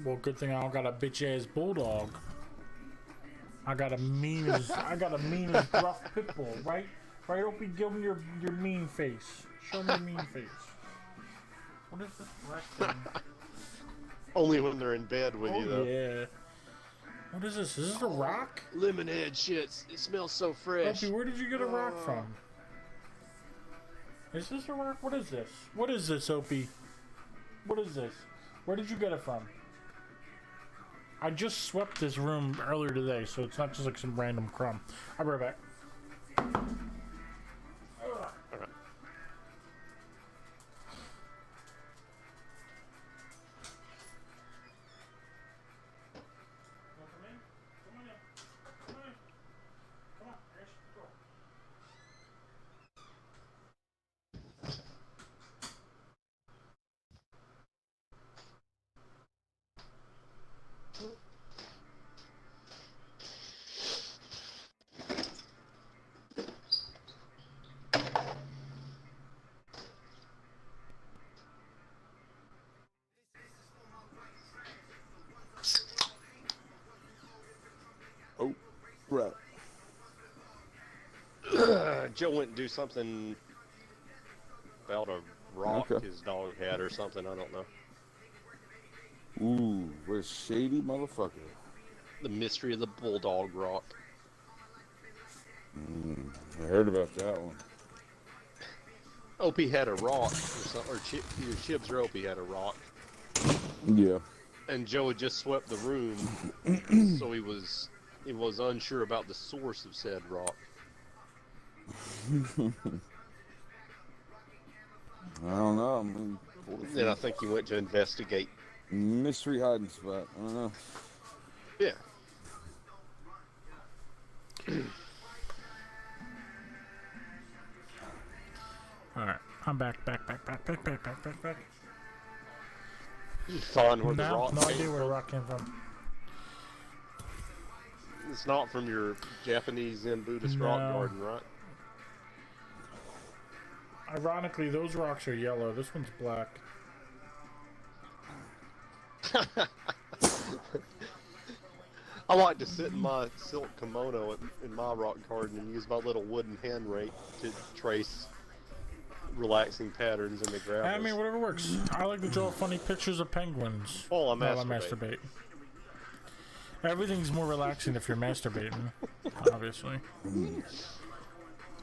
Well, good thing I don't got a bitch ass bulldog. I got a mean as rough pit bull, right? Right, Opie, give me your mean face. Show me your mean face. What is this black thing? Only when they're in bed with you, though. Yeah. What is this? Is this a rock? Lemon head shit. It smells so fresh. Opie, where did you get a rock from? Is this a rock? What is this? What is this, Opie? What is this? Where did you get it from? I just swept this room earlier today, so it's not just like some random crumb. I'll be right back. Alright. Oh, right. Joe went and do something about a rock his dog had or something. I don't know. Ooh, what a shady motherfucker. The mystery of the Bulldog Rock. I heard about that one. Opie had a rock, or something, or either Chibs or Opie had a rock. Yeah. And Joe had just swept the room, so he was unsure about the source of said rock. I don't know. I mean, Then I think he went to investigate. mystery hiding spot. I don't know. Yeah. Alright, I'm back. You find where the rock No came idea where the from. rock came from. It's not from your Japanese Zen Buddhist rock No. garden, right? Ironically, those rocks are yellow. This one's black. I like to sit in my silk kimono in my rock garden and use my little wooden hand rake to trace relaxing patterns in the gravel. I mean, whatever works. I like to draw funny pictures of penguins While I while I masturbate. masturbate. Everything's more relaxing if you're masturbating, obviously.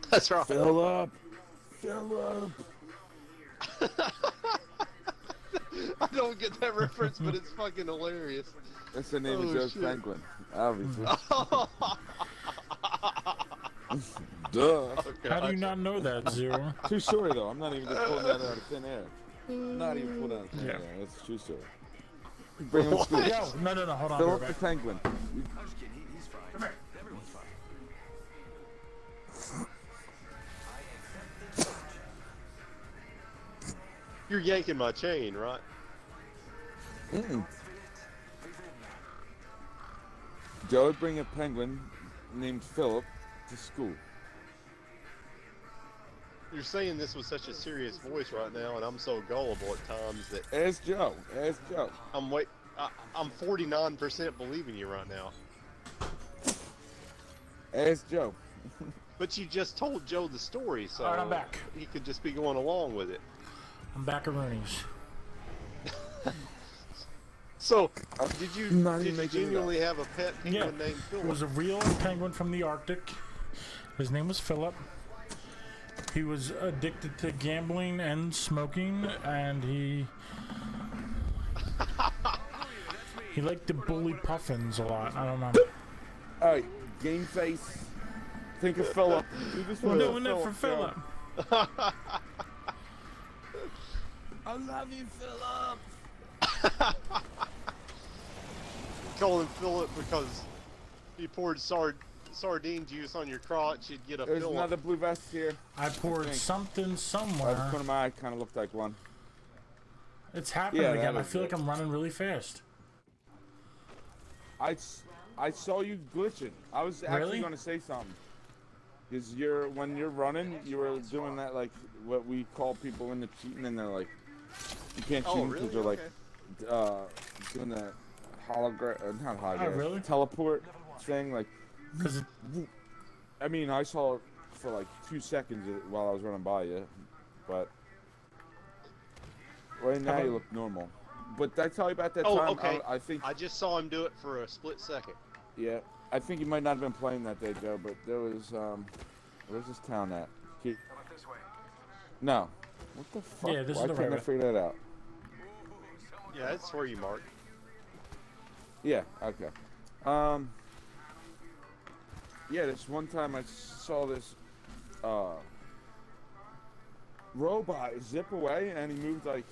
That's right. Fill up. I don't get that reference, but it's fucking hilarious. That's the name of Oh, Joe's shit. penguin, obviously. Duh. Oh, How do you God. not know that, Zero? True story, though. I'm not even just pulling that out of thin air. Not even pulling it out of thin Yeah. air. That's a true story. Bring him to school. Yo, no, hold on. Fill I'll up be the right back. penguin. I'm just kidding. He's fine. Everyone's fine. You're yanking my chain, right? Joe would bring a penguin named Philip to school. You're saying this with such a serious voice right now, and I'm so gullible at times that Ask Joe. Ask Joe. I'm 49% believing you right now. Ask Joe. But you just told Joe the story, so Alright, I'm back. he could just be going along with it. I'm back at Rooney's. So, did you Not even making it genuinely have a pet Yeah, penguin named it was Philip? a real penguin from the Arctic. His name was Philip. He was addicted to gambling and smoking, and he liked to bully puffins a lot. I don't know. Alright, game face. Think of Philip. Do this We're one doing it for Philip. I love you, Philip. Call him Philip because he poured sardine juice on your crotch, you'd get a There's Philip. another blue vest here. I poured Thanks. something Right in somewhere. front of my eye, kind of looked like one. It's happening Yeah, again. that I is feel it. like I'm running really fast. I saw you glitching. I was actually Really? going to say something. Because when you're running, you were doing that, like, what we call people into cheating, and they're like, you can't cheat Oh, because really? they're like, Okay. doing that hologram, not hologram, Oh, really? teleport thing. Like, Because I mean, I saw it for like 2 seconds while I was running by you, but right now you look normal. But did I tell you about that Oh, time? okay. I think, I just saw him do it for a split second. yeah, I think you might not have been playing that day, Joe, but there was, where's this town at? How about this way? No. What the fuck? Yeah, this is Why the couldn't right I way. figure that out? Yeah, that's where you marked. Yeah, okay. Yeah, this one time I saw this, robot zip away, and he moved like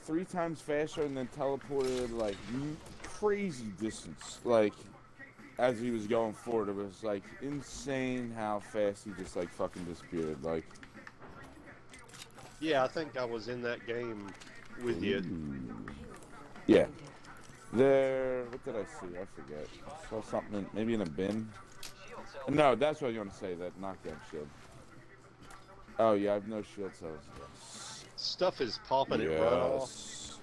3 times faster and then teleported like crazy distance. Like, as he was going forward, it was like insane how fast he just like fucking disappeared. Like, Yeah, I think I was in that game with you. yeah. There, what did I see? I forget. I saw something, maybe in a bin. No, that's what you want to say, that knockdown shield. Oh, yeah, I have no shield, so... Stuff is popping at runoff. Yes.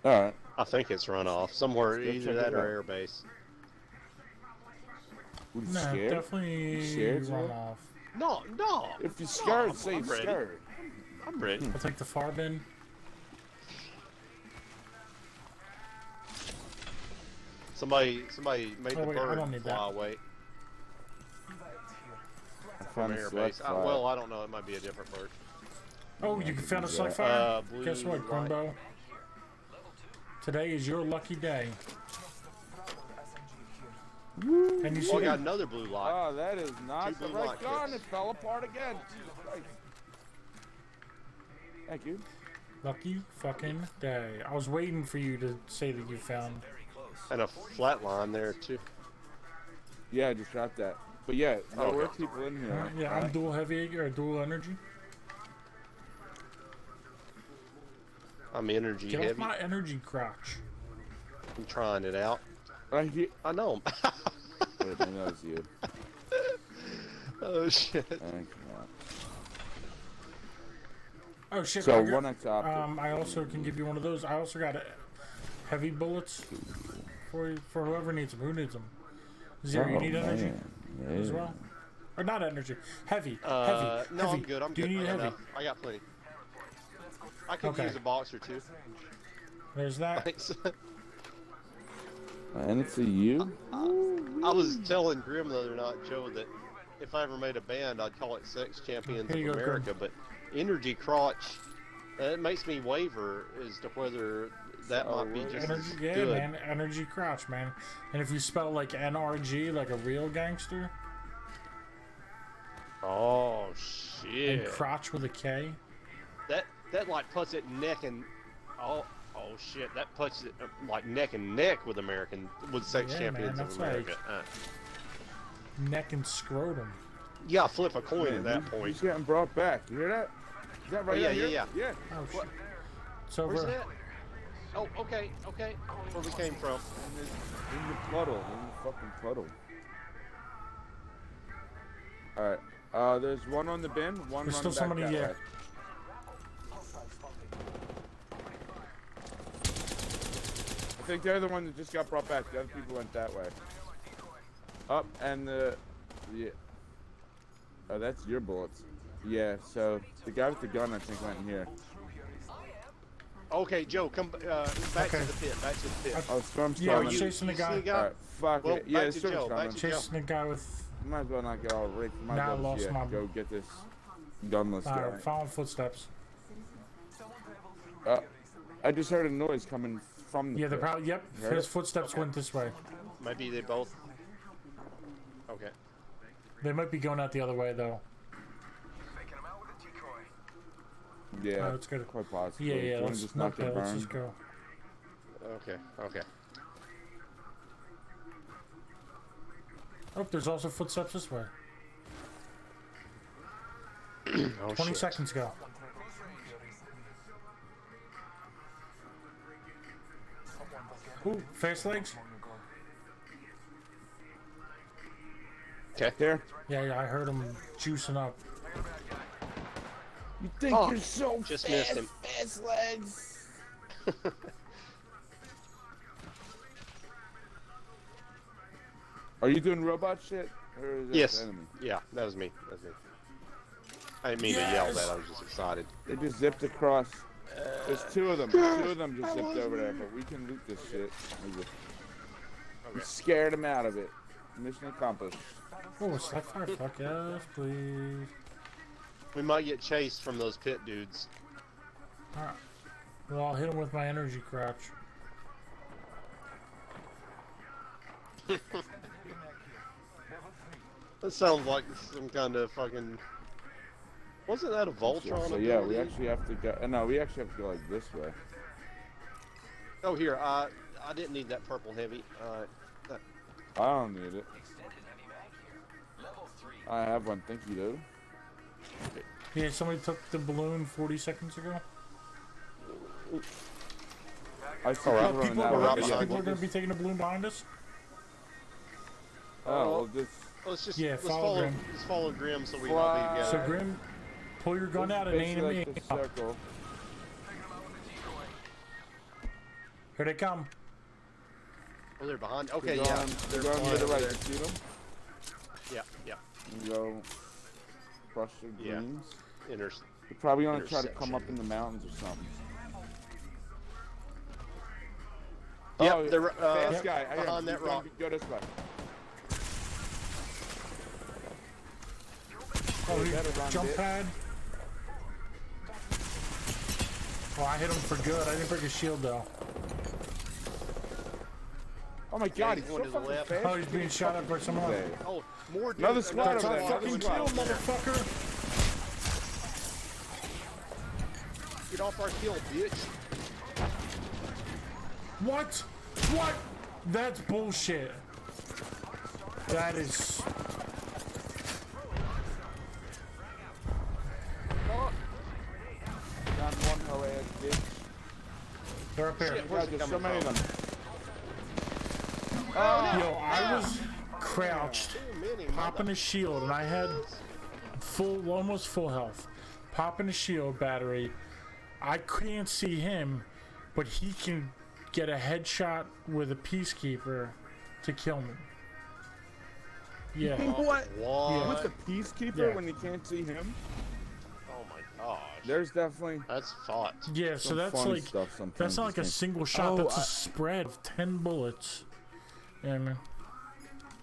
Alright. I think it's runoff. Somewhere, Let's go either check that it or out. airbase. What, you nah, scared? definitely You scared, run Joe? off. No. If you're scared, No, say I'm you're ready. scared. I'm ready. I'll take the far bin. Somebody made Oh, the wait, I bird don't need fly that. away I from found a air select base. flag. Well, I don't know. It might be a different bird. Oh, Yeah, you I found a could do select that. fire? Blue Guess what, light. Grimbo? Today is your lucky day. And you Oh, see I got that? another blue light. Oh, that is not Two the blue right light gun. kits. It fell apart again. Jesus Christ. Thank you. Lucky fucking day. I was waiting for you to say that you found. And a flat line there too. Yeah, I just dropped that. But yeah, there Okay. were people in here. Yeah, I'm right? dual heavy or dual energy. I'm energy Get heavy. off my energy crotch. I'm trying it out. Right here. I know. Wait, that was you. Oh shit. Thank you. Oh shit! So I got- 1x optic. I also can give you one of those. I also got heavy bullets for whoever needs them. Who needs them? Zero, you Oh, need energy man. as Yeah. well, or not energy? Heavy, No, heavy. I'm good. I'm Do good. you need I got heavy? enough. I got plenty. I could Okay. use a box or two. There's that. Thanks. And it's a you? I was telling Grim the other night, Joe, that if I ever made a band, I'd call it Sex Champions Here you of go, America. But Energy Crotch, it makes me waver as to whether that might be just Energy, as yeah, good. man. Energy crotch, man. And if you spell like NRG, like a real gangster, Oh shit! and crotch with a K. That like puts it neck and oh shit! That puts it like neck and neck with Sex Yeah, Champions man, of that's America. Neck and scrotum. You gotta flip a coin Man, at that he's point. getting brought back. You hear that? Is that right? Oh, yeah, out here? yeah. Yeah. Oh shit. What? It's Where's over. that? Oh, okay. Where we came from? In the puddle. In the fucking puddle. Alright. There's one on the bin, one There's running still back somebody that here. way. I think they're the one that just got brought back. The other people went that way. Up and yeah. Oh, that's your bullets. Yeah. So the guy with the gun, I think, went in here. Okay, Joe, come back Okay. to the pit. Back to the pit. Oh, storm's Yeah, coming. we're chasing the You guy. see the All right. Fuck Well, it. Yeah, back the to storm's Joe, back coming. to- Chasing the guy with. Might as well not get all rigged. Might Nah, I as well lost just, my- go get this gunless guy. Following footsteps. I just heard a noise coming from the Yeah, they're pit. probably. Yep. You heard His it? footsteps went this way. Maybe they both. Okay. They might be going out the other way though. Faking him out with a decoy. Yeah, Oh, it's good. quite possible. Yeah, yeah. One Let's just not not get let's burned. just go. Okay. Oh, there's also footsteps this way. Oh, 20 shit. seconds ago. Ooh, fast legs? Okay. Here. Yeah, I heard him juicing up. You think Oh, you're so just fast, missed him. fast legs? Are you doing robot shit? Or is that Yes. the enemy? Yeah, that was me. I didn't mean to yell that. I was just excited. They just zipped across. There's two of them. Two of them just zipped over there, but we can loot this shit. We scared them out of it. Mission accomplished. Oh, it's like fire. Fuck yes, please. We might get chased from those pit dudes. Alright. Well, I'll hit him with my energy crouch. That sounds like some kind of fucking. Wasn't that a Voltron? So yeah, we ability? actually have to go. No, we actually have to go like this way. Oh, here. I didn't need that purple heavy. I don't need it. I have one. Thank you, dude. Yeah, somebody took the balloon 40 seconds ago. I see Alright. people running People that are, way. right Yeah, behind people we'll are going to be just- taking the balloon behind us? Oh, well, just Let's just Yeah, follow Grim. let's follow Grim so we can all be Fly. together. So, Grim, pull your gun out and aim basically at me. like the circle. Here they come. Oh, they're behind. Okay, They're yeah. going, They're they're going flying to the over right. there. You see them? Yeah. You go crush the Yeah. greens. Inter- They're probably gonna try to come Intersection. up in the mountains or something. Yep, Oh, they're fast guy. I got behind that rock. Go this way. Oh, You better run, jump bitch. pad. Oh, I hit him for good. I didn't break his shield though. Oh my God, he's he's going so to the fucking left. fast. Oh, he's being shot at by someone else. Oh, more dudes. Another squad That's over our there. fucking Another kill, squad. motherfucker. Get off our kill, bitch. What? What? That's bullshit. That is. Got one hoe ass bitch. They're up here. Shit. God, there's so many of them. Yo, I was crouched, Too many. popping a shield, and I had full, almost full health. Popping a shield battery. I can't see him, but he can get a headshot with a peacekeeper to kill me. Yeah. What? What? With the peacekeeper Yeah. when you can't see him? Oh my gosh. There's definitely That's thought. Yeah, so some that's funny like stuff sometimes. that's not like a these single shot. Oh, That's a spread of 10 bullets. Yeah, man.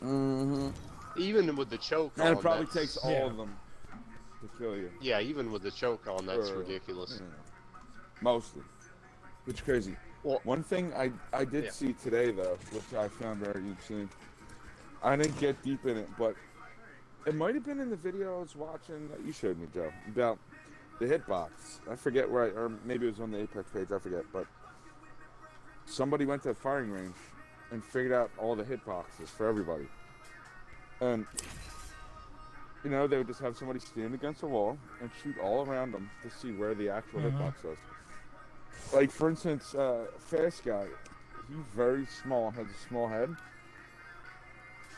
games. Even with the choke on, And it probably that's- takes all Yeah. of them to kill you. Yeah, even with the choke on, that's Or, ridiculous. you know, mostly. Which is crazy. Well, One thing I did Yeah. see today, though, which I found very interesting. I didn't get deep in it, but it might have been in the video I was watching that you showed me, Joe, about the hitbox. I forget where or maybe it was on the Apex page, I forget, but somebody went to a firing range and figured out all the hitboxes for everybody. And, you know, they would just have somebody stand against a wall and shoot all around them to see where the actual hitbox was. Like, for instance, Fast Guy, he's very small, has a small head,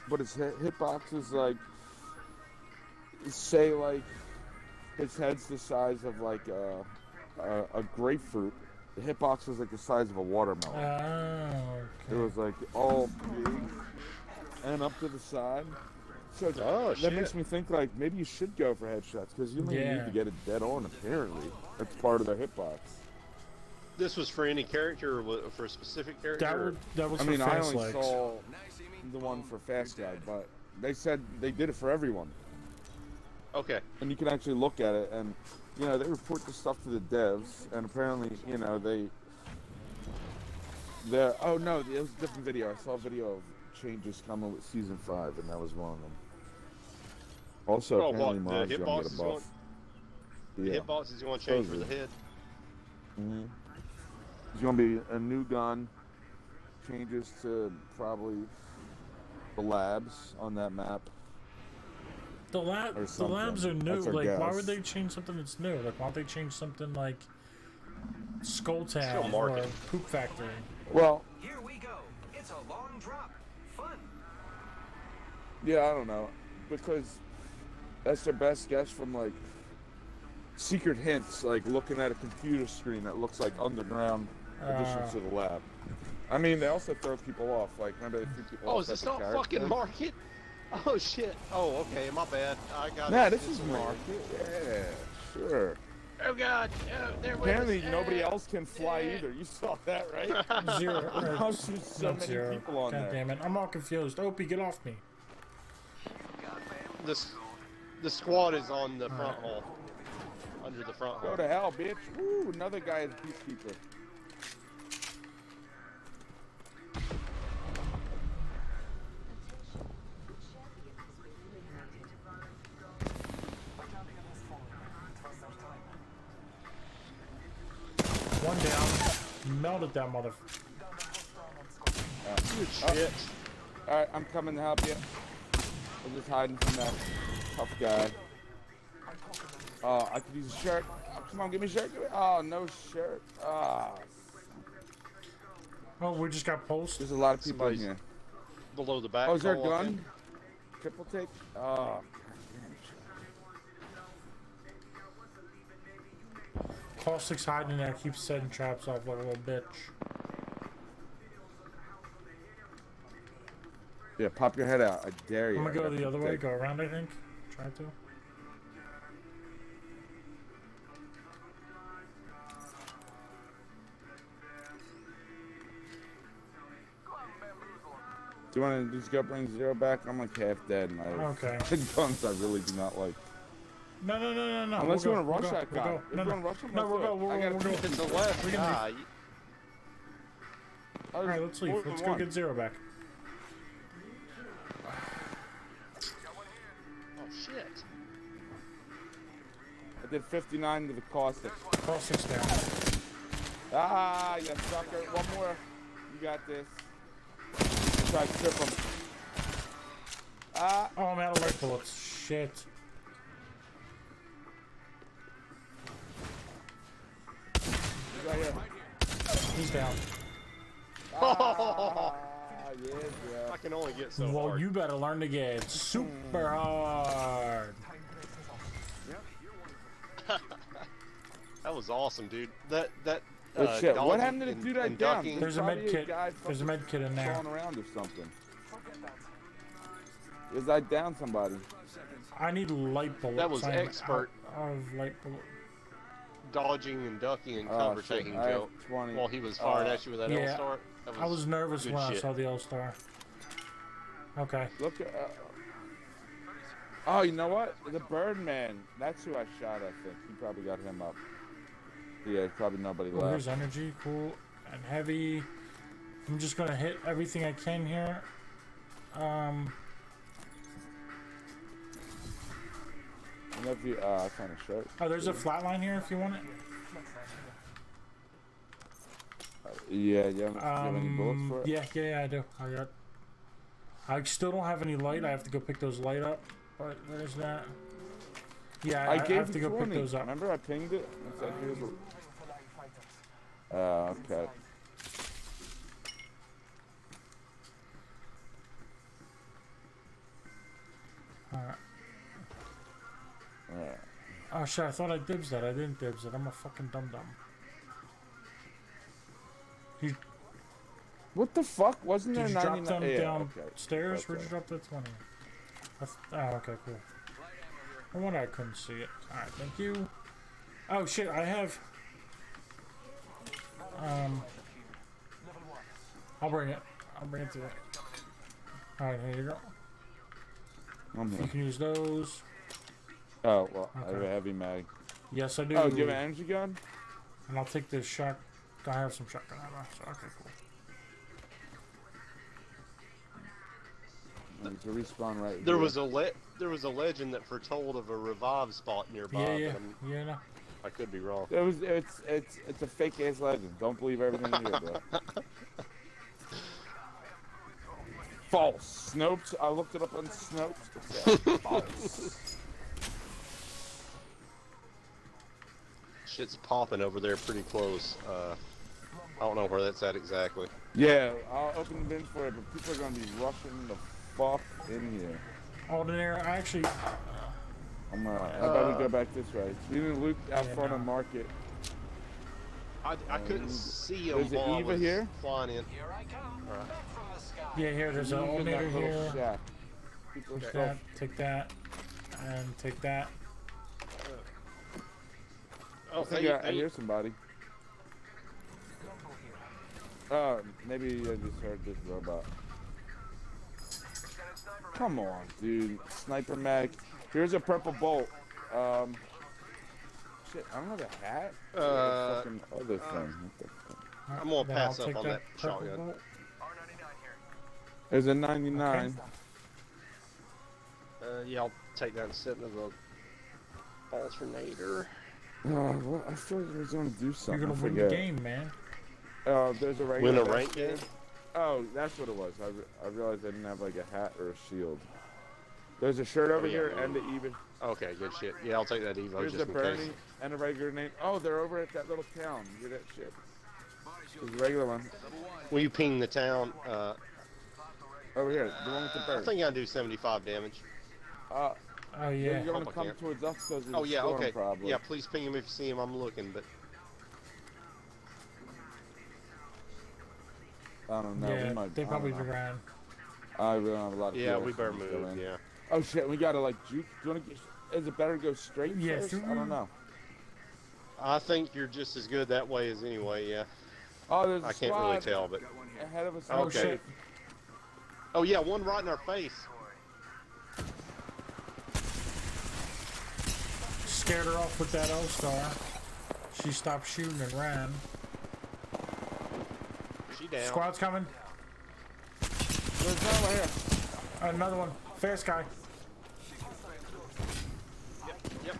but his hitbox is like, say, like, his head's the size of like a grapefruit. The hitbox was like the size of a watermelon. It was like all big and up to the side. So that makes me think like maybe you should go for headshots because you only need to get it dead on. Apparently, that's part of their hitbox. This was for any character or for a specific character? That was I for mean, I Fast only Legs. saw the one for Fast Guy, but they said they did it for everyone. Okay. And you can actually look at it, and you know they report the stuff to the devs, and apparently, you know they're oh no, it was a different video. I saw a video of changes coming with season 5, and that was one of them. Also, Oh, apparently, what, Mars the gonna hitbox get a is buff. The hitbox is going to change for the head. Mm-hmm. There's gonna be a new gun. Changes to probably the labs on that map. The labs are new. That's our Like, why guess. would they change something that's new? Like, why don't they change something like Skull Still Town or market. Poop Factory? Well, Here we go. It's a long drop. Fun. yeah, I don't know, because that's their best guess from like secret hints, like looking at a computer screen that looks like underground additions to the lab. I mean, they also throw people off. Like, remember they threw people off? Oh, is this not fucking market? Oh shit. Oh, okay, my bad. I got Nah, it. this is market. Yeah, sure. Oh god. Oh, there Apparently, nobody else can fly either. You saw that, right? Zero. There's just so Not many zero. people on God there. damn it. I'm all confused. Opie, get off me. The squad is on the front hall. Under the front Go hall. to hell, bitch. Woo, another guy is peacekeeper. One down. Melted that mother. Shit. Alright, I'm coming to help you. I'm just hiding from that tough guy. I could use a shirt. Oh, come on, give me a shirt. Oh, no shirt. Oh, we just got pulsed. There's a lot of people in Somebody's here. below the back. Oh, is there a hall, I gun? think. Triple take? Oh, Caustic's hiding there, keeps setting traps off like a little bitch. yeah, pop your head out. I dare you. I'm gonna I go got the other triple way, take. go around, I think. Try to. Do you want to just go bring Zero back? I'm like half dead, and I have Okay. guns I really do not like. No. Unless you We'll want to go, rush that we'll guy. go. If No, you want to rush him, let's we'll do go. it. We'll I got go. a We'll If go. it's the last We can guy, Oh, Alright, let's leave. more than Let's go one. get Zero back. oh shit. I did 59 to the caustic. Caustic's down. Ah, you sucker. One more. You got this. Try to trip him. Ah. Oh, I'm out of light bullets. Shit. He's right here. He's down. Ah, yeah, yeah. I can only get so Well, hard. you better learn to get super hard. That was awesome, dude. That But shit, what dodging happened to the and- dude I and downed? ducking- There's a Probably med kit. guy There's a med kit in there. Crawling around or something. Is I down somebody? I need light bullets. That was I'm expert. out of light bullet. dodging and ducking and Oh, cover shit, taking I have Joe 20. while he was firing at you with that yeah. L-Star. That I was nervous good when I shit. saw the L-Star. Okay. Look at. Oh, you know what? The Birdman. That's who I shot. I think he probably got him up. Yeah, there's probably nobody Oh, left. here's energy. Cool. And heavy. I'm just gonna hit everything I can here. And if you, I found a shirt. Oh, there's a flatline here if you want it. Yeah, you have any bullets for it? Yeah, I do. I still don't have any light. I have to go pick those light up. But there's that. Yeah, I gave have to you go 20. pick those up. Remember I pinged it? And said, here's okay. Alright. Alright. Oh shit, I thought I dibs that. I didn't dibs it. I'm a fucking dum-dum. What the fuck? Wasn't Did there you drop 99? them Yeah, downstairs? okay. Where'd you drop the 20? Oh, okay, cool. I wonder I couldn't see it. Alright, thank you. Oh shit, I have... I'll bring it. I'll bring it to you. Alright, here you go. I'm You here. can use those. Oh, well, I have Okay. a heavy mag. Yes, I do. Oh, do you have an energy gun? And I'll take this shot. I have some shotgun ammo, so okay, cool. There's a respawn right There here. was a legend that foretold of a revive spot nearby. Yeah, But no. I could be wrong. It's a fake ass legend. Don't believe everything you hear, bro. False. Snopes. I looked it up on Snopes. It said false. Shit's popping over there pretty close. I don't know where that's at exactly. Yeah, I'll open the bin for it, but people are gonna be rushing the fuck in here. Ordinary, I actually... How about we go back this way? We didn't loot out front of market. I couldn't see him There's an while I Eva was here? flying in. Here I come. Alright. Back from the sky. Yeah, here, there's an Even alternator that little here. shack. People are Take still that, take that, and take that. Oh, I think hey, I hear somebody. Oh, maybe I just heard this robot. Come on, dude. Sniper mag. Here's a purple bolt. Shit, I don't have a hat. Fucking other thing. What the fuck? I'm gonna Then pass I'll up take on that purple shotgun. bolt. There's a 99. Yeah, I'll take that instead of a alternator. Oh, well, I feel like I was gonna do something. You're gonna I win the forget. game, man. There's a regular. Win a rank game? Oh, that's what it was. I realized I didn't have like a hat or a shield. There's a shirt over yeah. here and the Eva. Okay, good shit. Yeah, I'll take that Evo Here's just a in Bernie case. and a regular name. Oh, they're over at that little town. You hear that shit? There's a regular one. Will you ping the town? Over here, the one with the I bird. think I do 75 damage. Oh They're yeah. gonna Hope I come can't. towards us because Oh yeah, storm, okay. probably. Yeah, please ping him if you see him. I'm looking, but I don't know. Yeah, we might, they I probably don't know. ran. I really don't have a lot of yeah, fuel, we so better I'm just going move. in. Yeah. Oh shit, we gotta like juke. Do you wanna get? Is it better to go straight Yeah, first? I don't know. I think you're just as good that way as anyway. Yeah. Oh, there's a I can't squad really tell, but ahead of us. Oh Okay. shit. Oh yeah, one right in our face. Scared her off with that L-Star. She stopped shooting and ran. She down. Squad's coming. There's another one here. Another one. Fast guy. Yep.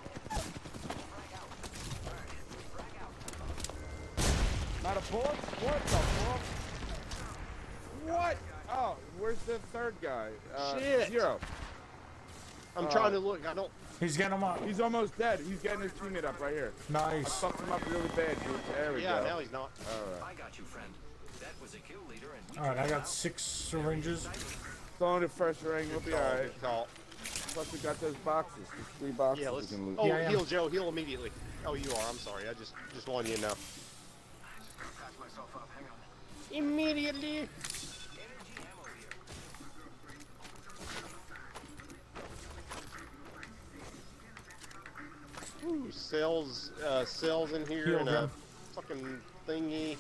Not a bullet? What the fuck? What? Oh, where's the third guy? Shit. Zero. I'm trying to look. I don't. He's getting him up. He's almost dead. He's getting his teammate up right here. I Nice. fucked him up really bad, dude. There we Yeah, go. now he's not. Alright. I got you, friend. That was a kill leader, and we Alright, I got 6 syringes. Throw in the first ring, we'll be alright. Good call. Plus we got those boxes. There's 3 boxes Yeah, we let's. can loot. Oh, Yeah, heal, Joe. Heal immediately. Oh, you are. I'm sorry. I just wanted you to know. Patch myself up. Hang on. Immediately. Ooh, cells in here Heal and them. a fucking thingy.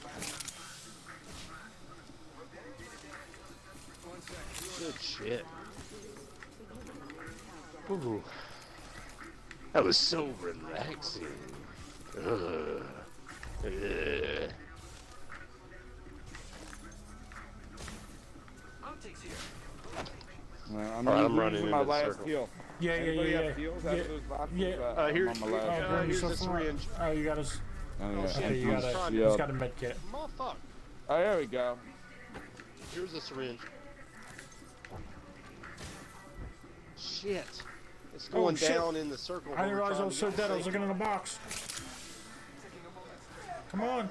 Good shit. Ooh. That was so relaxing. Ugh. Ugh. Optics here. I'm, Alright, I'm using running my into the last circle. heal. Yeah, Anybody yeah, have yeah. heals Yeah. after those boxes? Yeah. Here- I'm on my last. here's yourself the some- syringe. Oh, you got us. Oh, yeah. shit, Okay, you I'm got trying a. to- He's Shield. got a med kit. Motherfucker. Oh, there we go. Here's the syringe. Shit. It's going shit. down in the circle. I where didn't we're realize I trying was to so get dead. I to was looking in a box. Come on.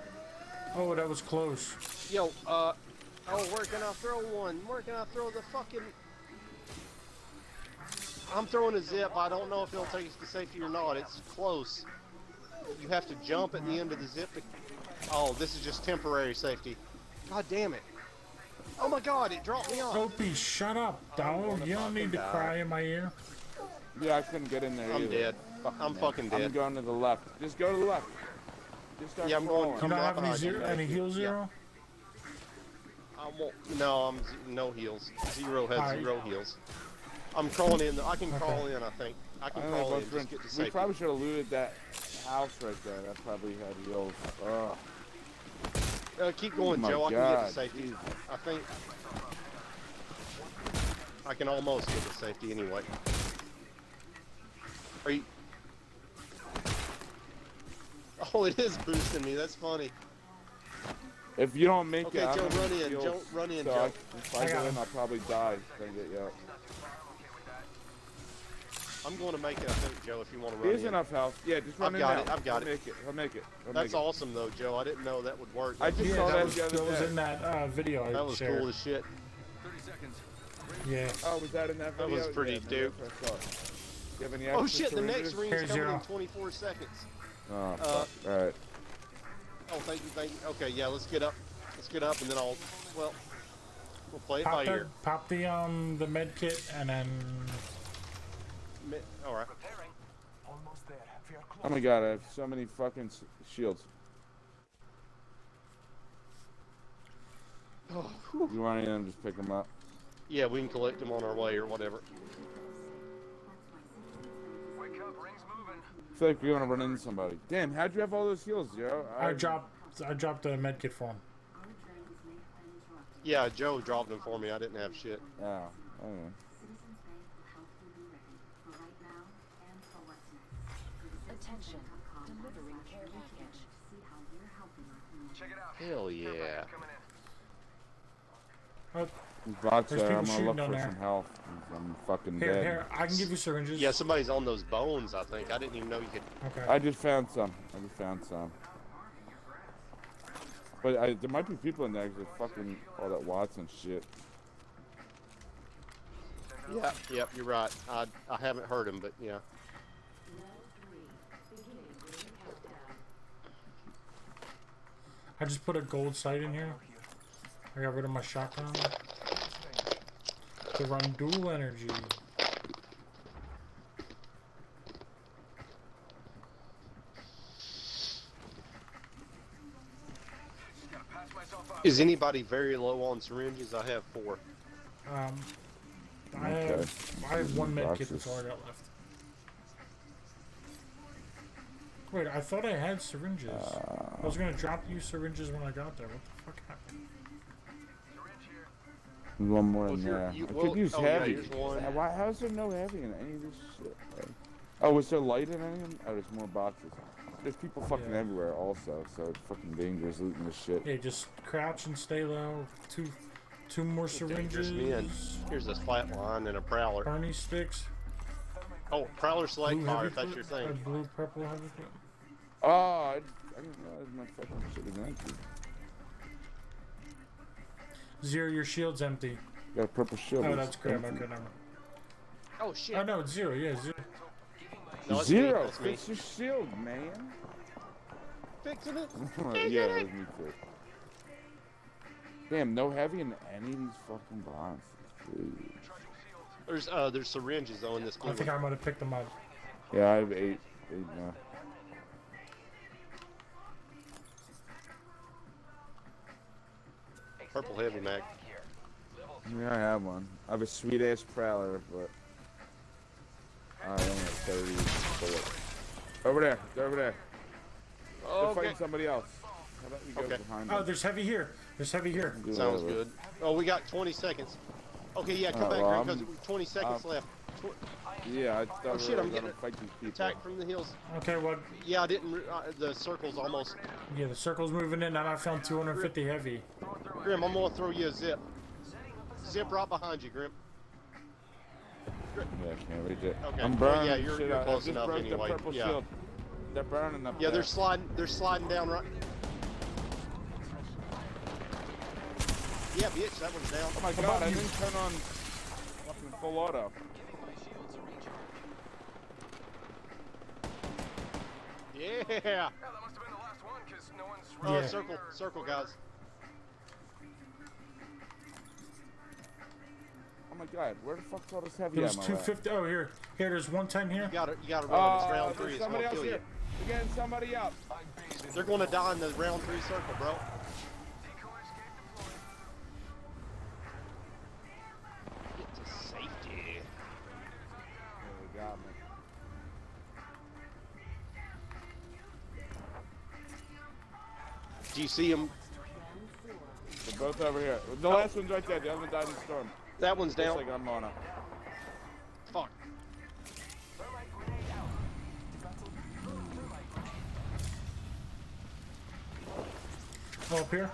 Oh, that was close. Yo, where can I throw one? Where can I throw the fucking... I'm throwing a zip. I don't know if it'll take us to safety or not. It's close. You have to jump at the end of the zip. Oh, this is just temporary safety. God damn it. Oh my god, it dropped me off. Opie, shut up, dog. You don't need to die. cry in my ear. Yeah, I couldn't get in there I'm either. dead. Fuck, I'm man. fucking I'm dead. going to the left. Just go to the left. Just start Yeah, I'm going- crawling. You don't right have any behind you. zero, any heal zero? I won't. No, no heals. Zero has Alright. 0 heals. I'm crawling in. I can Okay. crawl in, I think. I I can don't know crawl in. what's Just get to we safety. probably should have looted that house right there. That probably had heals. Ugh. Keep going, my Joe. I can get God, to safety. Jesus. I think I can almost get to safety anyway. Are you? Oh, it is boosting me. That's funny. If you don't make Okay, it, I'm Joe, gonna run in. heal. Joe, run in, So Joe. if I go in, I'll probably die. Trying to get you out. I'm going to make it, I think, Joe, if you want to run There's in. enough health. Yeah, just run I've in got now. it, I've got He'll it. Make it. He'll make it. He'll That's make it. awesome, though, Joe. I didn't know that would work. I just Yeah, saw that that was, the other that was day. in that video I That was shared. cool as shit. 30 seconds. Yeah. Oh, was that in that That video? was pretty Yeah, maybe dope. that's what I saw. You have any Oh, extra shit, the next syringes? ring's Here's coming zero. in 24 seconds. Oh, fuck. Alright. Oh, thank you. Okay, yeah, let's get up. Let's get up, and then we'll play it by ear. Pop the med kit and then All right. Preparing. Almost there. We are close. Oh my god, I have so many fucking shields. Oh, You want in and just pick them up? yeah, we can collect them on our way or whatever. Wake up. Ring's moving. I feel like you're gonna run into somebody. Damn, how'd you have all those heals, Joe? I dropped the med kit for him. Our journeys may have been interrupted. Yeah, Joe dropped them for me. I didn't have shit. Oh, I don't know. Citizens Bank will help you be ready for right now and for what's next. Attention. Delivering care package. See how we're helping our community. Check it out. Hell yeah. Coming in. Oh, Box There's there, people I'm gonna shooting look down for there. some health. I'm fucking here, dead. here. I can give you syringes. Yeah, somebody's on those bones, I think. I didn't even know you could. Okay. I just found some. But there might be people in there because of fucking all that Watson shit. Yeah, yep, you're right. I haven't heard him, but yeah. I just put a gold sight in here. I got rid of my shotgun to run dual energy. Just gotta patch myself up. Is anybody very low on syringes? I have 4. I have one med kit that's all I got left. Wait, I thought I had syringes. I was gonna drop you syringes when I got there. What the fuck happened? There's one more Well, in if you're- there. you- I well, could use oh, yeah, heavy. here's one. Why? How is there no heavy in any of this shit? Like, oh, is there light in any of them? Oh, there's more boxes. There's people fucking everywhere also, so it's fucking dangerous looting this shit. Yeah, just crouch and stay low. Two more syringes. Men. Here's a flat line and a prowler. Bernie sticks. Oh, prowler select Blue fire heavy if that's foot? your thing. Blue, purple heavy foot. Oh, I didn't realize my fucking shit was empty. Zero, your shield's empty. Got a purple shield. Oh, that's crap. Okay, never mind. Oh shit. Oh no, it's zero. Yeah, zero. No, it's Zero. me, that's me. Fix your shield, man. Fixing it. Yeah, it was me too. Damn, no heavy in any of these fucking boxes. Jeez. There's syringes though in this blue I think one. I might have picked them up. Yeah, I have eight now. Purple heavy mag. Yeah, I have one. I have a sweet ass prowler, but I only have 30 bullets. Over there, they're over there. They're fighting somebody else. How about we go behind them? Oh, there's heavy here. There's heavy here. Sounds good. Oh, we got 20 seconds. Okay, yeah, come back well, here because 20 seconds left. Yeah, I thought Oh shit, I'm we were getting gonna fight these people. attacked from the hills. Okay, what? Yeah, I didn't. The circle's almost. Yeah, the circle's moving in, and I found 250 heavy. Grim, I'm gonna throw you a zip. Zip right behind you, Grim. Yeah, I can't reach it. Okay. I'm burning. Yeah, you're shit out. close I just enough broke anyway. the purple Yeah. shield. They're burning up Yeah, there. they're sliding down right. Yeah, bitch, that one's down. Oh my god, I didn't turn on fucking full auto. Yeah. Yeah, that must have been the last one because no one's. Circle, guys. Oh my god, where the fuck's all this heavy There's ammo at? 250. Oh, here. Here, there's 110 here. You gotta run. It's round there's 3. It's somebody gonna else kill here. you. You're getting somebody up. They're gonna die in the round 3 circle, bro. Get to safety. Oh, they got me. Do you see him? They're both over here. The last one's right there. The other one died in the storm. That one's Just down. like I'm on it. Fuck. Oh, up here.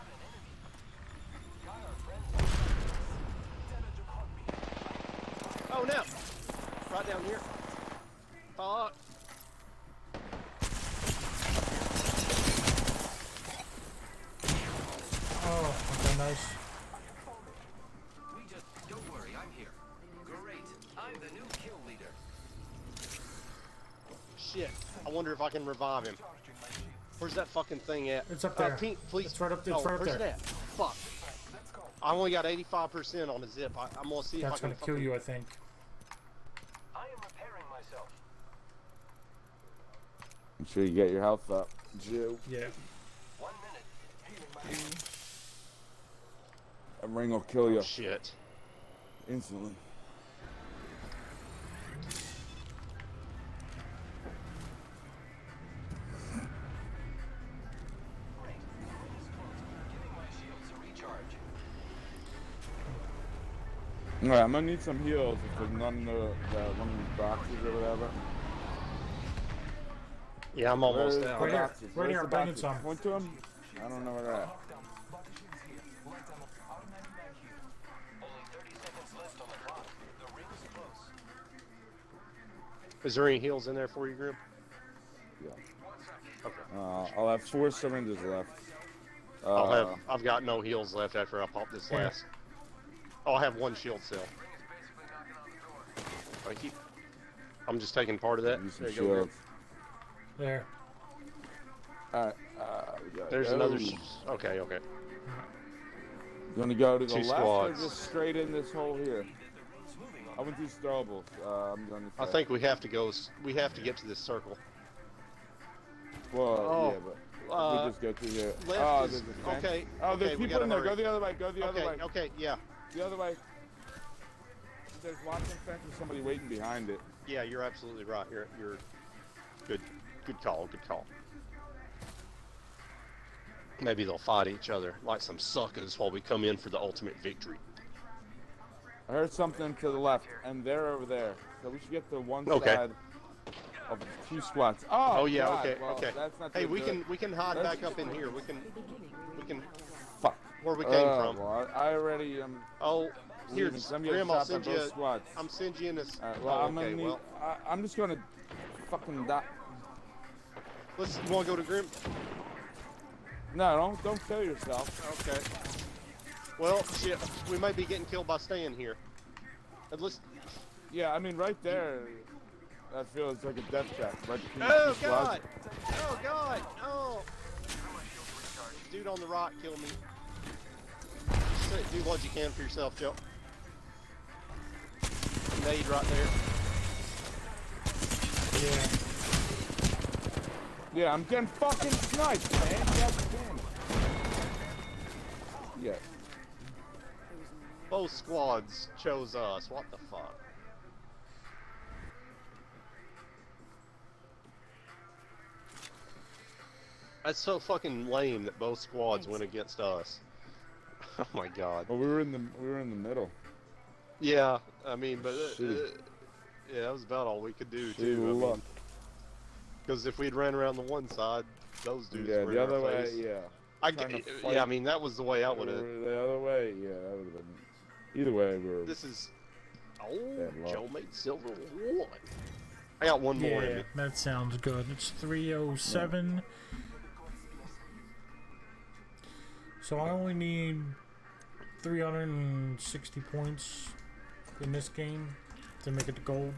Oh no! Right down here. Fuck. Oh, okay, nice. Don't worry, I'm here. Great. I'm the new kill leader. Shit. I wonder if I can revive him. Where's that fucking thing at? It's up there. Pink, please. It's right up there. It's Oh, right up where's there. it at? Fuck. I only got 85% on the zip. I'm gonna see if I That's can. gonna kill you, I think. I am repairing myself. I'm sure you get your health up, Jew. Yeah. 1 minute. Healing my A ring will kill you Shit. instantly. giving my shields a recharge. Alright, I'm gonna need some heals if there's none in the one of these boxes or whatever. Yeah, I'm almost Where's out. the Right here. boxes? Right Where's here, the bringing boxes? some. Point to them? I don't know where they're at. Only 30 seconds left on the clock. The ring's close. Is there any heals in there for you, Grim? Yeah. Okay. I'll have 4 syringes left. I've got no heals left after I pop this Yeah. last. Oh, I have 1 shield cell. Thank you. I'm just taking part of that. Use some There you go, Grim. shields. There. Alright, we gotta There's go. another. Okay. You wanna go to the 2 left squads. or just straight in this hole here? I went through Strobles. I'm going to I think we have to go. We have to get to this circle. Well, Oh, yeah, but we just go through here. Left Oh, is, there's a fence. okay. Oh, there's okay, we people gotta in there. hurry. Go the other way. Go the other way. Okay, yeah. The other way. there's watching fence with somebody waiting behind it. Yeah, you're absolutely right. You're good. Good call. Good call. Maybe they'll fight each other like some suckers while we come in for the ultimate victory. I heard something to the left, and they're over there. So we should get to one Okay. side of 2 squats. Oh yeah. God, Okay. well, Okay. That's not Hey, too good. we can hide That's- back up in here. We can. Fuck. Where we came from. Well, I already am. Oh, here, leaving. So I'm getting Grim. I'll shot by send both you. squads. I'm sending you in this. Alright, well, oh, I'm okay. gonna need, Well, I'm just gonna fucking die. you want to go to Grim? No, don't kill yourself. Okay. Well, shit. We may be getting killed by staying here. Let's. Yeah, I mean, right there, that feels like a death trap. Right between Oh 2 squads. God! Oh God! Oh! Dude on the right killed me. Do what you can for yourself, Joe. Nade right there. Yeah, I'm getting fucking sniped, man. God damn it. Yeah. Both squads chose us. What the fuck? That's so fucking lame that both squads went against us. Oh my God. Well, we were in the middle. Yeah, I mean, but Shitty. yeah, that was about all we could do Shitty too. luck. Because if we'd ran around the one side, those dudes Yeah, were the in other our way, face. yeah. I Trying get, to fight. yeah, I mean that was the way I would have. The other way, yeah, that would have been. Either way, we were. This is. Bad Oh, luck. Joe made silver one. I got one more in Yeah, me. that sounds good. It's 307. So I only need 360 points in this game to make it to gold.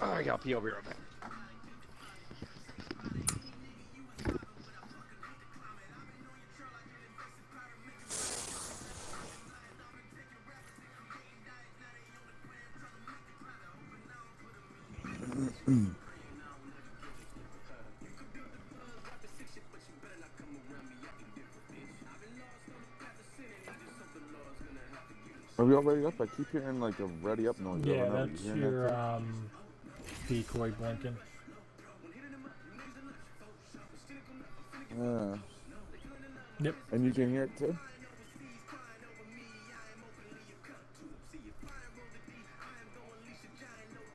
Oh, I got POV right back. Are we all ready up? I keep hearing like a ready up noise. Yeah, over and over. that's You hearing that your decoy blinking. too? Yep. And you can hear it too?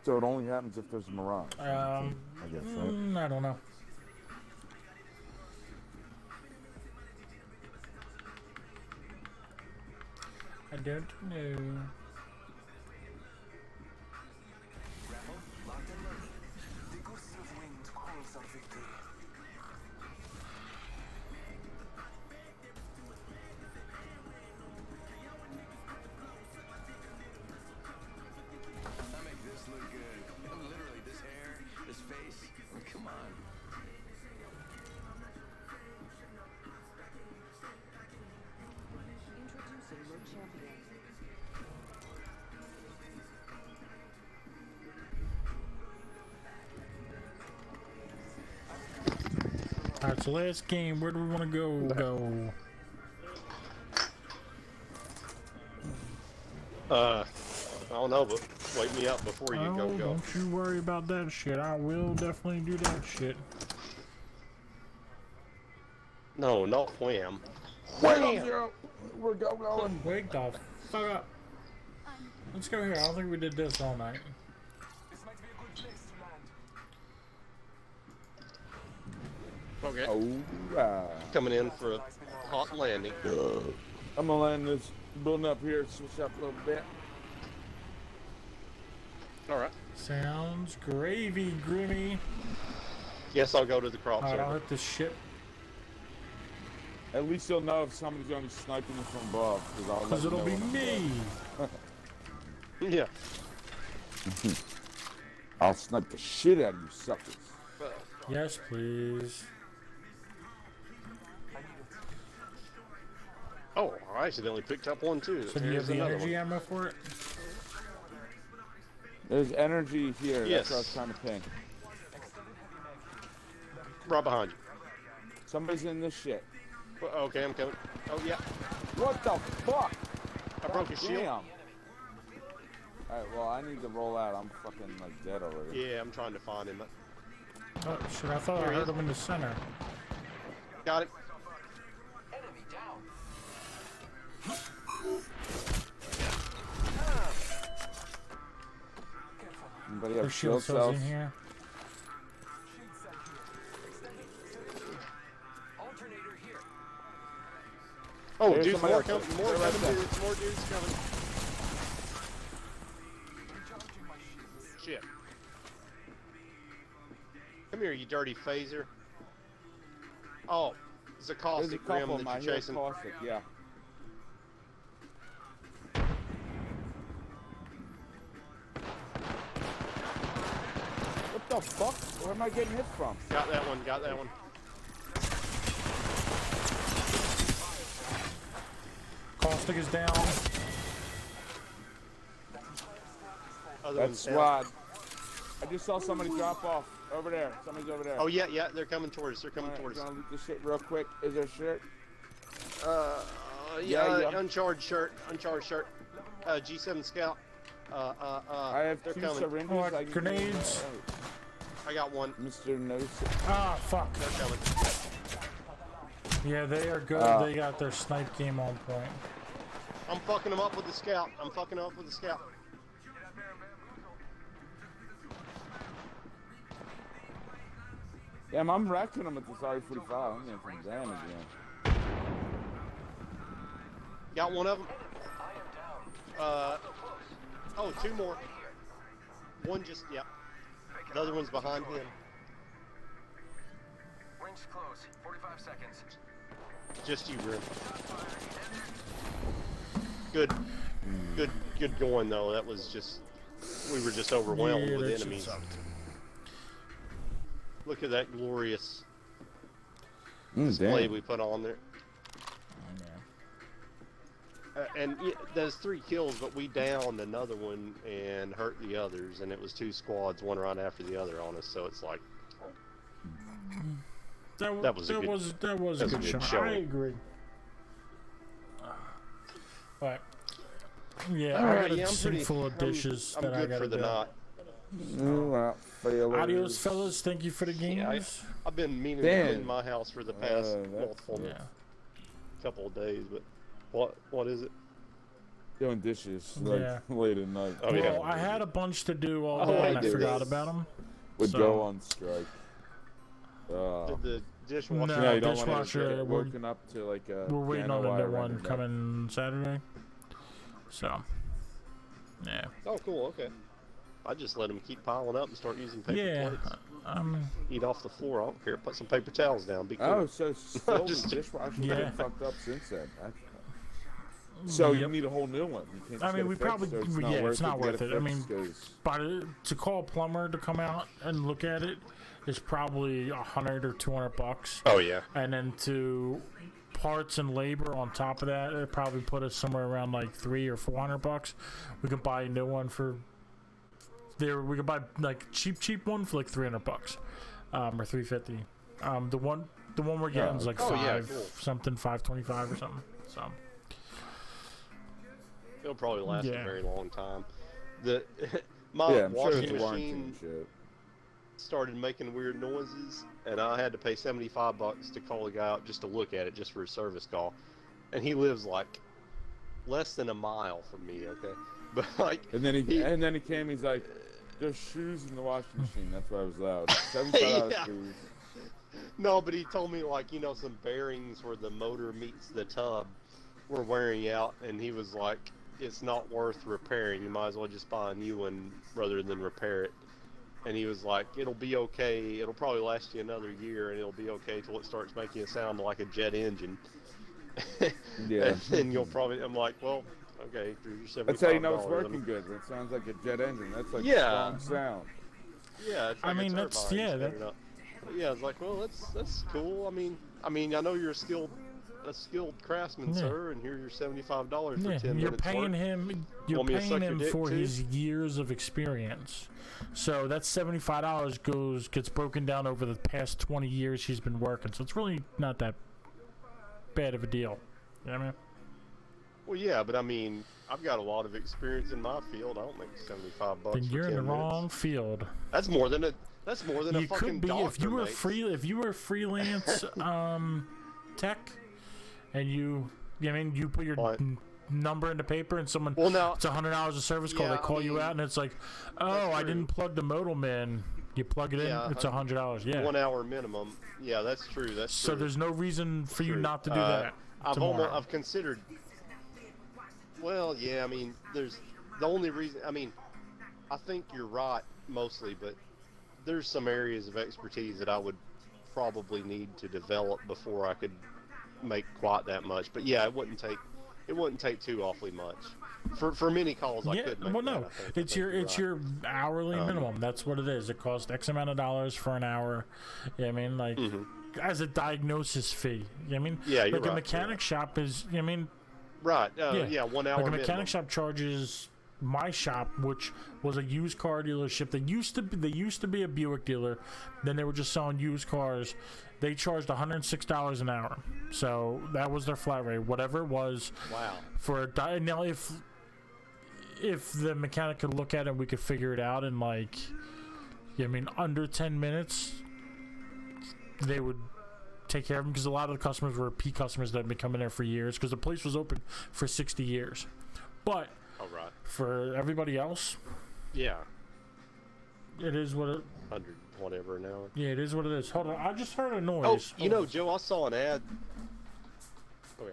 So it only happens if there's a mirage. I guess, right? I don't know. I don't know. I make this look good. Literally, this hair, this face. Come on. Introducing your champion. Alright, so last game, where do we want to go? I don't know, but wake me up before you Oh, go. don't you worry about that shit. I will definitely do that shit. No, not wham. Wait up, Zero! We're going. Wake the fuck up. Let's go here. I don't think we did this all night. This might be a good place to land. Okay. Alright. Coming in for a hot landing. I'm gonna land this building up here, switch up a little bit. All right. Sounds gravy, Grimmy. Yes, I'll go to the crop Alright, I'll server. hit this shit. At least you'll know if somebody's gonna be sniping you from above. Because it'll be me. Yeah. I'll snipe the shit out of you suckers. Yes, please. Oh, I accidentally picked up one too. So do you have Here's the another energy one. ammo for it? There's energy here. Yes. That's what I was trying to ping. Right behind you. Somebody's in this shit. Okay, I'm coming. Oh yeah, What the fuck? I broke his shield. Damn. Alright, well, I need to roll out. I'm fucking, like, dead already. Yeah, I'm trying to find him. Oh shit! I thought I heard him in the center. Got it. Enemy down. Anybody Their have shield shield cells cells? in here. Alternator here. Oh, There's dudes, somebody more else. coming. More They're right coming, there. dudes. More dudes coming. Shit. Come here, you dirty phaser. Oh, it's a There's a caustic grim couple of that my you're chasing. caustic, yeah. What the fuck? Where am I getting hit from? Got that one. Got that one. Caustic is down. Other That's one's down. squad. I just saw somebody drop off. Over there. Somebody's over there. Oh yeah, yeah. They're coming towards us. They're coming Alright, towards us. gonna loot this shit real quick. Is there shit? Yeah, yeah. uncharged shirt. Uncharged shirt. G7 scout. I have they're 2 coming. syringes. Oh, I can grenades. I got one. Mr. Notice. Ah, fuck. They're coming. Yeah, they are good. They got their snipe game on point. I'm fucking them up with the scout. I'm fucking them up with the scout. Damn, I'm wrecking them with this R45. I'm getting some damage again. Got one of them. Oh, 2 more. One just, yeah. The other one's behind him. Range close. 45 seconds. Just you, Grim. Good going though. That was just, we were just overwhelmed Yeah, with that shit enemies. sucked. Look at that glorious Damn. display we put on there. Yeah. And yeah, there's 3 kills, but we downed another one and hurt the others, and it was 2 squads, one right after the other on us. So it's like that was a good shot. show. I agree. But yeah, All I right, got a yeah, I'm sink pretty- full of dishes I'm that I good gotta for the do. night. Adios, fellas. Thank you for the Yeah, games. I've been meaning to Dan. clean my house for the past multiple Yeah. couple of days, but what is it? Doing dishes like Yeah. late at night. Oh, Well, yeah. I had a bunch to do all Oh, day, I and I did. forgot about them. Would So- go on strike. Did the dishwasher? No, Yeah, you don't want dishwasher, to get we're- woken up to like a. We're waiting piano on a wire new one running back. coming Saturday. So, yeah. Oh, cool. Okay. I just let them keep piling up and start using paper Yeah. plates. Um. Eat off the floor. I don't care. Put some paper towels down. Be cool. Oh, so still Just- the dishwasher's Yeah. been fucked up since then. So you Yep. need a whole new one. You can't I just mean, get we it fixed, probably, so it's yeah, not worth it's not to get worth it. I mean, fixed 'cause- but to call a plumber to come out and look at it is probably $100 or $200, Oh yeah. and then to parts and labor on top of that, it probably put us somewhere around like $300 or $400. We could buy a new one for there. We could buy like cheap one for like $300, or $350. The one we're getting is like Oh, yeah, five cool. something, $525 or something. So. It'll probably last Yeah. a very long time. The my Yeah, I'm sure washing it's a warranty machine and shit. started making weird noises, and I had to pay $75 to call a guy out just to look at it, just for a service call. And he lives like less than a mile from me. Okay, but like, And then he came. He's like, "There's shoes in the washing machine." That's why I was loud. $75 Yeah. shoes. no, but he told me like, some bearings where the motor meets the tub were wearing out, and he was like, it's not worth repairing. You might as well just buy a new one rather than repair it. And he was like, it'll be okay. It'll probably last you another year, and it'll be okay till it starts making it sound like a jet engine. Yeah. And then you'll probably, I'm like, well, okay, for your $75. That's how you know it's I working mean, good. It sounds like a jet engine. That's like Yeah. strong sound. Yeah, it's I like a mean, that's- turbine yeah, spinning up. But yeah, it's like, well, that's cool. I mean, I know you're a skilled craftsman, Yeah. sir, and here's your $75 for Yeah, 10 you're minutes paying work. him. You're Want me to paying suck your him dick, for too? his years of experience. So that $75 gets broken down over the past 20 years he's been working. So it's really not that bad of a deal. You know what I mean? Well, yeah, but I mean, I've got a lot of experience in my field. I don't make $75 Then for you're 10 in the minutes. wrong field. That's more than a. That's more than a You fucking could be doctor if you were makes. if you were freelance tech, and you put your What? number in the paper, and someone Well, now, it's $100 of service call. yeah, They call I you mean, out, and it's like, oh, that's I true. didn't plug the modem in. You plug it in, Yeah, it's $100. Yeah. 1 hour minimum. Yeah, that's true. That's So true. there's no reason for you True. not to do that. tomorrow. I've considered. Well, yeah, I mean, there's the only reason. I mean, I think you're right mostly, but there's some areas of expertise that I would probably need to develop before I could make quite that much. But yeah, it wouldn't take too awfully much. For many calls, I could make well, that, no, I think. it's your hourly minimum. That's what it is. It costs X amount of dollars for an hour. You know what I mean, like as a diagnosis fee. You know what I mean, Yeah, you're like right, a mechanic shop is. You know what I mean, right? Yeah, 1 hour. Like a minimum. mechanic shop charges my shop, which was a used car dealership. They used to be a Buick dealer. Then they were just selling used cars. They charged $106 an hour. So that was their flat rate, whatever it was. Wow. For a now, if the mechanic could look at it, we could figure it out in like, I mean, under 10 minutes, they would take care of them, because a lot of the customers were repeat customers that had been coming there for years, because the place was open for 60 years. But for everybody else, yeah, it is what it. 100 whatever an hour. Yeah, it is what it is. Hold on, I just heard a Oh, noise. you know, Joe, I saw an ad. Oh yeah.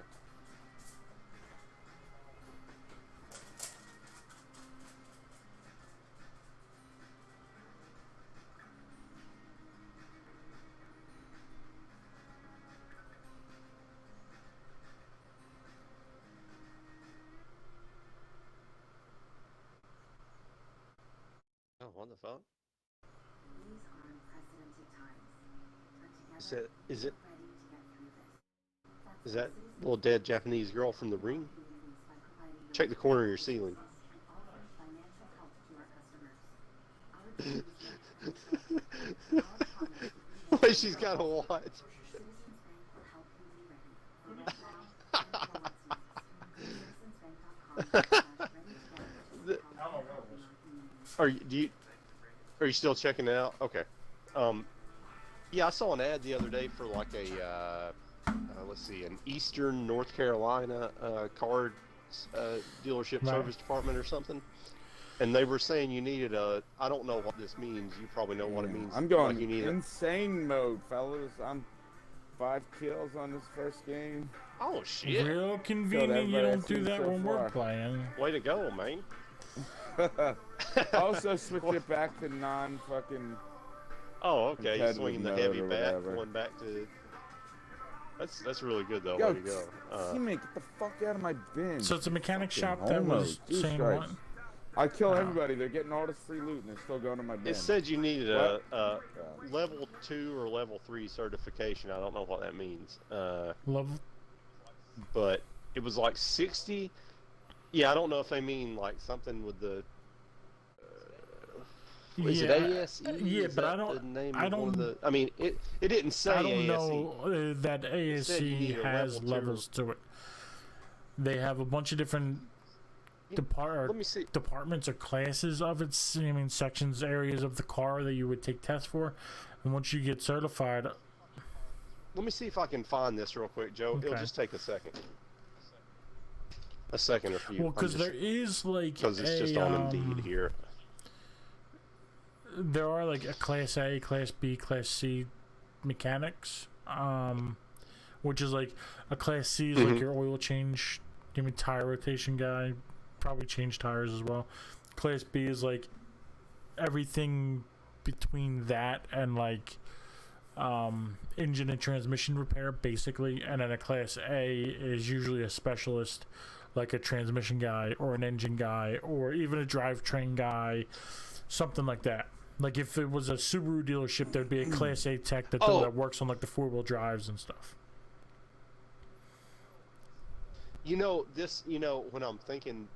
Oh, what the fuck? These are unprecedented times. But together, Is it? we're ready to get through this. That's Is that citizens little dead Japanese girl from the ring? by providing Check the corner of your ceiling. and offering financial help to our customers. Our team is our promise. Wait, she's got a watch. Citizens Bank will help you be ready for right now and for what's next. CitizensBank.com/ready to get Are you still checking it out? Okay. Yeah, I saw an ad the other day for like a let's see, an Eastern North Carolina car dealership service department or something, and they were saying you needed a. I don't know what this means. You probably know what it means. I'm going like you need insane mode, fellas. I'm 5 kills on this first game. Oh shit! Real convenient. You don't do that when we're playing. Way to go, man. Also switch it back to non-fucking. Oh, okay. You're swinging the heavy or bat, whatever. going back to. That's really good though. Yo, Way to go. teammate, get the fuck out of my bin. So it's a mechanic Fucking shop that was Jesus saying Christ. what? I kill everybody. They're getting all this free loot, and they're still going to my bin. It said you needed a What? level 2 or level 3 certification. I don't know what that means. Level. But it was like 60. Yeah, I don't know if they mean like something with the. Is it ASE? Yeah, Is but that I don't. the name I of one don't. of the, I mean, it didn't say I don't ASE. know that It said you ASC need a has level 2. levels to it. They have a bunch of different Let me see. departments or classes of it. I mean, sections, areas of the car that you would take tests for, and once you get certified. Let me see if I can find this real quick, Joe. It'll Okay. just take a second. A second or few. Well, because there is like because it's just on Indeed here. There are like a Class A, Class B, Class C mechanics, which is like a Class C is like your oil change, give me tire rotation guy, probably change tires as well. Class B is like everything between that and like engine and transmission repair basically, and then a Class A is usually a specialist like a transmission guy or an engine guy or even a drivetrain guy, something like that. Like if it was a Subaru dealership, there'd be a Class A tech that works on like the 4-wheel drives and stuff. You know this. You know when I'm thinking,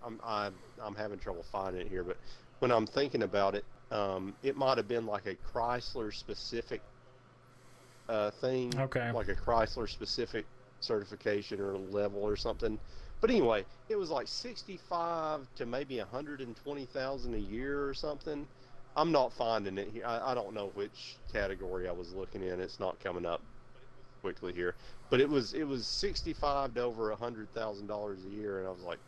I'm having trouble finding it here, but when I'm thinking about it, it might have been like a Chrysler specific thing. Okay. Like a Chrysler specific certification or level or something. But anyway, it was like 65 to maybe 120,000 a year or something. I'm not finding it here. I don't know which category I was looking in. It's not coming up quickly here. But it was 65 to over $100,000 a year, and I was like,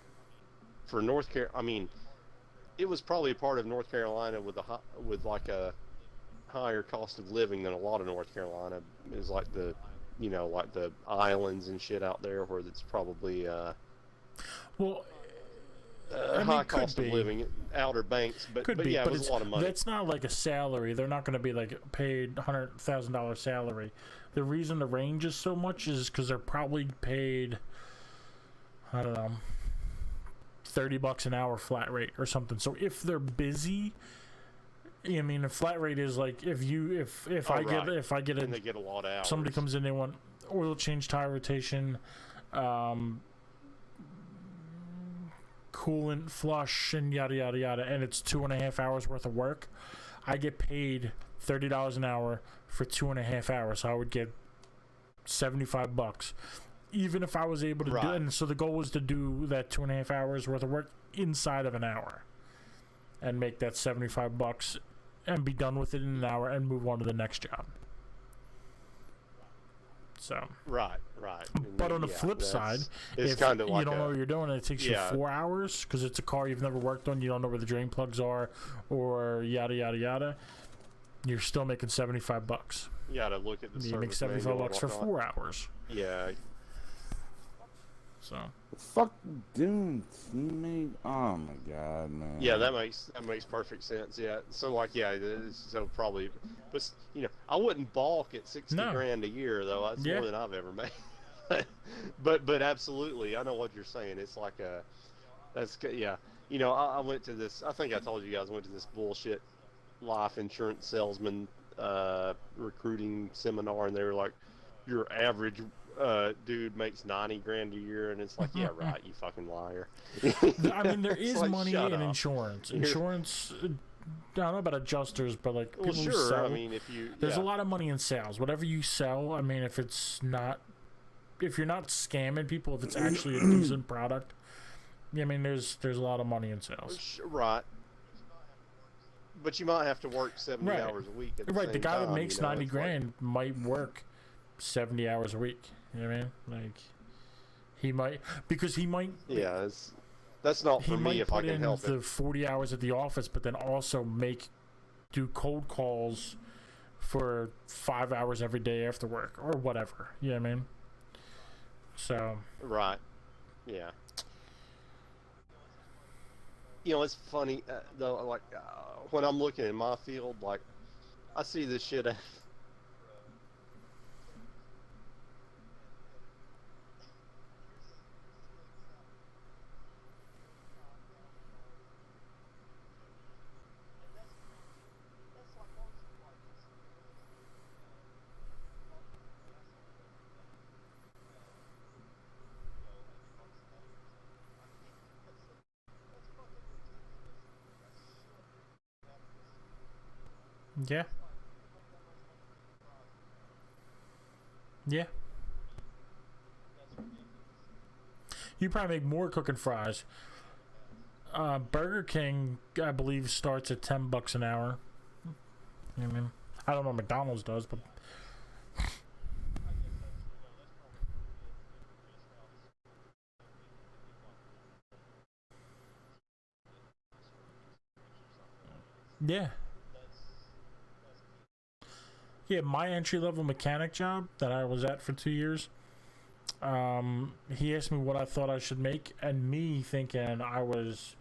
for North Carolina, I mean, it was probably a part of North Carolina with like a higher cost of living than a lot of North Carolina. Is like the, you know, like the islands and shit out there where it's probably well, I mean, high cost of living, Outer Banks, but yeah, it was a lot of money. That's not like a salary. They're not going to be like paid $100,000 salary. The reason the range is so much is because they're probably paid, I don't know, $30 an hour flat rate or something. So if they're busy, I mean, a flat rate is like if I get and they get a lot of hours. Somebody comes in, they want oil change, tire rotation, coolant flush, and yada yada yada, and it's 2.5 hours worth of work. I get paid $30 an hour for 2.5 hours, so I would get $75. Even if I was able to do it, and so the goal was to do that 2.5 hours worth of work inside of an hour, and make that $75, and be done with it in an hour, and move on to the next job. So right. But on the flip side, it's if kind of like you don't know what you're doing, and it takes you 4 hours because it's a car you've never worked on, you don't know where the drain plugs are, or yada yada yada, you're still making $75. You gotta look at the. You make $75 for 4 hours. Yeah. So. Fuck doing, teammate. Oh my god, man. Yeah, that makes perfect sense. Yeah. So like, so probably, but you know, I wouldn't balk at 60 grand a year though. That's more than I've ever made. but absolutely, I know what you're saying. It's like yeah. You know, I went to this. I think I told you guys I went to this bullshit life insurance salesman recruiting seminar, and they were like, your average dude makes 90 grand a year, and it's like, yeah, right, you fucking liar. I mean, there is like, money in insurance. Insurance, I don't know about adjusters, but like people who sell. I mean, there's a lot of money in sales. Whatever you sell, I mean, if you're not scamming people, if it's actually a decent product, I mean, there's a lot of money in sales. Right. But you might have to work 70 hours a week. At the right. same The guy time, that makes 90 grand like, might work 70 hours a week. You know what I mean? Like, he might, because he might. Yeah, that's not for me if I can help it. He might put in the 40 hours at the office, but then also do cold calls for 5 hours every day after work or whatever. You know what I mean? So. Right. Yeah. You know, it's funny though. Like when I'm looking in my field, like I see this shit. Yeah. Yeah. You probably make more cooking fries. Burger King, I believe, starts at $10 an hour. You know what I mean? I don't know what McDonald's does, but. Yeah. Yeah, my entry-level mechanic job that I was at for 2 years, he asked me what I thought I should make, and me thinking I was,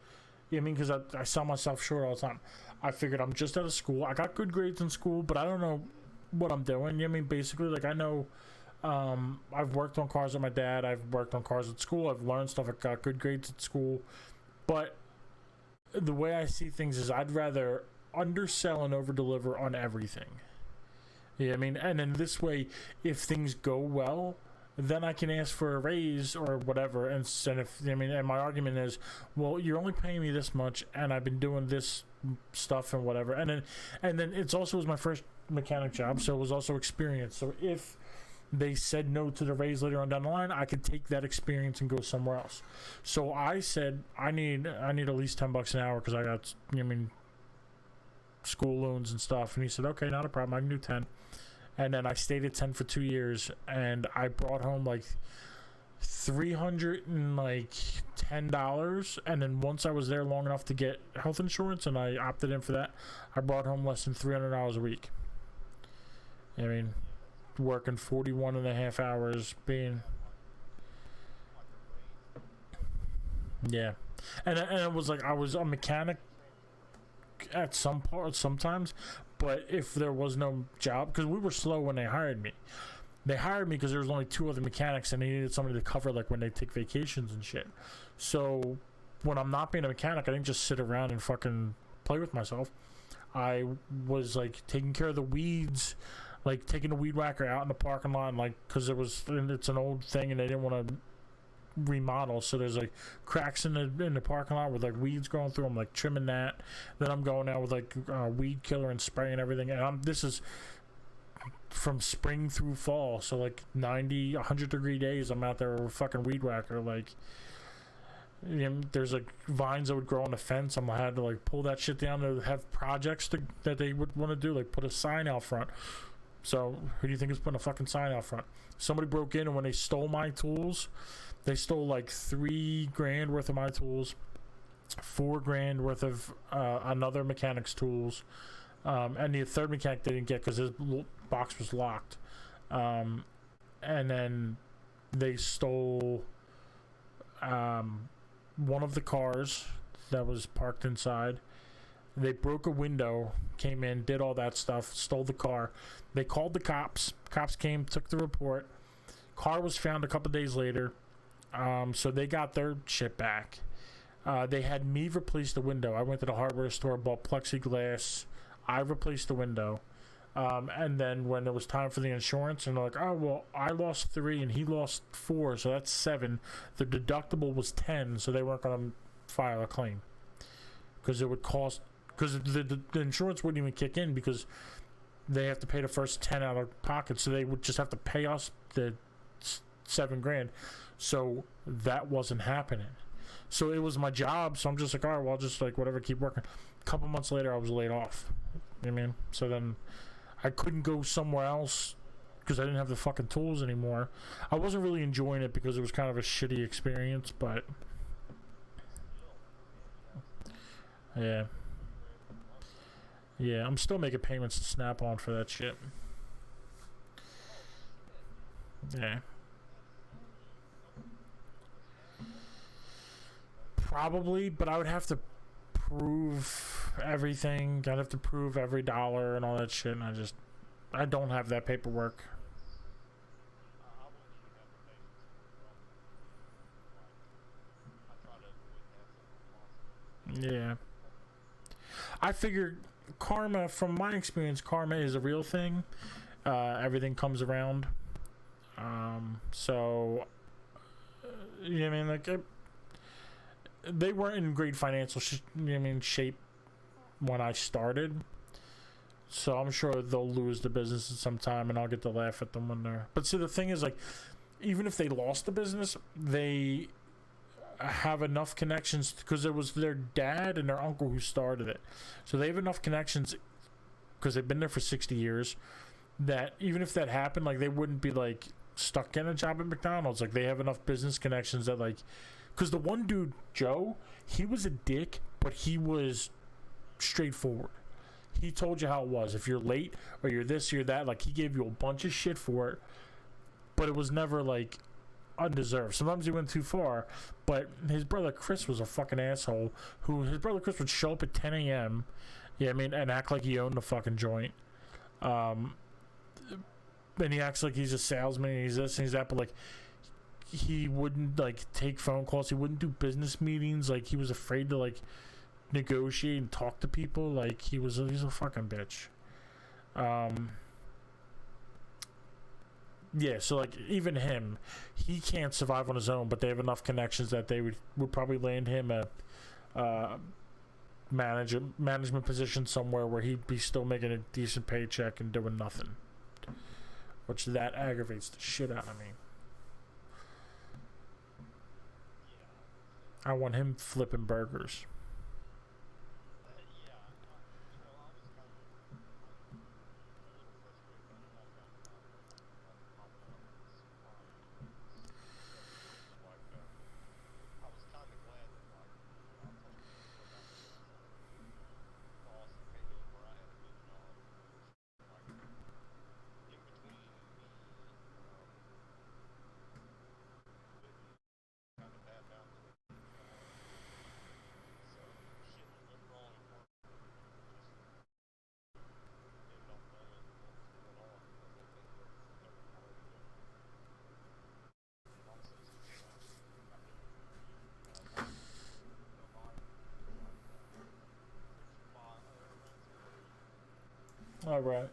I mean, because I sell myself short all the time. I figured I'm just out of school. I got good grades in school, but I don't know what I'm doing. You know what I mean? Basically, like, I know I've worked on cars with my dad. I've worked on cars at school. I've learned stuff. I got good grades at school. But the way I see things is I'd rather undersell and over-deliver on everything. Yeah, I mean, and then this way, if things go well, then I can ask for a raise or whatever. And if, I mean, and my argument is, well, you're only paying me this much, and I've been doing this stuff and whatever. And then it's also was my first mechanic job, so it was also experience. So if they said no to the raise later on down the line, I could take that experience and go somewhere else. So I said, I need at least $10 an hour because I got, school loans and stuff. And he said, okay, not a problem. I can do 10. And then I stayed at 10 for 2 years, and I brought home like $310. And then once I was there long enough to get health insurance, and I opted in for that, I brought home less than $300 a week. Working 41 and a half hours, being, yeah. And it was like I was a mechanic at some parts sometimes, but if there was no job, because we were slow when they hired me. They hired me because there was only 2 other mechanics, and they needed somebody to cover like when they take vacations and shit. So when I'm not being a mechanic, I didn't just sit around and fucking play with myself. I was like taking care of the weeds, like taking the weed whacker out in the parking lot, and, like, because it's an old thing and they didn't want to remodel, so there's like cracks in the parking lot with like weeds growing through. I'm like trimming that. Then I'm going out with like weed killer and spraying everything. And this is from spring through fall, so like 90, 100 degree days. I'm out there with a fucking weed whacker. Like, there's like vines that would grow on the fence. I had to like pull that shit down to have projects that they would want to do, like put a sign out front. So who do you think is putting a fucking sign out front? Somebody broke in, and when they stole my tools, they stole like $3,000 worth of my tools, $4,000 worth of another mechanic's tools, and the third mechanic they didn't get because his box was locked. And then they stole one of the cars that was parked inside. They broke a window, came in, did all that stuff, stole the car. They called the cops. Cops came, took the report. Car was found a couple days later. So they got their shit back. They had me replace the window. I went to the hardware store, bought plexiglass. I replaced the window. And then when it was time for the insurance, and they're like, oh, well, I lost 3 and he lost 4, so that's 7. The deductible was 10, so they weren't going to file a claim. Because it would cost, because the insurance wouldn't even kick in because they have to pay the first 10 out of pocket, so they would just have to pay us the $7,000. So that wasn't happening. So it was my job, so I'm just like, all right, well, I'll just like whatever, keep working. A couple months later, I was laid off. You know what I mean? So then I couldn't go somewhere else because I didn't have the fucking tools anymore. I wasn't really enjoying it because it was kind of a shitty experience, but yeah. Yeah, I'm still making payments to Snap-on for that shit. Yeah. Probably, but I would have to prove everything. I'd have to prove every dollar and all that shit, and I don't have that paperwork. Yeah. I figured karma, from my experience, karma is a real thing. Everything comes around. So, you know what I mean? Like, they weren't in great financial shape when I started. So I'm sure they'll lose the business at some time, and I'll get to laugh at them when they're... But see, the thing is, like, even if they lost the business, they have enough connections, because it was their dad and their uncle who started it. So they have enough connections, because they've been there for 60 years, that even if that happened, like, they wouldn't be, like, stuck getting a job at McDonald's. Like, they have enough business connections that, like... Because the one dude, Joe, he was a dick, but he was straightforward. He told you how it was. If you're late or you're this or you're that, like, he gave you a bunch of shit for it, but it was never, like, undeserved. Sometimes he went too far, but his brother Chris was a fucking asshole. His brother Chris would show up at 10 a.m., yeah, I mean, and act like he owned the fucking joint. And he acts like he's a salesman and he's this and he's that, but, like, he wouldn't, like, take phone calls. He wouldn't do business meetings. Like, he was afraid to, like, negotiate and talk to people. Like, he's a fucking bitch. Yeah, so, like, even him, he can't survive on his own, but they have enough connections that they would probably land him a management position somewhere where he'd be still making a decent paycheck and doing nothing. which that aggravates the shit out of me. I want him flipping burgers. All right.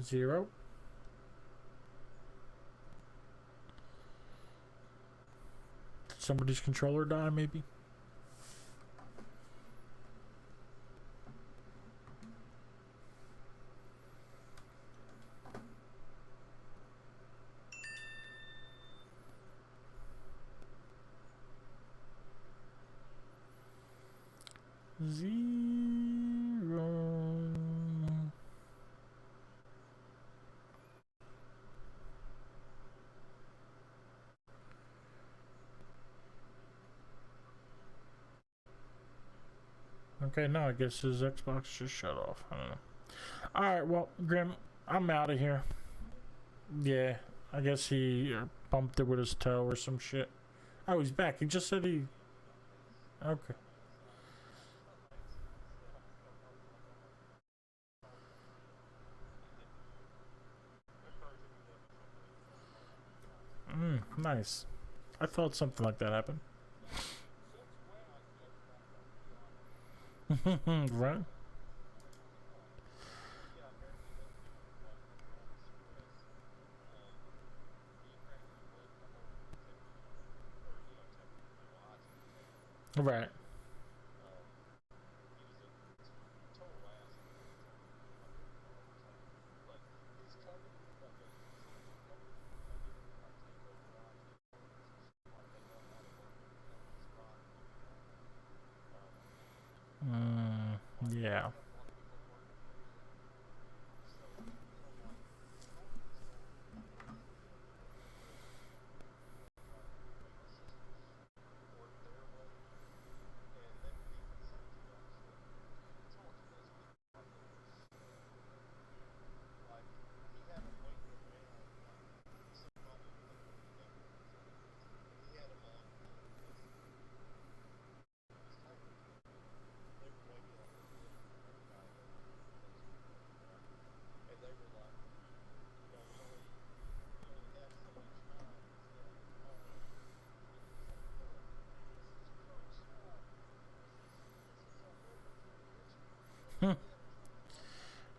Zero. Did somebody's controller die, maybe? Zero. Okay, no, I guess his Xbox just shut off. I don't know. Alright, well, Grim, I'm out of here. Yeah, I guess he bumped it with his toe or some shit. Oh, he's back. He just said he... Okay. Nice. I thought something like that happened. Right? Right. Yeah.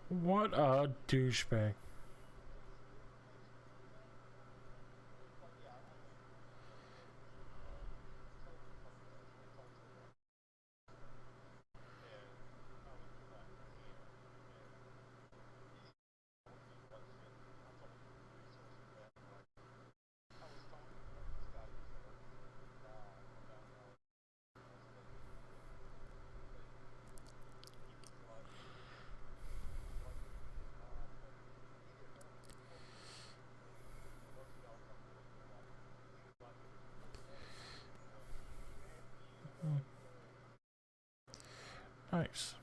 What a douchebag. Nice.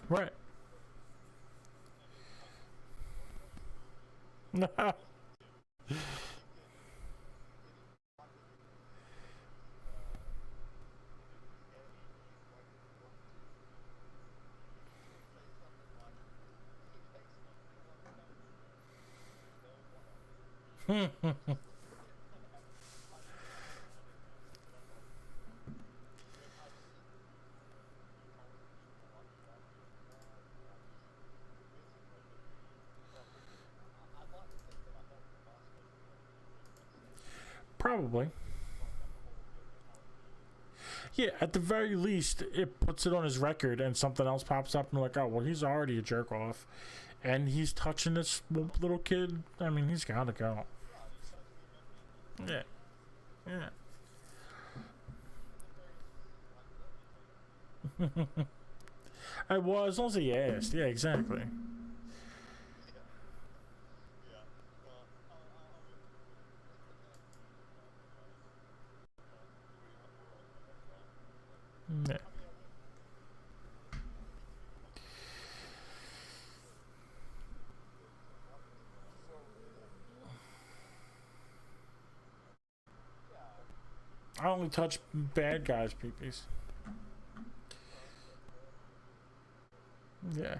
Right. Probably. Yeah, at the very least, it puts it on his record and something else pops up and like, oh, well, he's already a jerk off. And he's touching this little kid. I mean, he's gotta go. Yeah. Yeah. Well, as long as he asked. Yeah, exactly. Yeah. I only touch bad guys' peepees. Yeah.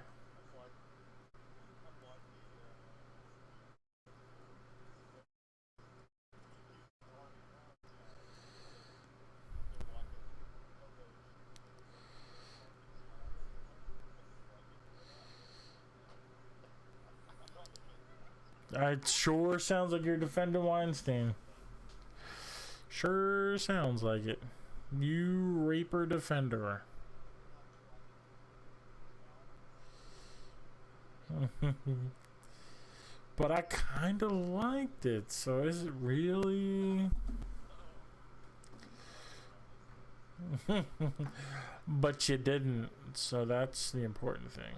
It sure sounds like you're defending Weinstein. Sure sounds like it. You raper defender. But I kind of liked it, so is it really? But you didn't, so that's the important thing.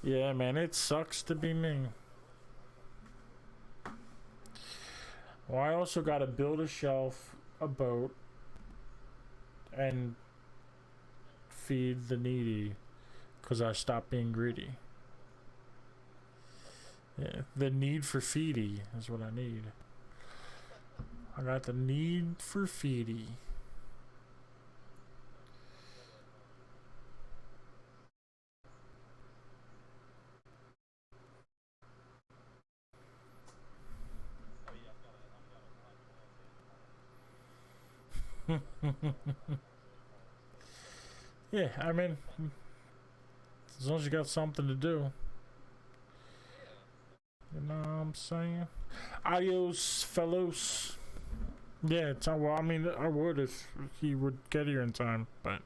Yeah, man, it sucks to be me. Well, I also got to build a shelf, a boat, and feed the needy, because I stopped being greedy. Yeah, the need for feedy is what I need. I got the need for feedy. Yeah, I mean, as long as you got something to do. You know what I'm saying? Adios, fellows. Yeah, it's, well, I mean, I would if he would get here in time, but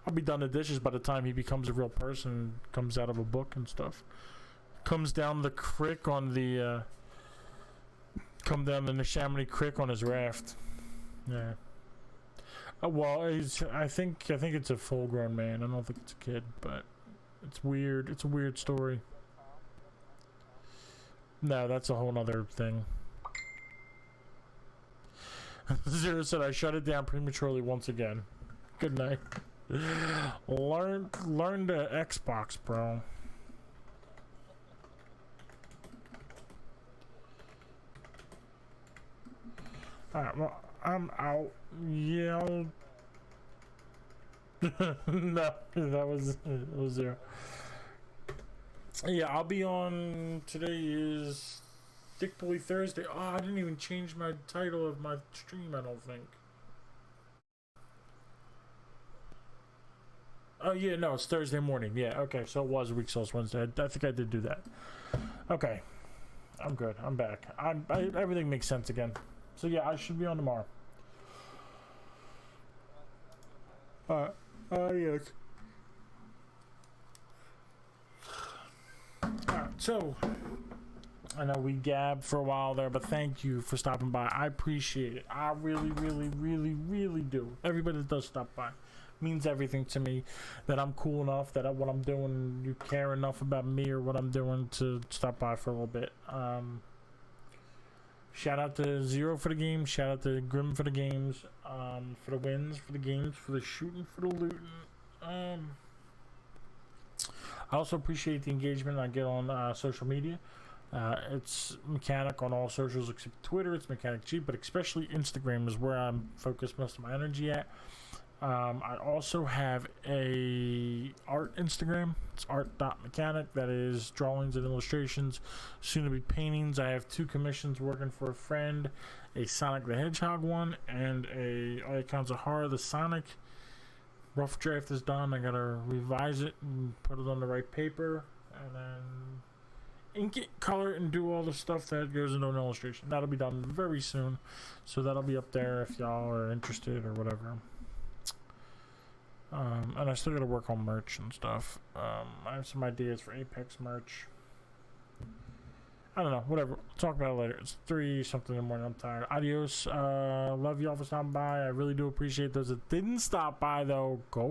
I'll be done the dishes by the time he becomes a real person, comes out of a book and stuff. Comes down the creek on the, come down the Neshaminy Creek on his raft. Yeah. Well, I think it's a full-grown man. I don't think it's a kid, but it's weird. It's a weird story. No, that's a whole nother thing. Zero said I shut it down prematurely once again. Good night. Learn the Xbox, bro. Alright, well, I'm out. Yeah. No, that was zero. Yeah, I'll be on. Today is Dick Boy Thursday. Oh, I didn't even change my title of my stream, I don't think. Oh, yeah, no, it's Thursday morning. Yeah, okay, so it was Week Sauce Wednesday. I think I did do that. Okay, I'm good. I'm back. Everything makes sense again. So, yeah, I should be on tomorrow. Yes. Alright, so I know we gabbed for a while there, but thank you for stopping by. I appreciate it. I really, really, really, really do. Everybody that does stop by, means everything to me. That I'm cool enough, that what I'm doing, you care enough about me or what I'm doing to stop by for a little bit. Shout out to Zero for the game. Shout out to Grim for the games. For the wins, for the games, for the shooting, for the looting. I also appreciate the engagement I get on social media. It's Mechanic on all socials except Twitter. It's Mechanic G, but especially Instagram is where I'm focused most of my energy at. I also have a art Instagram. It's art.mechanic. That is drawings and illustrations, soon to be paintings. I have 2 commissions working for a friend, a Sonic the Hedgehog one and a Icons of Horror. The Sonic rough draft is done. I gotta revise it and put it on the right paper and then ink it, color it, and do all the stuff that goes into an illustration. That'll be done very soon, so that'll be up there if y'all are interested or whatever. And I still gotta work on merch and stuff. I have some ideas for Apex merch. I don't know, whatever. We'll talk about it later. It's 3 something in the morning. I'm tired. Adios. Love y'all for stopping by. I really do appreciate those that didn't stop by though. Go